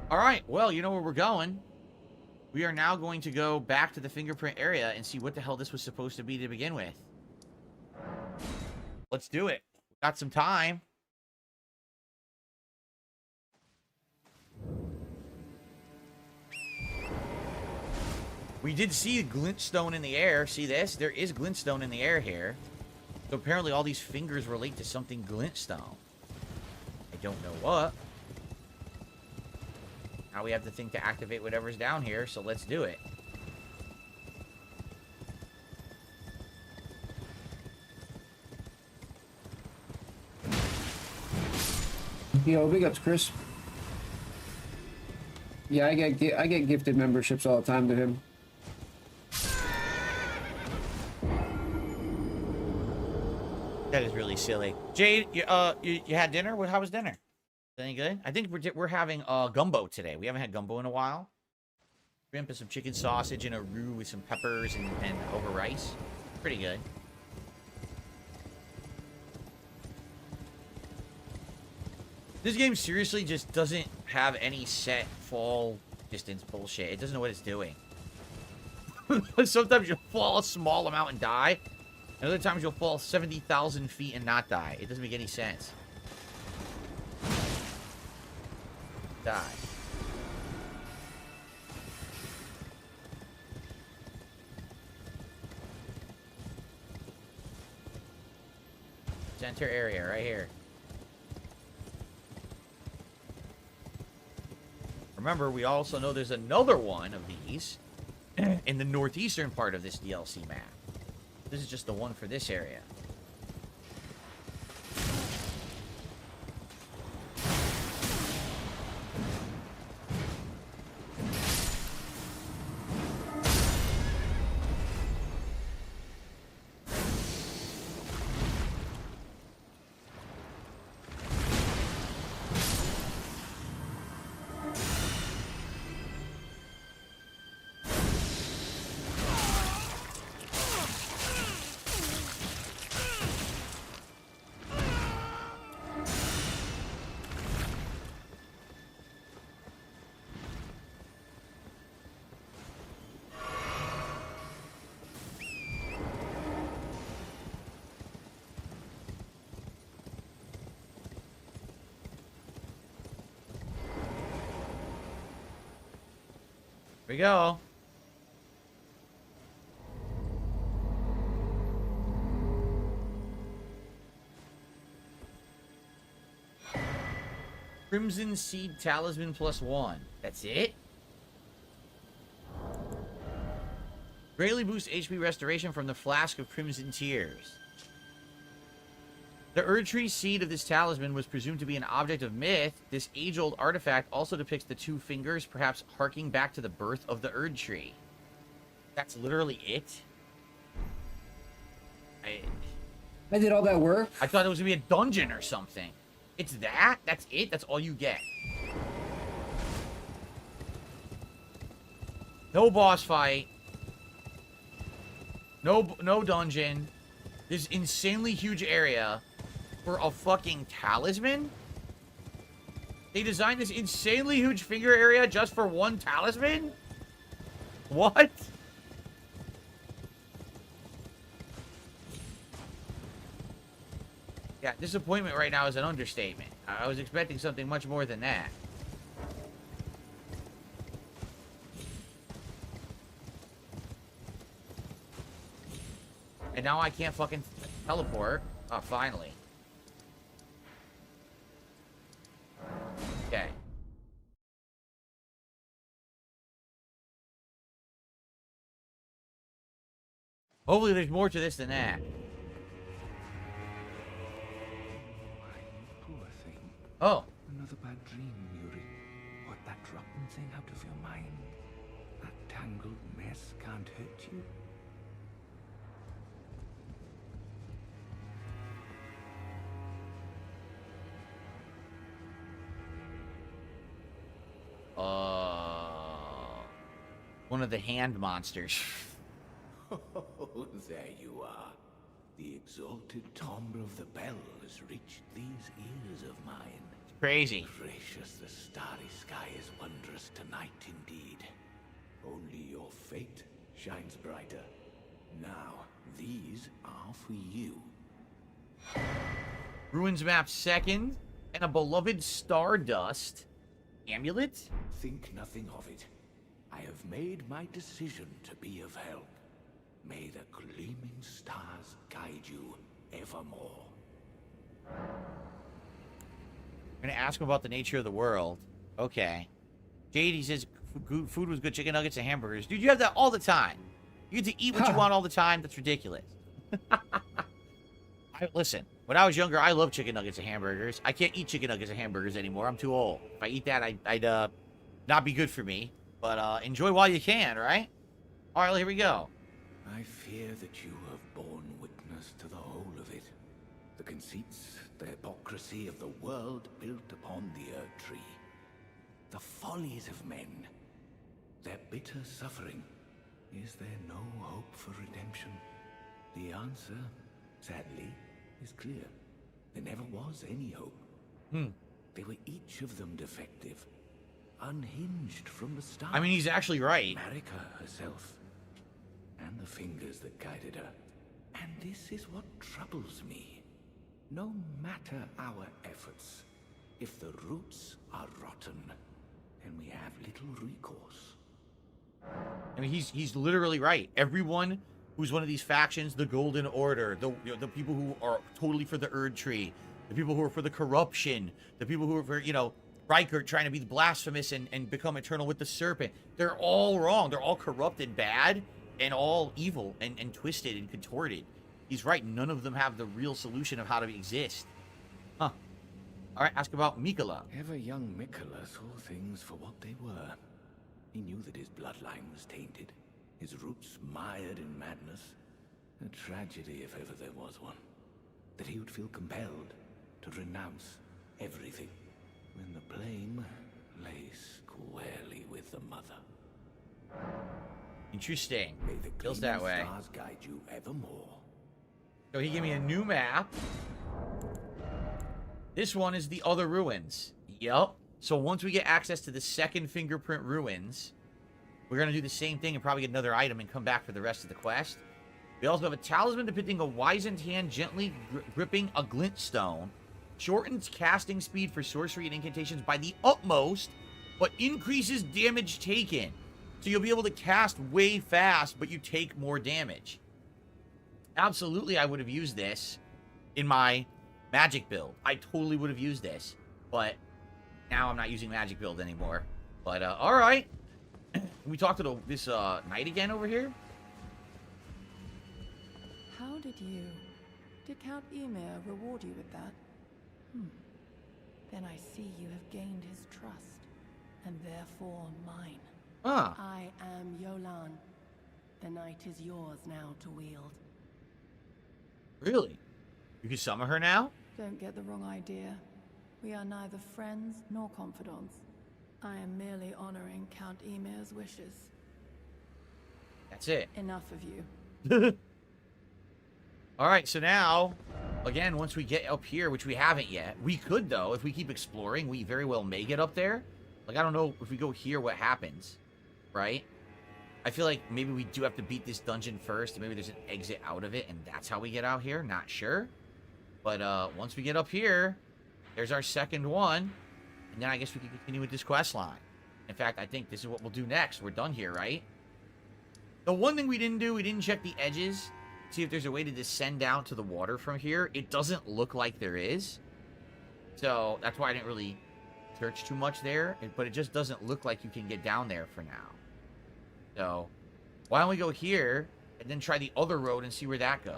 All right. Well, you know where we're going. We are now going to go back to the fingerprint area and see what the hell this was supposed to be to begin with. Let's do it. Got some time. We did see glintstone in the air. See this? There is glintstone in the air here. So apparently all these fingers relate to something glintstone. I don't know what. Now we have the thing to activate whatever's down here, so let's do it. Yo, big ups, Chris. Yeah, I get gifted memberships all the time to him. That is really silly. Jade, you had dinner? How was dinner? Any good? I think we're having gumbo today. We haven't had gumbo in a while. Shrimp and some chicken sausage and a roux with some peppers and over rice. Pretty good. This game seriously just doesn't have any set fall distance bullshit. It doesn't know what it's doing. Sometimes you'll fall a small amount and die. And other times you'll fall 70,000 feet and not die. It doesn't make any sense. Die. Center area right here. Remember, we also know there's another one of these in the northeastern part of this DLC map. This is just the one for this area. Here we go. Crimson Seed Talisman +1. That's it? Greatly boosts HP restoration from the Flask of Crimson Tears. The Erd Tree seed of this talisman was presumed to be an object of myth. This age-old artifact also depicts the two fingers, perhaps harking back to the birth of the Erd Tree. That's literally it? I did all that work? I thought it was going to be a dungeon or something. It's that? That's it? That's all you get? No boss fight. No dungeon. This insanely huge area for a fucking talisman? They designed this insanely huge finger area just for one talisman? What? Yeah, disappointment right now is an understatement. I was expecting something much more than that. And now I can't fucking teleport. Oh, finally. Okay. Hopefully there's more to this than that. Poor thing. Oh. Another bad dream, Yuri. What that rotten thing out of your mind? That tangled mess can't hurt you? One of the hand monsters. Oh, there you are. The exalted timbre of the bell has reached these ears of mine. Crazy. Gracious, the starry sky is wondrous tonight indeed. Only your fate shines brighter. Now, these are for you. Ruins map 2nd. And a beloved Stardust amulet. Think nothing of it. I have made my decision to be of help. May the gleaming stars guide you evermore. I'm gonna ask him about the nature of the world. Okay. Jade, he says food was good, chicken nuggets and hamburgers. Dude, you have that all the time. You get to eat what you want all the time. That's ridiculous. Listen, when I was younger, I loved chicken nuggets and hamburgers. I can't eat chicken nuggets and hamburgers anymore. I'm too old. If I eat that, I'd not be good for me. But enjoy while you can, right? All right, here we go. I fear that you have borne witness to the whole of it. The conceits, the hypocrisy of the world built upon the Earth Tree. The follies of men. Their bitter suffering. Is there no hope for redemption? The answer, sadly, is clear. There never was any hope. They were each of them defective. Unhinged from the start. I mean, he's actually right. Marika herself. And the fingers that guided her. And this is what troubles me. No matter our efforts, if the roots are rotten, then we have little recourse. I mean, he's literally right. Everyone who's one of these factions, the Golden Order, the people who are totally for the Erd Tree, the people who are for the corruption, the people who are for, Riker trying to be blasphemous and become eternal with the serpent. They're all wrong. They're all corrupt and bad and all evil and twisted and contorted. He's right. None of them have the real solution of how to exist. Huh. All right, ask about Mikola. Ever young Mikola saw things for what they were. He knew that his bloodline was tainted, his roots mired in madness. A tragedy if ever there was one. That he would feel compelled to renounce everything when the blame lay squarely with the mother. Interesting. May the Feels that way. stars guide you evermore. So he gave me a new map. This one is the other ruins. Yup. So once we get access to the second fingerprint ruins, we're going to do the same thing and probably get another item and come back for the rest of the quest. We also have a talisman depicting a wizened hand gently gripping a glintstone. Shortens casting speed for sorcery and incantations by the utmost, but increases damage taken. So you'll be able to cast way fast, but you take more damage. Absolutely, I would have used this in my magic build. I totally would have used this, but now I'm not using magic build anymore. But, all right. Can we talk to this knight again over here? How did Count Ymir reward you with that? Then I see you have gained his trust, and therefore mine. I am Yolan. The knight is yours now to wield. Really? You can summon her now? Don't get the wrong idea. We are neither friends nor confidants. I am merely honoring Count Ymir's wishes. That's it. Enough of you. All right, so now, again, once we get up here, which we haven't yet, we could, though, if we keep exploring, we very well may get up there. Like, I don't know if we go here what happens, right? I feel like maybe we do have to beat this dungeon first, and maybe there's an exit out of it, and that's how we get out here. Not sure. But once we get up here, there's our second one, and then I guess we can continue with this quest line. In fact, I think this is what we'll do next. We're done here, right? The one thing we didn't do, we didn't check the edges, see if there's a way to descend down to the water from here. It doesn't look like there is. So that's why I didn't really search too much there, but it just doesn't look like you can get down there for now. So why don't we go here and then try the other road and see where that goes.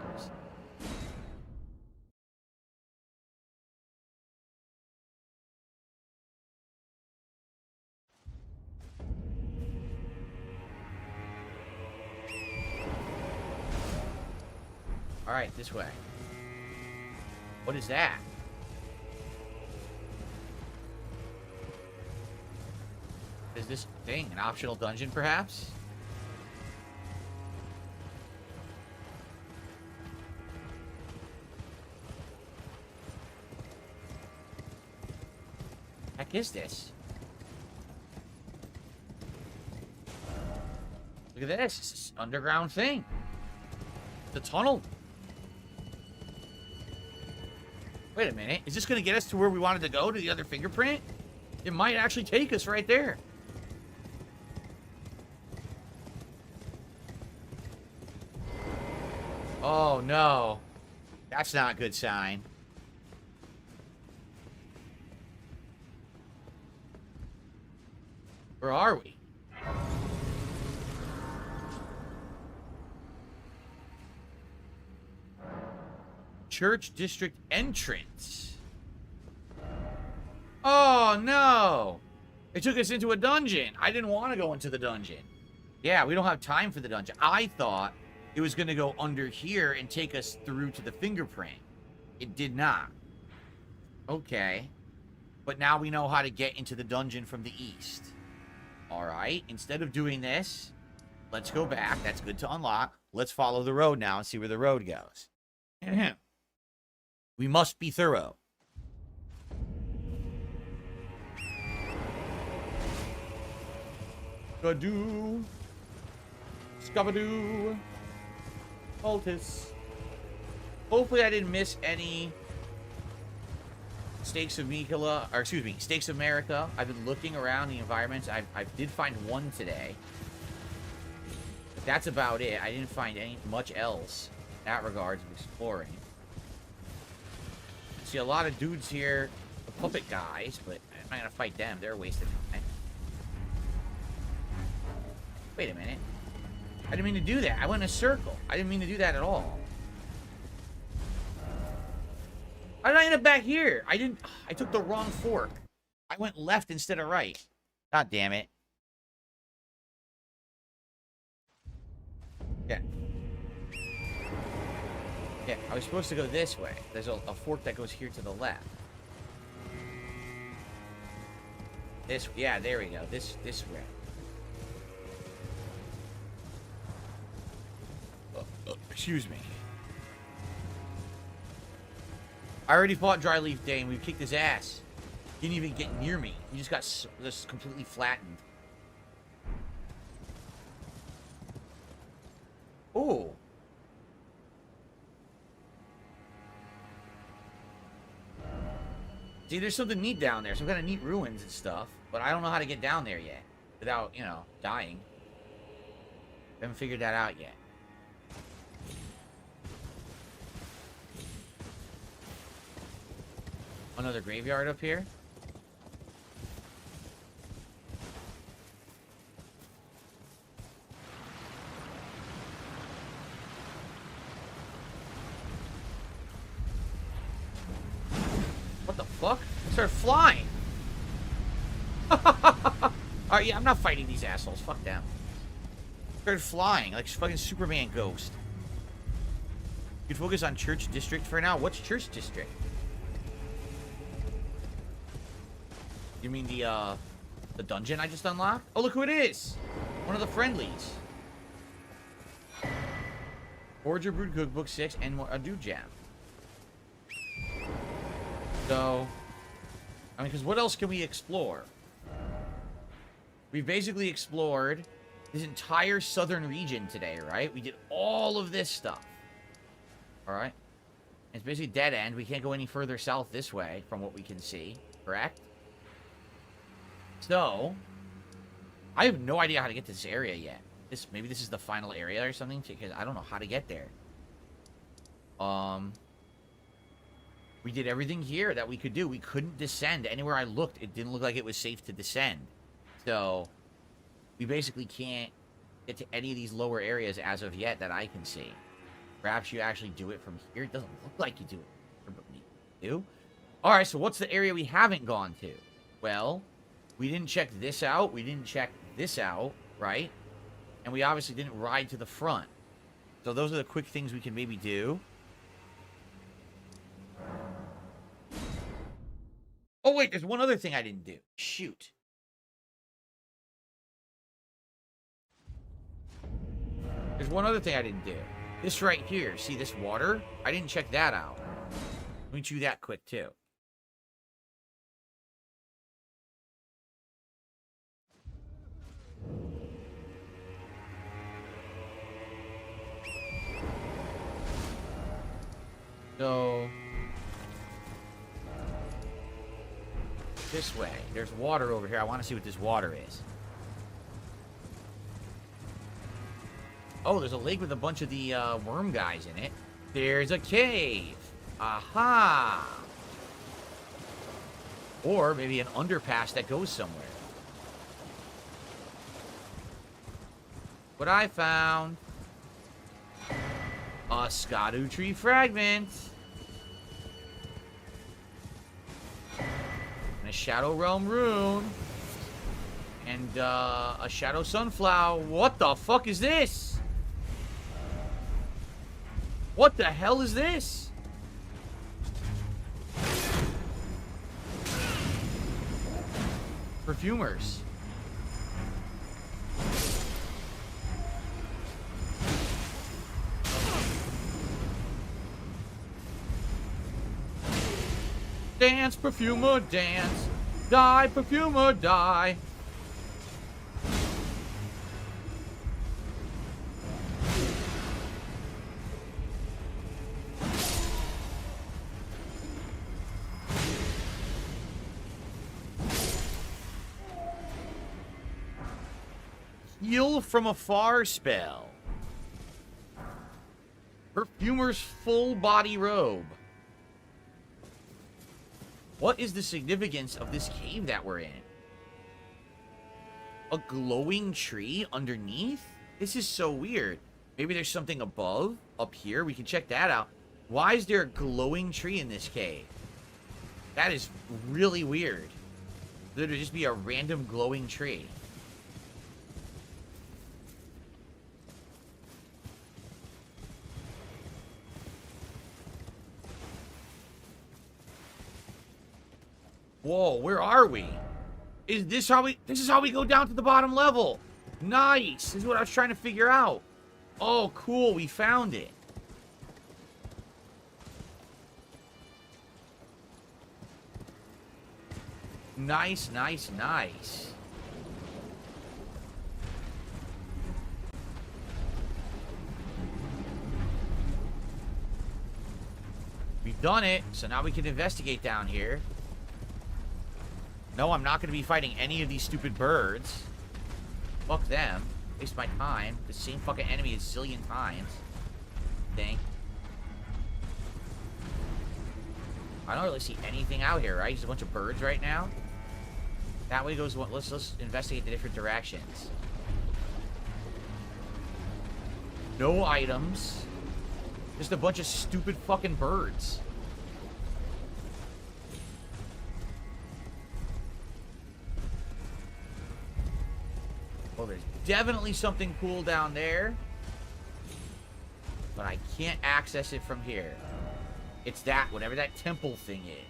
All right, this way. What is that? Is this thing an optional dungeon, perhaps? Heck is this? Look at this. It's this underground thing. The tunnel. Wait a minute. Is this going to get us to where we wanted to go, to the other fingerprint? It might actually take us right there. Oh, no. That's not a good sign. Where are we? Church District entrance. Oh, no. It took us into a dungeon. I didn't want to go into the dungeon. Yeah, we don't have time for the dungeon. I thought it was going to go under here and take us through to the fingerprint. It did not. Okay. But now we know how to get into the dungeon from the east. All right. Instead of doing this, let's go back. That's good to unlock. Let's follow the road now and see where the road goes. We must be thorough. Skadoo. Scabadoo. Altus. Hopefully I didn't miss any Stakes of Mikula, or excuse me, Stakes of America. I've been looking around the environments. I did find one today. But that's about it. I didn't find much else in that regards of exploring. See a lot of dudes here, the puppet guys, but I'm not gonna fight them. They're a waste of time. Wait a minute. I didn't mean to do that. I went in a circle. I didn't mean to do that at all. How did I end up back here? I took the wrong fork. I went left instead of right. God damn it. Yeah. Yeah, I was supposed to go this way. There's a fork that goes here to the left. Yeah, there we go. This way. Excuse me. I already fought Dryleaf Day and we kicked his ass. He didn't even get near me. He just got just completely flattened. Oh. See, there's something neat down there. Some kind of neat ruins and stuff. But I don't know how to get down there yet. Without, you know, dying. Haven't figured that out yet. Another graveyard up here. What the fuck? I started flying. Alright, yeah, I'm not fighting these assholes. Fuck them. I started flying like fucking Superman ghost. You can focus on Church District for now. What's Church District? You mean the dungeon I just unlocked? Oh, look who it is! One of the friendlies. Forger Brood Cookbook 6 and a Dude Jam. So, I mean, because what else can we explore? We've basically explored this entire southern region today, right? We did all of this stuff. Alright? It's basically dead end. We can't go any further south this way, from what we can see. Correct? So, I have no idea how to get to this area yet. Maybe this is the final area or something, because I don't know how to get there. We did everything here that we could do. We couldn't descend. Anywhere I looked, it didn't look like it was safe to descend. So, we basically can't get to any of these lower areas as of yet that I can see. Perhaps you actually do it from here. It doesn't look like you do it. But we do. Alright, so what's the area we haven't gone to? Well, we didn't check this out. We didn't check this out, right? And we obviously didn't ride to the front. So those are the quick things we can maybe do. Oh, wait, there's one other thing I didn't do. Shoot. There's one other thing I didn't do. This right here. See this water? I didn't check that out. Let me chew that quick, too. So, This way. There's water over here. I want to see what this water is. Oh, there's a lake with a bunch of the worm guys in it. There's a cave. Aha. Or maybe an underpass that goes somewhere. What I found. A Skadu tree fragment. And a Shadow Realm rune. And a Shadow Sunflower. What the fuck is this? What the hell is this? Perfumers. Dance, perfumer, dance. Die, perfumer, die. Heal from afar spell. Perfumer's full body robe. What is the significance of this cave that we're in? A glowing tree underneath? This is so weird. Maybe there's something above, up here. We can check that out. Why is there a glowing tree in this cave? That is really weird. There would just be a random glowing tree. Whoa, where are we? Is this how we... This is how we go down to the bottom level. Nice. This is what I was trying to figure out. Oh, cool. We found it. Nice, nice, nice. We've done it. So now we can investigate down here. No, I'm not going to be fighting any of these stupid birds. Fuck them. Waste my time. The same fucking enemy a zillion times. Think. I don't really see anything out here, right? Just a bunch of birds right now. That way goes... Let's investigate the different directions. No items. Just a bunch of stupid fucking birds. Well, there's definitely something cool down there. But I can't access it from here. It's that, whatever that temple thing is.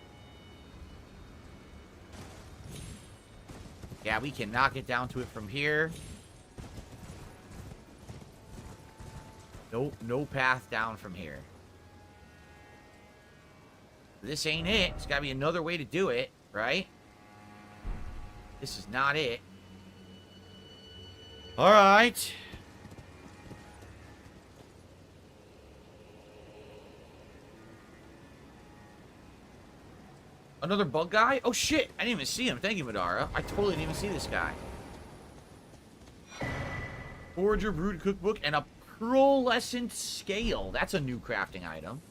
Yeah, we cannot get down to it from here. Nope, no path down from here. This ain't it. There's gotta be another way to do it, right? This is not it. Alright. Another bug guy? Oh shit, I didn't even see him. Thank you, Madara. I totally didn't even see this guy. Forager Brood Cookbook and a pearlescent scale. That's a new crafting item.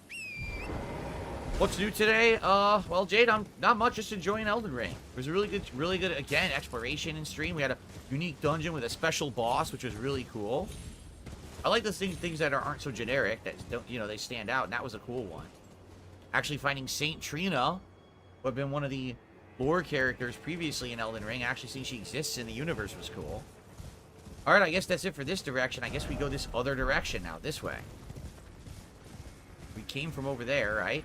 What's new today? Well, Jade, I'm not much, just enjoying Elden Ring. It was a really good, again, exploration in stream. We had a unique dungeon with a special boss, which was really cool. I like the things that aren't so generic, that don't, you know, they stand out, and that was a cool one. Actually finding Saint Trina, who had been one of the lore characters previously in Elden Ring, actually seeing she exists in the universe was cool. Alright, I guess that's it for this direction. I guess we go this other direction now, this way. We came from over there, right?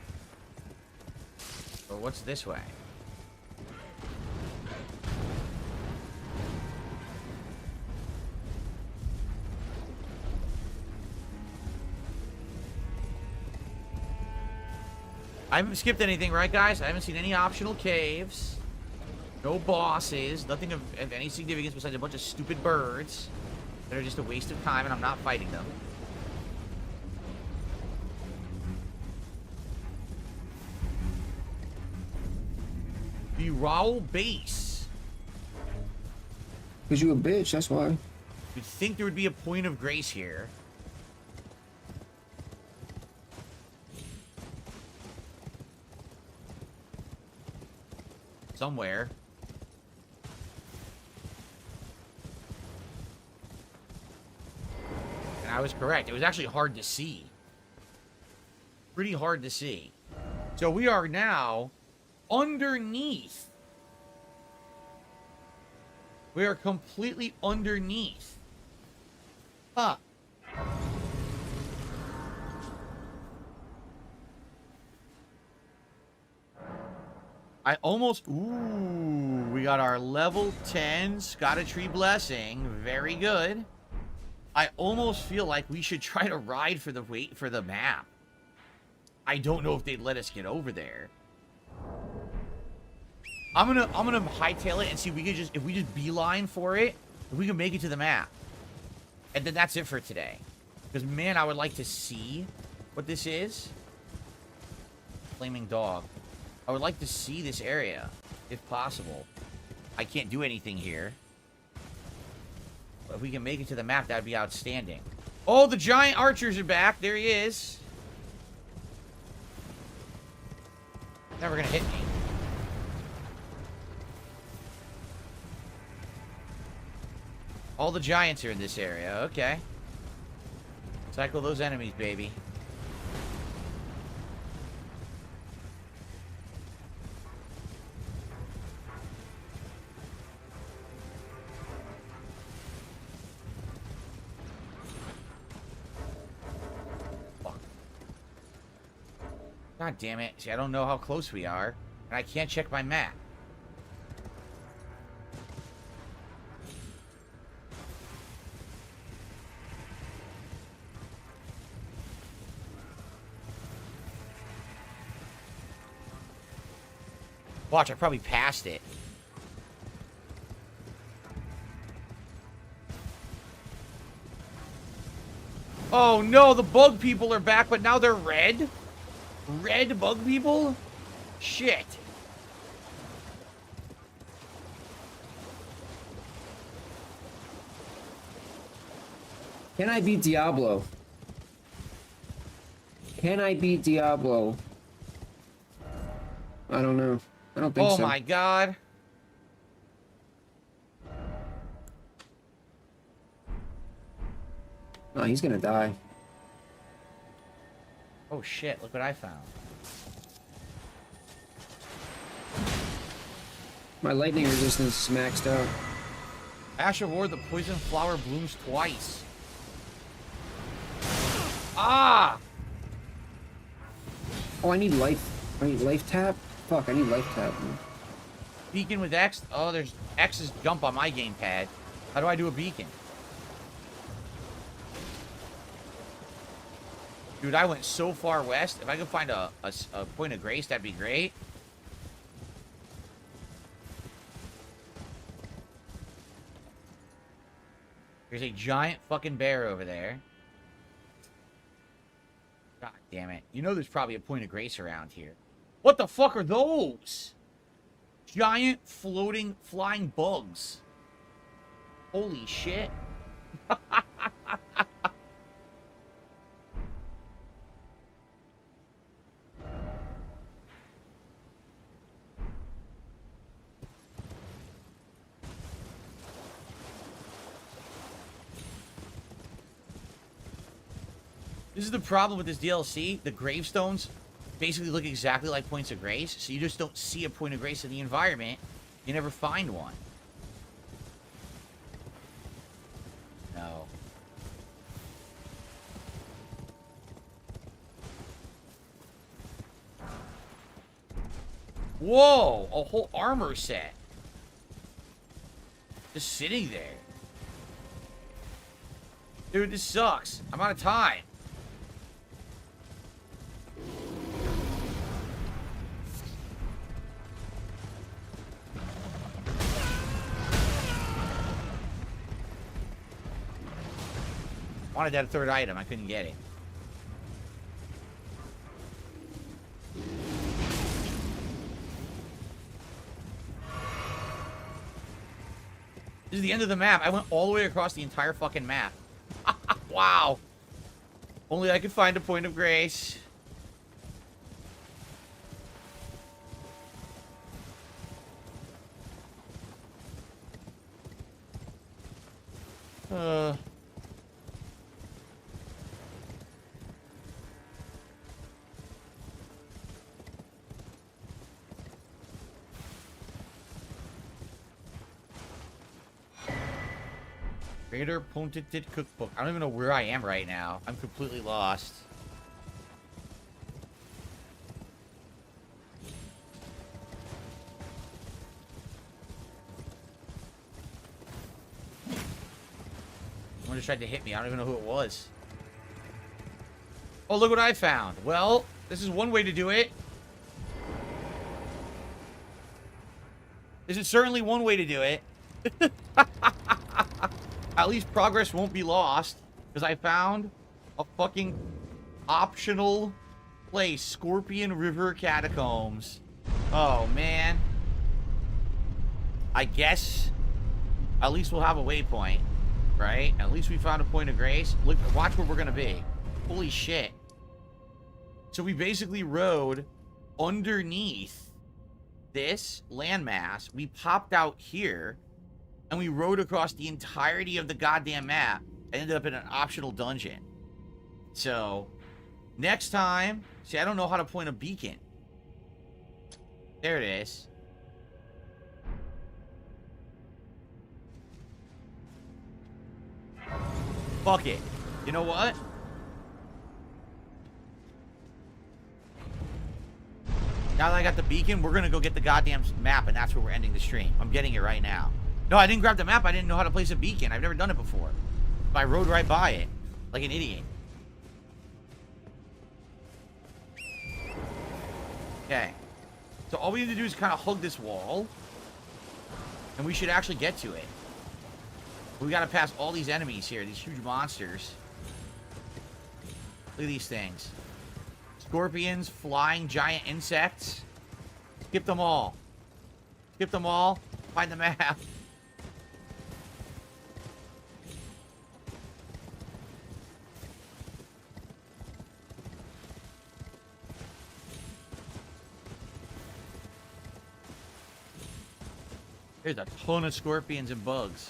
Or what's this way? I haven't skipped anything, right, guys? I haven't seen any optional caves. No bosses. Nothing of any significance besides a bunch of stupid birds that are just a waste of time, and I'm not fighting them. The Raoul base. Because you a bitch, that's why. You'd think there would be a point of grace here. Somewhere. And I was correct. It was actually hard to see. Pretty hard to see. So we are now underneath. We are completely underneath. Huh. I almost... Ooh, we got our level 10 Scottatree Blessing. Very good. I almost feel like we should try to ride for the map. I don't know if they'd let us get over there. I'm gonna hightail it and see if we could just beeline for it, if we can make it to the map. And then that's it for today. Because man, I would like to see what this is. Flaming dog. I would like to see this area, if possible. I can't do anything here. But if we can make it to the map, that would be outstanding. Oh, the giant archers are back. There he is. Never gonna hit me. All the giants are in this area. Okay. Cycle those enemies, baby. God damn it. See, I don't know how close we are. And I can't check my map. Watch, I probably passed it. Oh no, the bug people are back, but now they're red? Red bug people? Shit. Can I beat Diablo? Can I beat Diablo? I don't know. I don't think so. Oh my god. Oh, he's gonna die. Oh shit, look what I found. My lightning resistance is maxed out. Ash of War, the poison flower blooms twice. Ah! Oh, I need life. I need life tap? Fuck, I need life tap, man. Beacon with X? Oh, there's X's jump on my gamepad. How do I do a beacon? Dude, I went so far west. If I could find a point of grace, that'd be great. There's a giant fucking bear over there. God damn it. You know there's probably a point of grace around here. What the fuck are those? Giant floating flying bugs. Holy shit. This is the problem with this DLC. The gravestones basically look exactly like points of grace, so you just don't see a point of grace in the environment. You never find one. No. Whoa! A whole armor set. Just sitting there. Dude, this sucks. I'm out of time. Wanted that third item. I couldn't get it. This is the end of the map. I went all the way across the entire fucking map. Wow. Only I could find a point of grace. Raider Pointed Cookbook. I don't even know where I am right now. I'm completely lost. Someone just tried to hit me. I don't even know who it was. Oh, look what I found. Well, this is one way to do it. This is certainly one way to do it. At least progress won't be lost. Because I found a fucking optional place. Scorpion River Catacombs. Oh, man. I guess at least we'll have a waypoint. Right? At least we found a point of grace. Look, watch where we're going to be. Holy shit. So we basically rode underneath this landmass. We popped out here. And we rode across the entirety of the goddamn map. And ended up in an optional dungeon. So, next time... See, I don't know how to point a beacon. There it is. Fuck it. You know what? Now that I got the beacon, we're gonna go get the goddamn map, and that's where we're ending the stream. I'm getting it right now. No, I didn't grab the map. I didn't know how to place a beacon. I've never done it before. But I rode right by it. Like an idiot. Okay. So all we need to do is kind of hug this wall. And we should actually get to it. We gotta pass all these enemies here. These huge monsters. Look at these things. Scorpions, flying giant insects. Skip them all. Skip them all. Find the map. There's a ton of scorpions and bugs.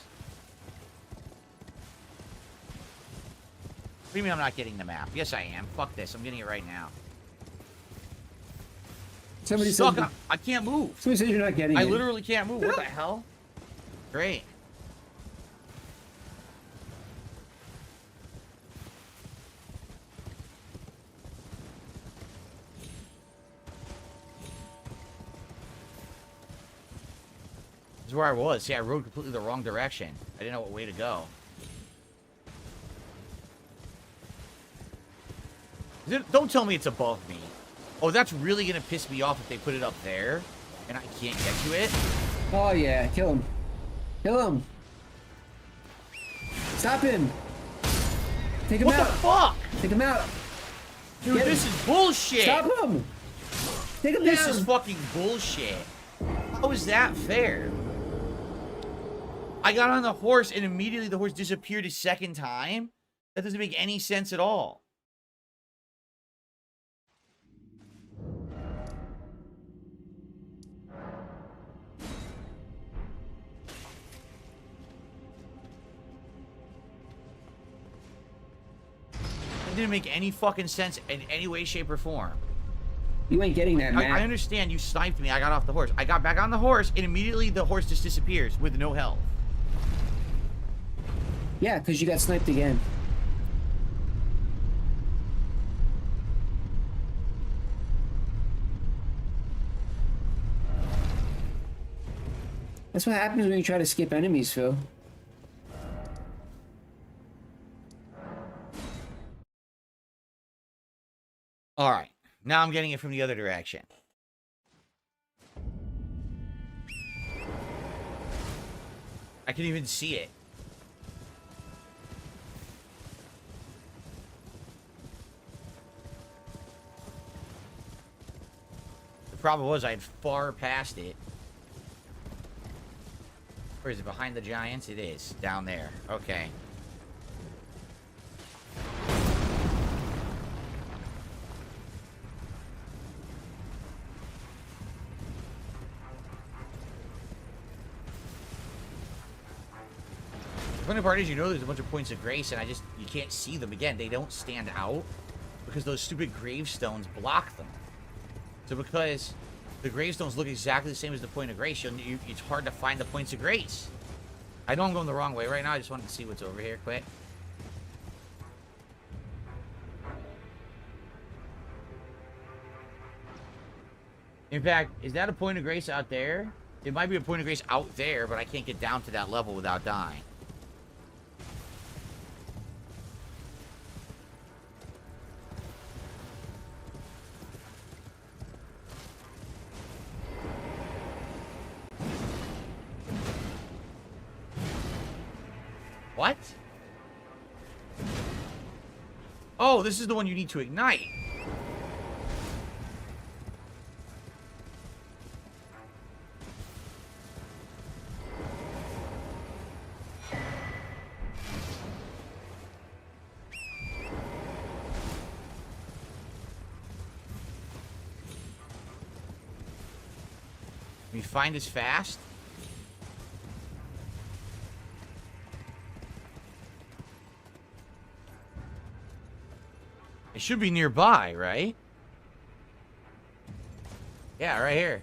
What do you mean I'm not getting the map? Yes, I am. Fuck this. I'm getting it right now. Somebody Stuck. said I can't move. Somebody says you're not getting it. I literally can't move. What the hell? Great. This is where I was. See, I rode completely the wrong direction. I didn't know what way to go. Don't tell me it's above me. Oh, that's really gonna piss me off if they put it up there and I can't get to it. Oh yeah, kill him. Kill him. Stop him. Take him out. What the fuck? Take him out. Dude, this is bullshit. Stop him. Take him down. This is fucking bullshit. How is that fair? I got on the horse and immediately the horse disappeared a second time? That doesn't make any sense at all. It didn't make any fucking sense in any way, shape, or form. You ain't getting that, man. I understand you sniped me. I got off the horse. I got back on the horse, and immediately the horse just disappears with no health. Yeah, because you got sniped again. That's what happens when you try to skip enemies, Phil. All right. Now I'm getting it from the other direction. I can even see it. The problem was I had far past it. Where is it? Behind the giants? It is. Down there. Okay. The funny part is, you know, there's a bunch of points of grace, and you can't see them. Again, they don't stand out because those stupid gravestones block them. So because the gravestones look exactly the same as the point of grace, it's hard to find the points of grace. I know I'm going the wrong way right now. I just wanted to see what's over here quick. In fact, is that a point of grace out there? It might be a point of grace out there, but I can't get down to that level without dying. What? Oh, this is the one you need to ignite. Can we find this fast? It should be nearby, right? Yeah, right here.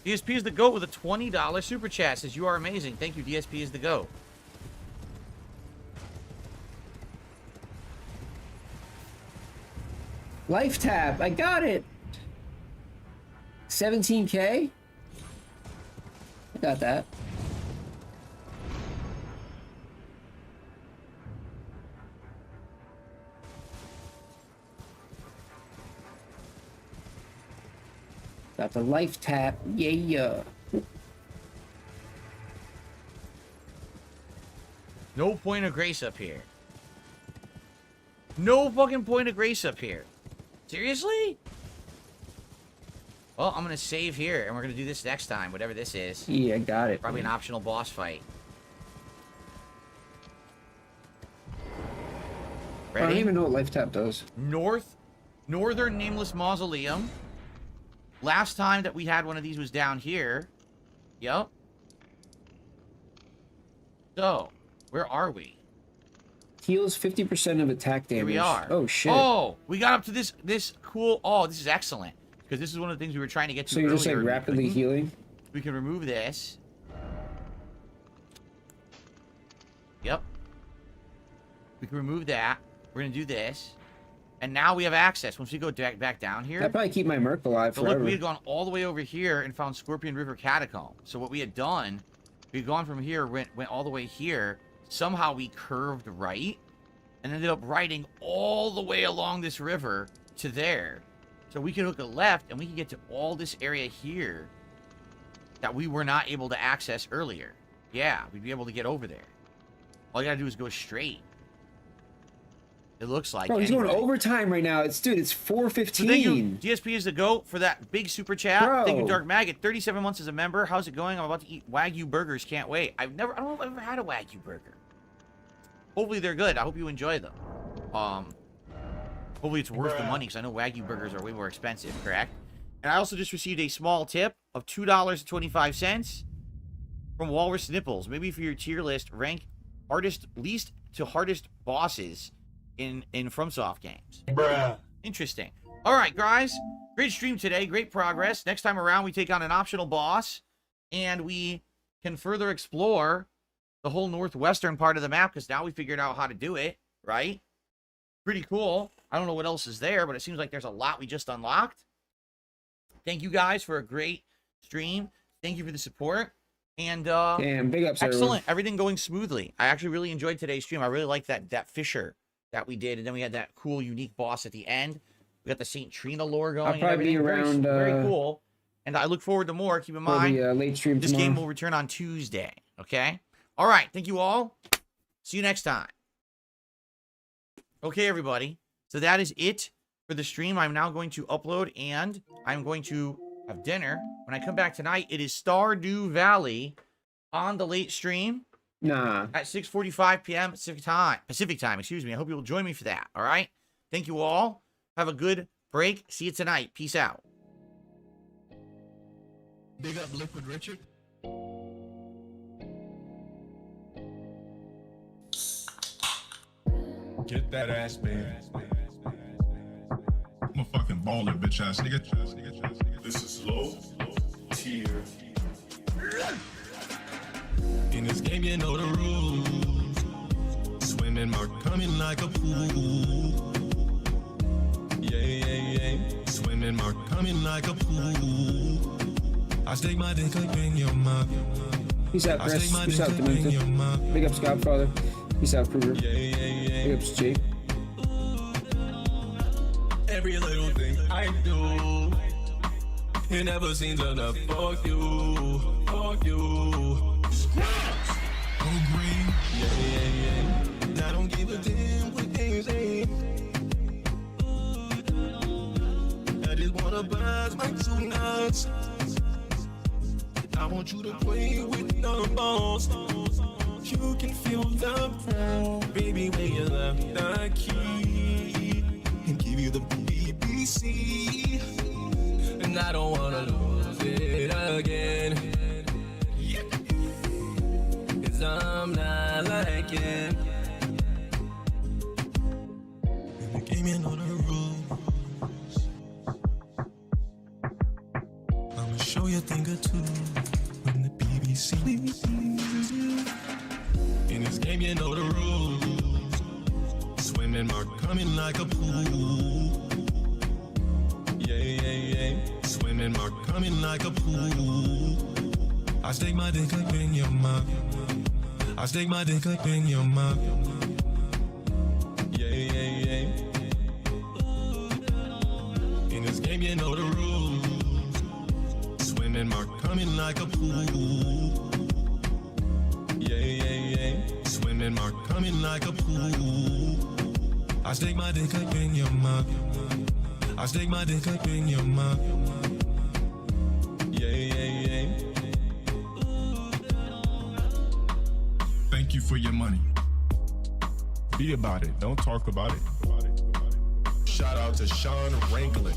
DSP is the GOAT with a $20 super chat. Says, you are amazing. Thank you, DSP is the GOAT. Life tab. I got it. 17K? I got that. Got the life tap. Yeah. No point of grace up here. No fucking point of grace up here. Seriously? Well, I'm going to save here, and we're going to do this next time, whatever this is. Yeah, got it. Probably an optional boss fight. Ready? I don't even know what life tap does. Northern Nameless Mausoleum. Last time that we had one of these was down here. Yep. So, where are we? Heals 50% of attack damage. Here we are. Oh, shit. Oh, we got up to this cool... Oh, this is excellent. Because this is one of the things we were trying to get to earlier. So you're just, like, rapidly healing? We can remove this. Yep. We can remove that. We're going to do this. And now we have access. Once we go back down here... I'd probably keep my Merc alive so forever. look, we had gone all the way over here and found Scorpion River Catacomb. So what we had done... We had gone from here, went all the way here. Somehow we curved right. And ended up riding all the way along this river to there. So we can hook a left, and we can get to all this area here that we were not able to access earlier. Yeah, we'd be able to get over there. All you gotta do is go straight. It looks like. Bro, he's going overtime right now. It's 4:15. So thank you, DSP is the GOAT, for that big super chat. Bro. Thank you, Dark Maggot. 37 months as a member. How's it going? I'm about to eat Wagyu burgers. Can't wait. I don't know if I've ever had a Wagyu burger. Hopefully they're good. I hope you enjoy them. Hopefully it's worth the money, because I know Wagyu burgers are way more expensive, correct? And I also just received a small tip of $2.25 from Walrus Nipples. Maybe for your tier list, rank least to hardest bosses in FromSoft games. Bruh. Interesting. All right, guys. Great stream today. Great progress. Next time around, we take on an optional boss, and we can further explore the whole northwestern part of the map, because now we figured out how to do it, right? Pretty cool. I don't know what else is there, but it seems like there's a lot we just unlocked. Thank you guys for a great stream. Thank you for the support. And damn, big ups, excellent. everyone. Everything going smoothly. I actually really enjoyed today's stream. I really liked that Fisher that we did, and then we had that cool, unique boss at the end. We got the St. Trina lore going. I'll probably be around. Very cool. And I look forward to more. Keep in mind, late stream this tomorrow. game will return on Tuesday. Okay? All right. Thank you all. See you next time. Okay, everybody. So that is it for the stream. I'm now going to upload, and I'm going to have dinner. When I come back tonight, it is Stardew Valley on the late stream. Nah. At 6:45 p.m. Pacific time, excuse me. I hope you will join me for that, all right? Thank you all. Have a good break. See you tonight. Peace out. Big up Liquid Richard. Get that ass, baby. I'm a fucking baller, bitch ass nigga. This is low tier. In this game, you know the rules. Swimming, mark coming like a pool. Yeah. Swimming, mark coming like a pool. I stick my dick up in your mouth. Peace out, Chris. Peace out, Demented. Big up, Scoutfather. Peace out, Kruger. Big ups, Jake. Every little thing I do, it never seems enough. Fuck you. Oh, green. Yeah. I don't give a damn what they say. I just wanna buzz my 2 nuts. I want you to play with the balls. You can feel the pull, baby, when you left the key and give you the BBC. And I don't wanna lose it again. Cause I'm not like it. And the game, you know the rules. I'ma show you a thing or two when the BBC leaves you. In this game, you know the rules. Swimming, mark coming like a pool. Yeah. Swimming, mark coming like a pool. I stick my dick up in your mouth. I stick my dick up in your mouth. Yeah. In this game, you know the rules. Swimming, mark coming like a pool. Yeah. Swimming, mark coming like a pool. I stick my dick up in your mouth. I stick my dick up in your mouth. Yeah. Thank you for your money. Be about it. Don't talk about it. Shout out to Sean Wrangler.